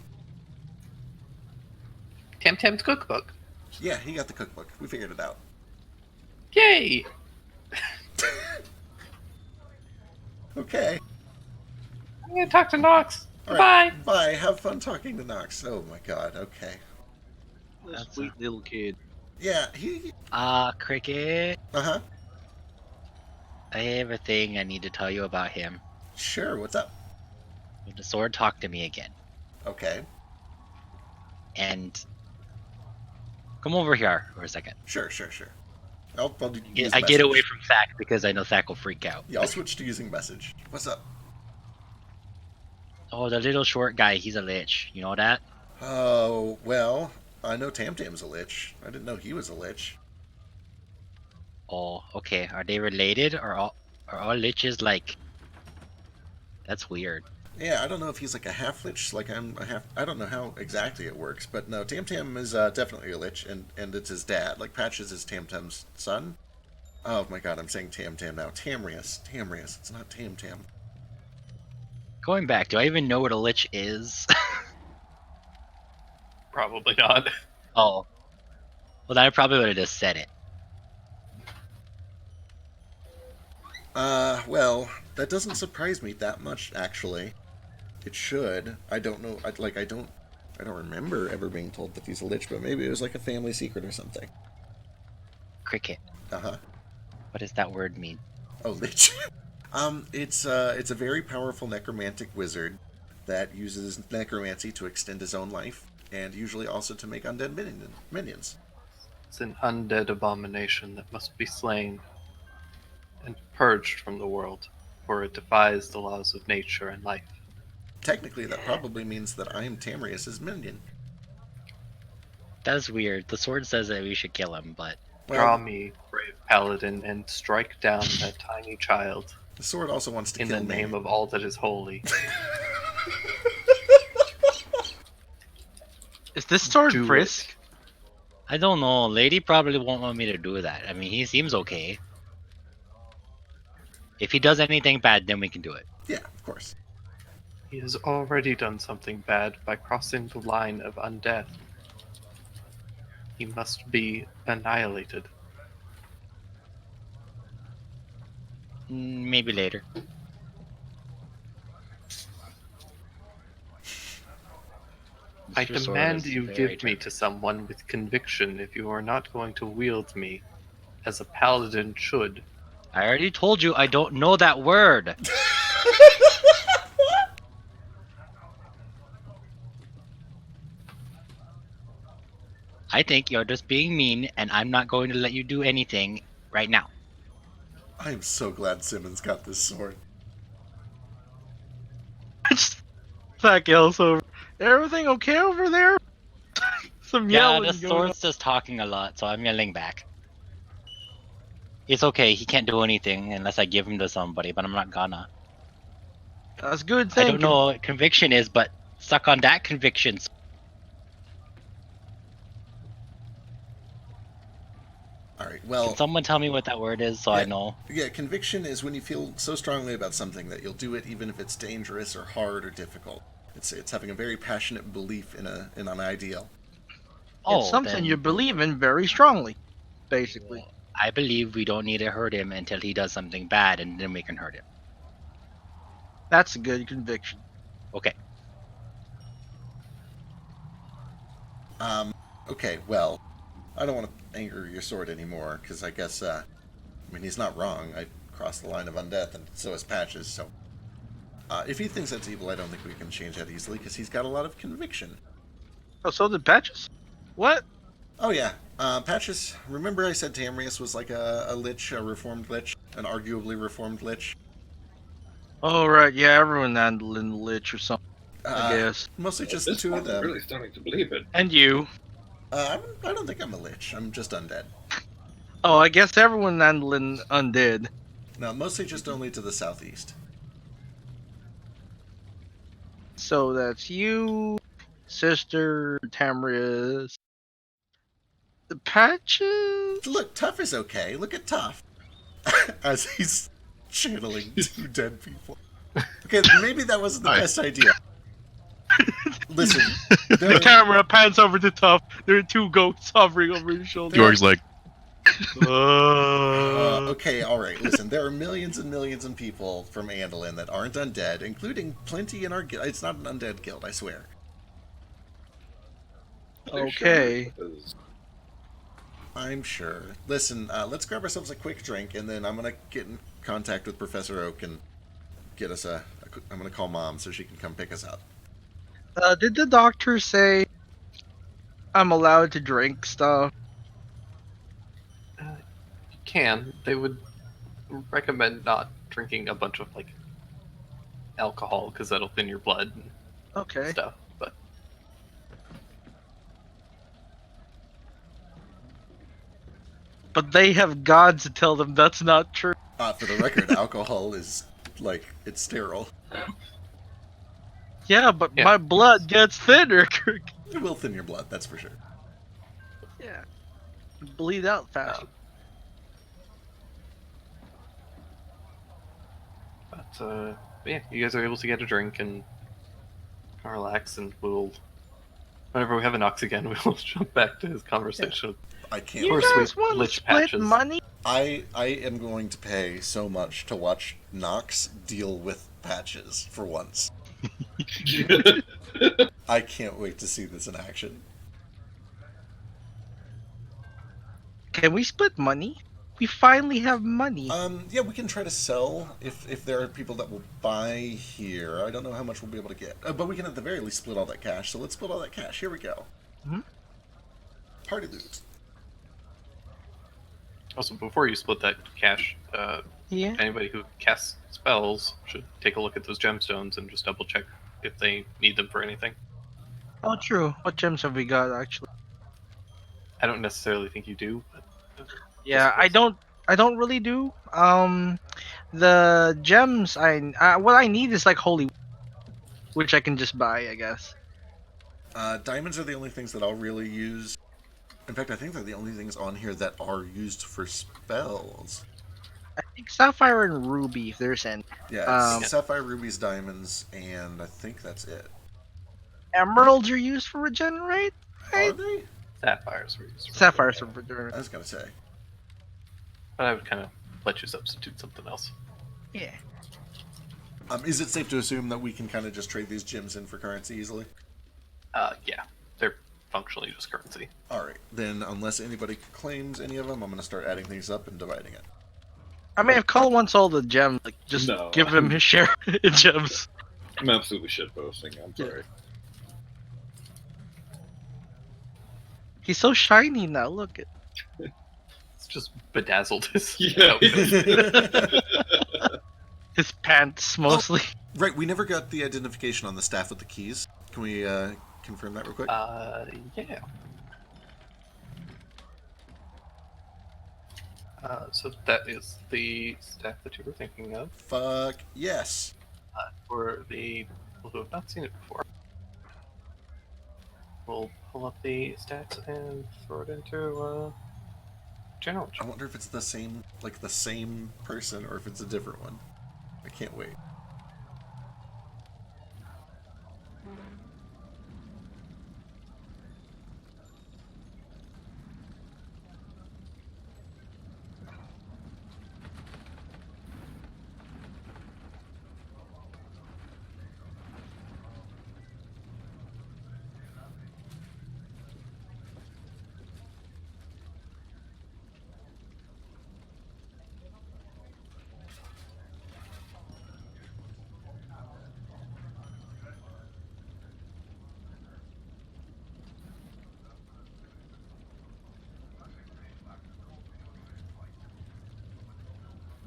Tam Tam's cookbook. Yeah, he got the cookbook. We figured it out. Yay! Okay. I'm gonna talk to Nox. All Bye. right. Bye. Have fun talking to Nox. Oh my god. Okay. That sweet little kid. Yeah, he... Cricket, Uh-huh. I have a thing I need to tell you about him. Sure, what's up? The sword talked to me again. Okay. And come over here for a second. Sure. I'll use I get message. away from Thack because I know Thack will freak out. Yeah, I'll switch to using message. What's up? Oh, the little short guy, he's a lich. You know that? Oh, well, I know Tam Tam's a lich. I didn't know he was a lich. Oh, okay. Are they related? Are all liches like... That's weird. Yeah, I don't know if he's like a half lich, like I'm a half... I don't know how exactly it works, but no, Tam Tam is definitely a lich, and it's his dad. Like, Patches is Tam Tam's son. Oh my god, I'm saying Tam Tam now. Tamrius. It's not Tam Tam. Going back, do I even know what a lich is? Probably not. Oh. Well, then I probably would have just said it. Well, that doesn't surprise me that much, actually. It should. I don't know. I don't remember ever being told that he's a lich, but maybe it was like a family secret or something. Cricket. Uh-huh. What does that word mean? Oh, lich. It's a very powerful necromantic wizard that uses necromancy to extend his own life, and usually also to make undead minions. It's an undead abomination that must be slain and purged from the world, for it defies the laws of nature and life. Technically, that probably means that I am Tamrius' minion. That's weird. The sword says that we should kill him, but... Draw me, brave paladin, and strike down that tiny child. The sword also wants to in kill the me. name of all that is holy. Is this sword Do Frisk? I don't know. Lady probably won't want me to do that. I mean, he seems okay. If he does anything bad, then we can do it. Yeah, of course. He has already done something bad by crossing the line of undeath. He must be annihilated. Maybe later. I Mr. Sword demand is you very give me charming. to someone with conviction if you are not going to wield me as a paladin should. I already told you I don't know that word. I think you're just being mean, and I'm not going to let you do anything right now. I am so glad Simmons got this sword. Zach yells over. Everything okay over there? Some Yeah, yelling this going on. sword's just talking a lot, so I'm yelling back. It's okay, he can't do anything unless I give him to somebody, but I'm not gonna. That's good I thinking. don't know what conviction is, but suck on that conviction. All right, Can well, someone tell me what that word is so I know? yeah, conviction is when you feel so strongly about something that you'll do it even if it's dangerous or hard or difficult. It's having a very passionate belief in an ideal. It's Oh, something you then believe in very strongly, basically. I believe we don't need to hurt him until he does something bad, and then we can hurt him. That's a good conviction. Okay. Okay, well, I don't want to anger your sword anymore because I guess I mean he's not wrong. I crossed the line of undeath, and so has Patches. So if he thinks that's evil, I don't think we can change that easily because he's got a lot of conviction. Oh, so did Patches? What? Oh yeah, Patches. Remember I said Tamrius was like a lich, a reformed lich, an arguably reformed lich. Oh, right. Yeah, everyone handling the Lich or something, I guess. Mostly At just the this two of point, I'm them. really starting to believe it. And you. I don't think I'm a lich. I'm just undead. Oh, I guess everyone handling undead. No, mostly just only to the southeast. So that's you, Sister, Tamrius, the Patches. Look, Tough is okay. Look at Tough. As he's channeling two dead people. Okay, maybe that wasn't the best idea. Listen, The camera pans over to Tough. There are two ghosts hovering over his shoulder. Georg's like, okay, alright, listen, there are millions and millions of people from Andalin that aren't undead, including plenty in our guild. It's not an undead guild, I swear. Okay. I'm sure. Listen, let's grab ourselves a quick drink, and then I'm gonna get in contact with Professor Oak and get us I'm gonna call Mom so she can come pick us up. Did the doctor say I'm allowed to drink stuff? You can. They would recommend not drinking a bunch of like alcohol because that'll thin your blood and Okay. stuff. But they have gods to tell them that's not true. For the record, alcohol is like it's sterile. Yeah, but my blood gets thinner. It will thin your blood, that's for sure. Yeah. Bleed out faster. But yeah, you guys are able to get a drink and relax, and we'll, whenever we have a Nox again, we'll jump back to his conversation. I can't. You guys want to split money? I am going to pay so much to watch Nox deal with Patches for once. I can't wait to see this in action. Can we split money? We finally have money. Yeah, we can try to sell if there are people that will buy here. I don't know how much we'll be able to get, but we can at the very least split all that cash. So let's split all that cash. Here we go. Party loot. Also, before you split that cash, Yeah. anybody who casts spells should take a look at those gemstones and just double check if they need them for anything. Oh, true. What gems have we got actually? I don't necessarily think you do. But Yeah, I don't really do. The gems what I need is like holy, which I can just buy, I guess. Diamonds are the only things that I'll really use. In fact, I think they're the only things on here that are used for spells. I think sapphire and ruby, if there's any. Yeah, it's sapphire, rubies, diamonds, and I think that's it. Emeralds are used for regenerate, right? Are they? Sapphires were used. Sapphires for regenerate. I was gonna say. But I would kind of let you substitute something else. Yeah. Is it safe to assume that we can kind of just trade these gems in for currency easily? Yeah, they're functionally just currency. All right, then unless anybody claims any of them, I'm going to start adding things up and dividing it. I mean, if Cole wants all the gems, like just No. give him his share in gems. I'm absolutely shitposting. I'm Yeah. sorry. He's so shiny now. Look at. It's just bedazzled his Yeah. outfit. His pants mostly. Right, we never got the identification on the staff with the keys. Can we confirm that real quick? Yeah. So that is the staff that you were thinking of. Fuck yes. For the people who have not seen it before, we'll pull up the stats and throw it into general. I wonder if it's the same person, or if it's a different one. I can't wait.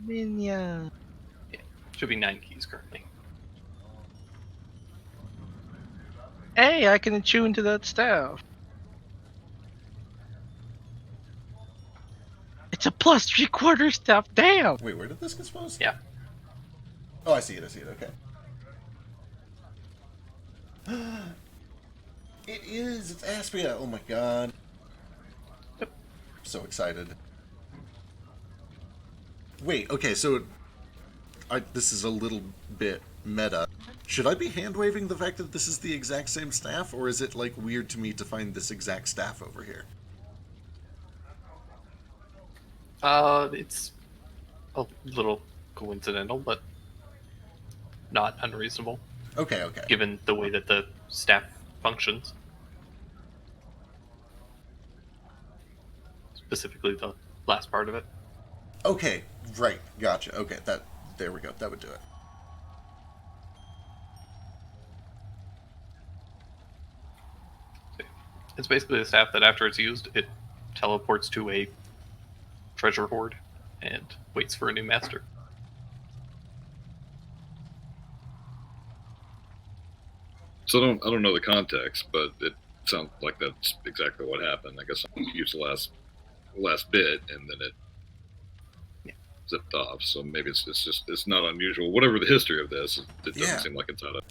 Minya. Should be 9 keys currently. Hey, I can attune to that staff. It's a plus 3/4 staff. Damn. Wait, where did this get supposed? Yeah. Oh, I see it. Okay. It is. It's Aspia. Oh my god. Yep. So excited. Wait. Okay. So, this is a little bit meta. Should I be hand waving the fact that this is the exact same staff, or is it like weird to me to find this exact staff over here? It's a little coincidental, but not unreasonable, Okay. given the way that the staff functions. Specifically, the last part of it. Okay. Right. Gotcha. Okay. There we go. That would do it. It's basically a staff that after it's used, it teleports to a treasure hoard and waits for a new master. So I don't know the context, but it sounds like that's exactly what happened. I guess I used the last bit, and then it zipped off. So maybe it's not unusual. Whatever the history of this, it doesn't seem like it's out of.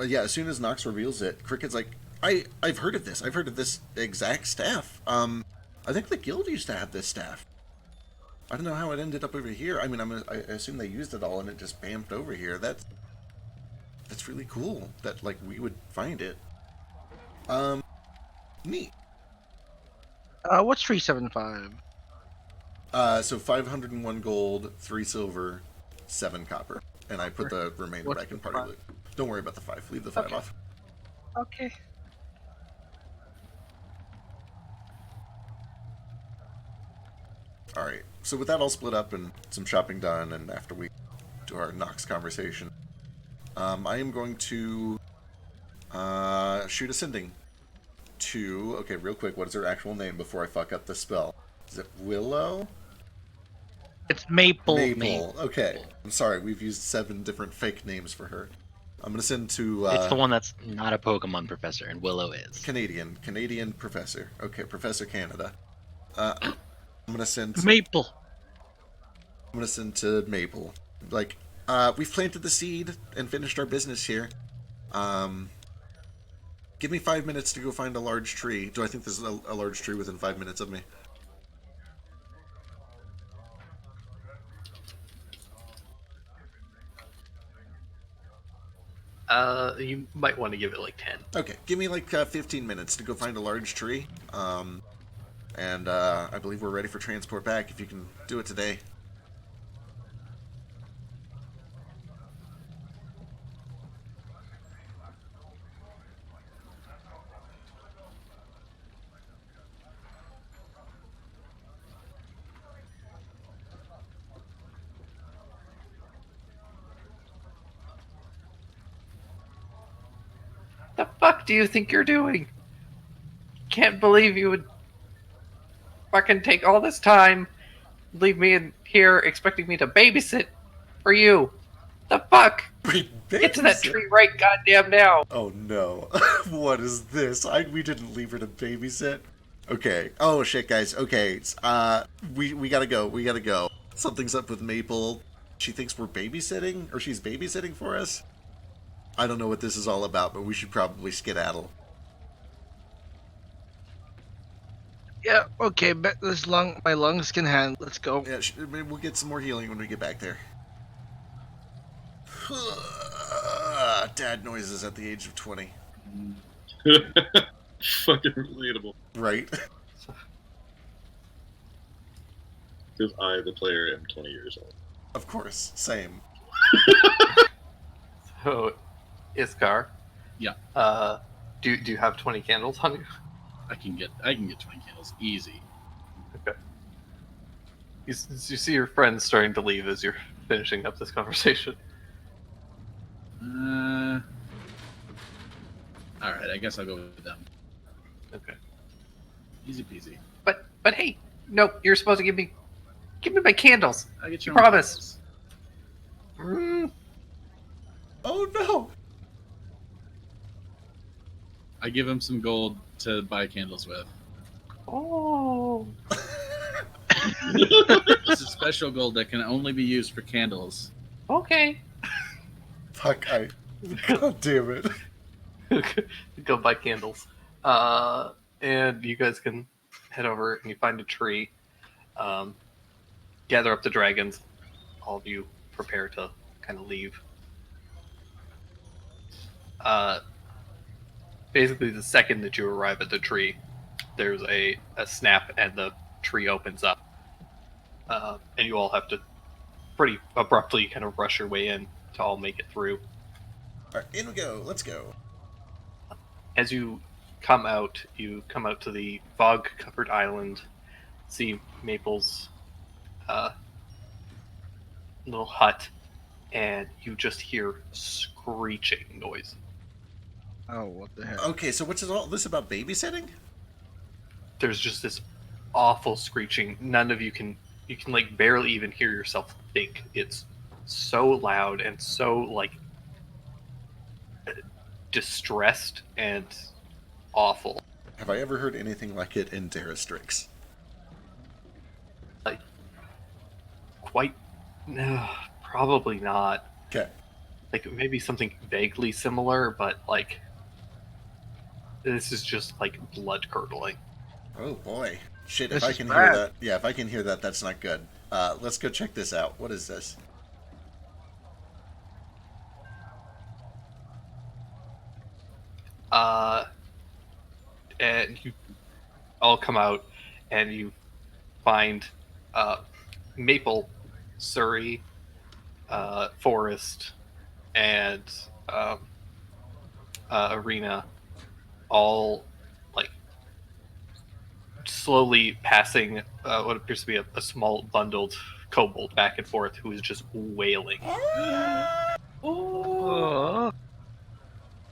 Yeah. As soon as Nox reveals it, Cricket's like, I've heard of this. I've heard of this exact staff. I think the guild used to have this staff. I don't know how it ended up over here. I mean, I assume they used it all and it just bamped over here. That's really cool that like we would find it. Neat. What's 375? So 501 gold, 3 silver, 7 copper, and I put the remainder What's back in the party 5? loot. Don't worry about the 5. Leave the 5 Okay. off. Okay. All right. So with that all split up and some shopping done, and after we do our Nox conversation, I am going to shoot Ascending to... Okay, real quick, what is her actual name before I fuck up the spell? Is it Willow? It's Maple. Maple. Okay. I'm sorry, we've used 7 different fake names for her. I'm going to send to... It's the one that's not a Pokemon professor, and Willow is. Canadian professor. Okay, Professor Canada. I'm going to send... Maple. I'm going to send to Maple. Like, we've planted the seed and finished our business here. Give me 5 minutes to go find a large tree. Do I think there's a large tree within 5 minutes of me? You might want to give it like 10. Okay, give me like 15 minutes to go find a large tree. And I believe we're ready for transport back if you can do it today. The fuck do you think you're doing? Can't believe you would fucking take all this time, leave me in here expecting me to babysit for you. The fuck? Get to that Babysit? tree right goddamn now. Oh no. What is this? We didn't leave her to babysit. Okay. Oh shit, guys. Okay. We gotta go. We gotta go. Something's up with Maple. She thinks we're babysitting, or she's babysitting for us. I don't know what this is all about, but we should probably skedaddle. Yeah, okay, but my lungs can handle. Let's go. Yeah, we'll get some more healing when we get back there. Dad noises at the age of 20. Fucking relatable. Right? Because I, the player, am 20 years old. Of course. Same. So, Iskar. Yeah. Do you have 20 candles on you? I can get 20 candles easy. Okay. You see your friends starting to leave as you're finishing up this conversation. All right, I guess I'll go with them. Okay. Easy peasy. But hey, no, you're supposed to give me my candles. I get You your own promise. candles. Oh no! I give him some gold to buy candles with. Oh. This is special gold that can only be used for candles. Okay. Fuck, God damn it. Go buy candles. And you guys can head over and you find a tree. Gather up the dragons. All of you prepare to kind of leave. Basically, the second that you arrive at the tree, there's a snap and the tree opens up. And you all have to pretty abruptly kind of rush your way in to all make it through. Alright, in we go. Let's go. As you come out to the fog-covered island, see Maple's little hut, and you just hear screeching noise. Oh, what the heck? Okay, so what's all this about babysitting? There's just this awful screeching. None of you can like barely even hear yourself think. It's so loud and so like distressed and awful. Have I ever heard anything like it in Darastrix? Like, quite, no, probably not. Okay. Like maybe something vaguely similar, but like this is just like blood curdling. Oh boy. Shit, This if I is can bad. hear that. Yeah, if I can hear that, that's not good. Let's go check this out. What is this? And you all come out and you find Maple, Surrey, Forest, and Arena all like slowly passing what appears to be a small bundled kobold back and forth who is just wailing. Oh.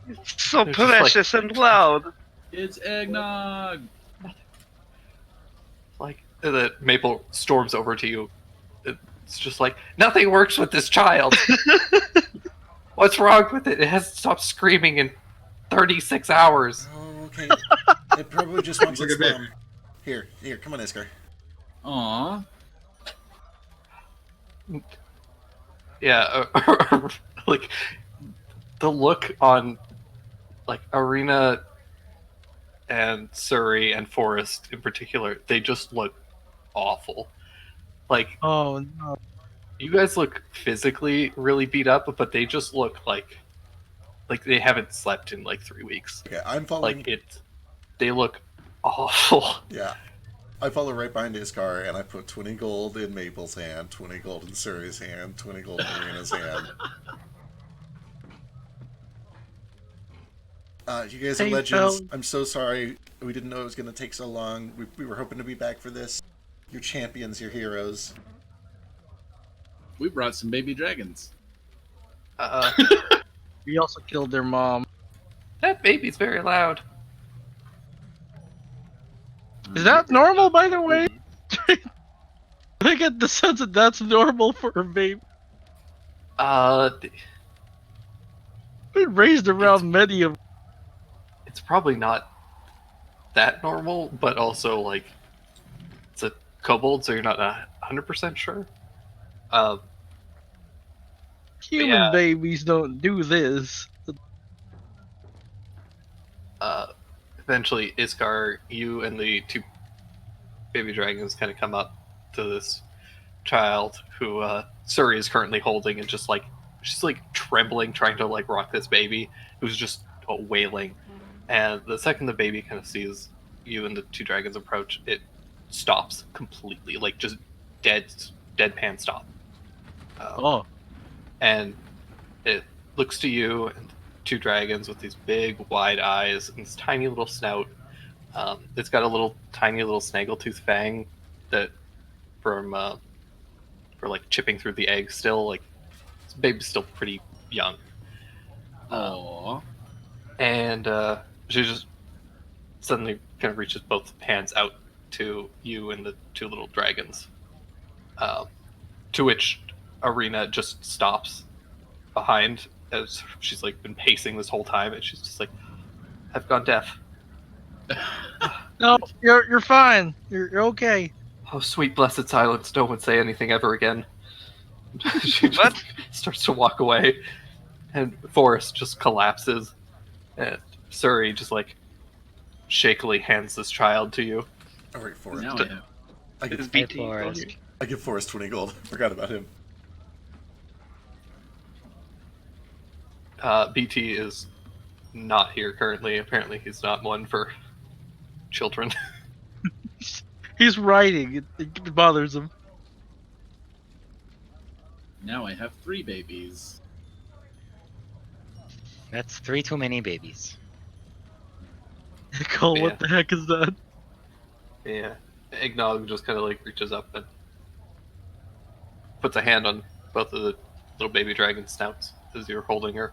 It's so It's just like- precious and loud. It's eggnog. Like the Maple storms over to you. It's just like nothing works with this child. What's wrong with it? It hasn't stopped screaming in 36 hours. Oh, okay. It probably just wants Look its at me. mom. Here, come on, Iskar. Aw. Yeah, like the look on like Arena and Surrey and Forest in particular, they just look awful. Like Oh no. you guys look physically really beat up, but they just look like they haven't slept in like 3 weeks. Okay, I'm following. Like they look awful. Yeah. I follow right behind Iskar, and I put 20 gold in Maple's hand, 20 gold in Surrey's hand, 20 gold in Arena's hand. You guys are Hey, legends. Phil. I'm so sorry. We didn't know it was going to take so long. We were hoping to be back for this. You're champions, you're heroes. We brought some baby dragons. We also killed their mom. That baby's very loud. Is that normal, by the way? I get the sense that that's normal for a baby. Th- Been raised around many of. it's probably not that normal, but also like it's a kobold, so you're not 100% sure. But Human yeah, babies don't do this. eventually, Iskar, you and the two baby dragons kind of come up to this child who Suri is currently holding, and just like she's like trembling, trying to like rock this baby who's just wailing. And the second the baby kind of sees you and the two dragons approach, it stops completely, like just deadpan stop. Oh, And it looks to you and two dragons with these big wide eyes and this tiny little snout. It's got a little tiny little snaggletooth fang that from for like chipping through the egg still. Like this baby's still pretty young. Aww. And she just suddenly kind of reaches both hands out to you and the two little dragons. To which Arena just stops behind as she's like been pacing this whole time, and she's just like, "I've gone deaf." no, you're fine. You're okay. Oh, sweet blessed silence! No one say anything ever again. She just starts to walk away, and Forrest just collapses, and Suri just like shakily hands this child to you. All right, Forrest. Now I have. I give, Is BT Forrest. I give Forrest 20 gold. Forgot about him. BT is not here currently. Apparently, he's not one for children. He's writing. It bothers him. Now I have 3 babies. That's 3 too many babies. Cole, Yeah. what the heck is that? Yeah, Eggnog just kind of like reaches up and puts a hand on both of the little baby dragon snouts as you're holding her.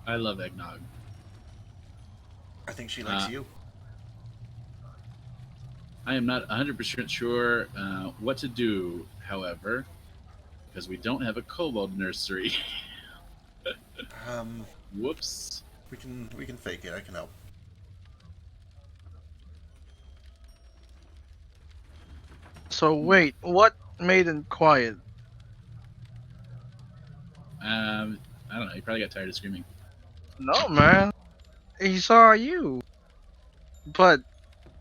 I love eggnog. I think she likes you. I am not 100% sure what to do, however, because we don't have a kobold nursery. Whoops. We can fake it. I can help. So wait, what made him quiet? I don't know. He probably got tired of screaming. No, man. He saw you. But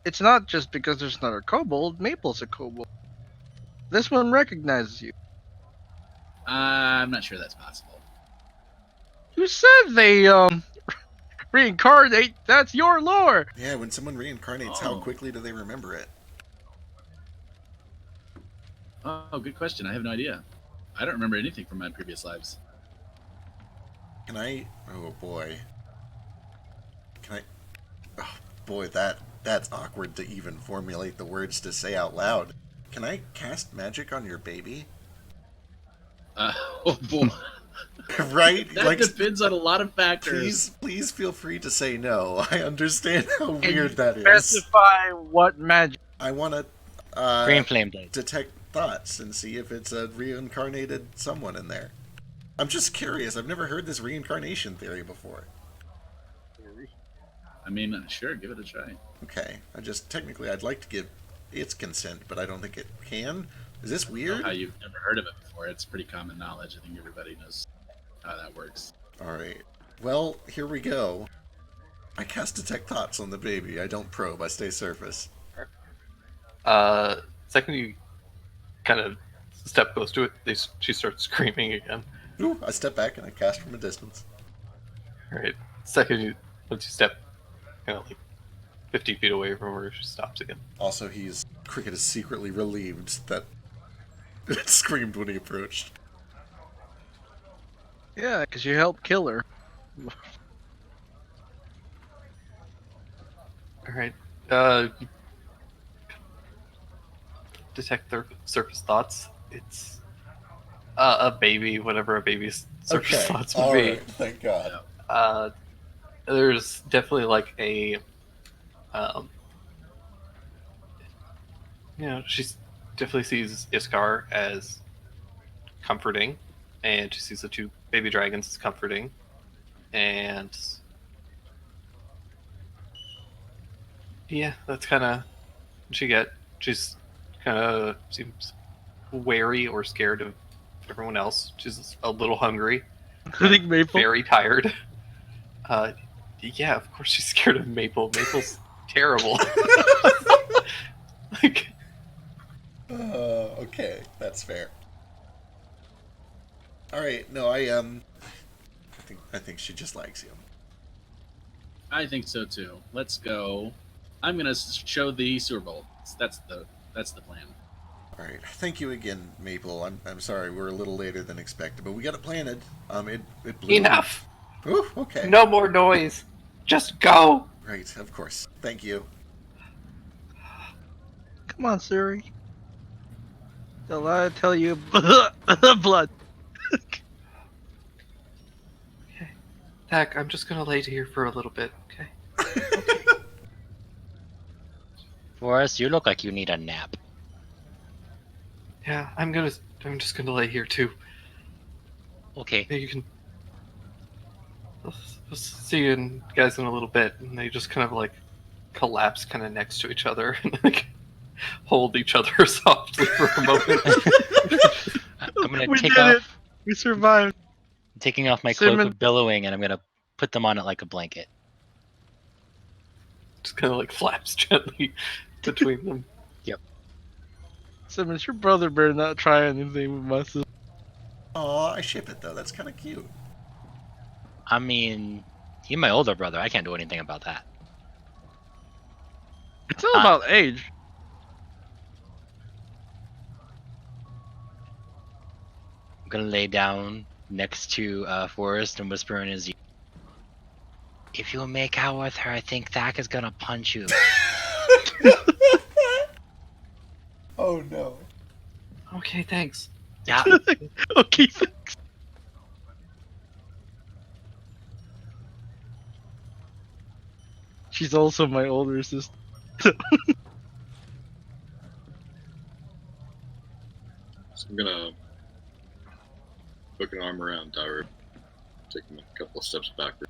it's not just because there's not a kobold. Maple's a kobold. This one recognizes you. I'm not sure that's possible. You said they reincarnate. That's your lore. Yeah, when someone reincarnates, how Oh. quickly do they remember it? Oh, good question. I have no idea. I don't remember anything from my previous lives. Can I? Oh boy. Can I? Oh boy, that's awkward to even formulate the words to say out loud. Can I cast magic on your baby? Oh boy. Right? That depends on a lot of factors. Please feel free to say no. I understand how Can weird you that is. Specify what magic. I want to Green flame blade. detect thoughts and see if it's a reincarnated someone in there. I'm just curious. I've never heard this reincarnation theory before. I mean, sure, give it a try. Okay, technically I'd like to give its consent, but I don't think it can. Is this I don't weird? know how you've never heard of it before. It's pretty common knowledge. I think everybody knows how that works. Alright. Well, here we go. I cast Detect Thoughts on the baby. I don't probe, I stay surface. Second you kind of step close to it, she starts screaming again. Ooh, I step back and I cast from a distance. Alright. Second once you step kind of like 50 feet away from her, she stops again. Also, Cricket is secretly relieved that it screamed when he approached. Yeah, because you helped kill her. Alright. Detect their surface thoughts. it's a baby, whatever a baby's surface Okay. thoughts would All be. right. Thank God. There's definitely like a, um, she definitely sees Iskar as comforting, and she sees the two baby dragons as comforting, and yeah, that's kind of what she get. She's kind of seems wary or scared of everyone else. She's a little hungry, Including Maple. very tired. Yeah, of course she's scared of Maple. Maple's terrible. Like, Okay, that's fair. All right. No, I think she just likes you. I think so too. Let's go. I'm gonna show the sewer bolt. That's the plan. All right. Thank you again, Maple. I'm sorry we're a little later than expected, but we got it planted. It blew. enough. Ooh, okay. No more noise. Just go. Right. Of course. Thank you. Come on, Suri. I tell you, blood. Heck, I'm just gonna lay here for a little bit, okay? Forrest, you look like you need a nap. Yeah, I'm just gonna lay here too. Okay. Maybe you can. I'll see you guys in a little bit, and they just kind of like collapse, kind of next to each other, and like hold each other softly for a moment. I'm gonna We take did off. it. We survived. I'm taking off my cloak Cinnamon. of billowing, and I'm gonna put them on it like a blanket. Just kind of like flaps gently between them. Simmons, your brother better not try anything with my sister. Aw, I ship it though. That's kind of cute. I mean, he's my older brother. I can't do anything about that. It's all about age. I'm gonna lay down next to Forrest and whisper in his ear. If you make out with her, I think Thak is gonna punch you. Oh no. Okay, thanks. Yeah. Okay, thanks. She's also my older sister. So I'm gonna hook an arm around Tyra, take him a couple of steps backward.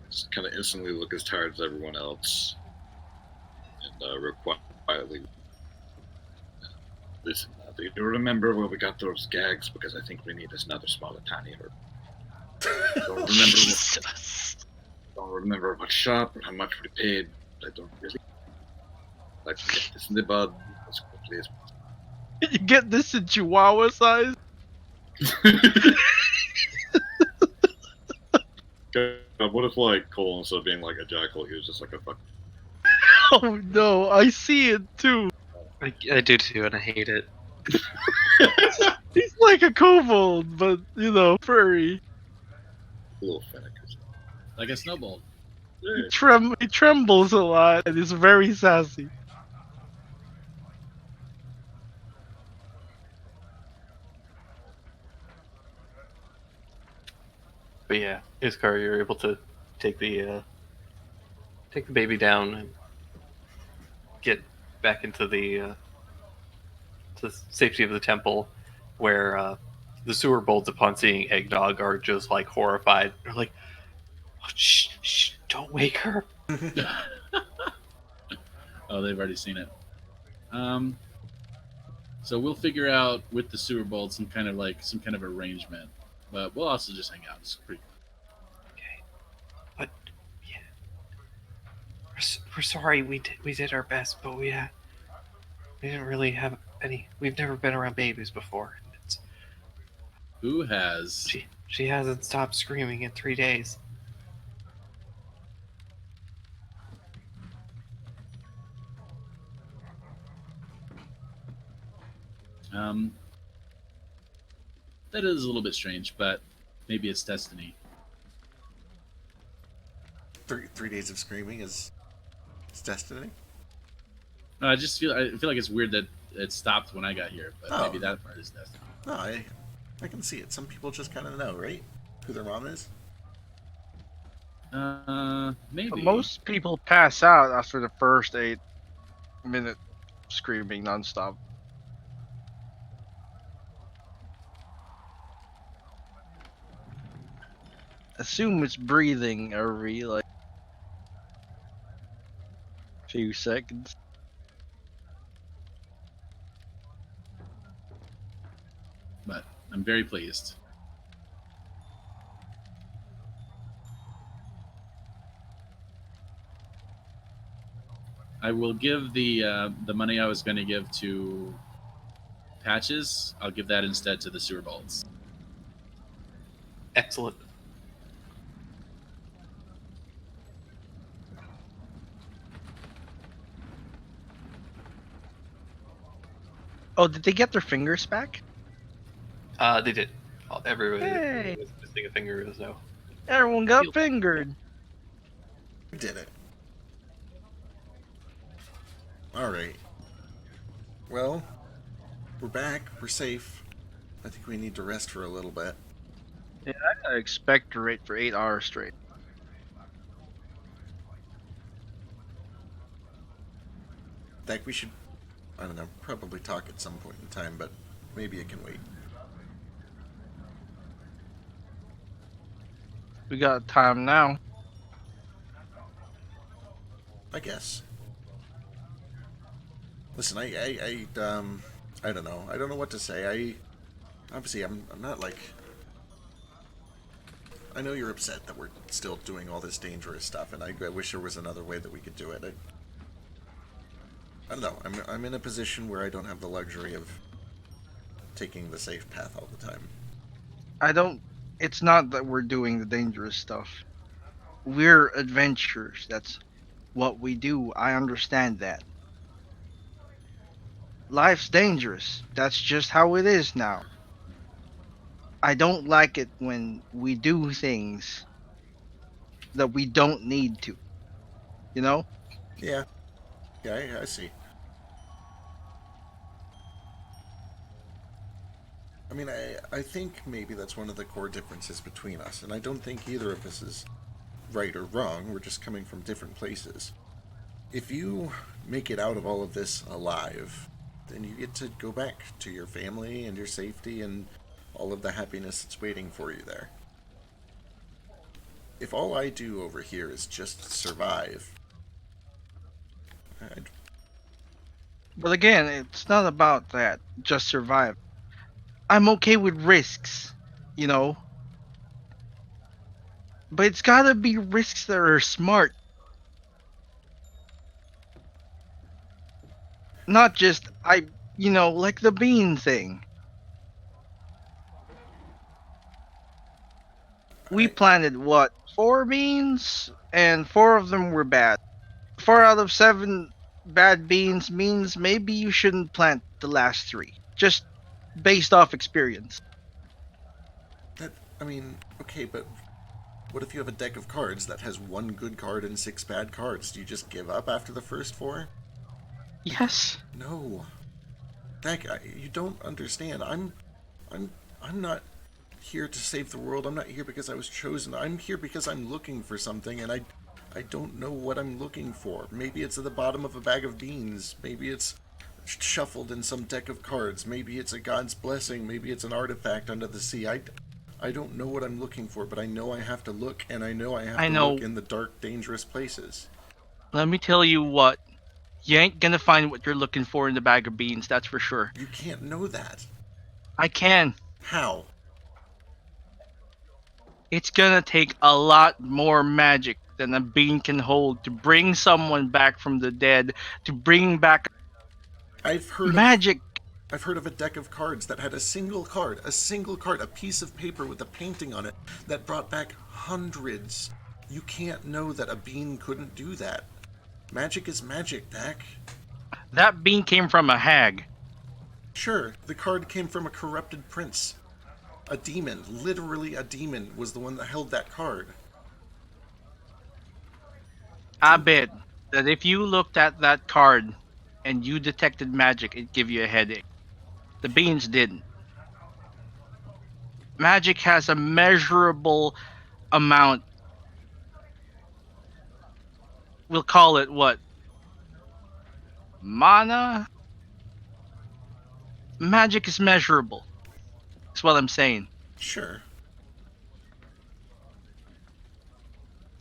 Just kind of instantly look as tired as everyone else, and real quietly. Listen, do you remember where we got those gags? Because I think we need another smaller, tiny herb. Don't remember what shop or how much we paid. I don't really. Like to get this in the bud as quickly as possible. You get this in Chihuahua size? God, what if like Cole, instead of being like a jackal, he was just like a fuck? Oh no, I see it too. I do too, and I hate it. He's like a kobold, but furry. A little fennec. Like a snowball. Yeah. He trembles a lot and is very sassy. But yeah, Iskar, you're able to take the baby down and get back into the to the safety of the temple, where the sewer bolts, upon seeing Eggnog, are just like horrified. They're like, oh, shh, don't wake her. Oh, they've already seen it. So we'll figure out with the sewer bolt some kind of arrangement, but we'll also just hang out. It's pretty. Okay, but yeah, we're sorry. We did our best, but we didn't really have any. We've never been around babies before. Who has? She hasn't stopped screaming in 3 days. That is a little bit strange, but maybe it's destiny. 3 days of screaming is destiny. No, I feel like it's weird that it stopped when I got here, but Oh. maybe that part is destiny. No, I can see it. Some people just kind of know, right? Who their mom is. Maybe. But most people pass out after the first 8 minute screaming nonstop. Assume it's breathing every like few seconds. But I'm very pleased. I will give the money I was going to give to Patches. I'll give that instead to the sewer bolts. Excellent. Oh, did they get their fingers back? They did. Everybody Hey. was missing a finger, so. Everyone got fingered. We did it. Alright. Well, we're back. We're safe. I think we need to rest for a little bit. Yeah, I expect to rate for 8 hours straight. I think we should, I don't know, probably talk at some point in time, but maybe it can wait. We got time now. I guess. Listen, I don't know. I don't know what to say. Obviously, I'm not like. I know you're upset that we're still doing all this dangerous stuff, and I wish there was another way that we could do it. I don't know. I'm in a position where I don't have the luxury of taking the safe path all the time. It's not that we're doing the dangerous stuff. We're adventurers. That's what we do. I understand that. Life's dangerous. That's just how it is now. I don't like it when we do things that we don't need to. You know? Yeah. Yeah, I see. I mean, I think maybe that's one of the core differences between us, and I don't think either of us is right or wrong. We're just coming from different places. If you make it out of all of this alive, then you get to go back to your family and your safety and all of the happiness that's waiting for you there. If all I do over here is just survive, But again, it's not about that. Just survive. I'm okay with risks, you know? But it's gotta be risks that are smart. Not just, like the bean thing. We planted, 4 beans? And 4 of them were bad. 4 out of 7 bad beans means maybe you shouldn't plant the last 3. Just based off experience. okay, but what if you have a deck of cards that has 1 good card and 6 bad cards? Do you just give up after the first 4? Yes. No. Heck, you don't understand. I'm not here to save the world. I'm not here because I was chosen. I'm here because I'm looking for something, and I don't know what I'm looking for. Maybe it's at the bottom of a bag of beans. Maybe it's shuffled in some deck of cards. Maybe it's a god's blessing.Maybe it's an artifact under the sea. I don't know what I'm looking for, but I know I have to look, and I know I have to look in the dark, dangerous places. Let me tell you what. You ain't gonna find what you're looking for in the bag of beans, that's for sure. You can't know that. I can. How? It's gonna take a lot more magic than a bean can hold to bring someone back from the dead, to bring back magic. I've heard of a deck of cards that had a single card, a piece of paper with a painting on it that brought back hundreds. You can't know that a bean couldn't do that. Magic is magic, Dak. That bean came from a hag. Sure, the card came from a corrupted prince. A demon, literally a demon, was the one that held that card. I bet that if you looked at that card and you detected magic, it'd give you a headache. The beans didn't. Magic has a measurable amount. We'll call it what? Mana? Magic is measurable. That's what I'm saying. Sure.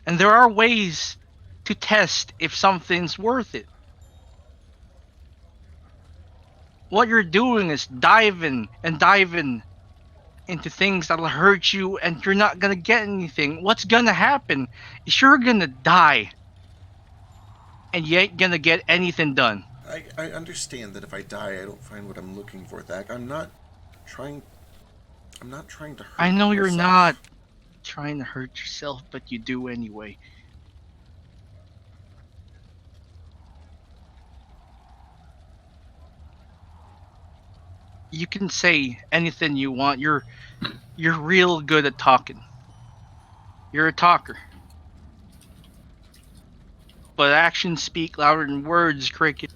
And there are ways to test if something's worth it. What you're doing is diving and diving into things that'll hurt you, and you're not gonna get anything. What's gonna happen is you're gonna die, and you ain't gonna get anything done. I understand that if I die, I don't find what I'm looking for, Thak. Trying. I'm not trying to hurt I know you're myself. not trying to hurt yourself, but you do anyway. You can say anything you want. You're real good at talking. You're a talker. But actions speak louder than words, Cricket.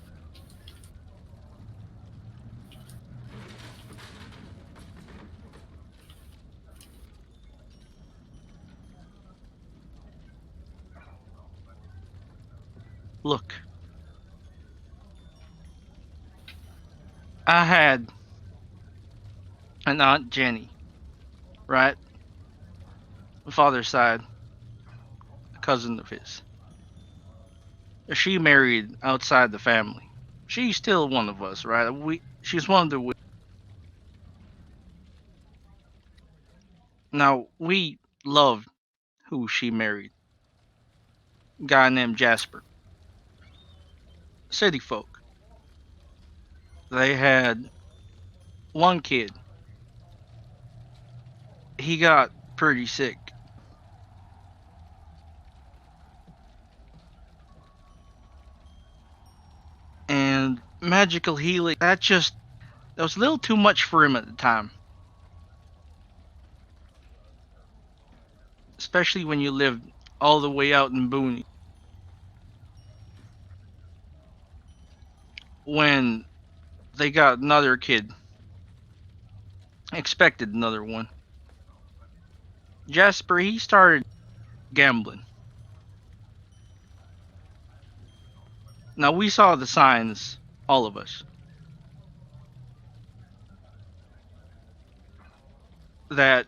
Look. I had an Aunt Jenny, right? My father's side, a cousin of his. She married outside the family. She's still one of us, right? She's one of the. Now we loved who she married. A guy named Jasper. City folk. They had one kid. He got pretty sick. And magical healing, that was a little too much for him at the time. Especially when you lived all the way out in Boone. When they got another kid, expected another one, Jasper, he started gambling. Now we saw the signs, all of us, that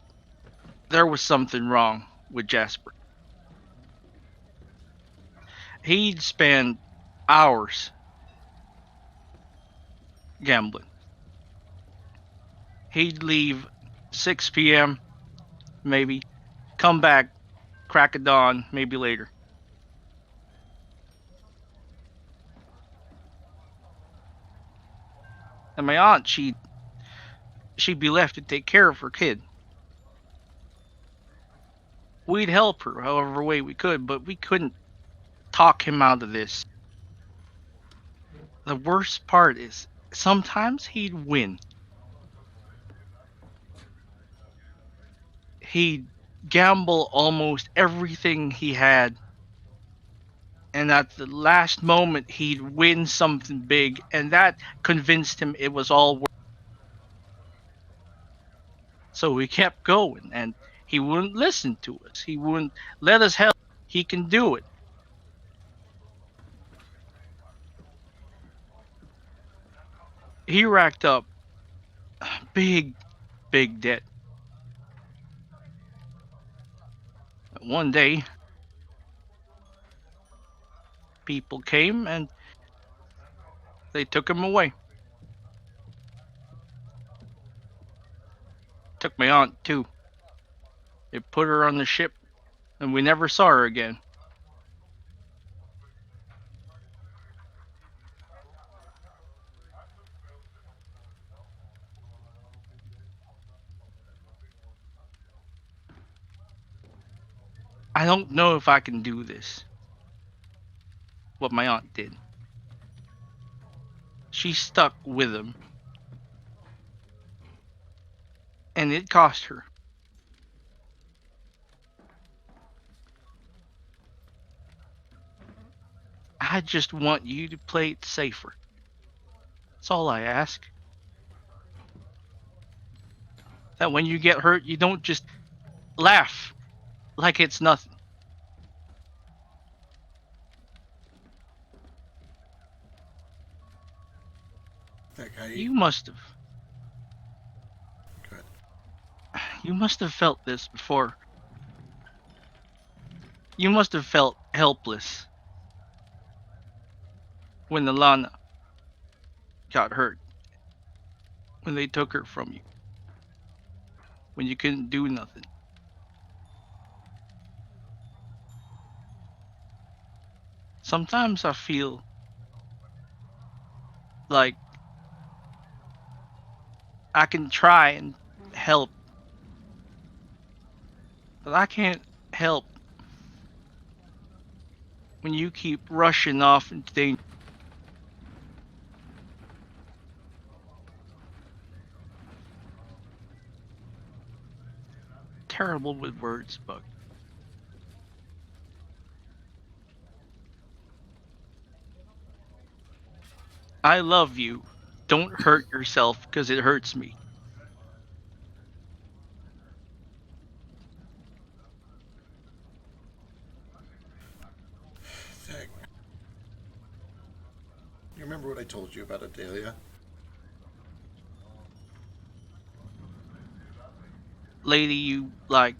there was something wrong with Jasper. He'd spend hours gambling. He'd leave 6 p.m., maybe, come back, crack of dawn, maybe later. And my aunt, she'd be left to take care of her kid. We'd help her however way we could, but we couldn't talk him out of this. The worst part is sometimes he'd win. He'd gamble almost everything he had, and at the last moment he'd win something big, and that convinced him it was all worth. So we kept going, and he wouldn't listen to us. He wouldn't let us help. He can do it. He racked up big, big debt. One day, people came and they took him away. Took my aunt too. They put her on the ship, and we never saw her again. I don't know if I can do this. What my aunt did. She stuck with him. And it cost her. I just want you to play it safer. That's all I ask. That when you get hurt, you don't just laugh like it's nothing. That guy. You must have. Good. You must have felt this before. You must have felt helpless when Alana got hurt. When they took her from you. When you couldn't do nothing. Sometimes I feel like I can try and help, but I can't help when you keep rushing off into danger. Terrible with words, Buck. I love you. Don't hurt yourself because it hurts me. Zach. You remember what I told you about Adelia? Lady you like.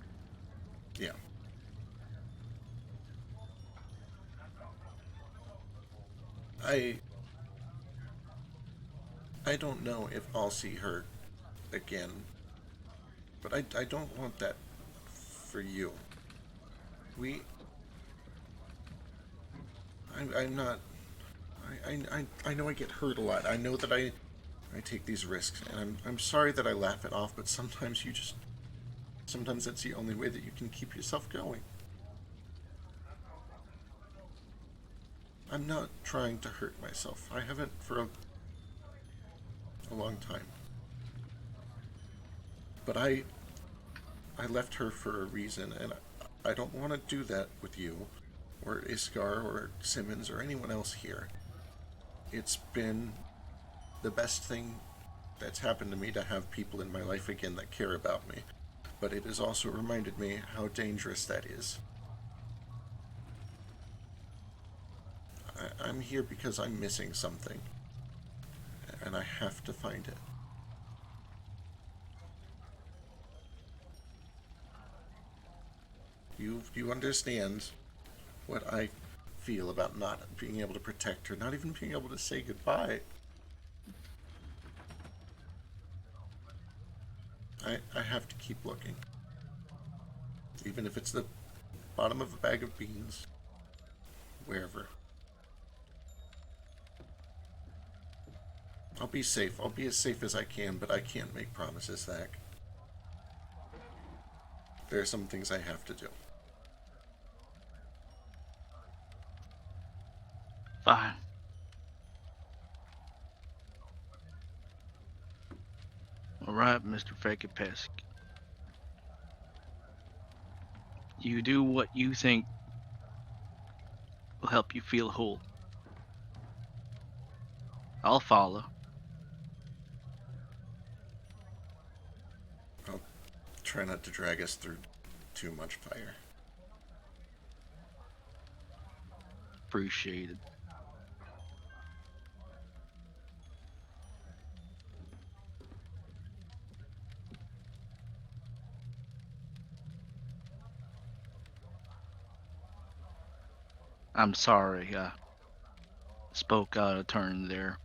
Yeah. I don't know if I'll see her again, but I don't want that for you. I'm not. I know I get hurt a lot. I know that I take these risks, and I'm sorry that I laugh it off, but sometimes that's the only way that you can keep yourself going. I'm not trying to hurt myself. I haven't for a long time. But I left her for a reason, and I don't want to do that with you, or Iskar, or Simmons, or anyone else here. It's been the best thing that's happened to me to have people in my life again that care about me. But it has also reminded me how dangerous that is. I'm here because I'm missing something, and I have to find it. You understand what I feel about not being able to protect her, not even being able to say goodbye. I have to keep looking. Even if it's the bottom of a bag of beans. Wherever. I'll be safe. I'll be as safe as I can, but I can't make promises, Zach. There are some things I have to do. Fine. Alright, Mr. Fake It Pesk. You do what you think will help you feel whole. I'll follow. I'll try not to drag us through too much fire. Appreciated. I'm sorry I spoke out of turn there.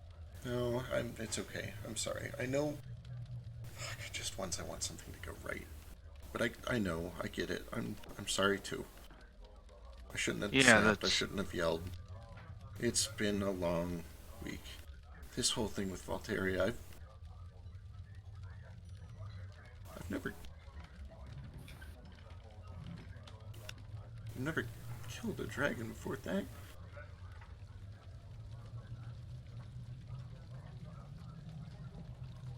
No, it's okay. I'm sorry. I know. Just once I want something to go right. But I know. I get it. I'm sorry too. I shouldn't have snapped. I shouldn't have yelled. It's been a long week. This whole thing with Valteria, I've never killed a dragon before, thank.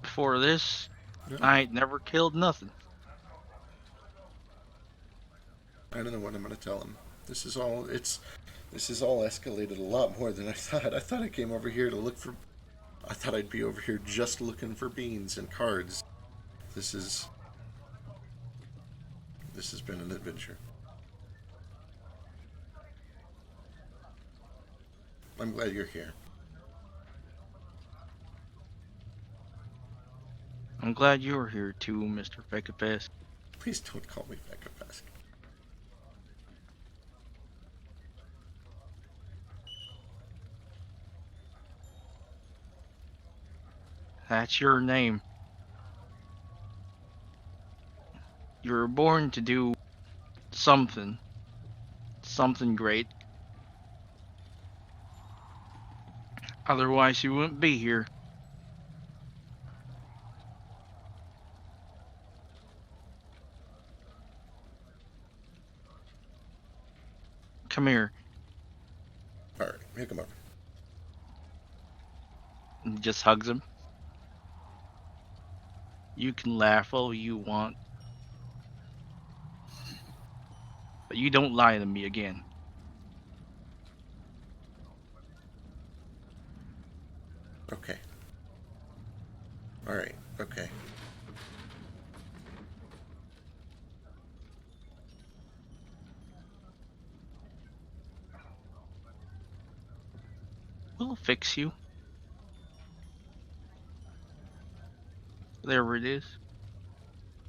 Before this, No. I ain't never killed nothing. I don't know what I'm gonna tell him. This is all escalated a lot more than I thought. I thought I came over here to look for I thought I'd be over here just looking for beans and cards. This has been an adventure. I'm glad you're here. I'm glad you're here too, Mr. Fekapes. Please don't call me Fekapes. That's your name. You were born to do something. Something great. Otherwise, you wouldn't be here. Come here. Alright, here, come over. And just hugs him. You can laugh all you want. But you don't lie to me again. Okay. Alright, okay. We'll fix you. Whatever it is.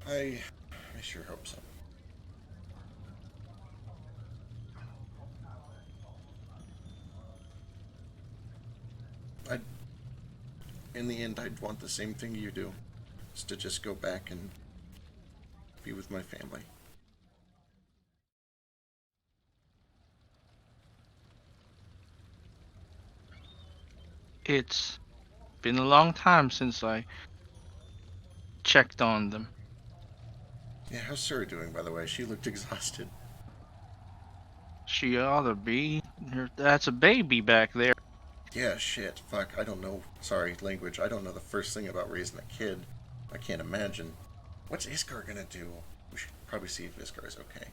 I sure hope so. In the end, I'd want the same thing you do. Is to just go back and be with my family. It's been a long time since I checked on them. Yeah, how's Sarah doing, by the way? She looked exhausted. She ought to be. That's a baby back there. Yeah, shit. Fuck, I don't know. Sorry, language. I don't know the first thing about raising a kid. I can't imagine. What's Iskar gonna do? We should probably see if Iskar is okay.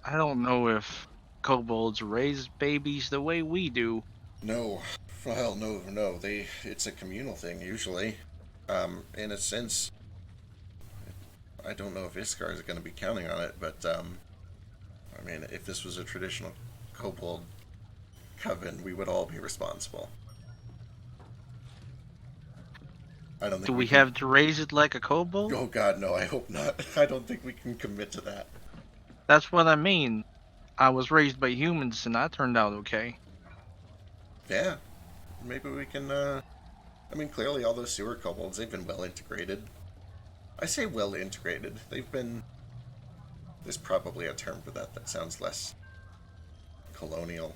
I don't know if kobolds raise babies the way we do. No. Well, no. It's a communal thing, usually. In a sense, I don't know if Iskar is going to be counting on it, but, I mean, if this was a traditional kobold coven, we would all be responsible. I don't think Do we have to raise it like a kobold? Oh god, no, I hope not. I don't think we can commit to that. That's what I mean. I was raised by humans and I turned out okay. Yeah. Maybe we can, I mean, clearly all those sewer kobolds, they've been well integrated. I say well integrated. They've been... There's probably a term for that that sounds less colonial.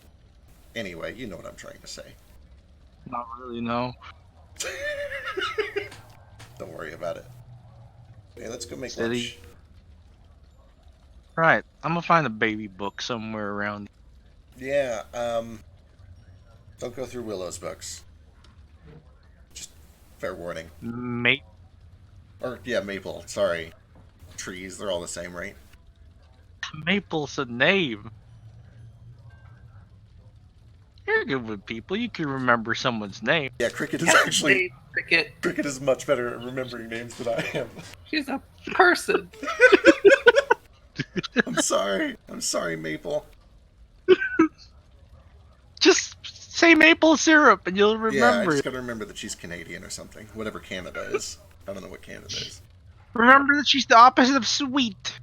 Anyway, you know what I'm trying to say. Not really, no. Don't worry about it. Hey, let's go make Steady. lunch. Right, I'm gonna find a baby book somewhere around. Yeah, don't go through Willow's books. Just fair warning. Mate. Or, yeah, Maple, sorry. Trees, they're all the same, right? Maple's a name. You're good with people. You can remember someone's name. Yeah, Cricket is actually... Cricket is much better at remembering names than I am. She's a person. I'm sorry, Maple. Just say maple syrup and you'll Yeah, I remember just it. gotta remember that she's Canadian or something. Whatever Canada is. I don't know what Canada is. Remember that she's the opposite of sweet.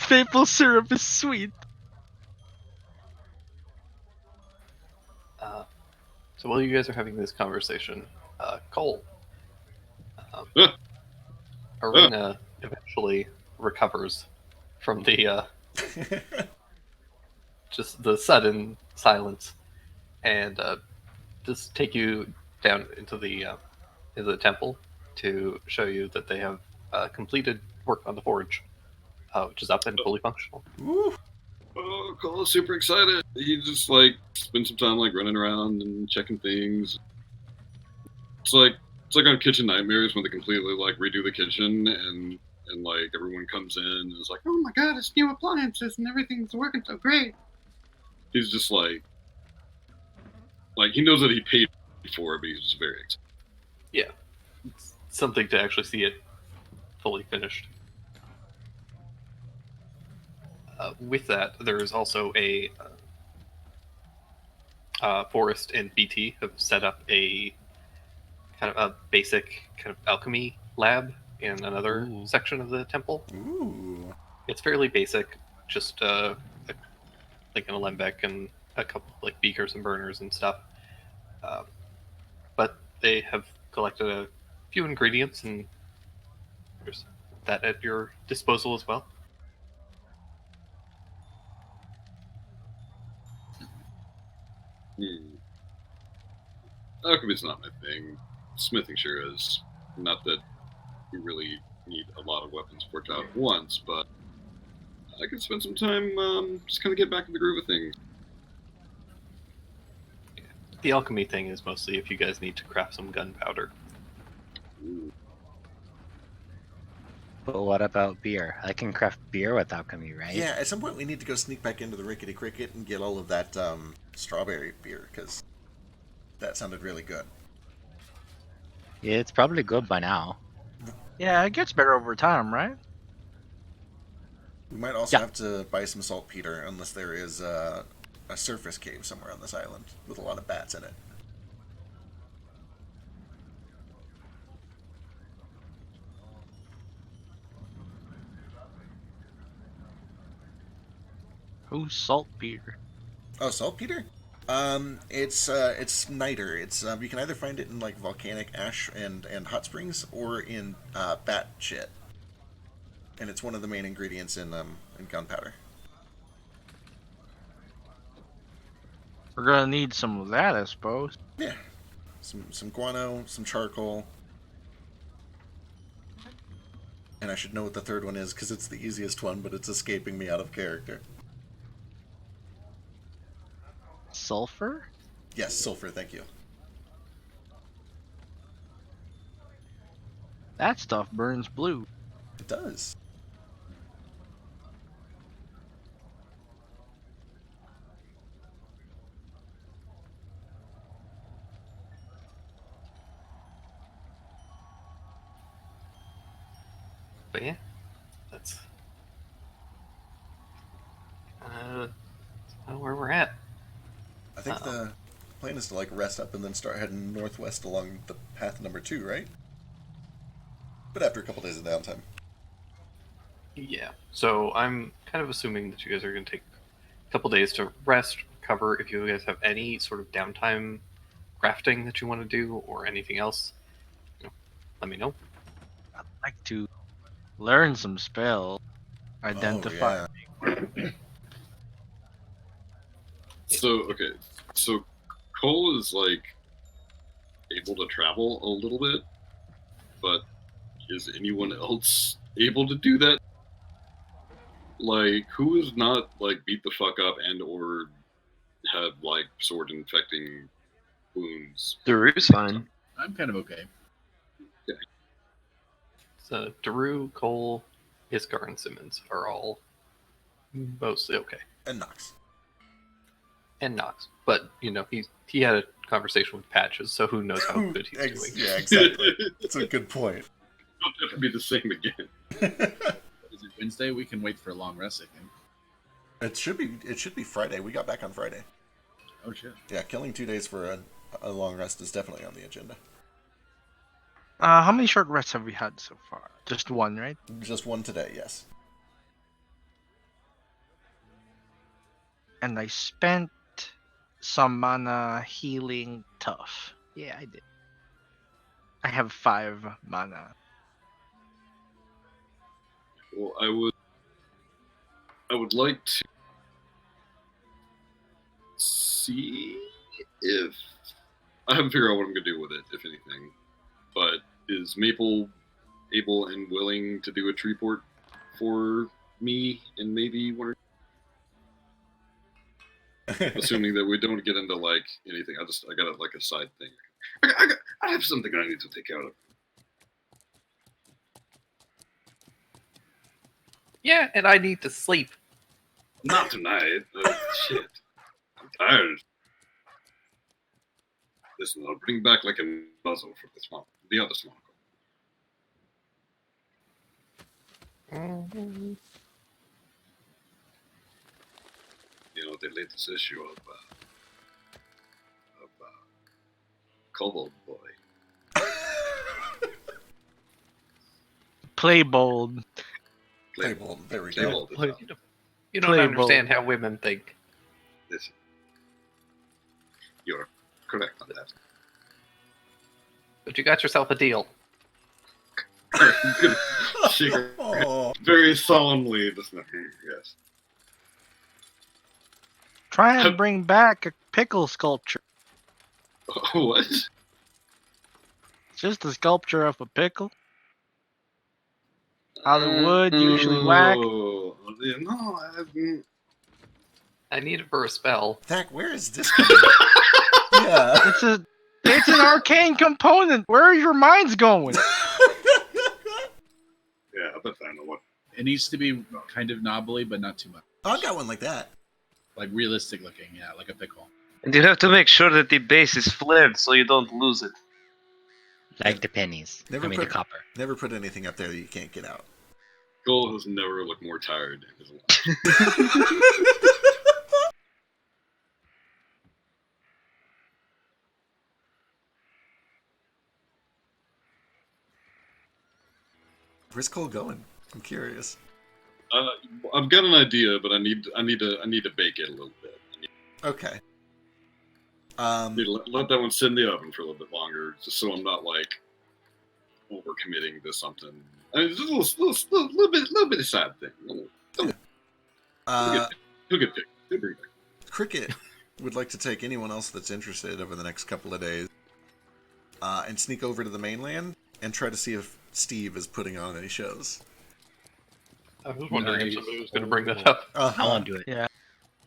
Maple syrup is sweet. So while you guys are having this conversation, Cole, Arena eventually recovers from the just the sudden silence, and just take you down into the temple to show you that they have completed work on the forge, which is up and fully functional. Woo! Oh, Cole's super excited. He just like spent some time like running around and checking things. It's like on Kitchen Nightmares when they completely like redo the kitchen and like everyone comes in and is like, oh my god, it's new appliances and everything's working so great. He's just like he knows that he paid for it, but he's just very excited. Yeah, it's something to actually see it fully finished. With that, there is also a Forest and BT have set up a kind of a basic kind of alchemy lab in another Ooh. section of the temple. Ooh. It's fairly basic, just like an alembic and a couple like beakers and burners and stuff. Um, but they have collected a few ingredients, and there's that at your disposal as well. Alchemy's not my thing. Smithing sure is. Not that we really need a lot of weapons worked out at once, but I could spend some time just kind of get back in the groove of things. The alchemy thing is mostly if you guys need to craft some gunpowder. Ooh. But what about beer? I can craft beer with alchemy, right? Yeah, at some point we need to go sneak back into the Rickety Cricket and get all of that strawberry beer, because that sounded really good. Yeah, it's probably good by now. Yeah, it gets better over time, right? We might also Yeah. have to buy some saltpeter, unless there is a surface cave somewhere on this island with a lot of bats in it. Who's saltpeter? Oh, saltpeter? It's niter. It's you can either find it in like volcanic ash and hot springs, or in bat shit. And it's one of the main ingredients in gunpowder. We're gonna need some of that, I suppose. Yeah, some guano, some charcoal, and I should know what the third one is because it's the easiest one, but it's escaping me out of character. Sulfur? Yes, sulfur. Thank you. That stuff burns blue. It does. But yeah, that's where we're at. I think the plan is to like rest up and then start heading northwest along the path number 2, right? But after a couple days of downtime. Yeah. So I'm kind of assuming that you guys are going to take a couple days to rest, recover. If you guys have any sort of downtime crafting that you want to do or anything else, let me know. I'd like to learn some spells. Identify. Oh, yeah. So, okay. So, Cole is, like, able to travel a little bit, but is anyone else able to do that? Like, who is not, like, beat the fuck up and or have, like, sword infecting wounds? Daru's fine. I'm kind of okay. So Daru, Cole, Iskar, and Simmons are all mostly okay. And Nox. And Knox. But, he had a conversation with Patches, so who knows how good he's doing. Yeah, exactly. That's a good point. It'll never be the same again. Is it Wednesday? We can wait for a long rest, I think. It should be Friday. We got back on Friday. Oh, shit. Yeah, killing 2 days for a long rest is definitely on the agenda. How many short rests have we had so far? Just one, right? Just one today, yes. And I spent some mana healing tough. Yeah, I did. I have 5 mana. Well, I would like to see if I haven't figured out what I'm gonna do with it, if anything. But is Maple able and willing to do a tree port for me and maybe one or assuming that we don't get into like anything. I got like a side thing. I have something I need to take care of. Yeah, and I need to sleep. Not tonight. Shit. I'm tired. Listen, I'll bring back like a muzzle for this one. the other small. You know, the latest issue of Kobold Boy. Play bold. Playbold. There we go. Playbold is out. You don't Play understand bold. how women think. Listen, you're correct on that. But you got yourself a deal. I'm gonna shake her Oh, very solemnly. This never, yes. Try and bring back a pickle sculpture. What? Just a sculpture of a pickle. Out of wood, usually wax. Oh, no, I need it for a spell. Zach, where is this coming? Yeah. It's an arcane component. Where are your minds going? Yeah, I bet I know what. It needs to be kind of knobbly, but not too much. I got one like that. Like realistic looking, yeah, like a pickle. And you have to make sure that the base is flared so you don't lose it. Like the pennies. The copper. Never put anything up there that you can't get out. Cole has never looked more tired in his life. Where's Cole going? I'm curious. I've got an idea, but I need to bake it a little bit. Okay. Need to let that one sit in the oven for a little bit longer, just so I'm not like overcommitting to something. I mean, just a little bit of side thing. He'll get picked. He'll bring it back. Cricket would like to take anyone else that's interested over the next couple of days and sneak over to the mainland and try to see if Steve is putting on any shows. I was wondering if somebody was going to bring that up. I won't do it. Yeah.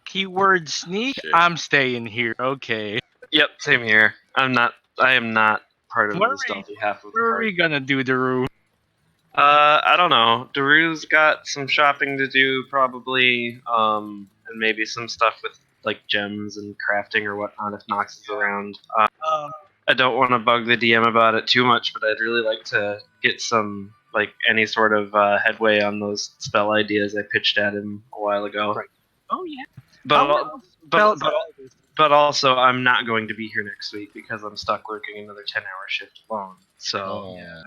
Keyword sneak. Shit. I'm staying here. Okay. Yep, same here. I am not part of Where the are stealthy half of the Where are party. we gonna do, Daru? I don't know. Daru's got some shopping to do, probably, and maybe some stuff with like gems and crafting or whatnot if Nox is around. I don't want to bug the DM about it too much, but I'd really like to get some like any sort of headway on those spell ideas I pitched at him a while ago. Right. Oh yeah. But also, I'm not going to be here next week because I'm stuck working another 10-hour shift alone. So Yeah.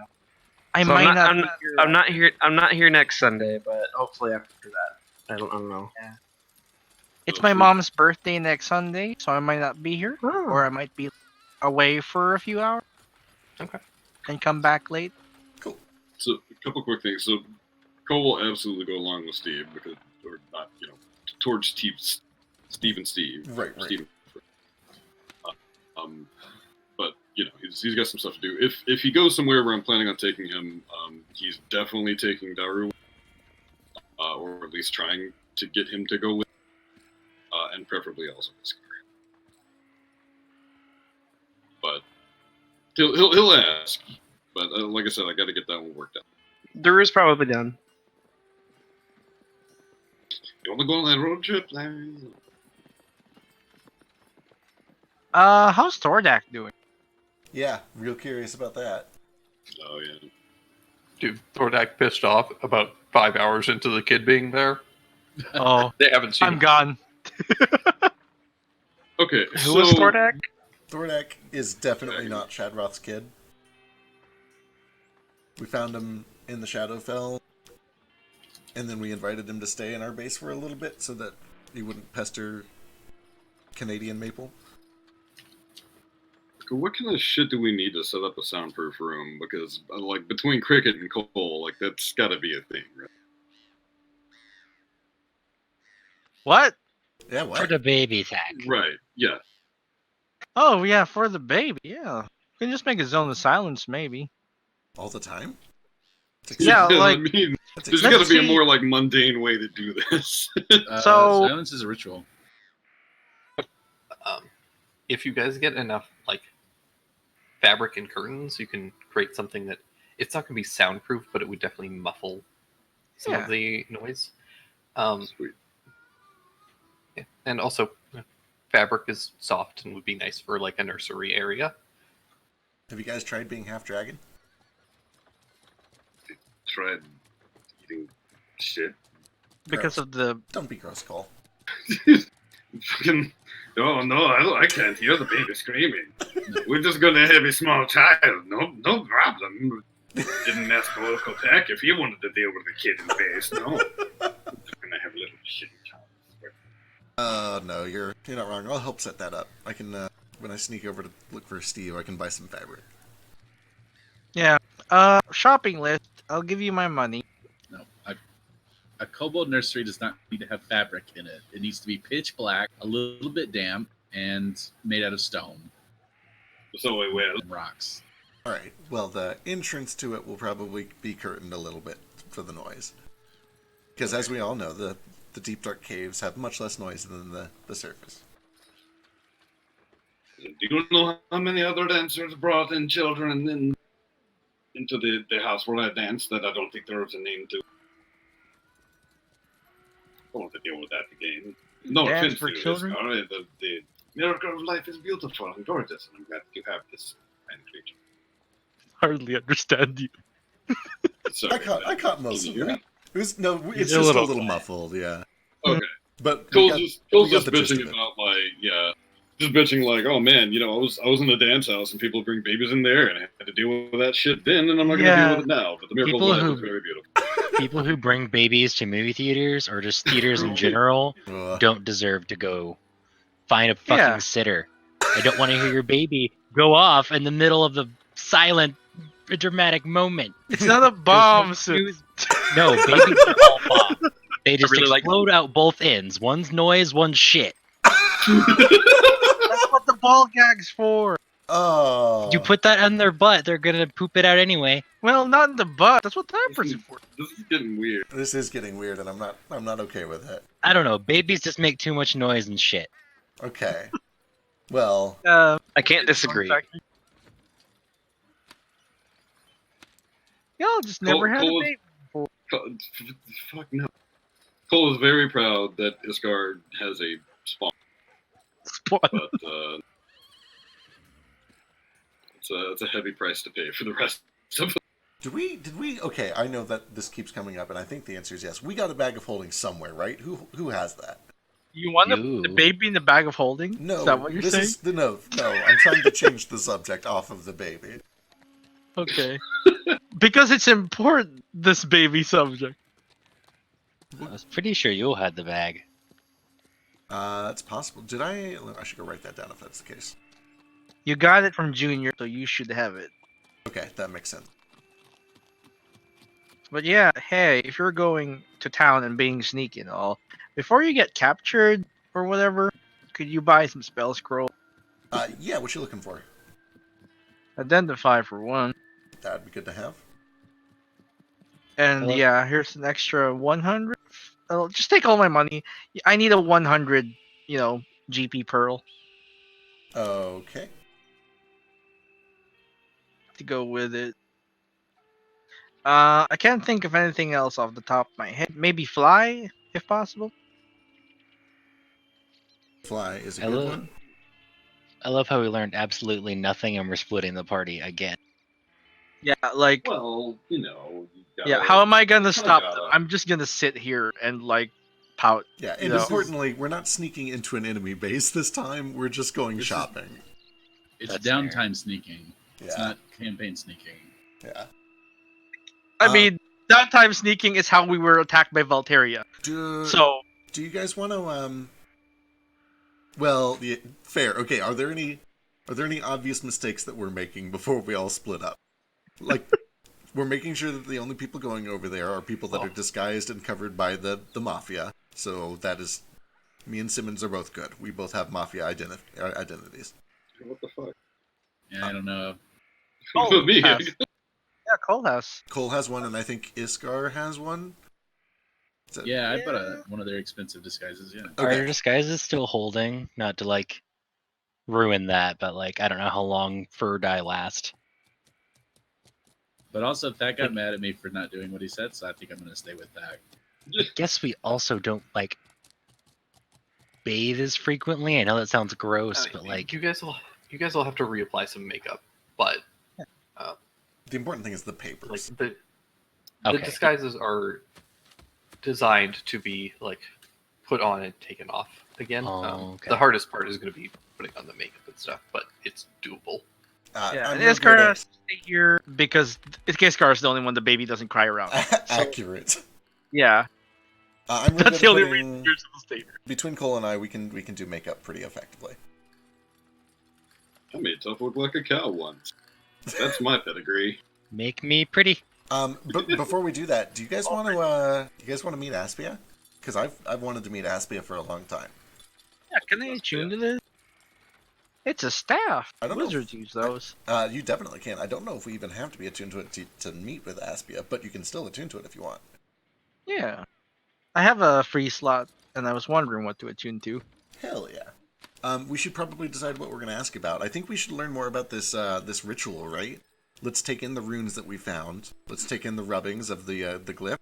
I So might I'm not. not, be here. I'm not here. I'm not here next Sunday, but hopefully after that. I don't know. It's my mom's birthday next Sunday, so I might not be here, or I might be away for a few hours. Okay. And come back late. So a couple quick things. So Cole will absolutely go along with Steve because, or not, towards Steve and Steve. Right. Steve. But he's got some stuff to do. If he goes somewhere where I'm planning on taking him, he's definitely taking Daru, or at least trying to get him to go with, and preferably also Iskar. But he'll ask. But like I said, I got to get that one worked out. Daru's probably done. You want to go on that road trip? How's Tordak doing? Yeah, real curious about that. Oh yeah. Dude, Thordak pissed off about 5 hours into the kid being there. Oh, They haven't seen I'm him. gone. Okay. Who was Thordak? Thordak is definitely not Shadroth's kid. We found him in the Shadowfell, and then we invited him to stay in our base for a little bit so that he wouldn't pester Canadian Maple. What kind of shit do we need to set up a soundproof room? Because like between Cricket and Cole, like that's got to be a thing, right? What? Yeah, what? For the baby tag. Right. Yeah. Oh yeah, for the baby. Yeah, we can just make a zone of silence, maybe. All the time? Yeah, I like mean, That's there's expensive. got to be a see. more like mundane way to do this. So- silence is a ritual. If you guys get enough like fabric and curtains, you can create something that it's not going to be soundproof, but it would definitely muffle some Yeah. of the noise. Sweet. Yeah. And also, fabric is soft and would be nice for like a nursery area. Have you guys tried being half dragon? Tried eating shit. Because Gross. of the Don't be gross, Cole. Fucking, oh no, I can't hear the baby screaming. We're just gonna have a small child. No problem. Didn't ask Oracle Tech if he wanted to deal with a kid in face. No, we're just gonna have a little shitty child. No, you're not wrong. I'll help set that up. I can when I sneak over to look for Steve, I can buy some fabric. yeah. Shopping list. I'll give you my money. No, a kobold nursery does not need to have fabric in it. It needs to be pitch black, a little bit damp, and made out of stone So I will. and rocks. All right. Well, the entrance to it will probably be curtained a little bit for the noise, because as we all know, the deep dark caves have much less noise than the surface. Do you know how many other dancers brought in children into the house where I danced that I don't think there was a name to? I want to deal with that again. No Dance offense for to you, children? Iskar. The miracle of life is beautiful and gorgeous, and I'm glad that you have this kind of creature. Hardly understand you. Sorry, I caught most Can of you hear that. me? It's He's just a a little little muffled, yeah. Okay. But Cole's we got just the gist bitching of it. about just bitching like, oh man, I was in a dance house and people bring babies in there and I had to deal with that shit then, and I'm not gonna deal with it now. But the miracle People of life who- is very beautiful. People who bring babies to movie theaters or just theaters in general Ugh. don't deserve to go find a fucking Yeah. sitter. I don't want to hear your baby go off in the middle of the silent, dramatic moment. It's not a bomb suit. No, babies are all bombs. They just really like- explode out both ends. One's noise, one's shit. That's what the ball gag's for. Oh. You put that on their butt, they're gonna poop it out anyway. Well, not in the butt. That's what diapers are for. This is getting weird. This is getting weird, and I'm not okay with it. I don't know. Babies just make too much noise and shit. Okay. Well, I can't disagree. Y'all just never had a Cole- baby. Fuck no. Cole is very proud that Iskar has a spawn, but it's a heavy price to pay for the rest of it. did we? Okay, I know that this keeps coming up, and I think the answer is yes. We got a bag of holding somewhere, right? Who has that? You want the You. baby in the bag of holding? No, Is that what you're this saying? is no. I'm trying to change the subject off of the baby. Okay. Because it's important, this baby subject. I was pretty sure you had the bag. It's possible. Did I? I should go write that down if that's the case. You got it from Junior, so you should have it. Okay, that makes sense. But yeah, hey, if you're going to town and being sneaky and all, before you get captured or whatever, could you buy some spell scroll? Yeah, what you looking for? Identify for one. That'd be good to have. And Hello? yeah, here's an extra 100. Just take all my money. I need a 100, GP pearl Okay. to go with it. I can't think of anything else off the top of my head. Maybe fly, if possible. Fly is a I good love- one. I love how we learned absolutely nothing and we're splitting the party again. Yeah, like, Well, you gotta, yeah. How am I gonna kinda stop gotta- them? I'm just gonna sit here and pout. Yeah, and No. importantly, we're not sneaking into an enemy base this time. We're just going This is- shopping. It's That's downtime sneaking. It's Yeah, not campaign sneaking. yeah. I mean, downtime sneaking is how we were attacked by Valteria. So Do you guys want to Well, fair. Okay, are there any obvious mistakes that we're making before we all split up? Like, we're making sure that the only people going over there are people that are disguised and covered by the mafia. So that is, me and Simmons are both good. We both have mafia identities. What the fuck? Yeah, I don't know. Oh, Me. pass. Yeah, Cole has. Cole has one, and I think Iskar has one. Is that- Yeah, I bought one of their expensive disguises. Yeah. Are Okay. your disguises still holding? Not to ruin that, but I don't know how long fur dye last. But also, Thak got mad at me for not doing what he said, so I think I'm going to stay with Thak. I guess we also don't bathe as frequently. I know that sounds gross, but you guys will have to reapply some makeup, but The important thing is the Like papers. the Okay. disguises are designed to be like put on and taken off again. Oh, okay. The hardest part is going to be putting on the makeup and stuff, but it's doable. Yeah, I'm and real Iskar good has to stay here because Iskar is the only one the baby doesn't cry around. at So, accurate. yeah, I'm real that's good the at only putting reason you're supposed to stay here. between Cole and I. We can do makeup pretty effectively. I made Tough look like a cow once. That's my pedigree. Make me pretty. But before we do that, do you guys want to meet Aspia? Because I've wanted to meet Aspia for a long time. Yeah, can they attune to this? It's a staff. I don't know Wizards if- use those. You definitely can. I don't know if we even have to be attuned to it to meet with Aspia, but you can still attune to it if you want. Yeah, I have a free slot, and I was wondering what to attune to. Hell yeah. We should probably decide what we're going to ask about. I think we should learn more about this ritual, right? Let's take in the runes that we found. Let's take in the rubbings of the glyph,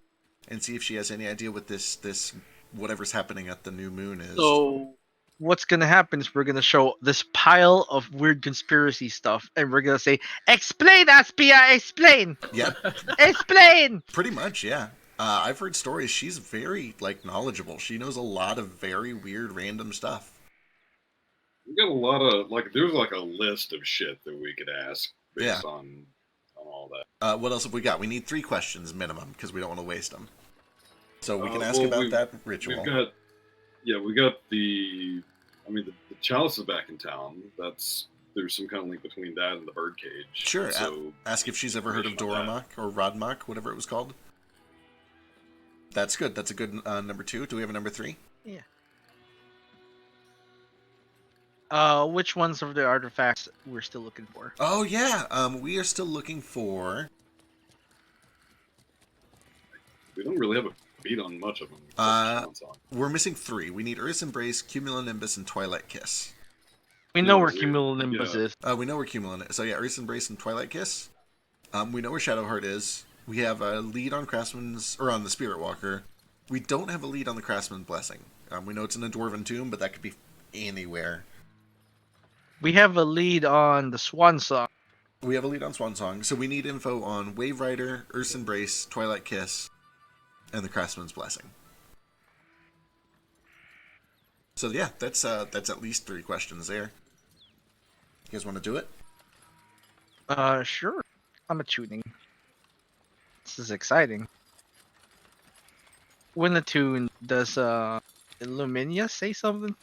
and see if she has any idea what this whatever's happening at the new moon is. So what's gonna happen is we're gonna show this pile of weird conspiracy stuff, and we're gonna say, "Explain, Aspia, explain, Yeah, explain." pretty much. Yeah. I've heard stories. She's very knowledgeable. She knows a lot of very weird, random stuff. We got a lot of there's a list of shit that we could ask based Yeah. on all that. What else have we got? We need 3 questions minimum because we don't want to waste them. So we can ask Well, about that ritual. we got the. I mean, the chalice is back in town. There's some kind of link between that and the birdcage. Sure. So Ask if she's ever heard of information on Doramok or Rodmok, whatever it was called. That's good. That's a good number 2. Do we have a number 3? Which ones of the artifacts we're still looking for? Oh yeah. We are still looking for. we don't really have a beat on much of them. We're missing 3. We need Earth's Embrace, Cumulonimbus, and Twilight Kiss. We know where we- Cumulonimbus yeah. is. We know where Cumulonimbus. So yeah, Earth's Embrace and Twilight Kiss. We know where Shadowheart is. We have a lead on Craftsman's or on the Spirit Walker. We don't have a lead on the Craftsman's Blessing. We know it's in a Dwarven tomb, but that could be anywhere. We have a lead on the Swan Song. We have a lead on Swansong, so we need info on Wave Rider, Earth's Embrace, Twilight Kiss, and the Craftsman's Blessing. So yeah, that's at least 3 questions there. You guys want to do it? Sure. I'm attuning. This is exciting. When attune, does Illuminia say something?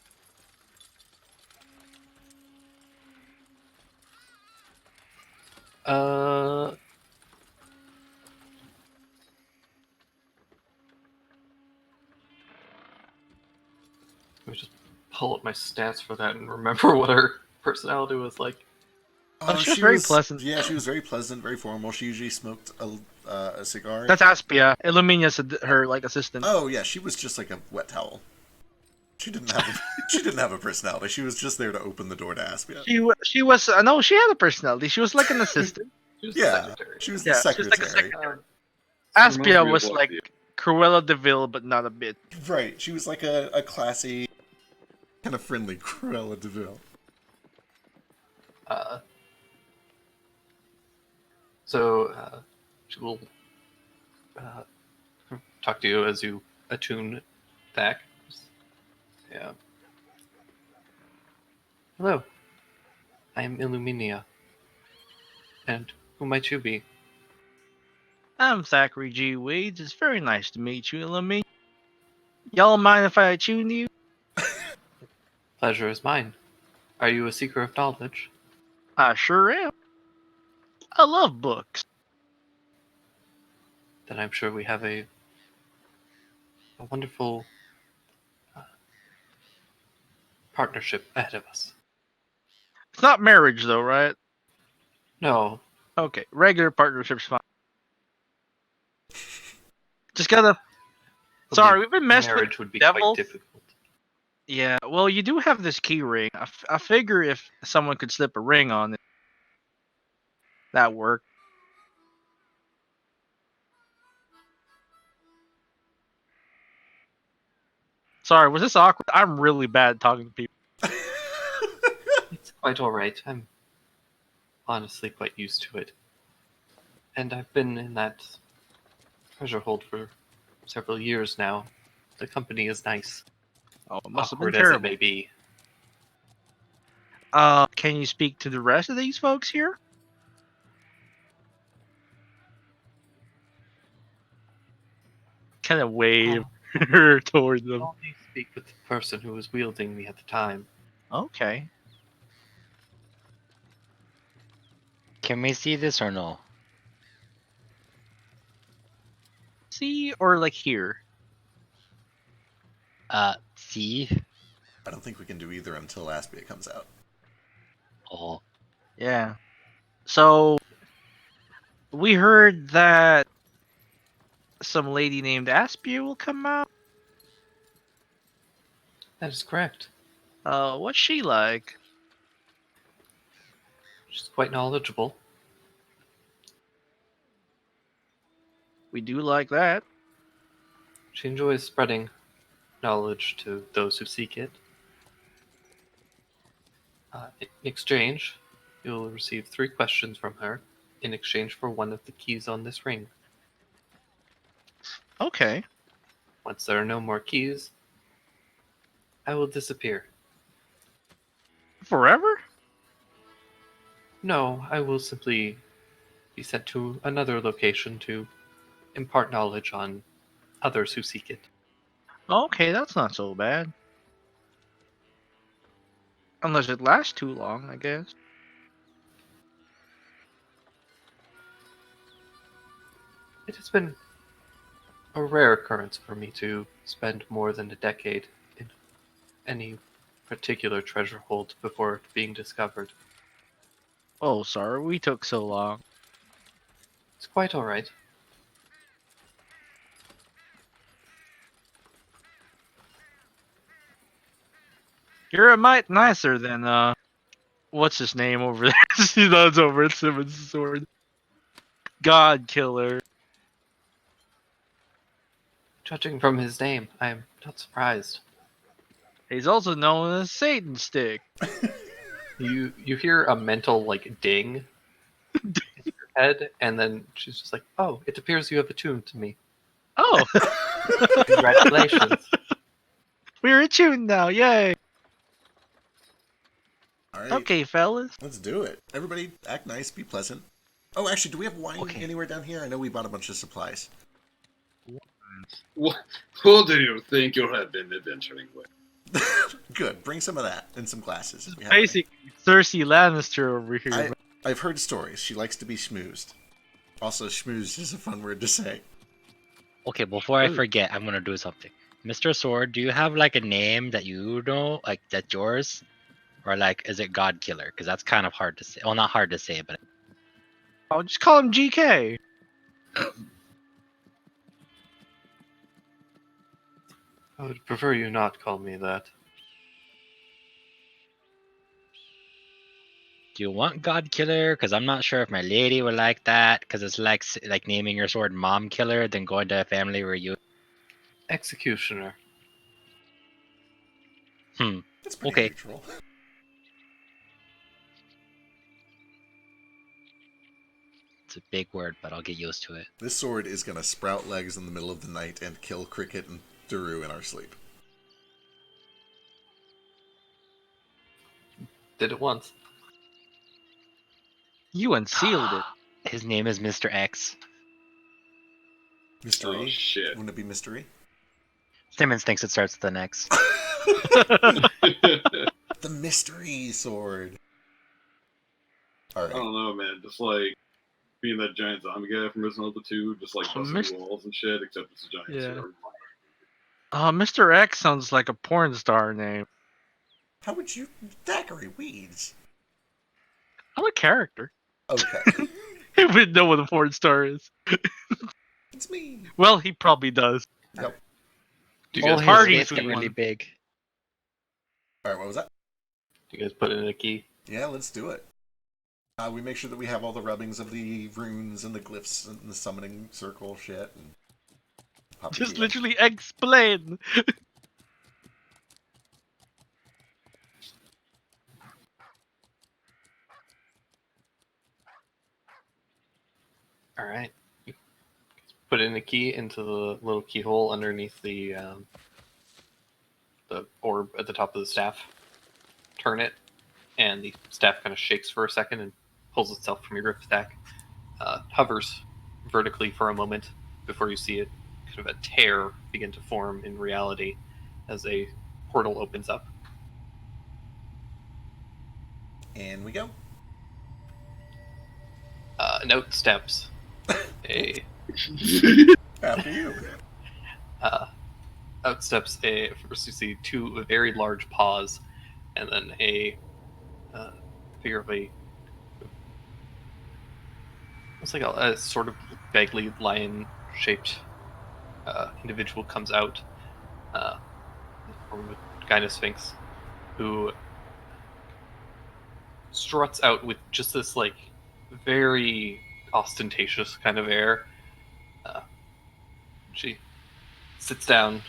Let me just pull up my stats for that and remember what her personality was like. Oh, she was very pleasant. Yeah, she was very pleasant, very formal. She usually smoked a cigar. That's Aspia. Illuminia's her assistant. Oh yeah, she was just like a wet towel. She didn't have a personality. She was just there to open the door to Aspia. She was no, she had a personality. She was like an assistant. She was Yeah, the secretary. she was Yeah, the she was secretary. like a secretary. Reminds Aspia me was of, like the- Cruella Deville, but not a bit. Right, she was like a classy, kind of friendly Cruella Deville. So she will talk to you as you attune back. Yeah. Hello. I am Illuminia. And who might you be? I'm Zachary G. Wades. It's very nice to meet you, Illuminia. Y'all mind if I attune you? Pleasure is mine. Are you a seeker of knowledge? I sure am. I love books. Then I'm sure we have a wonderful partnership ahead of us. It's not marriage, though, right? No, Okay, regular partnership's fine. Just gotta. Sorry, we've been messing with marriage would be devils. quite difficult. Yeah, well, you do have this key ring. I figure if someone could slip a ring on it, that work. Sorry, was this awkward? I'm really bad at talking to people. It's quite alright. I'm honestly quite used to it. and I've been in that treasure hold for several years now. The company is nice, Oh, it must have been awkward as it terrible. may be. Can you speak to the rest of these folks here? Kind of wave her towards them. Only speak with the person who was wielding me at the time. Okay. Can we see this or no? See or like here? See? I don't think we can do either until Aspia comes out. Oh, Yeah. So we heard that some lady named Aspia will come out. That is correct. What's she like? She's quite knowledgeable. We do like that. She enjoys spreading knowledge to those who seek it. In exchange, you'll receive 3 questions from her in exchange for one of the keys on this ring. Okay. Once there are no more keys, I will disappear. Forever? No, I will simply be sent to another location to impart knowledge on others who seek it. Okay, that's not so bad. Unless it lasts too long, I guess. It has been a rare occurrence for me to spend more than a decade in any particular treasure hold before it being discovered. Oh, sorry, we took so long. It's quite alright. You're a mite nicer than what's his name over there? He nods over at Simmons' sword. Godkiller. Judging from his name, I am not surprised. He's also known as Satan Stick. You hear a mental ding in your head, and then she's just like, "Oh, it appears you have attuned to me. Oh, Congratulations." we're attuned now. Yay. All right. Okay, fellas. Let's do it. Everybody, act nice, be pleasant. Oh, actually, do we have wine Okay. anywhere down here? I know we bought a bunch of supplies. What, who do you think you have been adventuring with? Good. Bring some of that and some glasses. If we have Basically, Cersei Lannister over here. any. I've heard stories. She likes to be schmoozed. Also, schmoozed is a fun word to say. okay, before I Ooh. forget, I'm gonna do something. Mr. Sword, do you have like a name that you know, like that's yours? Or like, is it Godkiller? Because that's kind of hard to say. Well, not hard to say, but I'll just call him GK. I would prefer you not call me that. do you want Godkiller? Because I'm not sure if my lady would like that. Because it's like naming your sword Mom Killer, then going to a family reunion. Executioner. It's pretty Okay. neutral. It's a big word, but I'll get used to it. This sword is going to sprout legs in the middle of the night and kill Cricket and Duru in our sleep. Did it once. You unsealed it. His name is Mr. X. Mystery? Oh, shit. Wouldn't it be Mystery? Simmons thinks it starts with an X. The Mystery Sword! I Alright. don't know, man. Just like being that giant zombie guy from Resident Evil 2, just like busting Mist- walls and shit, except it's a giant Yeah. sword. Mr. X sounds like a porn star name. How would you... Daiquiri Weeds! I'm a character. Okay. He would know what a porn star is. It's me! Well, he probably does. Yep. Do you Oh, guys his Hardy's face get the really one. big. Alright, what was that? Do you guys put in a key? Yeah, let's do it. We make sure that we have all the rubbings of the runes and the glyphs and the summoning circle shit. And pop the Just key in. literally explain. All right. You put in the key into the little keyhole underneath the orb at the top of the staff. Turn it, and the staff kind of shakes for a second and pulls itself from your grip stack. Hovers vertically for a moment before you see it kind of a tear begin to form in reality as a portal opens up. And we go. Note steps a After you. out steps a first you see two very large paws, and then a figure of a looks like a sort of vaguely lion-shaped individual comes out, in the form of a gynosphinx, who struts out with just this like very ostentatious kind of air. She sits down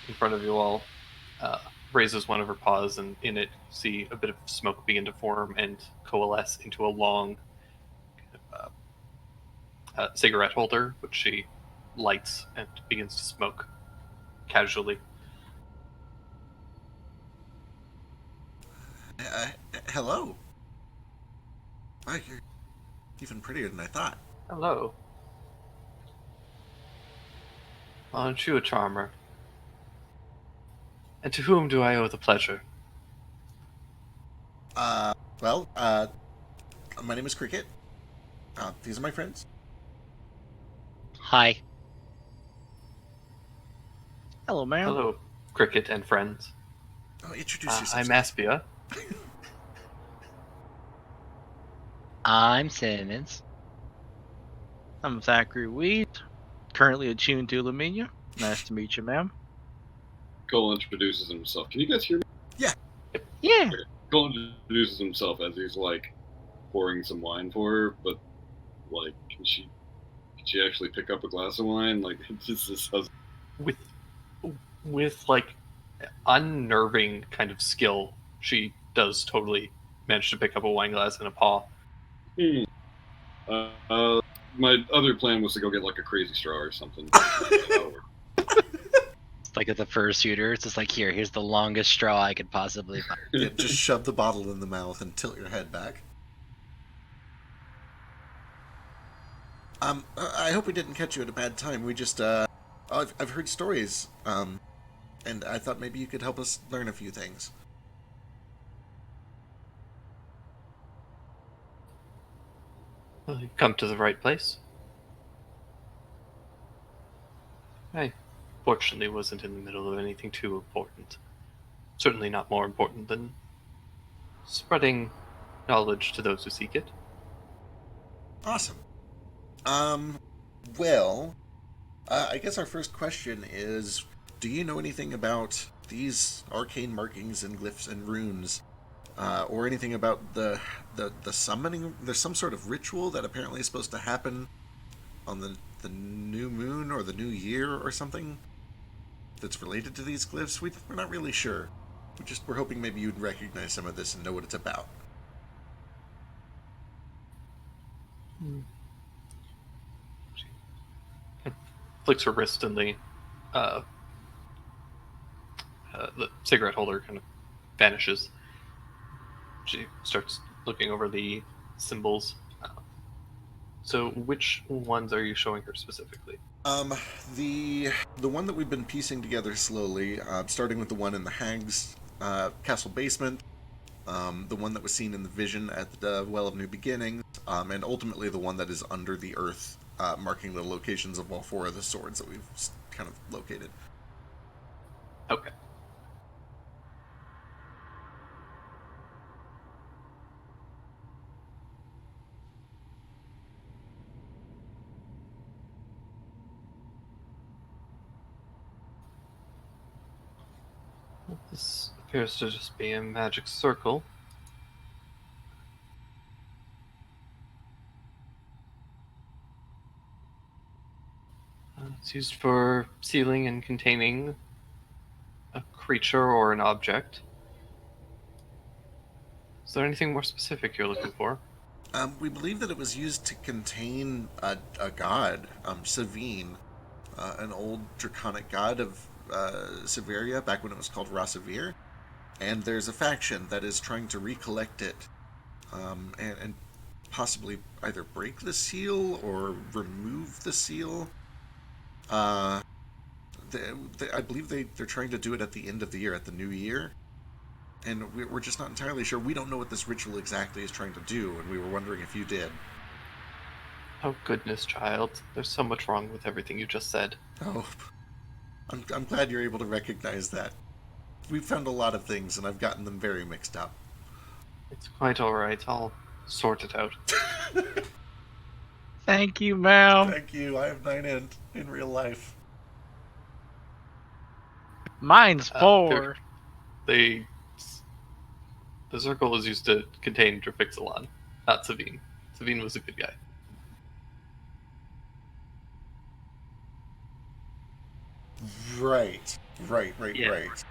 in front of you all, raises one of her paws, and in it you see a bit of smoke begin to form and coalesce into a long cigarette holder, which she lights and begins to smoke casually. Hello. Oh, you're even prettier than I thought. Hello. Aren't you a charmer? And to whom do I owe the pleasure? Well, my name is Cricket. These are my friends. Hi. Hello, ma'am. Hello, Cricket and friends. Oh, introduce yourself. I'm Aspia. I'm Simmons. I'm Thackeray Weed, currently attuned to Luminia. Nice to meet you, ma'am. Cole introduces himself. Can you guys hear me? Yeah. Cole introduces himself as he's like pouring some wine for her, but like, can she actually pick up a glass of wine? Like, it's just this With like unnerving kind of skill, she does totally manage to pick up a wine glass in a paw. My other plan was to go get like a crazy straw or something. It's like at the fursuiter. It's just like, here's the longest straw I could possibly find. Yeah, just shove the bottle in the mouth and tilt your head back. I hope we didn't catch you at a bad time. We just, I've heard stories, and I thought maybe you could help us learn a few things. Well, you've come to the right place. I fortunately wasn't in the middle of anything too important. Certainly not more important than spreading knowledge to those who seek it. Awesome. Well, I guess our first question is, do you know anything about these arcane markings and glyphs and runes? Or anything about the summoning? There's some sort of ritual that apparently is supposed to happen on the new moon or the new year or something that's related to these glyphs. We're not really sure. We're hoping maybe you'd recognize some of this and know what it's about. Flicks her wrist and the cigarette holder kind of vanishes. She starts looking over the symbols. So which ones are you showing her specifically? The one that we've been piecing together slowly, starting with the one in the Hag's castle basement, the one that was seen in the vision at the Well of New Beginnings, and ultimately the one that is under the earth, marking the locations of all four of the swords that we've kind of located. Okay. This appears to just be a magic circle. It's used for sealing and containing a creature or an object. Is there anything more specific you're looking for? We believe that it was used to contain a god, Savine, an old draconic god of Severia, back when it was called Rossavir. And there's a faction that is trying to recollect it, and possibly either break the seal or remove the seal. Uh, I believe they're trying to do it at the end of the year, at the new year. And we're just not entirely sure. We don't know what this ritual exactly is trying to do, and we were wondering if you did. Oh, goodness, child. There's so much wrong with everything you just said. Oh, I'm glad you're able to recognize that. We've found a lot of things, and I've gotten them very mixed up. It's quite alright. I'll sort it out. Thank you, ma'am. Thank you. I have 9 in real life. Mine's 4. The circle was used to contain Drafixilon, not Savine. Savine was a good guy. Right. Yeah. Right.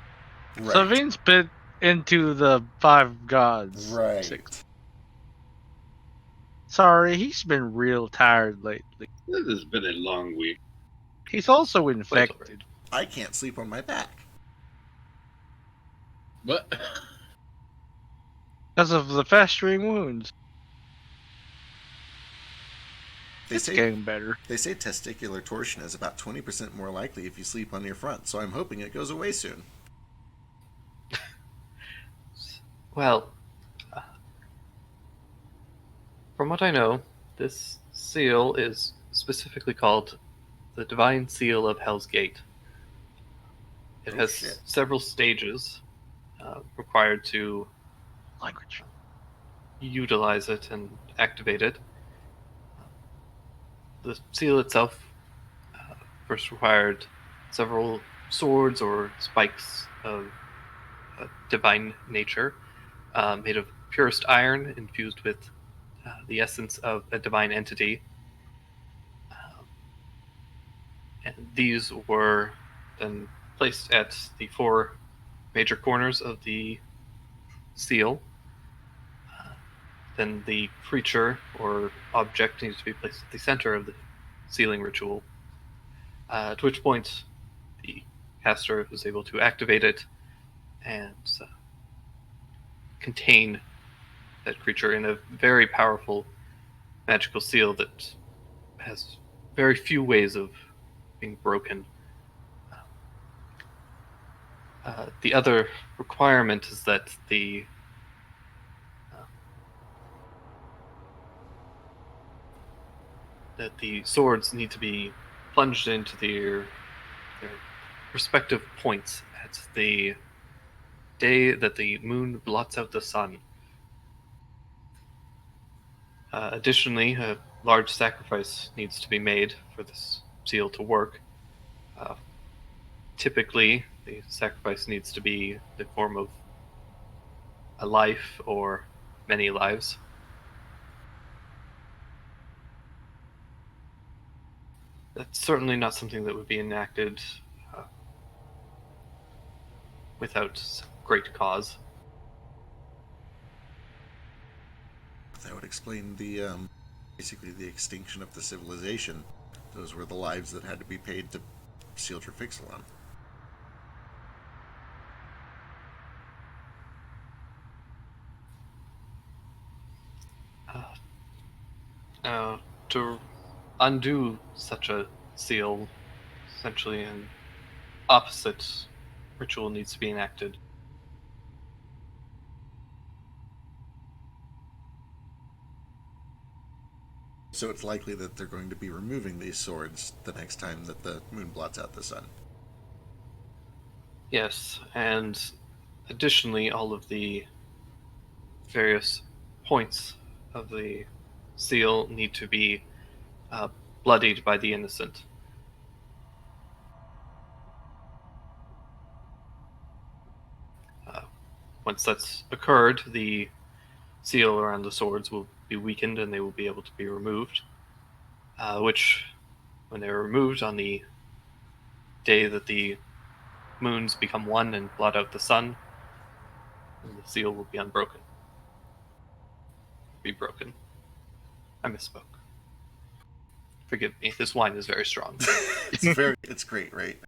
Savine's bit into the 5 gods. Right. 6. Sorry, he's been real tired lately. This has been a long week. He's also infected. I can't sleep on my back. What? Because of the festering wounds. It's getting better. They say testicular torsion is about 20% more likely if you sleep on your front, so I'm hoping it goes away soon. Well, from what I know, this seal is specifically called the Divine Seal of Hell's Gate. It has several stages required to Language. utilize it and activate it. The seal itself first required several swords or spikes of divine nature, made of purest iron infused with the essence of a divine entity. And these were then placed at the 4 major corners of the seal. Then the creature or object needs to be placed at the center of the sealing ritual. To which point the caster was able to activate it and contain that creature in a very powerful magical seal that has very few ways of being broken. The other requirement is that the swords need to be plunged into their respective points at the day that the moon blots out the sun. Additionally, a large sacrifice needs to be made for this seal to work. Typically, the sacrifice needs to be the form of a life or many lives. That's certainly not something that would be enacted without great cause. That would explain the basically the extinction of the civilization. Those were the lives that had to be paid to seal Trafixilon. To undo such a seal, essentially an opposite ritual needs to be enacted. So it's likely that they're going to be removing these swords the next time that the moon blots out the sun. Yes, and additionally, all of the various points of the seal need to be bloodied by the innocent. Once that's occurred, the seal around the swords will be weakened and they will be able to be removed. Which, when they are removed on the day that the moons become one and blot out the sun, the seal will be unbroken. Be broken. I misspoke. Forgive me. This wine is very strong. It's great, right?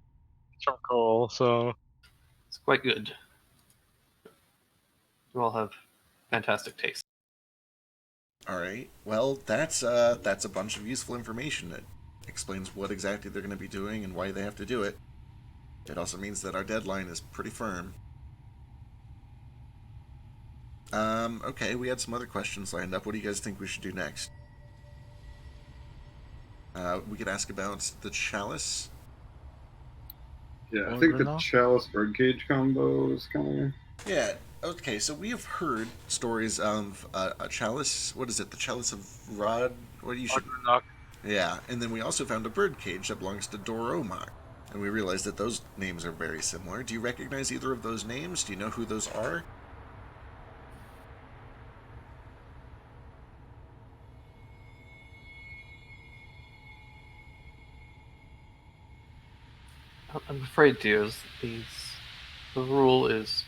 Charcoal, so It's quite good. You all have fantastic taste. All right. Well, that's a bunch of useful information. It explains what exactly they're going to be doing and why they have to do it. It also means that our deadline is pretty firm. Okay, we had some other questions lined up. What do you guys think we should do next? We could ask about the chalice. Yeah, I think the Grenade? chalice birdcage combo is kind of. Yeah. Okay, so we have heard stories of a chalice. What is it? The chalice of Rod. What do you should? Yeah, and then we also found a birdcage that belongs to Doromak, and we realized that those names are very similar. Do you recognize either of those names? Do you know who those are? I'm afraid, dears, the rule is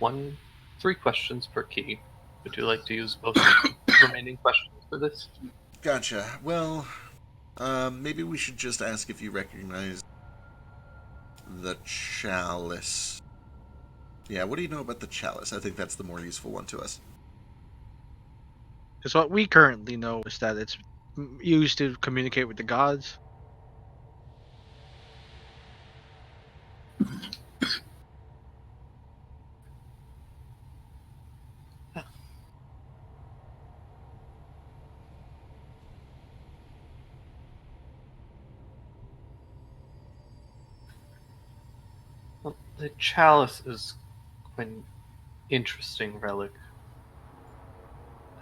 3 questions per key. Would you like to use both remaining questions for this? Gotcha. Well, maybe we should just ask if you recognize the chalice. Yeah, what do you know about the chalice? I think that's the more useful one to us. Because what we currently know is that it's used to communicate with the gods. Well, the chalice is quite an interesting relic.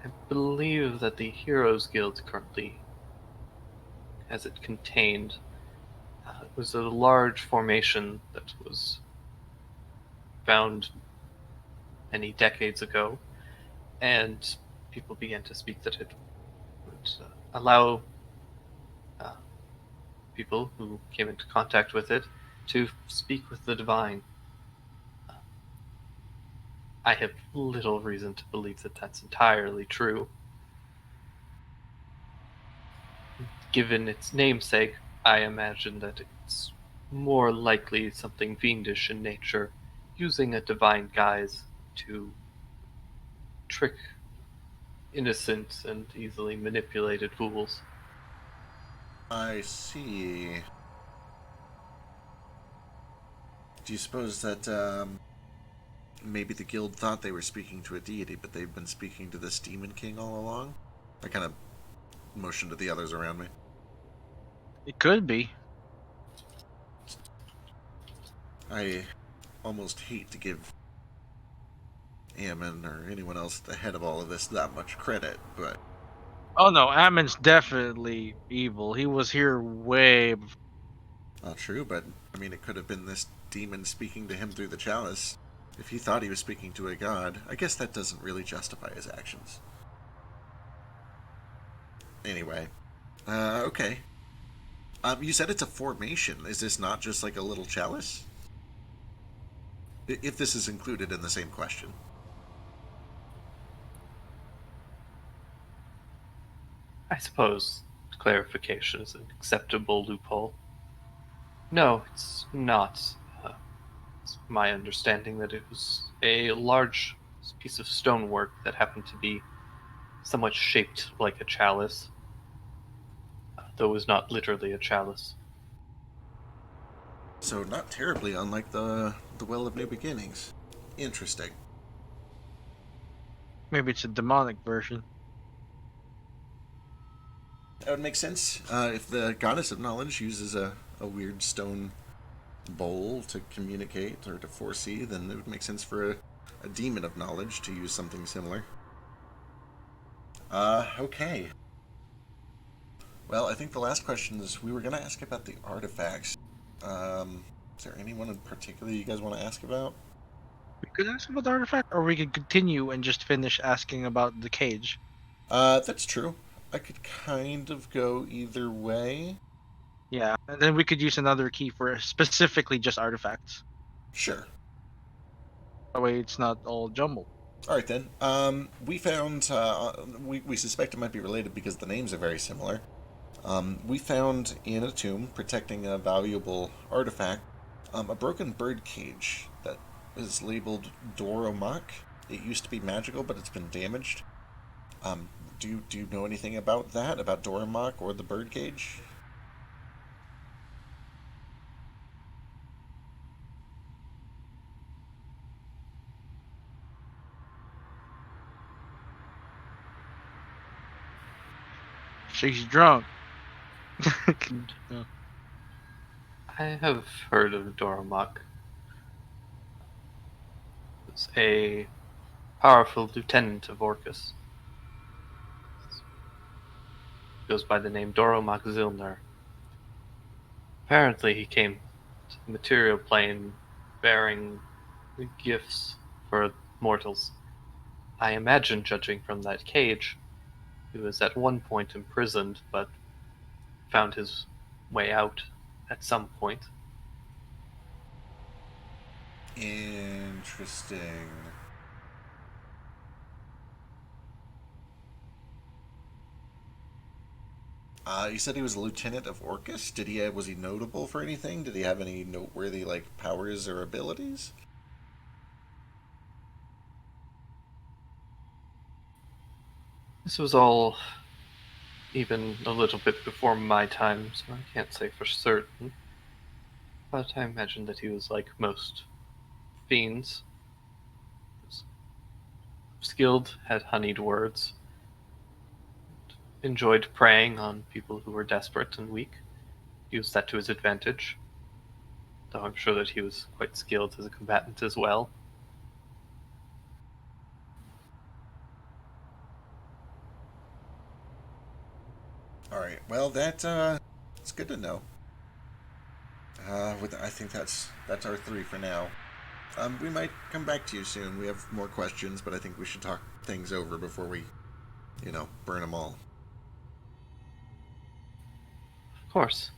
I believe that the Heroes Guild currently has it contained. It was a large formation that was found many decades ago, and people began to speak that it would allow people who came into contact with it to speak with the divine. I have little reason to believe that that's entirely true. Given its namesake, I imagine that it's more likely something fiendish in nature, using a divine guise to trick innocent and easily manipulated fools. I see. Do you suppose that maybe the guild thought they were speaking to a deity, but they've been speaking to this demon king all along? I kind of motioned to the others around me. It could be. I almost hate to give Ammon or anyone else at the head of all of this that much credit, but Oh no, Ammon's definitely evil. He was here way before. not true, but I mean, it could have been this demon speaking to him through the chalice. If he thought he was speaking to a god, I guess that doesn't really justify his actions. Anyway, okay. You said it's a formation. Is this not just like a little chalice? If this is included in the same question. I suppose clarification is an acceptable loophole. No, it's not. It's my understanding that it was a large piece of stonework that happened to be somewhat shaped like a chalice, though it was not literally a chalice. So not terribly unlike the Well of New Beginnings. Interesting. Maybe it's a demonic version. That would make sense. If the Goddess of Knowledge uses a weird stone bowl to communicate or to foresee, then it would make sense for a Demon of Knowledge to use something similar. Okay. Well, I think the last question is we were going to ask about the artifacts. Is there anyone in particular you guys want to ask about? We could ask about the artifact, or we could continue and just finish asking about the cage. That's true. I could kind of go either way. Yeah, and then we could use another key for specifically just artifacts. Sure. That way it's not all jumbled. All right then. We found we suspect it might be related because the names are very similar. We found in a tomb protecting a valuable artifact a broken bird cage that is labeled Doromak. It used to be magical, but it's been damaged. Um, do you know anything about that? About Doromak or the bird cage? She's drunk. I have heard of Doromak. It's a powerful lieutenant of Orcus. Goes by the name Doromak Zilner. Apparently, he came to the material plane bearing gifts for mortals. I imagine, judging from that cage, he was at one point imprisoned, but found his way out at some point. Interesting. You said he was a lieutenant of Orcus. Was he notable for anything? Did he have any noteworthy like powers or abilities? This was all even a little bit before my time, so I can't say for certain. But I imagine that he was like most fiends. Was skilled, had honeyed words, enjoyed preying on people who were desperate and weak, used that to his advantage, though I'm sure that he was quite skilled as a combatant as well. All right. Well, it's good to know. I think that's our three for now. We might come back to you soon. We have more questions, but I think we should talk things over before we, burn them all. Of course,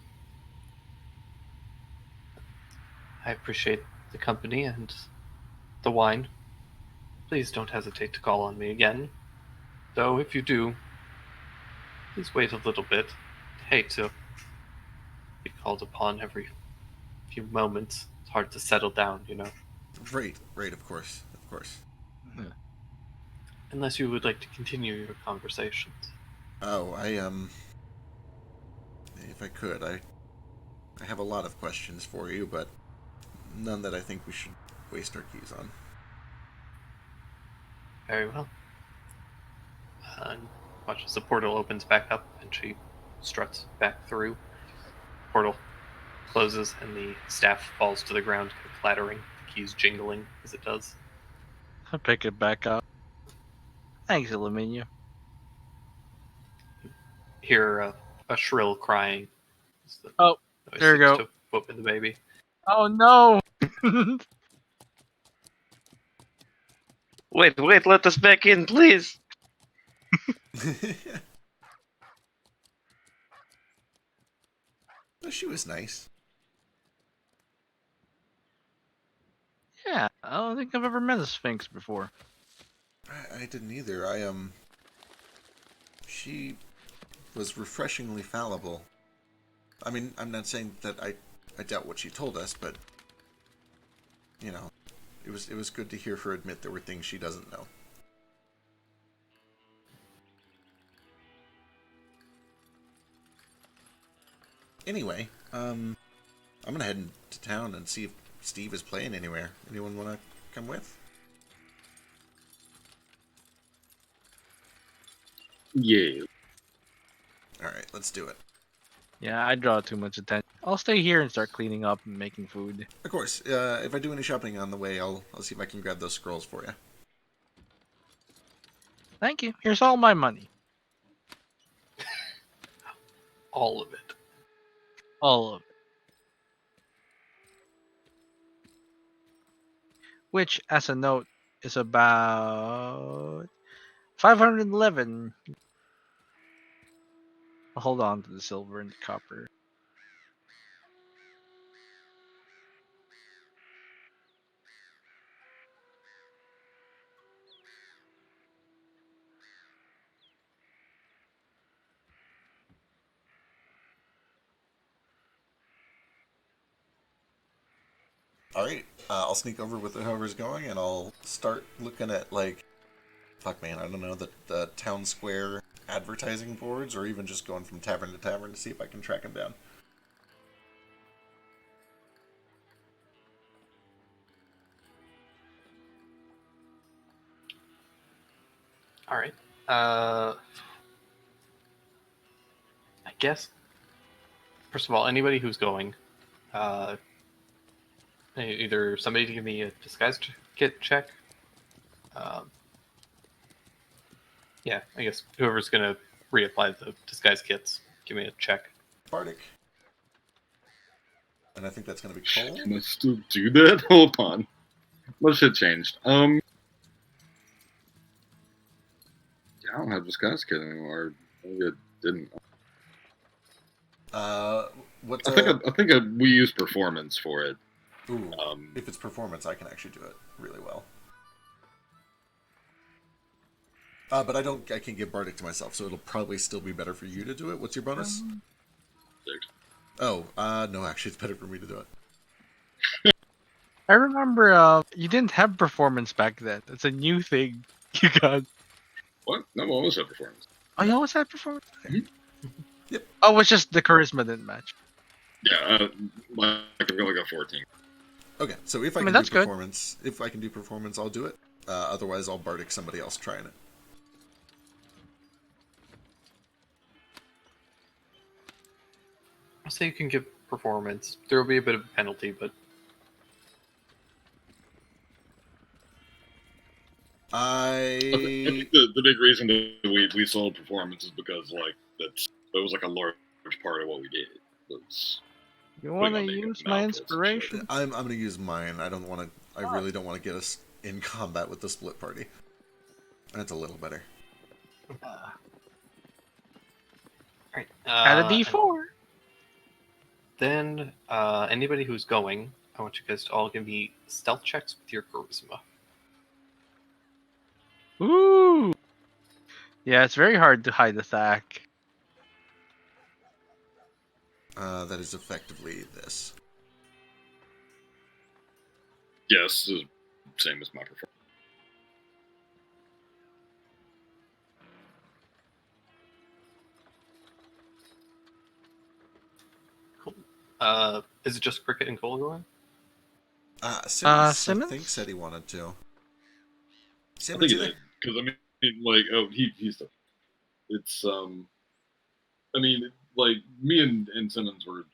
I appreciate the company and the wine. Please don't hesitate to call on me again. Though, if you do, please wait a little bit. I hate to be called upon every few moments. It's hard to settle down, you know. Right, right. Of course, of course. Unless you would like to continue your conversations. Oh, if I could, I have a lot of questions for you, but none that I think we should waste our keys on. Very well. And watch as the portal opens back up and she struts back through. Portal closes and the staff falls to the ground, kind of clattering, the keys jingling as it does. I pick it back up. Thanks, Illuminia. Hear a shrill crying. It's the Oh, noise there you go. to open the baby. Oh no! Wait, let us back in, please. She was nice. Yeah, I don't think I've ever met a Sphinx before. I didn't either. She was refreshingly fallible. I mean, I'm not saying that I doubt what she told us, but it was good to hear her admit there were things she doesn't know. Anyway, I'm gonna head into town and see if Steve is playing anywhere. Anyone want to come with? Yeah. All right, let's do it. Yeah, I draw too much attention. I'll stay here and start cleaning up and making food. Of course. If I do any shopping on the way, I'll see if I can grab those scrolls for you. Thank you. Here's all my money. All of it. All of it. Which, as a note, is about 511. I'll hold on to the silver and the copper. All right, I'll sneak over with whoever's going, and I'll start looking at like, fuck man, I don't know, the town square advertising boards, or even just going from tavern to tavern to see if I can track him down. All right. I guess, first of all, anybody who's going, uh, either somebody to give me a disguise kit check. Um, yeah, I guess whoever's gonna reapply the disguise kits, give me a check. Bardic. And I think that's going to be Cole. Can I still do that? Hold on. What shit changed? Yeah, I don't have disguise kit anymore. Maybe I didn't. What's I think we use performance for it. Ooh, if it's performance, I can actually do it really well. But I can give Bardic to myself, so it'll probably still be better for you to do it. What's your bonus? 6. Oh, no, actually, it's better for me to do it. I remember you didn't have performance back then. It's a new thing you got. What? No, I always have performance. Oh, you always had performance? Yep. Oh, it's just the charisma didn't match. Yeah, I've only got 14. Okay, so if I can do performance, if I can do performance, I'll do it. Otherwise, I'll Bardic somebody else trying it. I'll say you can give performance. There will be a bit of a penalty, but I think the big reason that we sold performance is because like that was like a large part of what we did. You want to use my inspiration? I'm going to use mine. I don't want to. I really don't want to get us in combat with the split party. That's a little better. Alright. Add a D4. Then, anybody who's going, I want you guys to all give me stealth checks with your charisma. Ooh. Yeah, it's very hard to hide the Thack. That is effectively this. Yes, the same as my performance. Cool. Is it just Cricket and Cole going? Simmons, I think said he wanted to. Simmons, I think he did, because I mean, like, oh, he's. It's I mean, like me and Simmons were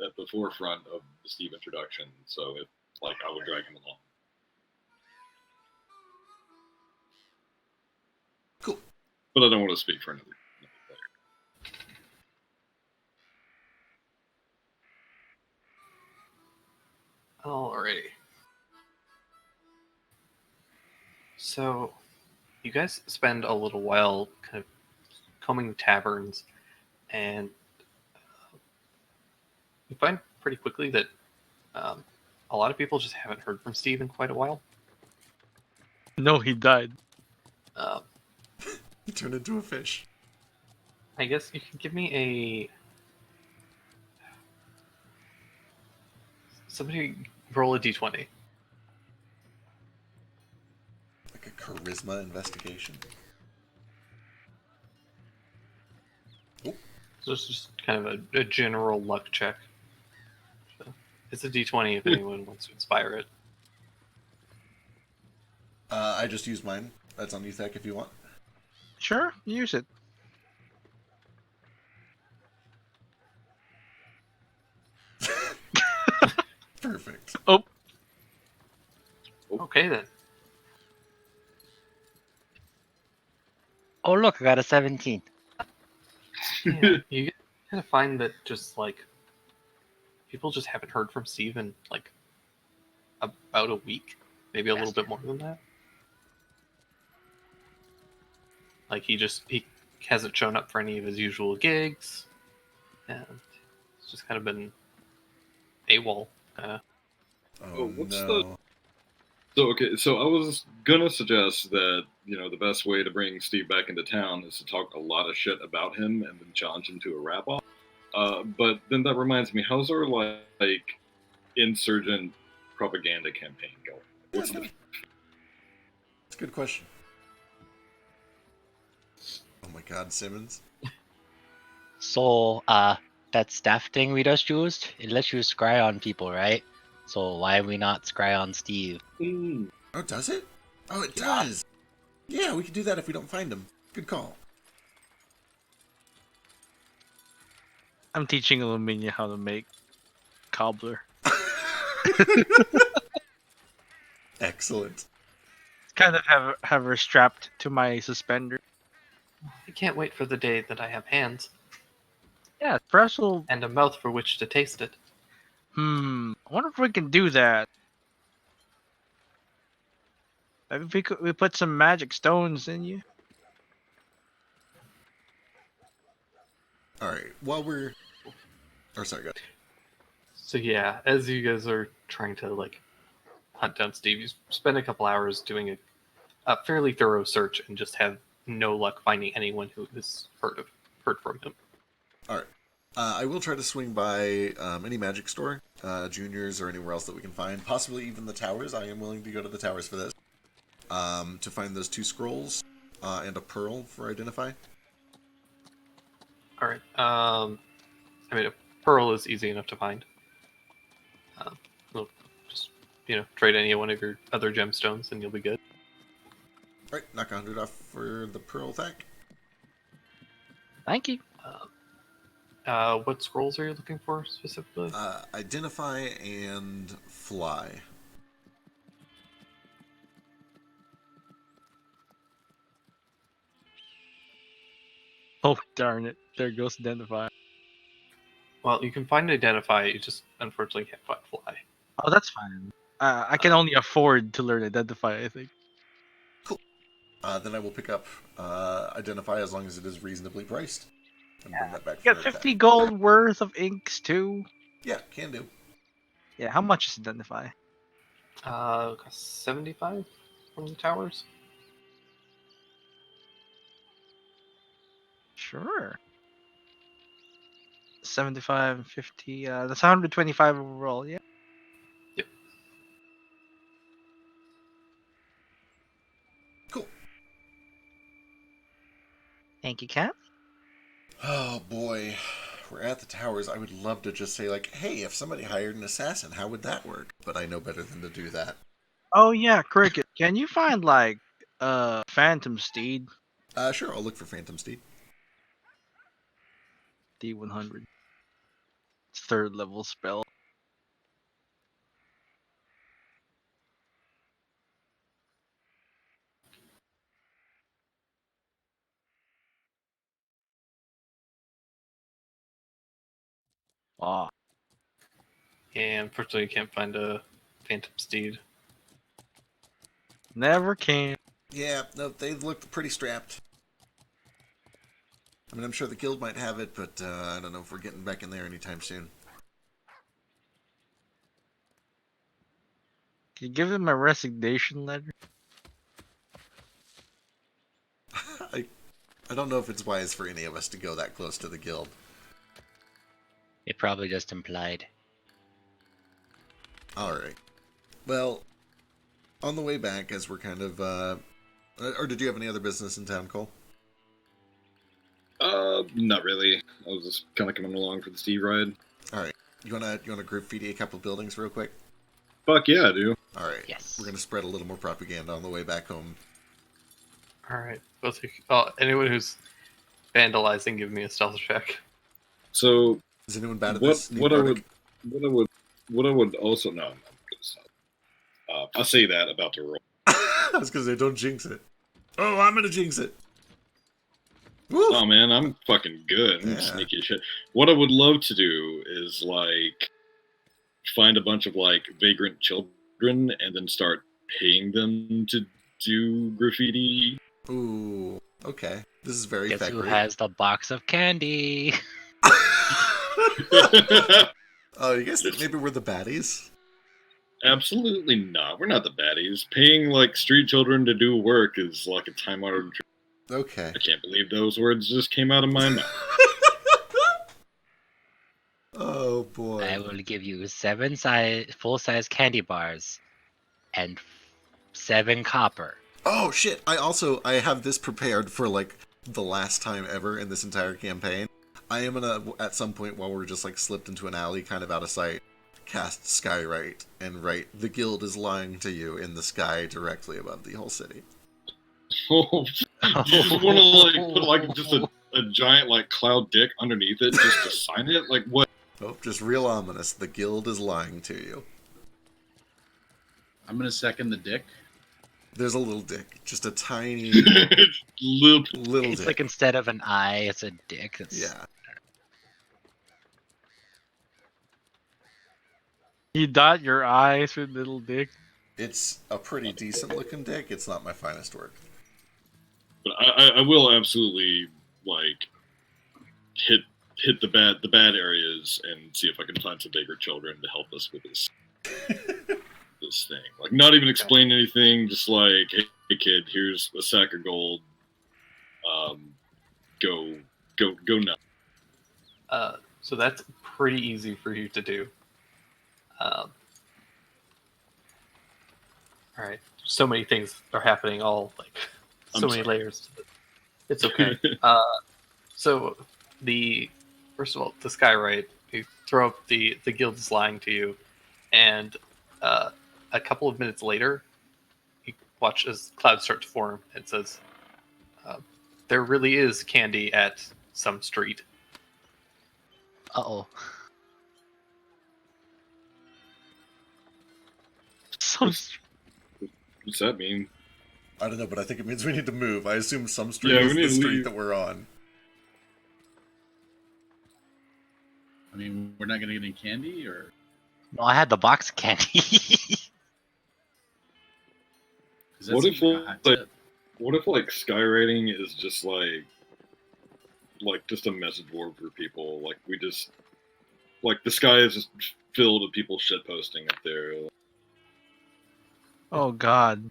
at the forefront of the Steve introduction, so if like I would drag him along. Cool. But I don't want to speak for another player. Alrighty. So, you guys spend a little while kind of combing the taverns, and you find pretty quickly that a lot of people just haven't heard from Steve in quite a while. No, he died. He turned into a fish. I guess you can give me somebody roll a d20. Like a charisma investigation. Oh. So it's just kind of a general luck check. So it's a d20 if anyone wants to inspire it. I just used mine. That's on Uthek if you want. Sure, use it. Perfect. Oh. Okay then. Oh look, I got a 17. Yeah, you kind of find that just like people just haven't heard from Steve in like about a week, maybe a little bit more than that. Like he hasn't shown up for any of his usual gigs, and it's just kind of been AWOL. Oh, what's no. So I was gonna suggest that the best way to bring Steve back into town is to talk a lot of shit about him and then challenge him to a rap off. But then that reminds me, how's our like insurgent propaganda campaign going? That's a good question. Oh my God, Simmons. So, that staff thing we just used, it lets you scry on people, right? So why we not scry on Steve? Oh, does it? Oh, it Yeah. does. Yeah, we can do that if we don't find him. Good call. I'm teaching Luminia how to make cobbler. Excellent. Kind of have her strapped to my suspender. I can't wait for the day that I have hands Yeah, perhaps we'll. and a mouth for which to taste it. I wonder if we can do that. Maybe we put some magic stones in you. All right. While we're, or sorry, go. So yeah, as you guys are trying to like hunt down Steve, you spend a couple hours doing a fairly thorough search and just have no luck finding anyone who has heard from him. All right. I will try to swing by any magic store, juniors, or anywhere else that we can find. Possibly even the towers. I am willing to go to the towers for this. To find those 2 scrolls and a pearl for identify. All right. I mean, a pearl is easy enough to find. We'll just trade any one of your other gemstones, and you'll be good. All right, knock 100 off for the pearl thank. Thank you. What scrolls are you looking for specifically? Identify and fly. Oh darn it! There goes identify. Well, you can find identify. You just unfortunately can't find fly. Oh, that's fine. I can only afford to learn identify. I think. Cool. Then I will pick up identify as long as it is reasonably priced, and bring that back. You got 50 gold worth of inks too. Yeah, can do. Yeah, how much is identify? 75 from the towers. Sure. 75 and 50. That's 125 overall. Yeah. Yep. Cool. Thank you, Cat. Oh boy, we're at the towers. I would love to just say like, hey, if somebody hired an assassin, how would that work? But I know better than to do that. Oh yeah, Cricket. Can you find like Phantom Steed? Sure, I'll look for Phantom Steed. D100. It's 3rd level spell. Wow. Yeah, unfortunately, you can't find a phantom steed. Never can. Yeah, no, they look pretty strapped. I mean, I'm sure the guild might have it, but I don't know if we're getting back in there anytime soon. Can you give them a resignation letter? I don't know if it's wise for any of us to go that close to the guild. It probably just implied. Alright. Well, on the way back, as we're kind of... or did you have any other business in town, Cole? Not really. I was just kind of coming along for the Steve ride. Alright. You wanna graffiti a couple buildings real quick? Fuck yeah, I do. Alright. Yes. We're gonna spread a little more propaganda on the way back home. All right. Both of you, anyone who's vandalizing, give me a stealth check. So, Is anyone bad at what this? what I would also no, I'm good stuff. I'll say that about the roll. I was gonna say, don't jinx it. Oh, I'm gonna jinx it. Woo! Oh man, I'm fucking good. I'm Yeah. sneaky as shit. What I would love to do is like find a bunch of like vagrant children and then start paying them to do graffiti. Ooh, okay. This is very Guess who Thackeray. has the box of candy? Oh, you guys think maybe we're the baddies? Absolutely not. We're not the baddies. Paying like street children to do work is like a time-honored. Okay. I can't believe those words just came out of my mouth. Oh Oh boy. I will give you 7 full-size candy bars and 7 copper. Oh shit! I have this prepared for like the last time ever in this entire campaign. I am gonna at some point while we're just like slipped into an alley, kind of out of sight, cast Skywrite and write "The guild is lying to you" in the sky directly above the whole city. Oh, do you just want to like put like just a giant like cloud dick underneath it just to sign it? Like what? Oh, just real ominous. The guild is lying to you. I'm gonna second the dick. There's a little dick, just a tiny little dick. It's like instead of an eye, it's a dick. Yeah. You dot your eyes with little dick. It's a pretty decent looking dick. It's not my finest work. But I will absolutely like hit the bad areas and see if I can find some bigger children to help us with this this thing. Like not even explain anything, just like, hey kid, here's a sack of gold. Go nuts. So that's pretty easy for you to do. All right. So many things are happening, all like so many layers. It's okay. So first of all, the Skywrite, you throw up the guild is lying to you, and a couple of minutes later, you watch as clouds start to form. It says, "There really is candy at some street." Uh-oh. What's that mean? I don't know, but I think it means we need to move. I assume some street Yeah, is we need the to street leave. that we're on. I mean, we're not gonna get any candy, or No, I had the box of candy. 'cause that What seems if like a hot like tip. what if like skywriting is just like just a message board for people? Like we just like the sky is just filled with people shit posting up there. Oh God.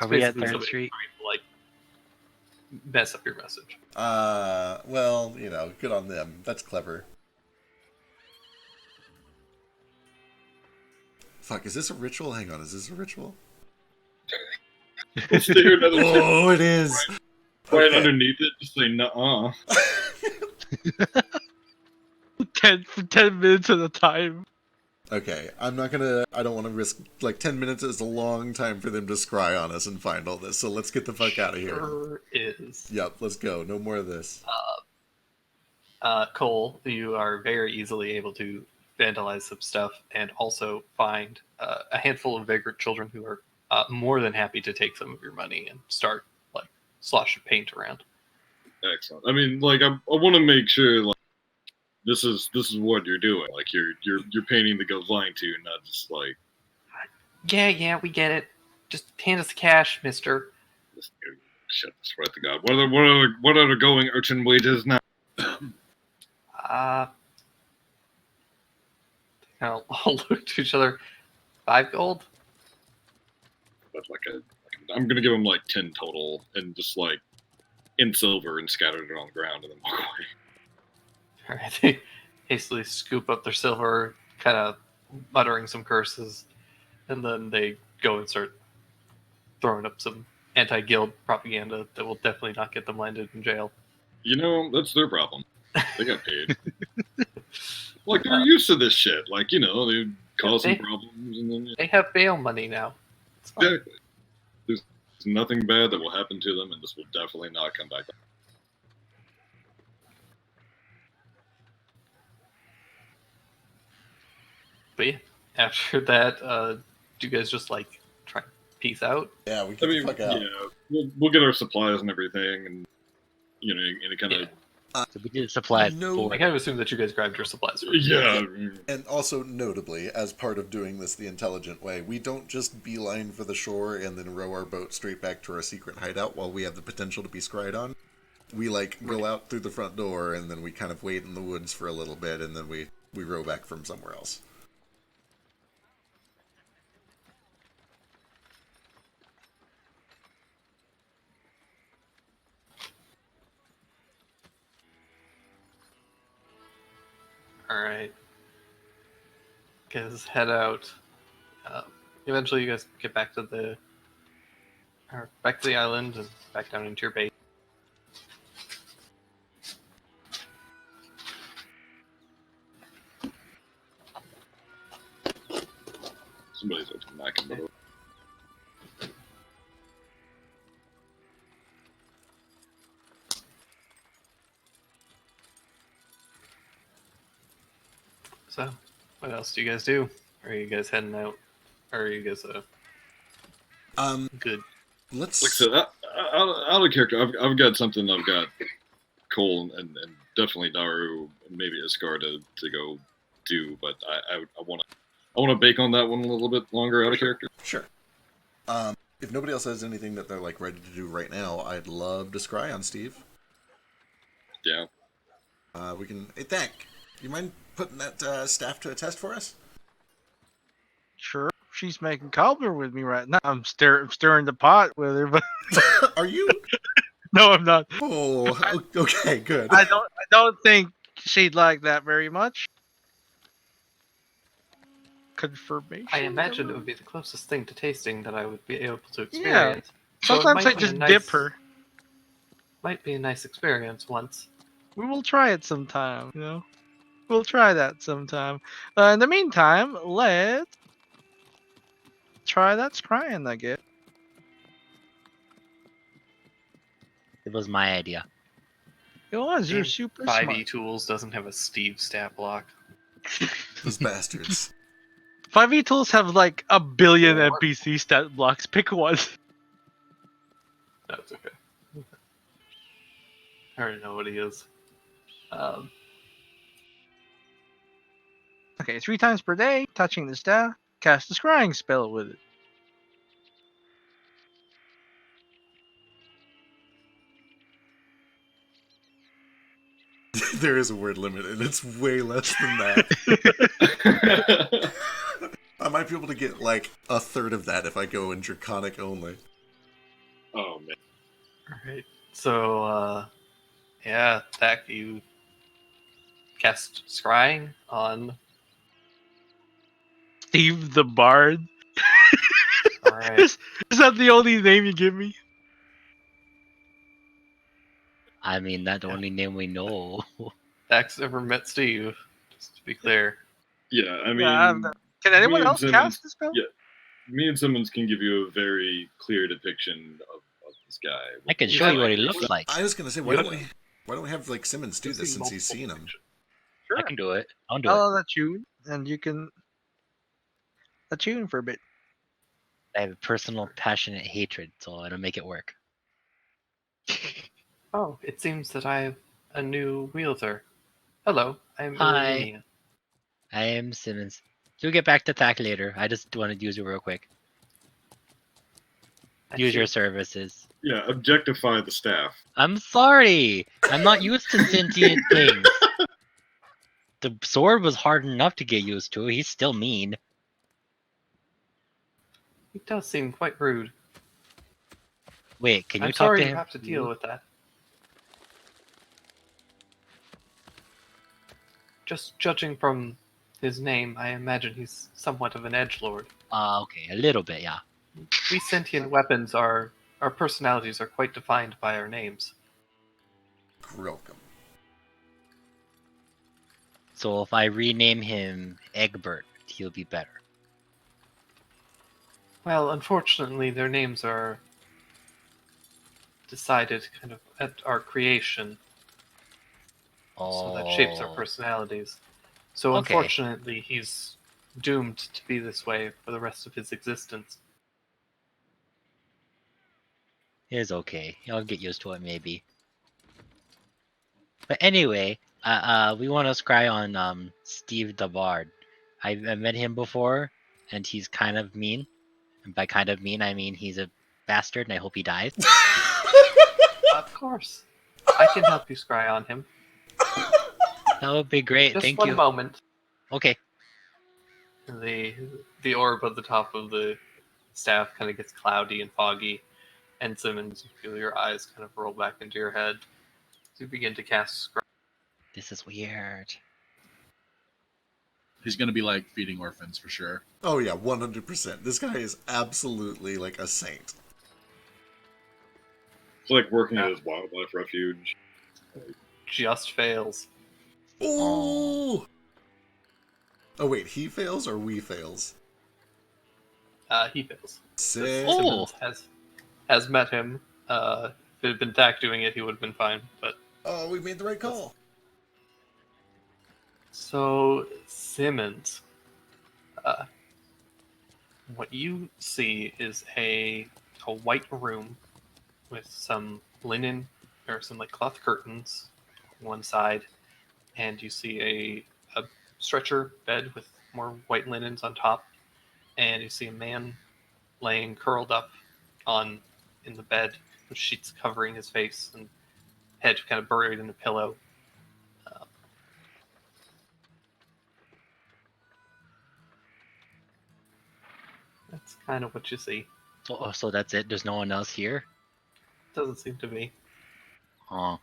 Are we at Basically 3rd somebody Street? trying to, like mess up your message. Well, you know, good on them. That's clever. Fuck, is this a ritual? Hang on, is this a ritual? Oh, it is! Right Okay. underneath it, just say nuh-uh. 10 minutes at a time. Okay, I don't want to risk, 10 minutes is a long time for them to scry on us and find all this, so let's get the fuck out of here. Sure is. Yep, let's go. No more of this. Cole, you are very easily able to vandalize some stuff and also find a handful of vagrant children who are more than happy to take some of your money and start sloshing paint around. Excellent. I mean, I want to make sure this is what you're doing. Like you're painting the guild lying to you, not just like. Yeah, we get it. Just hand us the cash, mister. Shit, swear to God. What are the going urchin wages now? I'll look to each other. 5 gold? But I'm gonna give them 10 total, and just in silver and scattered it on the ground, and then walk away. All right, they hastily scoop up their silver, kind of muttering some curses, and then they go and start throwing up some anti-guild propaganda that will definitely not get them landed in jail. You know, that's their problem. They got paid. They're used to this shit. They cause some problems, and then They have bail money now. It's fine. exactly. There's nothing bad that will happen to them, and this will definitely not come back. But yeah, after that, do you guys just try and peace out? Yeah, we get the fuck out. Yeah, we'll get our supplies and everything, and any kind of. So we did supplies. No. I kind of assume that you guys grabbed your supplies first. Yeah. And also, notably, as part of doing this the intelligent way, we don't just beeline for the shore and then row our boat straight back to our secret hideout while we have the potential to be scryed on. We, go out through the front door, and then we kind of wait in the woods for a little bit, and then we row back from somewhere else. Alright. Guys, head out. Eventually, you guys get back to the island and back down into your base. Somebody's open knocking the door. So, what else do you guys do? Are you guys heading out? Or are you guys good? Let's. Like I said, out of character, I've got something. I've got Cole and definitely Daru, and maybe Iskar to go do, but I want to bake on that one a little bit longer out of character. Sure. If nobody else has anything that they're like ready to do right now, I'd love to scry on Steve. Yeah. We can. Hey, Thank. You mind putting that staff to a test for us? Sure. She's making cobbler with me right now. I'm stirring the pot with her, but Are you? no, I'm not. Oh, okay, good. I don't think she'd like that very much. Confirmation. I imagine it would be the closest thing to tasting that I would be able to experience. Yeah. So it Sometimes might I be a just nice- dip her. Might be a nice experience once. We will try it sometime, you know? We'll try that sometime. In the meantime, let's try that scrying, I guess. It was my idea. It was, you're And super 5e smart. Tools doesn't have a Steve stat block. Those bastards. 5e tools have like a billion Or- NPC stat blocks. Pick one. That's okay. I already know what he is. Okay, 3 times per day, touching the staff, cast a scrying spell with it. There is a word limit, and it's way less than that. I might be able to get like a third of that if I go in Draconic only. Oh man. Alright. So, yeah, Thack, you cast Scrying on. Steve the Bard. Alright. Is that the only name you give me? I mean, that's the only name we know. Thack's never met Steve, just to be clear. Yeah, I mean, Yeah, can anyone me and else Simmons- cast the spell? Yeah, me and Simmons can give you a very clear depiction of this guy. I can show you what he looks like. I was gonna say, why don't we have like Simmons do You've this seen since he's multiple seen him? pictures. Sure. I can do it. I'll do it. I'll attune, and you can attune for a bit. I have a personal, passionate hatred, so it'll make it work. Oh, it seems that I have a new wielder. Hello, I'm Hi. Illuminia. I am Simmons. You'll get back to attack later. I just wanted to use it real quick. I Use see. your services. Yeah, objectify the staff. I'm sorry. I'm not used to sentient things. The sword was hard enough to get used to. He's still mean. He does seem quite rude. Wait, can you I'm talk sorry to you him? have to deal with that. Just judging from his name, I imagine he's somewhat of an edgelord. Okay, a little bit, yeah. We sentient weapons our personalities are quite defined by our names. Welcome. So if I rename him Egbert, he'll be better. Well, unfortunately, their names are decided kind of at our creation, so that shapes our Oh. personalities. So Okay. unfortunately, he's doomed to be this way for the rest of his existence. It's okay. I'll get used to it maybe. But anyway, we want to scry on Steve the Bard. I met him before, and he's kind of mean. And by kind of mean, I mean he's a bastard, and I hope he dies. Of course, I can help you scry on him. That would be great. Just Thank one you. moment. Okay. The orb at the top of the staff kind of gets cloudy and foggy, and Simmons, you feel your eyes kind of roll back into your head. So you begin to cast scry. This is weird. He's gonna be like feeding orphans for sure. Oh yeah, 100%. This guy is absolutely like a saint. It's like working at his wildlife refuge. Just fails. Ooh! Oh wait, he fails or we fails? He fails. Sick. Simmons has met him. If it had been Thack doing it, he would have been fine. But Oh, we made the right call. so Simmons, what you see is a white room with some linen or some like cloth curtains on one side, and you see a stretcher bed with more white linens on top, and you see a man laying curled up in the bed with sheets covering his face and head kind of buried in a pillow. That's kind of what you see. Oh, so that's it? There's no one else here? Doesn't seem to be. Oh,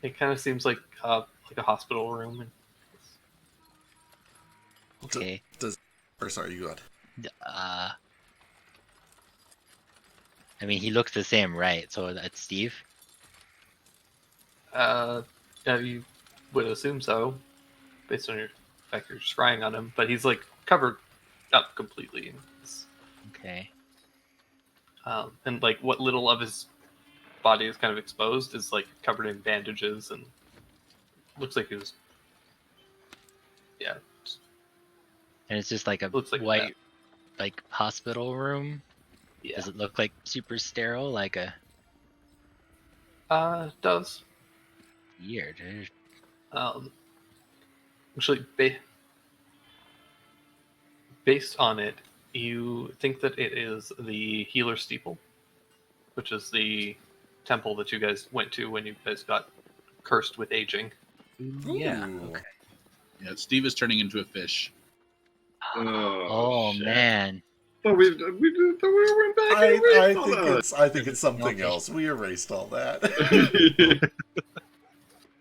It kind of seems like a hospital room. And okay. Or sorry, you go ahead. I mean, he looks the same, right? So that's Steve? Yeah, you would assume so, based on your fact you're scrying on him. But he's like covered up completely. Okay. And like what little of his body is kind of exposed is like covered in bandages and looks like he was. Yeah. And it's just like a Looks like white, like hospital room? Yeah. Does it look like super sterile? Like a Does. weird. Dude. Actually, based on it, you think that it is the Healer Steeple, which is the temple that you guys went to when you guys got cursed with aging. Yeah. Ooh. Okay. Yeah, Steve is turning into a fish. Oh shit. man. Thought we went back and I erased all think that. I think it's something Okay. else. We erased all that.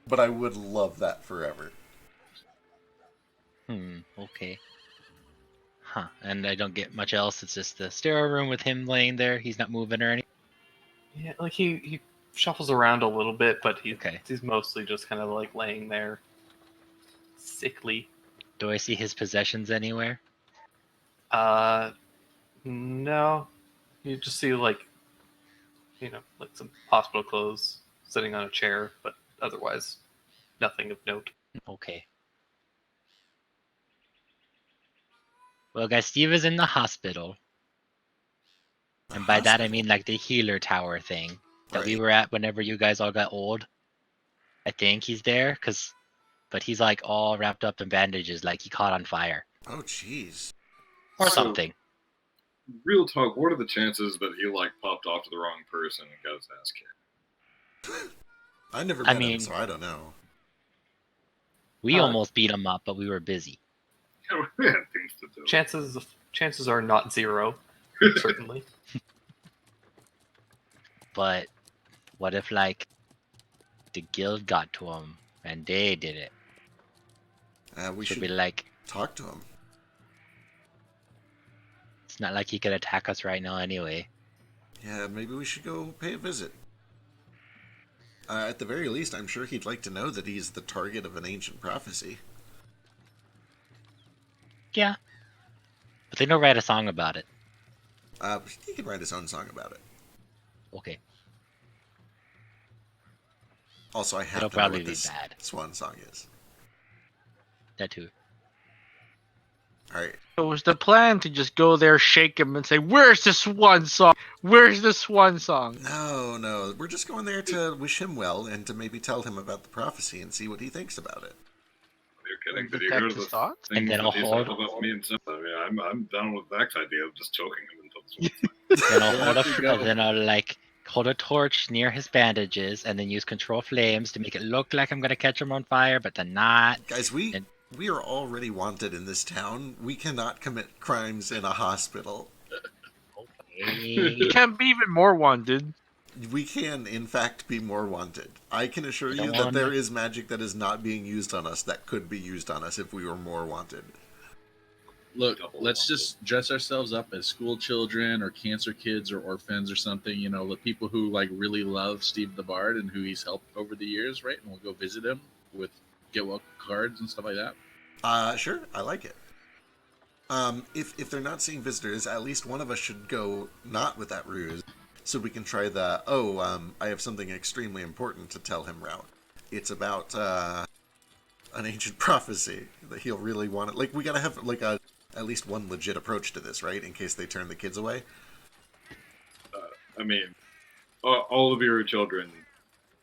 But I would love that forever. Okay. Huh. And I don't get much else. It's just the sterile room with him laying there. He's not moving or anything. Yeah, like he shuffles around a little bit, but Okay. he's mostly just kind of like laying there, sickly. Do I see his possessions anywhere? No, you just see like some hospital clothes sitting on a chair, but otherwise nothing of note. Okay. Well, guys, Steve is in the hospital. And by that I mean like the healer tower thing that we Right. were at whenever you guys all got old. I think he's there, but he's like all wrapped up in bandages, like he caught on fire Oh, jeez. or So- something. Real talk, what are the chances that he like popped off to the wrong person and got his ass kicked? I never I met him, mean- so I don't know. We Uh, almost beat him up, but we were busy. We had things to do. Chances are not zero, certainly. But what if like the guild got to him and they did it? We Should should be like, talk to him. it's not like he could attack us right now anyway. Yeah, maybe we should go pay a visit. At the very least, I'm sure he'd like to know that he's the target of an ancient prophecy. Yeah. But they don't write a song about it. He can write his own song about it. Okay. Also, I have It'll to know probably what be this bad. swan song is. That too. Alright. So was the plan to just go there, shake him, and say, "Where's this one song? Where's this one song?" No. We're just going there to wish him well and to maybe tell him about the prophecy and see what he thinks about it. You're kidding. Like, Did you detect hear his the thoughts? things And then that I'll he said hold- about me and Simba? I mean, I'm down with Zach's idea of just choking him until Then I'll hold There you go. then I'll like hold a torch near his bandages and then use control flames to make it look like I'm gonna catch him on fire, but then not. Guys, we And- are already wanted in this town. We cannot commit crimes in a hospital. You can't be even more wanted. We can, in fact, be more wanted. I can assure I don't you that want- there is magic that is not being used on us that could be used on us if we were more wanted. Look, let's just dress ourselves up as school children or cancer kids or orphans or something. You know, the people who like really love Steve the Bard and who he's helped over the years, right? And we'll go visit him with get well cards and stuff like that. Sure, I like it. If they're not seeing visitors, at least one of us should go not with that ruse, so we can try the I have something extremely important to tell him route. It's about an ancient prophecy that he'll really want it. Like, we gotta have like at least one legit approach to this, right? In case they turn the kids away. I mean, all of your children,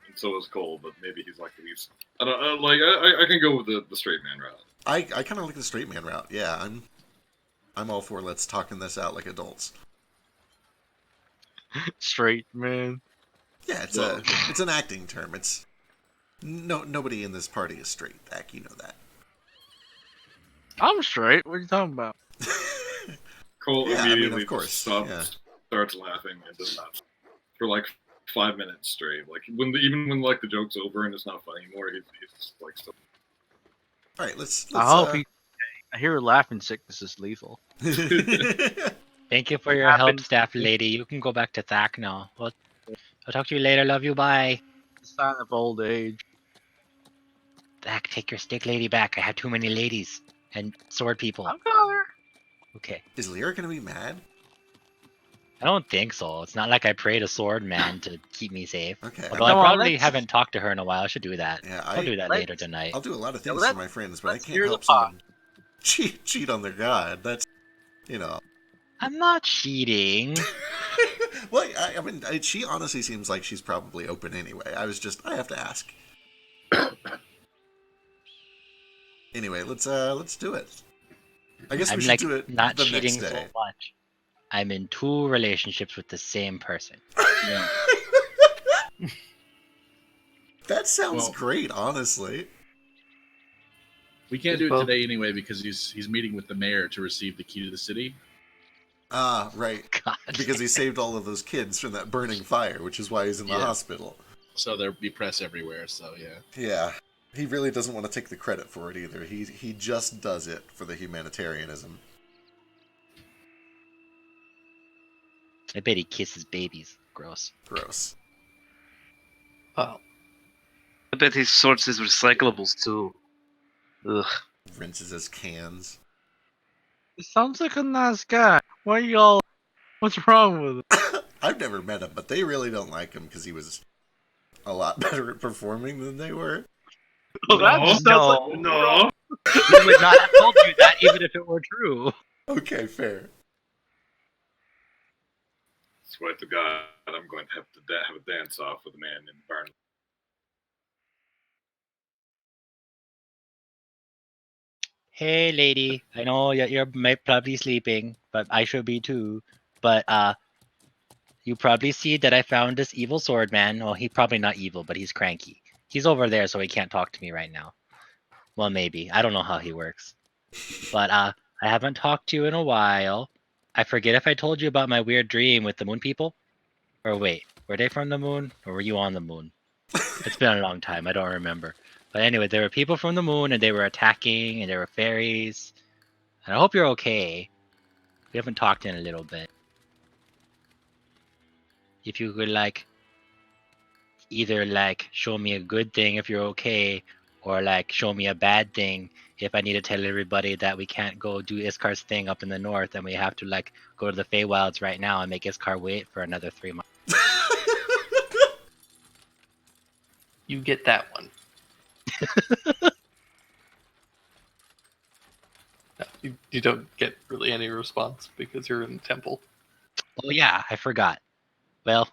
and so is Cole, but maybe he's like the least. I don't like. I can go with the straight man route. I kind of like the straight man route. Yeah, I'm all for let's talking this out like adults. Straight man. Yeah, it's an acting term. It's nobody in this party is straight. Zach, you know that. I'm straight. What are you talking about? Cole Yeah, immediately of course. starts laughing and does not for like 5 minutes straight. Like even when like the joke's over and it's not funny anymore, he's just like so. All right, let's I hope he. I hear laughing sickness is lethal. Thank you for your help, staff lady. You can go back to Thak now. I'll talk to you later. Love you. Bye. Sign of old age. Thak, take your stick lady back. I have too many ladies and sword people. I'll call her. Okay. Is Lyra gonna be mad? I don't think so. It's not like I prayed a sword man to keep me safe. Okay. Although I probably haven't talked to her in a while. I should do that. Yeah, I'll do that later tonight. I'll do a lot of things for my friends, but I can't hear the help someone cheat on their god. That's, you know. I'm not cheating. Well, I mean, she honestly seems like she's probably open anyway. I have to ask. Anyway, let's do it. I guess I'm we should like do it not the cheating next so day. much. I'm in 2 relationships with the same person. Yeah. That sounds Well, great, honestly. We can't do it today anyway because he's meeting with the mayor to receive the key to the city. Ah, right. God. Because he saved all of those kids from that burning fire, which is why he's in the hospital. So there'll be press everywhere. So yeah. Yeah. He really doesn't want to take the credit for it either. He just does it for the humanitarianism. I bet he kisses babies. Gross. Gross. Wow. I bet he sorts his recyclables too. Ugh. Rinses his cans. He sounds like a nice guy. Why y'all? What's wrong with him? I've never met him, but they really don't like him because he was a lot better at performing than they were. Well, that just sounds like no. We would not have told you that even if it were true. Okay, fair. Swear to God, I'm going to have a dance off with a man in Barn. Hey, lady. I know you're probably sleeping, but I should be too. But you probably see that I found this evil sword man. Well, he's probably not evil, but he's cranky. He's over there, so he can't talk to me right now. Well, maybe. I don't know how he works. But I haven't talked to you in a while. I forget if I told you about my weird dream with the moon people. Or wait, were they from the moon? Or were you on the moon? It's been a long time. I don't remember. But anyway, there were people from the moon, and they were attacking, and there were fairies. And I hope you're okay. We haven't talked in a little bit. If you could, like, either, like, show me a good thing if you're okay, or, like, show me a bad thing if I need to tell everybody that we can't go do Iskar's thing up in the north, and we have to, like, go to the Feywilds right now and make Iskar wait for another 3 months. You get that one. No, you don't get really any response because you're in the temple. Oh yeah, I forgot. Well,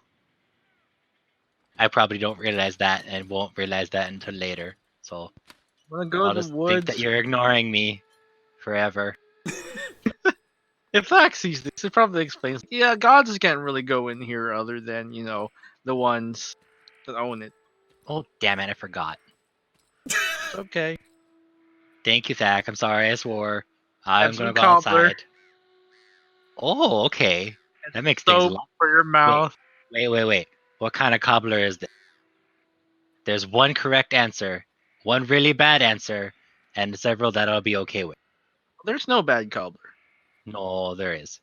I probably don't realize that and won't realize that until later. So I'm gonna go I'll to the just woods. think that you're ignoring me forever. If Thax sees this, it probably explains. Yeah, gods can't really go in here other than, you know, the ones that own it. Oh damn it, I forgot. Okay. Thank you, Thak. I'm sorry, I swore. I'm Have gonna some go cobbler. outside. Oh, okay. That makes things a Soap lot. for your mouth. Wait. What kind of cobbler is this? There's one correct answer, one really bad answer, and several that I'll be okay with. There's no bad cobbler. No, there is.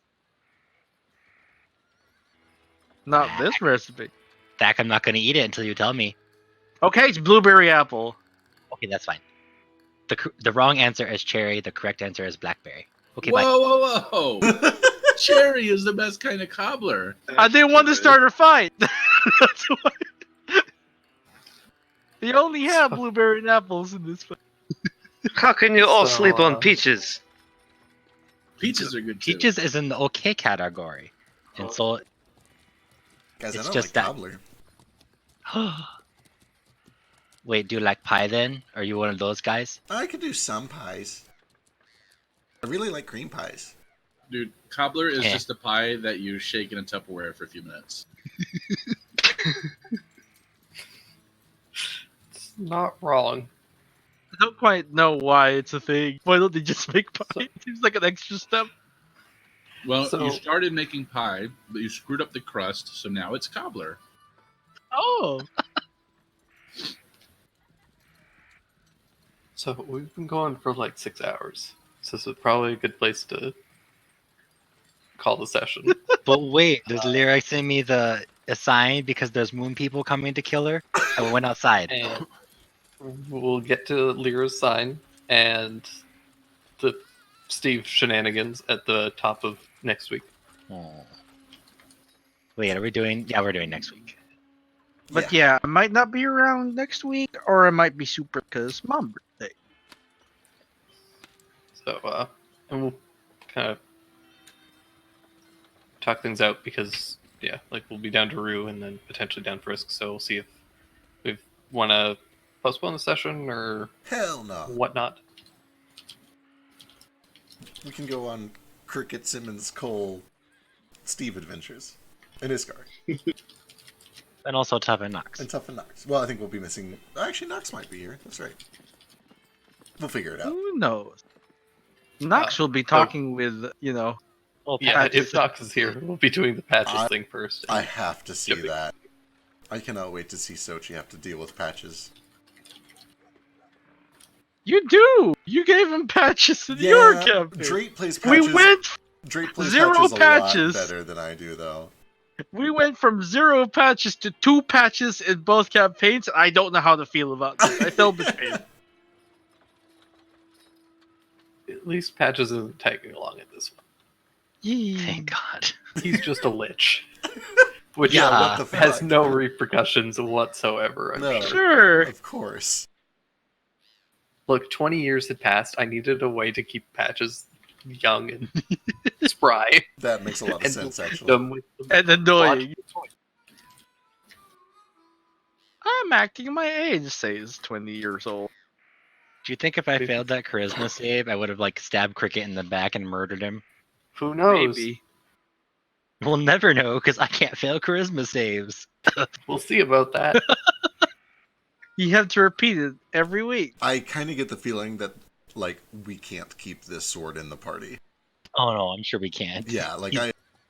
Not this recipe. Dak, I'm not gonna eat it until you tell me. Okay, it's blueberry apple. Okay, that's fine. The wrong answer is cherry. The correct answer is blackberry. Okay, bye. Whoa, whoa, whoa! Cherry is the best kind of cobbler. I didn't want to start a fight. That's why. You only have blueberry and apples in this fight. How can you all So, sleep on peaches? Peaches are good too. Peaches is in the okay category, and so Guys, I It's don't just like that- cobbler. wait, do you like pie then? Are you one of those guys? I could do some pies. I really like cream pies. Dude, cobbler is Eh. just a pie that you shake in a Tupperware for a few minutes. It's not wrong. I don't quite know why it's a thing. Why don't they just make pie? It seems like an extra step. Well, So- you started making pie, but you screwed up the crust, so now it's cobbler. Oh. So we've been going for like 6 hours. So this is probably a good place to call the session. But wait, does Lyra send me a sign because there's moon people coming to kill her? I went outside. And we'll get to Lyra's sign and the Steve shenanigans at the top of next week. Oh. Wait, are we doing? Yeah, we're doing next week. But yeah, I might not be around next week, or I might be super because Mom's birthday. So, and we'll kind of talk things out because, yeah, like we'll be down to Rue and then potentially down Frisk. So we'll see if we want to postpone the session or Hell no. whatnot. We can go on Cricket, Simmons, Cole, Steve adventures. And Iskar. And also Tough and Knox. And Tough and Knox. Well, I think we'll be missing... Actually, Knox might be here. That's right. We'll figure it out. Who knows? Knox will be talking with, Well, Yeah, Patches. if Knox is here, we'll be doing the patches thing first. I have to see Yep. that. I cannot wait to see Sochi have to deal with patches. You do! You gave him patches in your campaign. Drake plays We patches. went Drake plays zero patches, patches. a lot better than I do, though. We went from 0 patches to 2 patches in both campaigns. I don't know how to feel about this. I felt betrayed. At least Patches isn't tagging along at this one. Thank God. He's just a lich. Which Yeah, what the has fuck? no repercussions whatsoever. I'm No. sure. Sure. Of course. Look, 20 years had passed. I needed a way to keep Patches young and spry. That makes a lot of And sense, actually. Them with the And annoying. logic. I'm acting my age, says 20 years old. Do you think if I failed that charisma save, I would have stabbed Cricket in the back and murdered him? Who knows? Maybe. We'll never know because I can't fail charisma saves. We'll see about that. You have to repeat it every week. I kind of get the feeling that, we can't keep this sword in the party. Oh no, I'm sure we can. Yeah,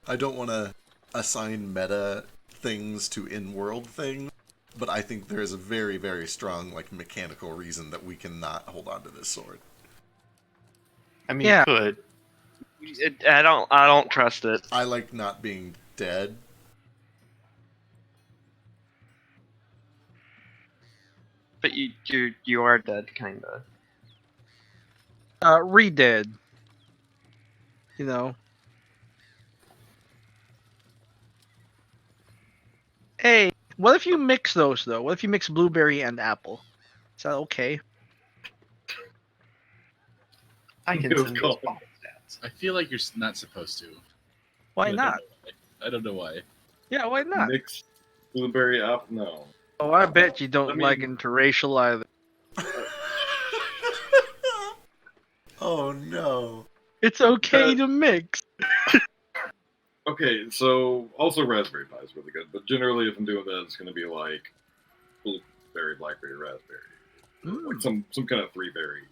I don't want to assign meta things to in-world things, but I think there is a very, very strong, mechanical reason that we cannot hold on to this sword. I mean, Yeah. you could. I don't trust it. I like not being dead. But you are dead, kinda. Redead. Hey, what if you mix those, though? What if you mix blueberry and apple? Is that okay? I can Good send those call. bottle stats. I feel like you're not supposed to. Why not? I don't know why. Yeah, why not? Mix blueberry apple. No. Oh, I bet you don't I mean- like interracial either. Oh no. It's okay to mix. Okay, so also raspberry pie is really good, but generally if I'm doing that, it's going to be blueberry, blackberry, raspberry, like some kind of 3-berry.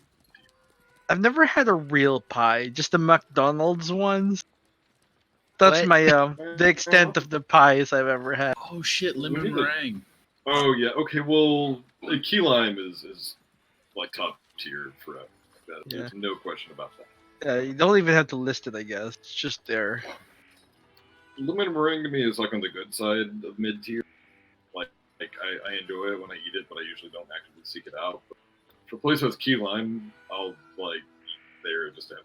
I've never had a real pie, just the McDonald's ones. That's What? my the extent of the pies I've ever had. Oh shit, lemon What is it? meringue. Oh yeah, okay. Well, key lime is top tier forever. There's no question about that. You don't even have to list it, I guess. It's just there. Lemon meringue to me is like on the good side of mid tier. Like I enjoy it when I eat it, but I usually don't actively seek it out. But if a place has key lime, I'll like eat there just to have.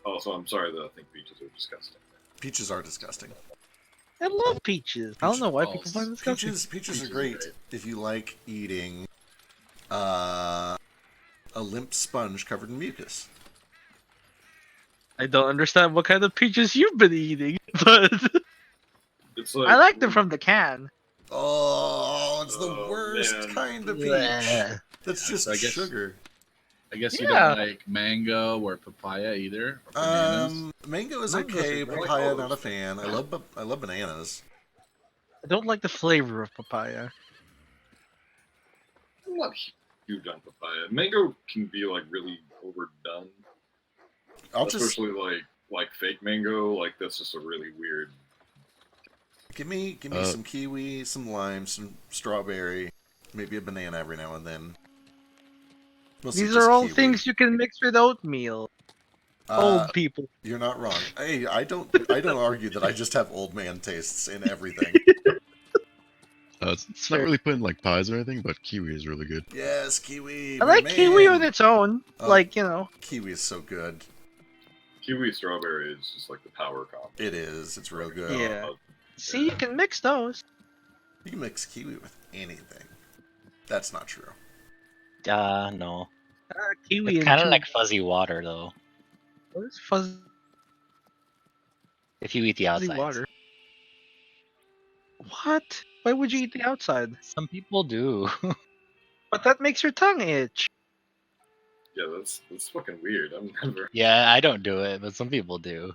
Also, I'm sorry that I think peaches are disgusting. Peaches are disgusting. I love peaches. I don't know why people find this disgusting. Peaches are great if you like eating a limp sponge covered in mucus. I don't understand what kind of peaches you've been eating, but It's like, I like them from the can. Oh, it's the worst man. kind of peach. Bleh. That's just So I guess- sugar. I guess you Yeah. don't like mango or papaya either. Or bananas. Mango is Mango's okay. are great. Papaya, not a fan. I love bananas. I don't like the flavor of papaya. I'm not huge on papaya. Mango can be like really overdone, especially like fake mango. Like that's just a really weird. Give me some kiwi, some lime, some strawberry, maybe a banana every now and then. Mostly These just are all kiwi. things you can mix with oatmeal. Old people. You're not wrong. Hey, I don't argue that I just have old man tastes in everything. It's not really put in like pies or anything, but kiwi is really good. Yes, kiwi. I my like man. kiwi on its own. Oh. Like, you know. Kiwi is so good. Kiwi strawberry is just like the power combo. It is. It's real good. Yeah. See, you can mix those. You can mix kiwi with anything. That's not true. No. Kiwi It's and kind of chew- like fuzzy water, though. What is fuzzy If you eat the outside. water? What? Why would you eat the outside? Some people do. But that makes your tongue itch. Yeah, that's fucking weird. I'm never. Yeah, I don't do it, but some people do.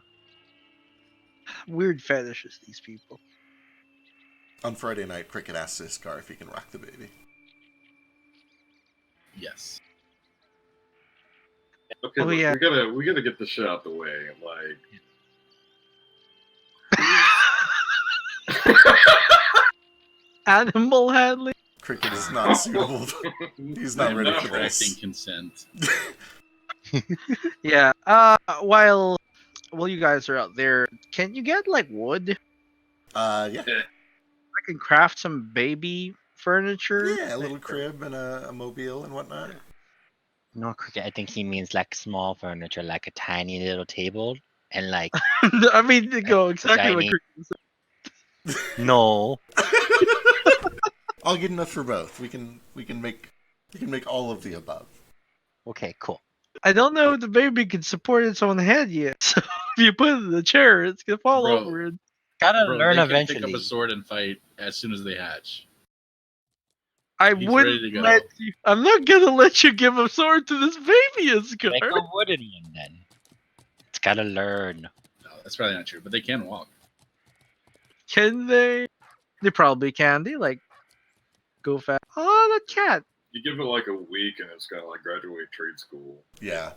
Weird fetishes, these people. On Friday night, Cricket asks Iskar if he can rock the baby. Yes. Okay, Oh, look, yeah. we gotta get this shit out the way. Like, Animal handling. Cricket is not suitable. He's not I'm ready not for granting this. consent. Yeah. While you guys are out there, can you get like wood? Yeah. I can craft some baby furniture. Yeah, a little crib and a mobile and whatnot. No, Cricket, I think he means like small furniture, like a tiny little table, and like I mean, to go exactly what Tiny. Chris said. no. I'll get enough for both. We can make all of the above. Okay, cool. I don't know if the baby can support its own head yet. So if you put it in the chair, it's gonna fall Bro. over. And Gotta Bro, learn they can eventually. pick up a sword and fight as soon as they hatch. I He's wouldn't ready to go. let you. I'm not gonna let you give a sword to this baby, Iskar. Make a wooden one then. It's gotta learn. No, that's probably not true, but they can walk. Can they? They probably can. They like go fast. Oh, the cat. you give it like a week and it's gonna like graduate trade school. Yeah.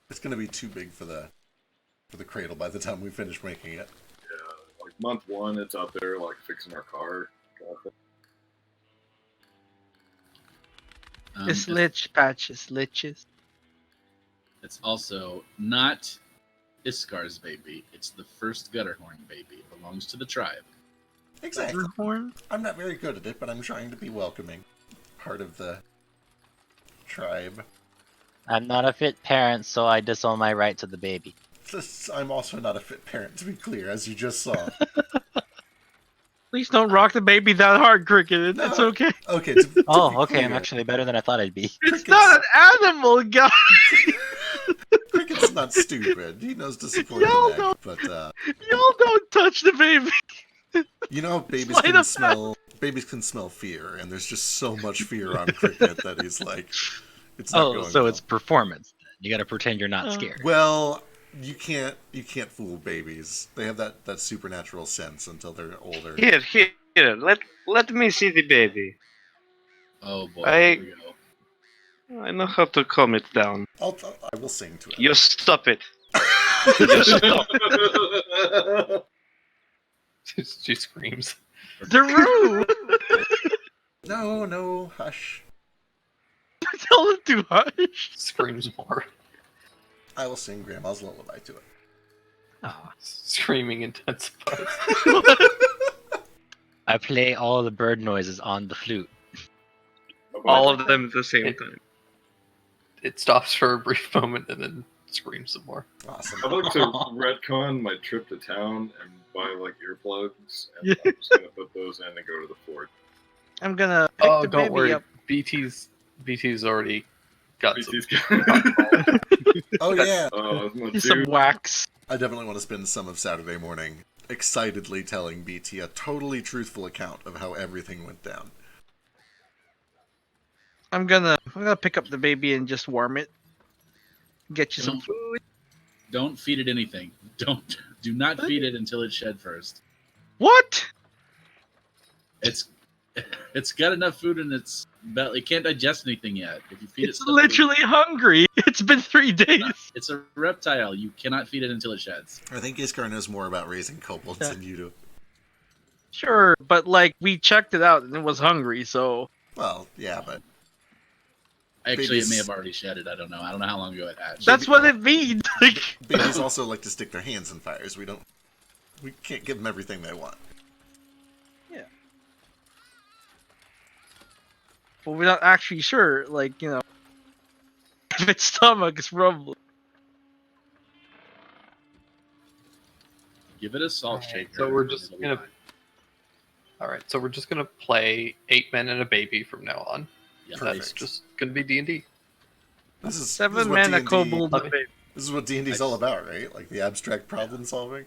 It's gonna be too big for the cradle by the time we finish making it. Yeah, like month one, it's out there like fixing our car. It's lich patches, liches. It's also not Iskar's baby. It's the first Gutterhorn baby. It belongs to the tribe. Exactly. Horn. I'm not very good at it, but I'm trying to be welcoming. Part of the tribe. I'm not a fit parent, so I disown my right to the baby. I'm also not a fit parent, to be clear, as you just saw. Please don't rock the baby that hard, Cricket. It's No. okay. Okay. To be Oh, okay, I'm clear, actually better than I thought I'd be. It's not an animal, guy. Cricket's not stupid. He knows to support Y'all the neck, but Y'all don't touch the baby. you know how babies Slide can him smell. Babies can smell fear, and there's just so much fear on Cricket that he's like, it's not Oh, going so well. it's performance. You gotta pretend you're not scared. Well, you can't fool babies. They have that supernatural sense until they're older. Here. Let me see the baby. Oh boy, I- here we go. I know how to calm it down. I will sing to it. You stop it. You stop. She screams. Daru! No, hush. Tell him to hush. Screams more. I will sing Grandma's lullaby to it. Screaming intensifies. I play all the bird noises on the flute. All of them at the same It- time. It stops for a brief moment and then screams some more. Awesome. I'd like to retcon my trip to town and buy like earplugs, and I'm just gonna put those in and go to the fort. I'm gonna pick Oh, the don't baby worry. up. BT's already got BT's some. Oh yeah, Some wax. I definitely want to spend some of Saturday morning excitedly telling BT a totally truthful account of how everything went down. I'm gonna pick up the baby and just warm it. Get you some Don't- food. Don't feed it anything. Do not feed it until it's shed first. What? It's got enough food in its belly. It can't digest anything yet. If you feed It's it stuff, literally hungry. It's been 3 days. it's a reptile. You cannot feed it until it sheds. I think Iskar knows more about raising kobolds Yeah. than you do. Sure, but like we checked it out and it was hungry, so Well, yeah, but Actually, Babies- it may have already shedded. I don't know. I don't know how long ago it hatched. that's what it means. Like, babies also like to stick their hands in fires. We can't give them everything they want. but we're not actually sure. Like, you know, if its stomach is probably. Give it a salt Alright, shaker. so we're just It'll be gonna- fine. Alright, so we're just gonna play 8 men and a baby from now on. Yeah, That's Perfect. just gonna be D&D. This is 7 what men, a D&D kobold, a Okay. baby. This is what D&D's all about, right? Like the abstract problem solving.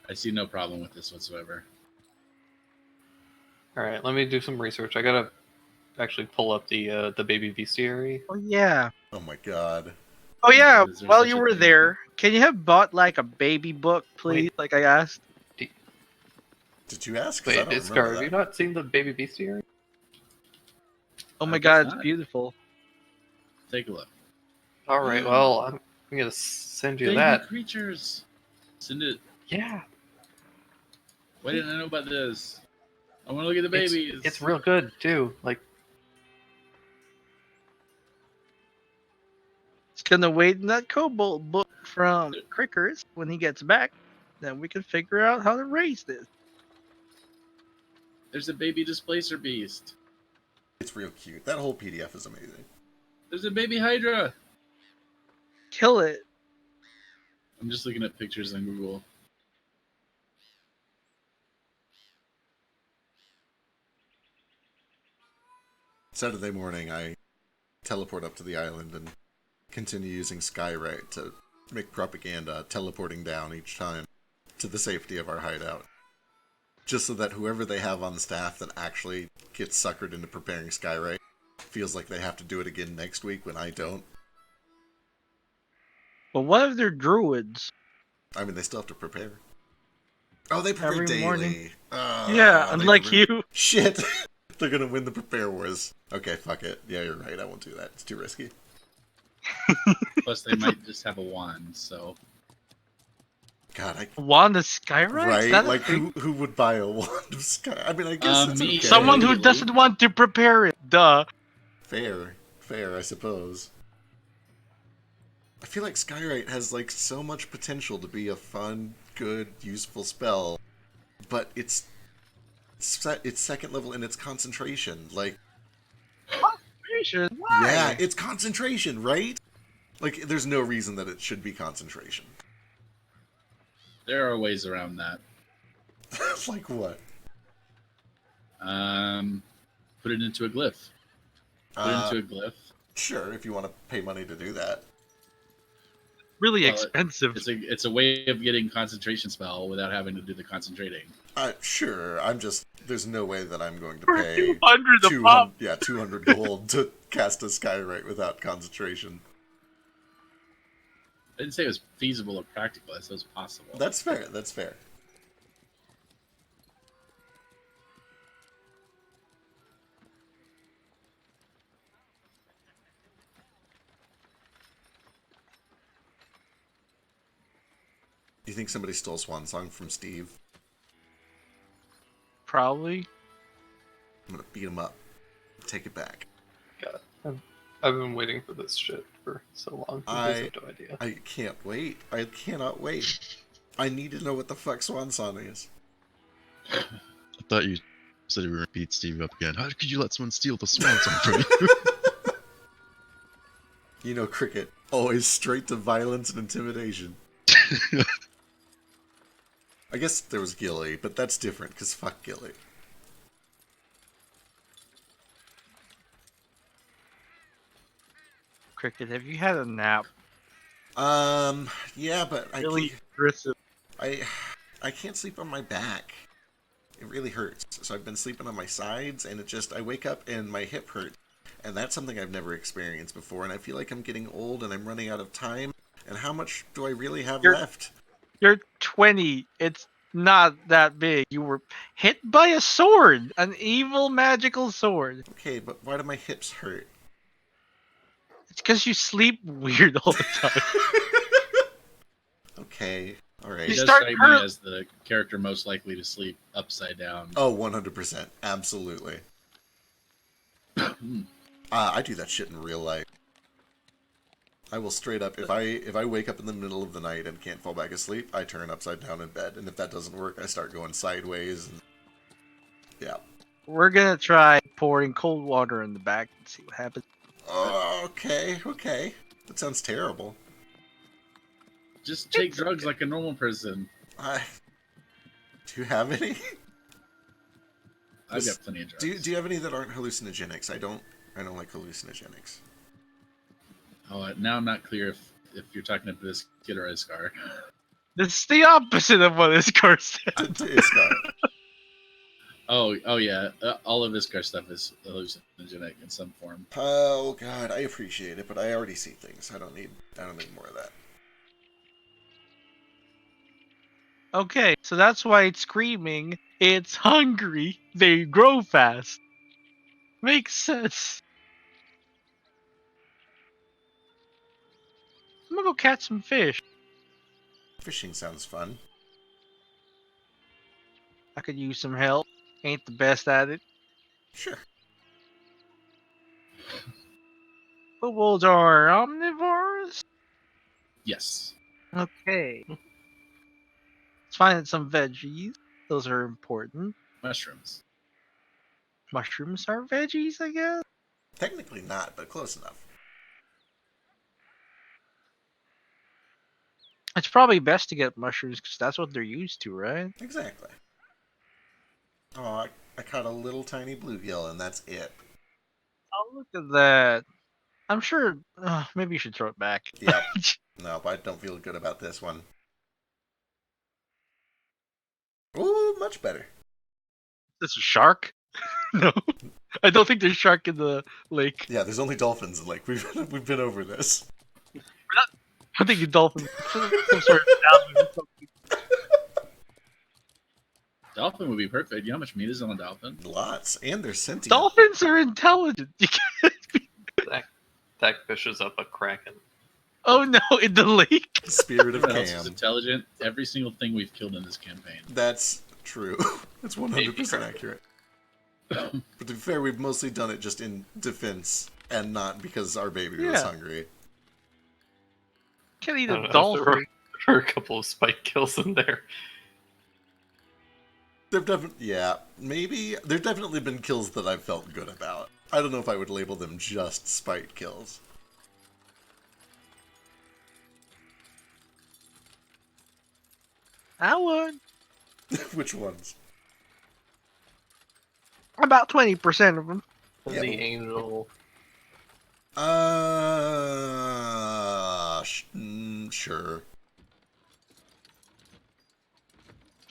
I see no problem with this whatsoever. Alright, let me do some research. I gotta actually pull up the baby bestiary. Oh yeah. Oh my god. Oh yeah. Is there While such you a were thing? there, can you have bought like a baby book, please? Like I asked. Did you ask? 'Cause I Wait, don't Iskar, remember have you that. not seen the baby bestiary? Oh I my guess god, it's not. beautiful. Take a look. Alright, well, I'm gonna send you Baby that. creatures. Send it. Yeah, Why didn't I know about this? I want to look at the it's, babies. it's real good too. Like, It's gonna wait in that kobold book from Crickers when he gets back. Then we can figure out how to raise this. There's a baby displacer beast. It's real cute. That whole PDF is amazing. There's a baby hydra. Kill it. I'm just looking at pictures on Google. Saturday morning, I teleport up to the island and continue using Skywrite to make propaganda, teleporting down each time to the safety of our hideout. Just so that whoever they have on staff that actually gets suckered into preparing Skywrite feels like they have to do it again next week when I don't. But what if they're druids? I mean, they still have to prepare. Oh, they prepare Every daily. morning. Ah, Yeah, they unlike prepare- you. Shit! They're gonna win the prepare wars. Okay, fuck it. Yeah, you're right. I won't do that. It's too risky. Plus, they might just have a wand. So God, I Wand of Skyrite? right? That a Like thing? who would buy a wand of sky? I mean, I guess it's me. okay. Someone who Really? doesn't want to prepare it. Duh. fair, I suppose. I feel like Skywrite has like so much potential to be a fun, good, useful spell, but it's second level in its concentration. Like, Why? yeah, it's concentration, right? Like, there's no reason that it should be concentration. there are ways around that. Like what? Put it into a glyph. Put it into a glyph. Sure, if you want to pay money to do that. Really Well, expensive. It's a way of getting concentration spell without having to do the concentrating. Sure, there's no way that I'm going to For pay 200 a pop. 200 gold to cast a Skywrite without concentration. I didn't say it was feasible or practical. I said it was possible. That's fair. Do you think somebody stole Swan Song from Steve? Probably. I'm gonna beat him up. Take it back. God, I've been waiting for this shit for so long. You guys have no idea. I can't wait. I cannot wait. I need to know what the fuck Swan Song is. I thought you said you were going to beat Steve up again. How could you let someone steal the swan song from you? You know, Cricket, always straight to violence and intimidation. I guess there was Gilly, but that's different, because fuck Gilly. Cricket, have you had a nap? Yeah, but Really aggressive. I can't sleep on my back. It really hurts. So I've been sleeping on my sides, and I wake up and my hip hurts. And that's something I've never experienced before, and I feel like I'm getting old and I'm running out of time. And how much do I really have left? You're 20. It's not that big. You were hit by a sword. An evil magical sword. Okay, but why do my hips hurt? It's because you sleep weird all the time. Okay, alright. He You does start strike hurt- me as the character most likely to sleep upside down. Oh, 100%. Absolutely. I do that shit in real life. I will straight up, if I wake up in the middle of the night and can't fall back asleep, I turn upside down in bed. And if that doesn't work, I start going sideways. And yeah. We're gonna try pouring cold water in the back and see what happens. Oh, okay. That sounds terrible. Just take drugs like a normal person. Do you have any? I've got plenty of drugs. Do you have any that aren't hallucinogenics? I don't like hallucinogenics. Oh, now I'm not clear if you're talking about this kid or Iskar. This is the opposite of what Iskar said. Iskar. Oh yeah. All of Iskar stuff is hallucinogenic in some form. Oh god, I appreciate it, but I already see things. I don't need more of that. Okay, so that's why it's screaming. It's hungry. They grow fast. Makes sense. I'm gonna go catch some fish. Fishing sounds fun. I could use some help. Ain't the best at it. Sure. Kobolds are omnivores? Yes. Okay. Let's find some veggies. Those are important. Mushrooms. Mushrooms are veggies, I guess? Technically not, but close enough. It's probably best to get mushrooms because that's what they're used to, right? Exactly. Oh, I caught a little tiny bluegill, and that's it. Oh, look at that. I'm sure. Maybe you should throw it back. Yep. No, but I don't feel good about this one. Ooh, much better. This is a shark? No. I don't think there's shark in the lake. Yeah, there's only dolphins in the lake. We've been over this. I'm thinking dolphin. Some sort of salmon or something. Dolphin would be perfect. You know how much meat is on a dolphin? Lots, and they're sentient. Dolphins are intelligent. You can't be... That fishes up a kraken. Oh no, in the lake. Spirit of Everyone else is Cam. intelligent. Every single thing we've killed in this campaign. That's true. That's 100% accurate. But to be fair, we've mostly done it just in defense and not because our baby was hungry. Can't eat I a don't know, dolphin. There were a couple of spike kills in there. There've definitely been kills that I've felt good about. I don't know if I would label them just spite kills. I would. Which ones? About 20% of them. Yeah, The but- angel. Sure.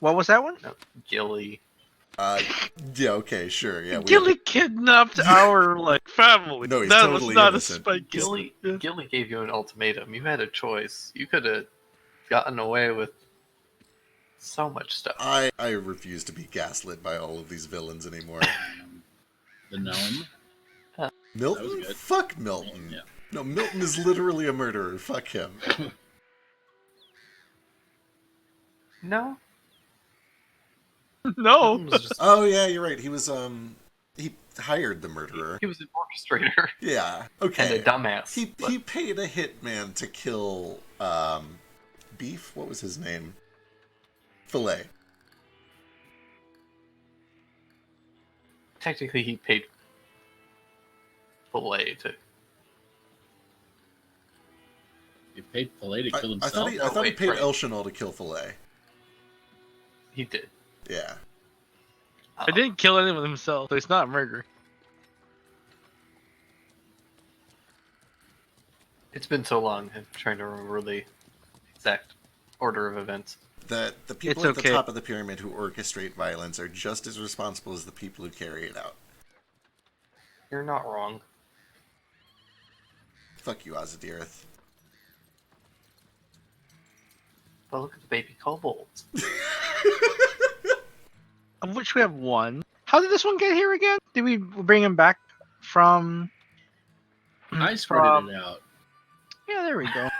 What was that one? No, Gilly. Yeah, okay, sure. Yeah, Gilly kidnapped our family. No, he's that totally was not innocent. a spike kill. Gilly gave you an ultimatum. You had a choice. You could have gotten away with so much stuff. I refuse to be gaslit by all of these villains anymore. The gnome. Milton? That was good. Fuck Milton. Yeah. No, Milton is literally a murderer. Fuck him. No. No. That was just- Oh yeah, you're right. He was he hired the murderer. he was an orchestrator Yeah. and Okay. a dumbass. but He paid a hitman to kill Beef. What was his name? Filet. technically, he paid Filet to. You paid Filet to kill I thought himself. he, No, I thought he wait, paid right. El Chanel to kill Filet. He did. Yeah. I didn't kill anyone himself, so it's not murder. It's been so long. I'm trying to remember the exact order of events. The people It's at the okay. top of the pyramid who orchestrate violence are just as responsible as the people who carry it out. You're not wrong. Fuck you, Azadirith. But look at the baby kobolds. Of which we have one. How did this one get here again? Did we bring him back from? I spread it out. Yeah, there we go.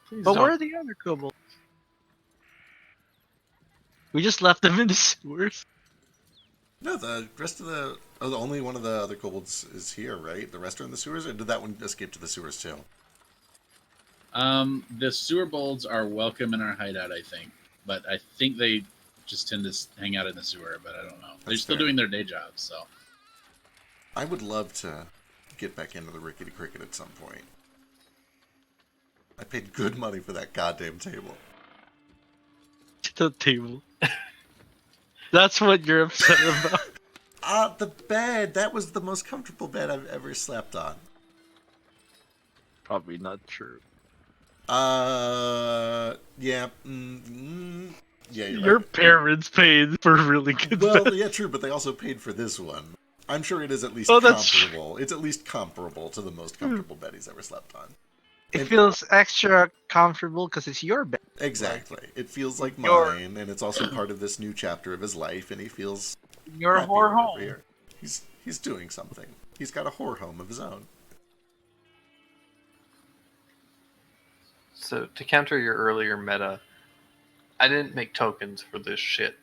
Please But don't. where are the other kobolds? We just left them in the sewers. No, the rest of the... Oh, the only one of the other kobolds is here, right? The rest are in the sewers, or did that one escape to the sewers too? The sewer bolds are welcome in our hideout, I think. But I think they just tend to hang out in the sewer, but I don't know. They're That's still fair. doing their day job, so. I would love to get back into the Rickety Cricket at some point. I paid good money for that goddamn table. The table. That's what you're upset about. The bed! That was the most comfortable bed I've ever slept on. Probably not true. Yeah. Yeah, you're Your right. parents paid for really good Well, beds. yeah, true, but they also paid for this one. I'm sure it is at least Oh, that's true. comparable. It's at least comparable to the most comfortable bed he's ever slept on. It feels extra comfortable because it's your bed. Exactly. It feels like Your- mine, and it's also part of this new chapter of his life, and he feels Your happy whore over home. here. He's doing something. He's got a whore home of his own. So to counter your earlier meta, I didn't make tokens for this shit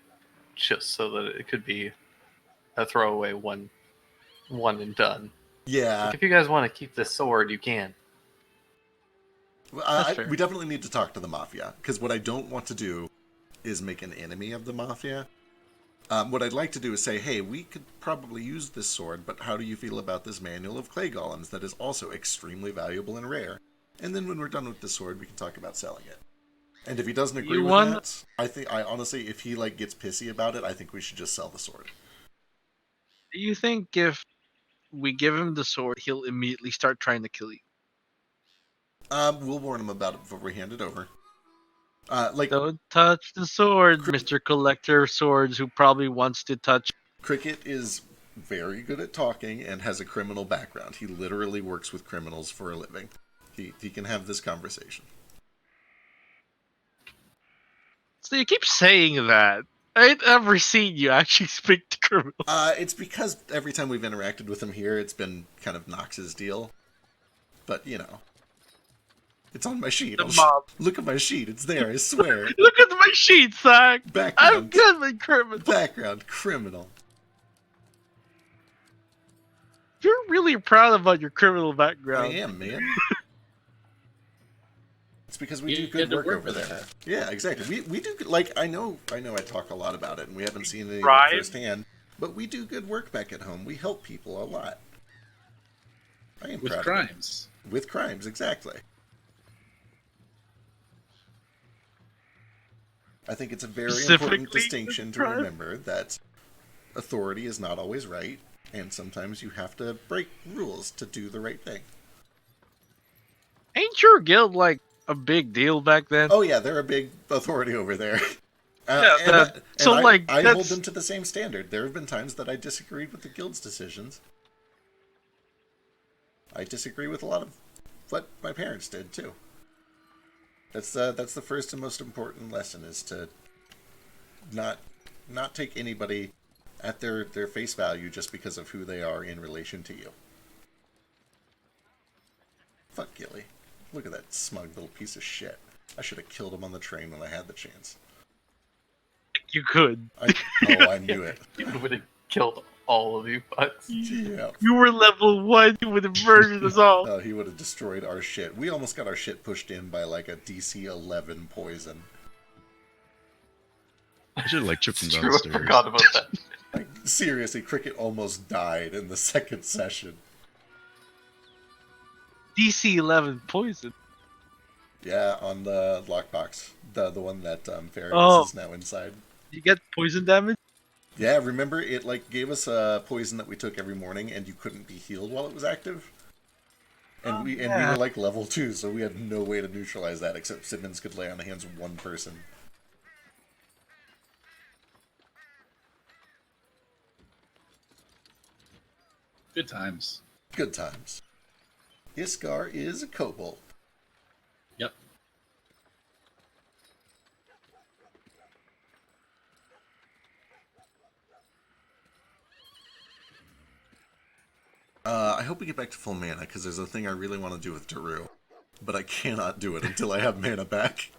just so that it could be a throwaway one and done. Yeah. Like, if you guys want to keep this sword, you can. Well, That's fair. we definitely need to talk to the Mafia, because what I don't want to do is make an enemy of the Mafia. What I'd like to do is say, hey, we could probably use this sword, but how do you feel about this manual of clay golems that is also extremely valuable and rare? And then when we're done with the sword, we can talk about selling it. And if he doesn't agree You with won- that, I honestly, if he gets pissy about it, I think we should just sell the sword. Do you think if we give him the sword, he'll immediately start trying to kill you? We'll warn him about it before we hand it over. Don't touch the sword, Mr. Collector of Swords, who probably wants to touch. Cricket is very good at talking and has a criminal background. He literally works with criminals for a living. He can have this conversation. So you keep saying that. I ain't ever seen you actually speak to criminals. It's because every time we've interacted with him here, it's been kind of Knox's deal. But, you know. It's on my sheet. The mob. Look at my sheet. It's there, I swear. Look at my sheet, Zach. I'm Background. good with criminals. Background. Criminal. You're really proud about your criminal I background. am, man. It's because we You do had good to work work over for there. that. Yeah, exactly. We do, like, I know I talk a lot about it, and we haven't seen any Right. firsthand, but we do good work back at home. We help people a lot. I am With proud crimes. of it. With crimes, exactly. I think it's a very important Specifically distinction to with crime. remember that authority is not always right, and sometimes you have to break rules to do the right thing. Ain't your guild like a big deal back then? Oh yeah, they're a big authority over there. Yeah, so, I like, hold that's- them to the same standard. There have been times that I disagreed with the guild's decisions. I disagree with a lot of what my parents did too. That's the first and most important lesson, is to not take anybody at their face value just because of who they are in relation to you. Fuck Gilly. Look at that smug little piece of shit. I should have killed him on the train when I had the chance. you could. I knew it. It would have killed all of you fucks. Yeah. You were level 1. You would have murdered us all. Oh, he would have destroyed our shit. We almost got our shit pushed in by like a DC 11 poison. I should have like tripped him It's down true, the I stairs. forgot about that. Like, seriously, Cricket almost died in the second session. DC 11 poison. Yeah, on the lockbox. The one that Farragus Oh. is now inside. You get poison damage? Yeah, remember it like gave us a poison that we took every morning and you couldn't be healed while it was active? And we were like level 2, so we had no way to neutralize that except Simmons could lay on the hands of one person. Good times. Good times. Iskar is a kobold. Yep. I hope we get back to full mana, because there's a thing I really want to do with Daru. But I cannot do it until I have mana back.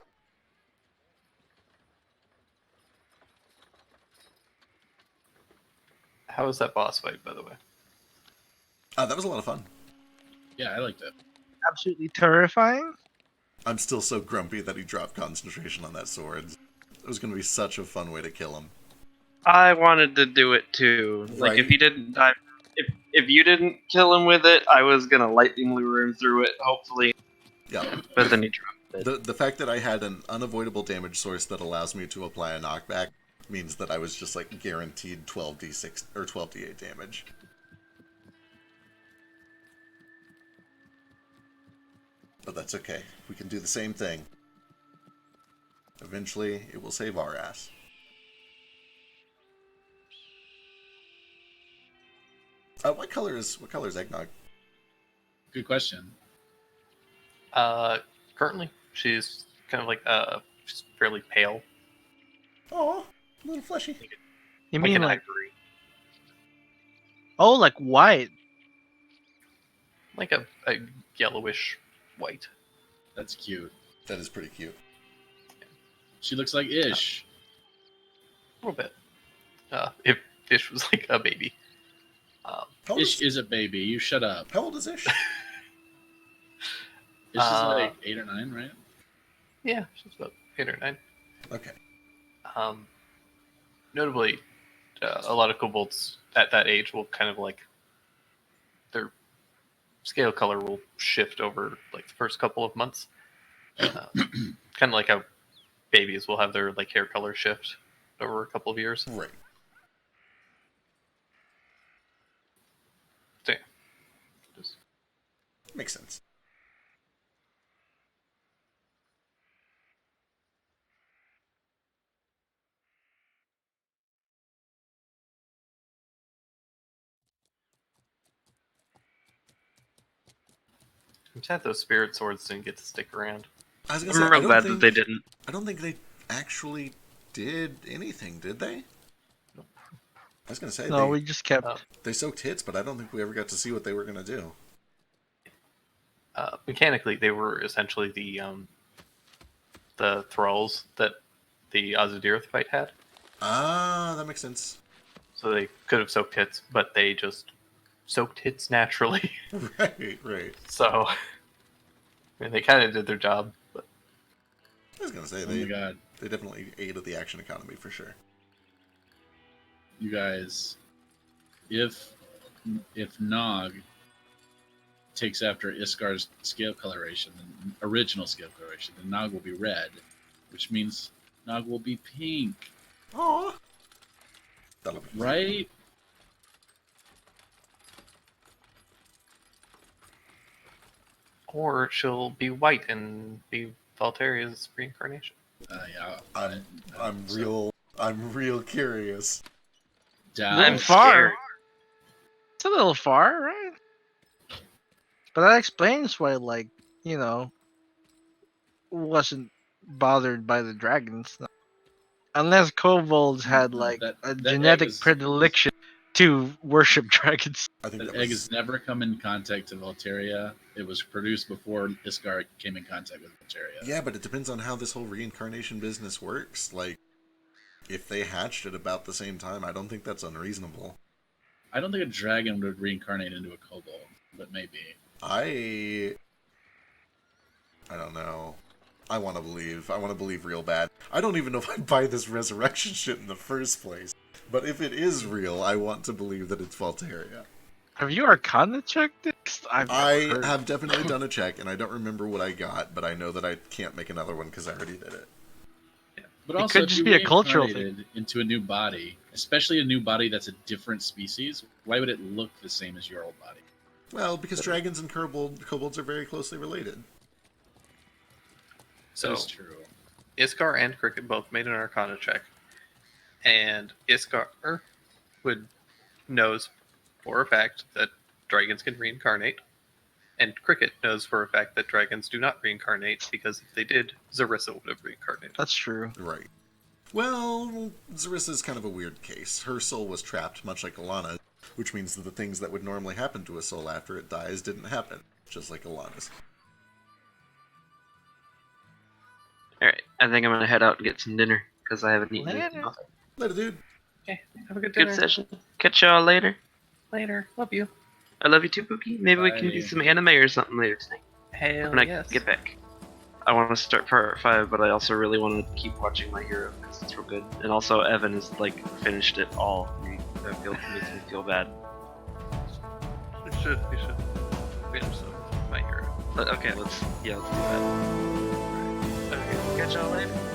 How was that boss fight, by the way? That was a lot of fun. Yeah, I liked it. Absolutely terrifying. I'm still so grumpy that he dropped concentration on that sword. It was going to be such a fun way to kill him. I wanted to do it too. Like Right. if he didn't die, if you didn't kill him with it, I was gonna lightning lure him through it, hopefully. Yeah. But then he dropped it. The fact that I had an unavoidable damage source that allows me to apply a knockback means that I was just like guaranteed 12d6 or 12d8 damage. But that's okay. We can do the same thing. Eventually, it will save our ass. What color is eggnog? Good question. Currently, she's kind of like she's fairly pale. Oh, a little fleshy. You Like mean an like ivory. oh, like white? Like a yellowish white. That's cute. That is pretty cute. She looks like Ish. A little bit. If Ish was like a baby. How old Ish is a baby. You shut up. How old is Ish? Ish is like 8 or 9, right? Yeah, she's about 8 or 9. Okay. Notably, a lot of kobolds at that age will kind of like their scale color will shift over like the first couple of months. Kind of like how babies will have their like hair color shift over a couple of years. Right. So, yeah. Just Makes sense. I'm sad those spirit swords didn't get to stick around. I was I'm gonna say, real glad that they didn't. I don't think they actually did anything, did they? I was gonna say No, we just kept. they soaked hits, but I don't think we ever got to see what they were gonna do. Mechanically, they were essentially the thralls that the Azadirth fight had. Ah, that makes sense. So they could have soaked hits, but they just soaked hits naturally. Right. So, I mean, they kind of did their job. But I was gonna say Oh my god. they definitely aided the action economy for sure. You guys, if Nog takes after Iskar's scale coloration, the original scale coloration, then Nog will be red, which means Nog will be pink. Aw. That'll be Right? or she'll be white and be Valteria's reincarnation. Yeah. I'm real curious. Down. I'm far. scared. It's a little far, right? But that explains why, like, you know, wasn't bothered by the dragons. Unless kobolds had like That a egg genetic is- predilection to worship dragons. I think That that egg was has never come in contact to Valteria. It was produced before Iskar came in contact with Valteria. yeah, but it depends on how this whole reincarnation business works. Like, if they hatched at about the same time, I don't think that's unreasonable. I don't think a dragon would reincarnate into a kobold, but maybe. I don't know. I want to believe. I want to believe real bad. I don't even know if I'd buy this resurrection shit in the first place. But if it is real, I want to believe that it's Valteria. Have you Arcana checked it? 'Cause I have definitely done a check, and I don't remember what I got, but I know that I can't make another one because I already did it. But It also, could if just you be a cultural reincarnated into a new body, especially a new body that's a different species, why would it look the same as your old body? Well, because dragons and kobolds are very closely related. So, That's true. Iskar and Cricket both made an Arcana check, and Iskar knows for a fact that dragons can reincarnate, and Cricket knows for a fact that dragons do not reincarnate, because if they did, Zarissa would have reincarnated. That's true. Right. Well, Zarissa's kind of a weird case. Her soul was trapped, much like Alana's, which means that the things that would normally happen to a soul after it dies didn't happen, just like Alana's. Alright, I think I'm gonna head out and get some dinner, because I haven't eaten anything. Later. Later, dude. Okay, have a good dinner. Good session. Catch y'all later. Later. Love you. I love you too, Pookie. Maybe we can do Bye. some anime or something later tonight. Hell When I yes. get back. I want to start part 5, but I also really want to keep watching My Hero, because it's real good. And also, Evan has, like, finished it all. It makes me feel bad. We should finish some My Hero. But okay, let's do that. Okay, catch y'all later.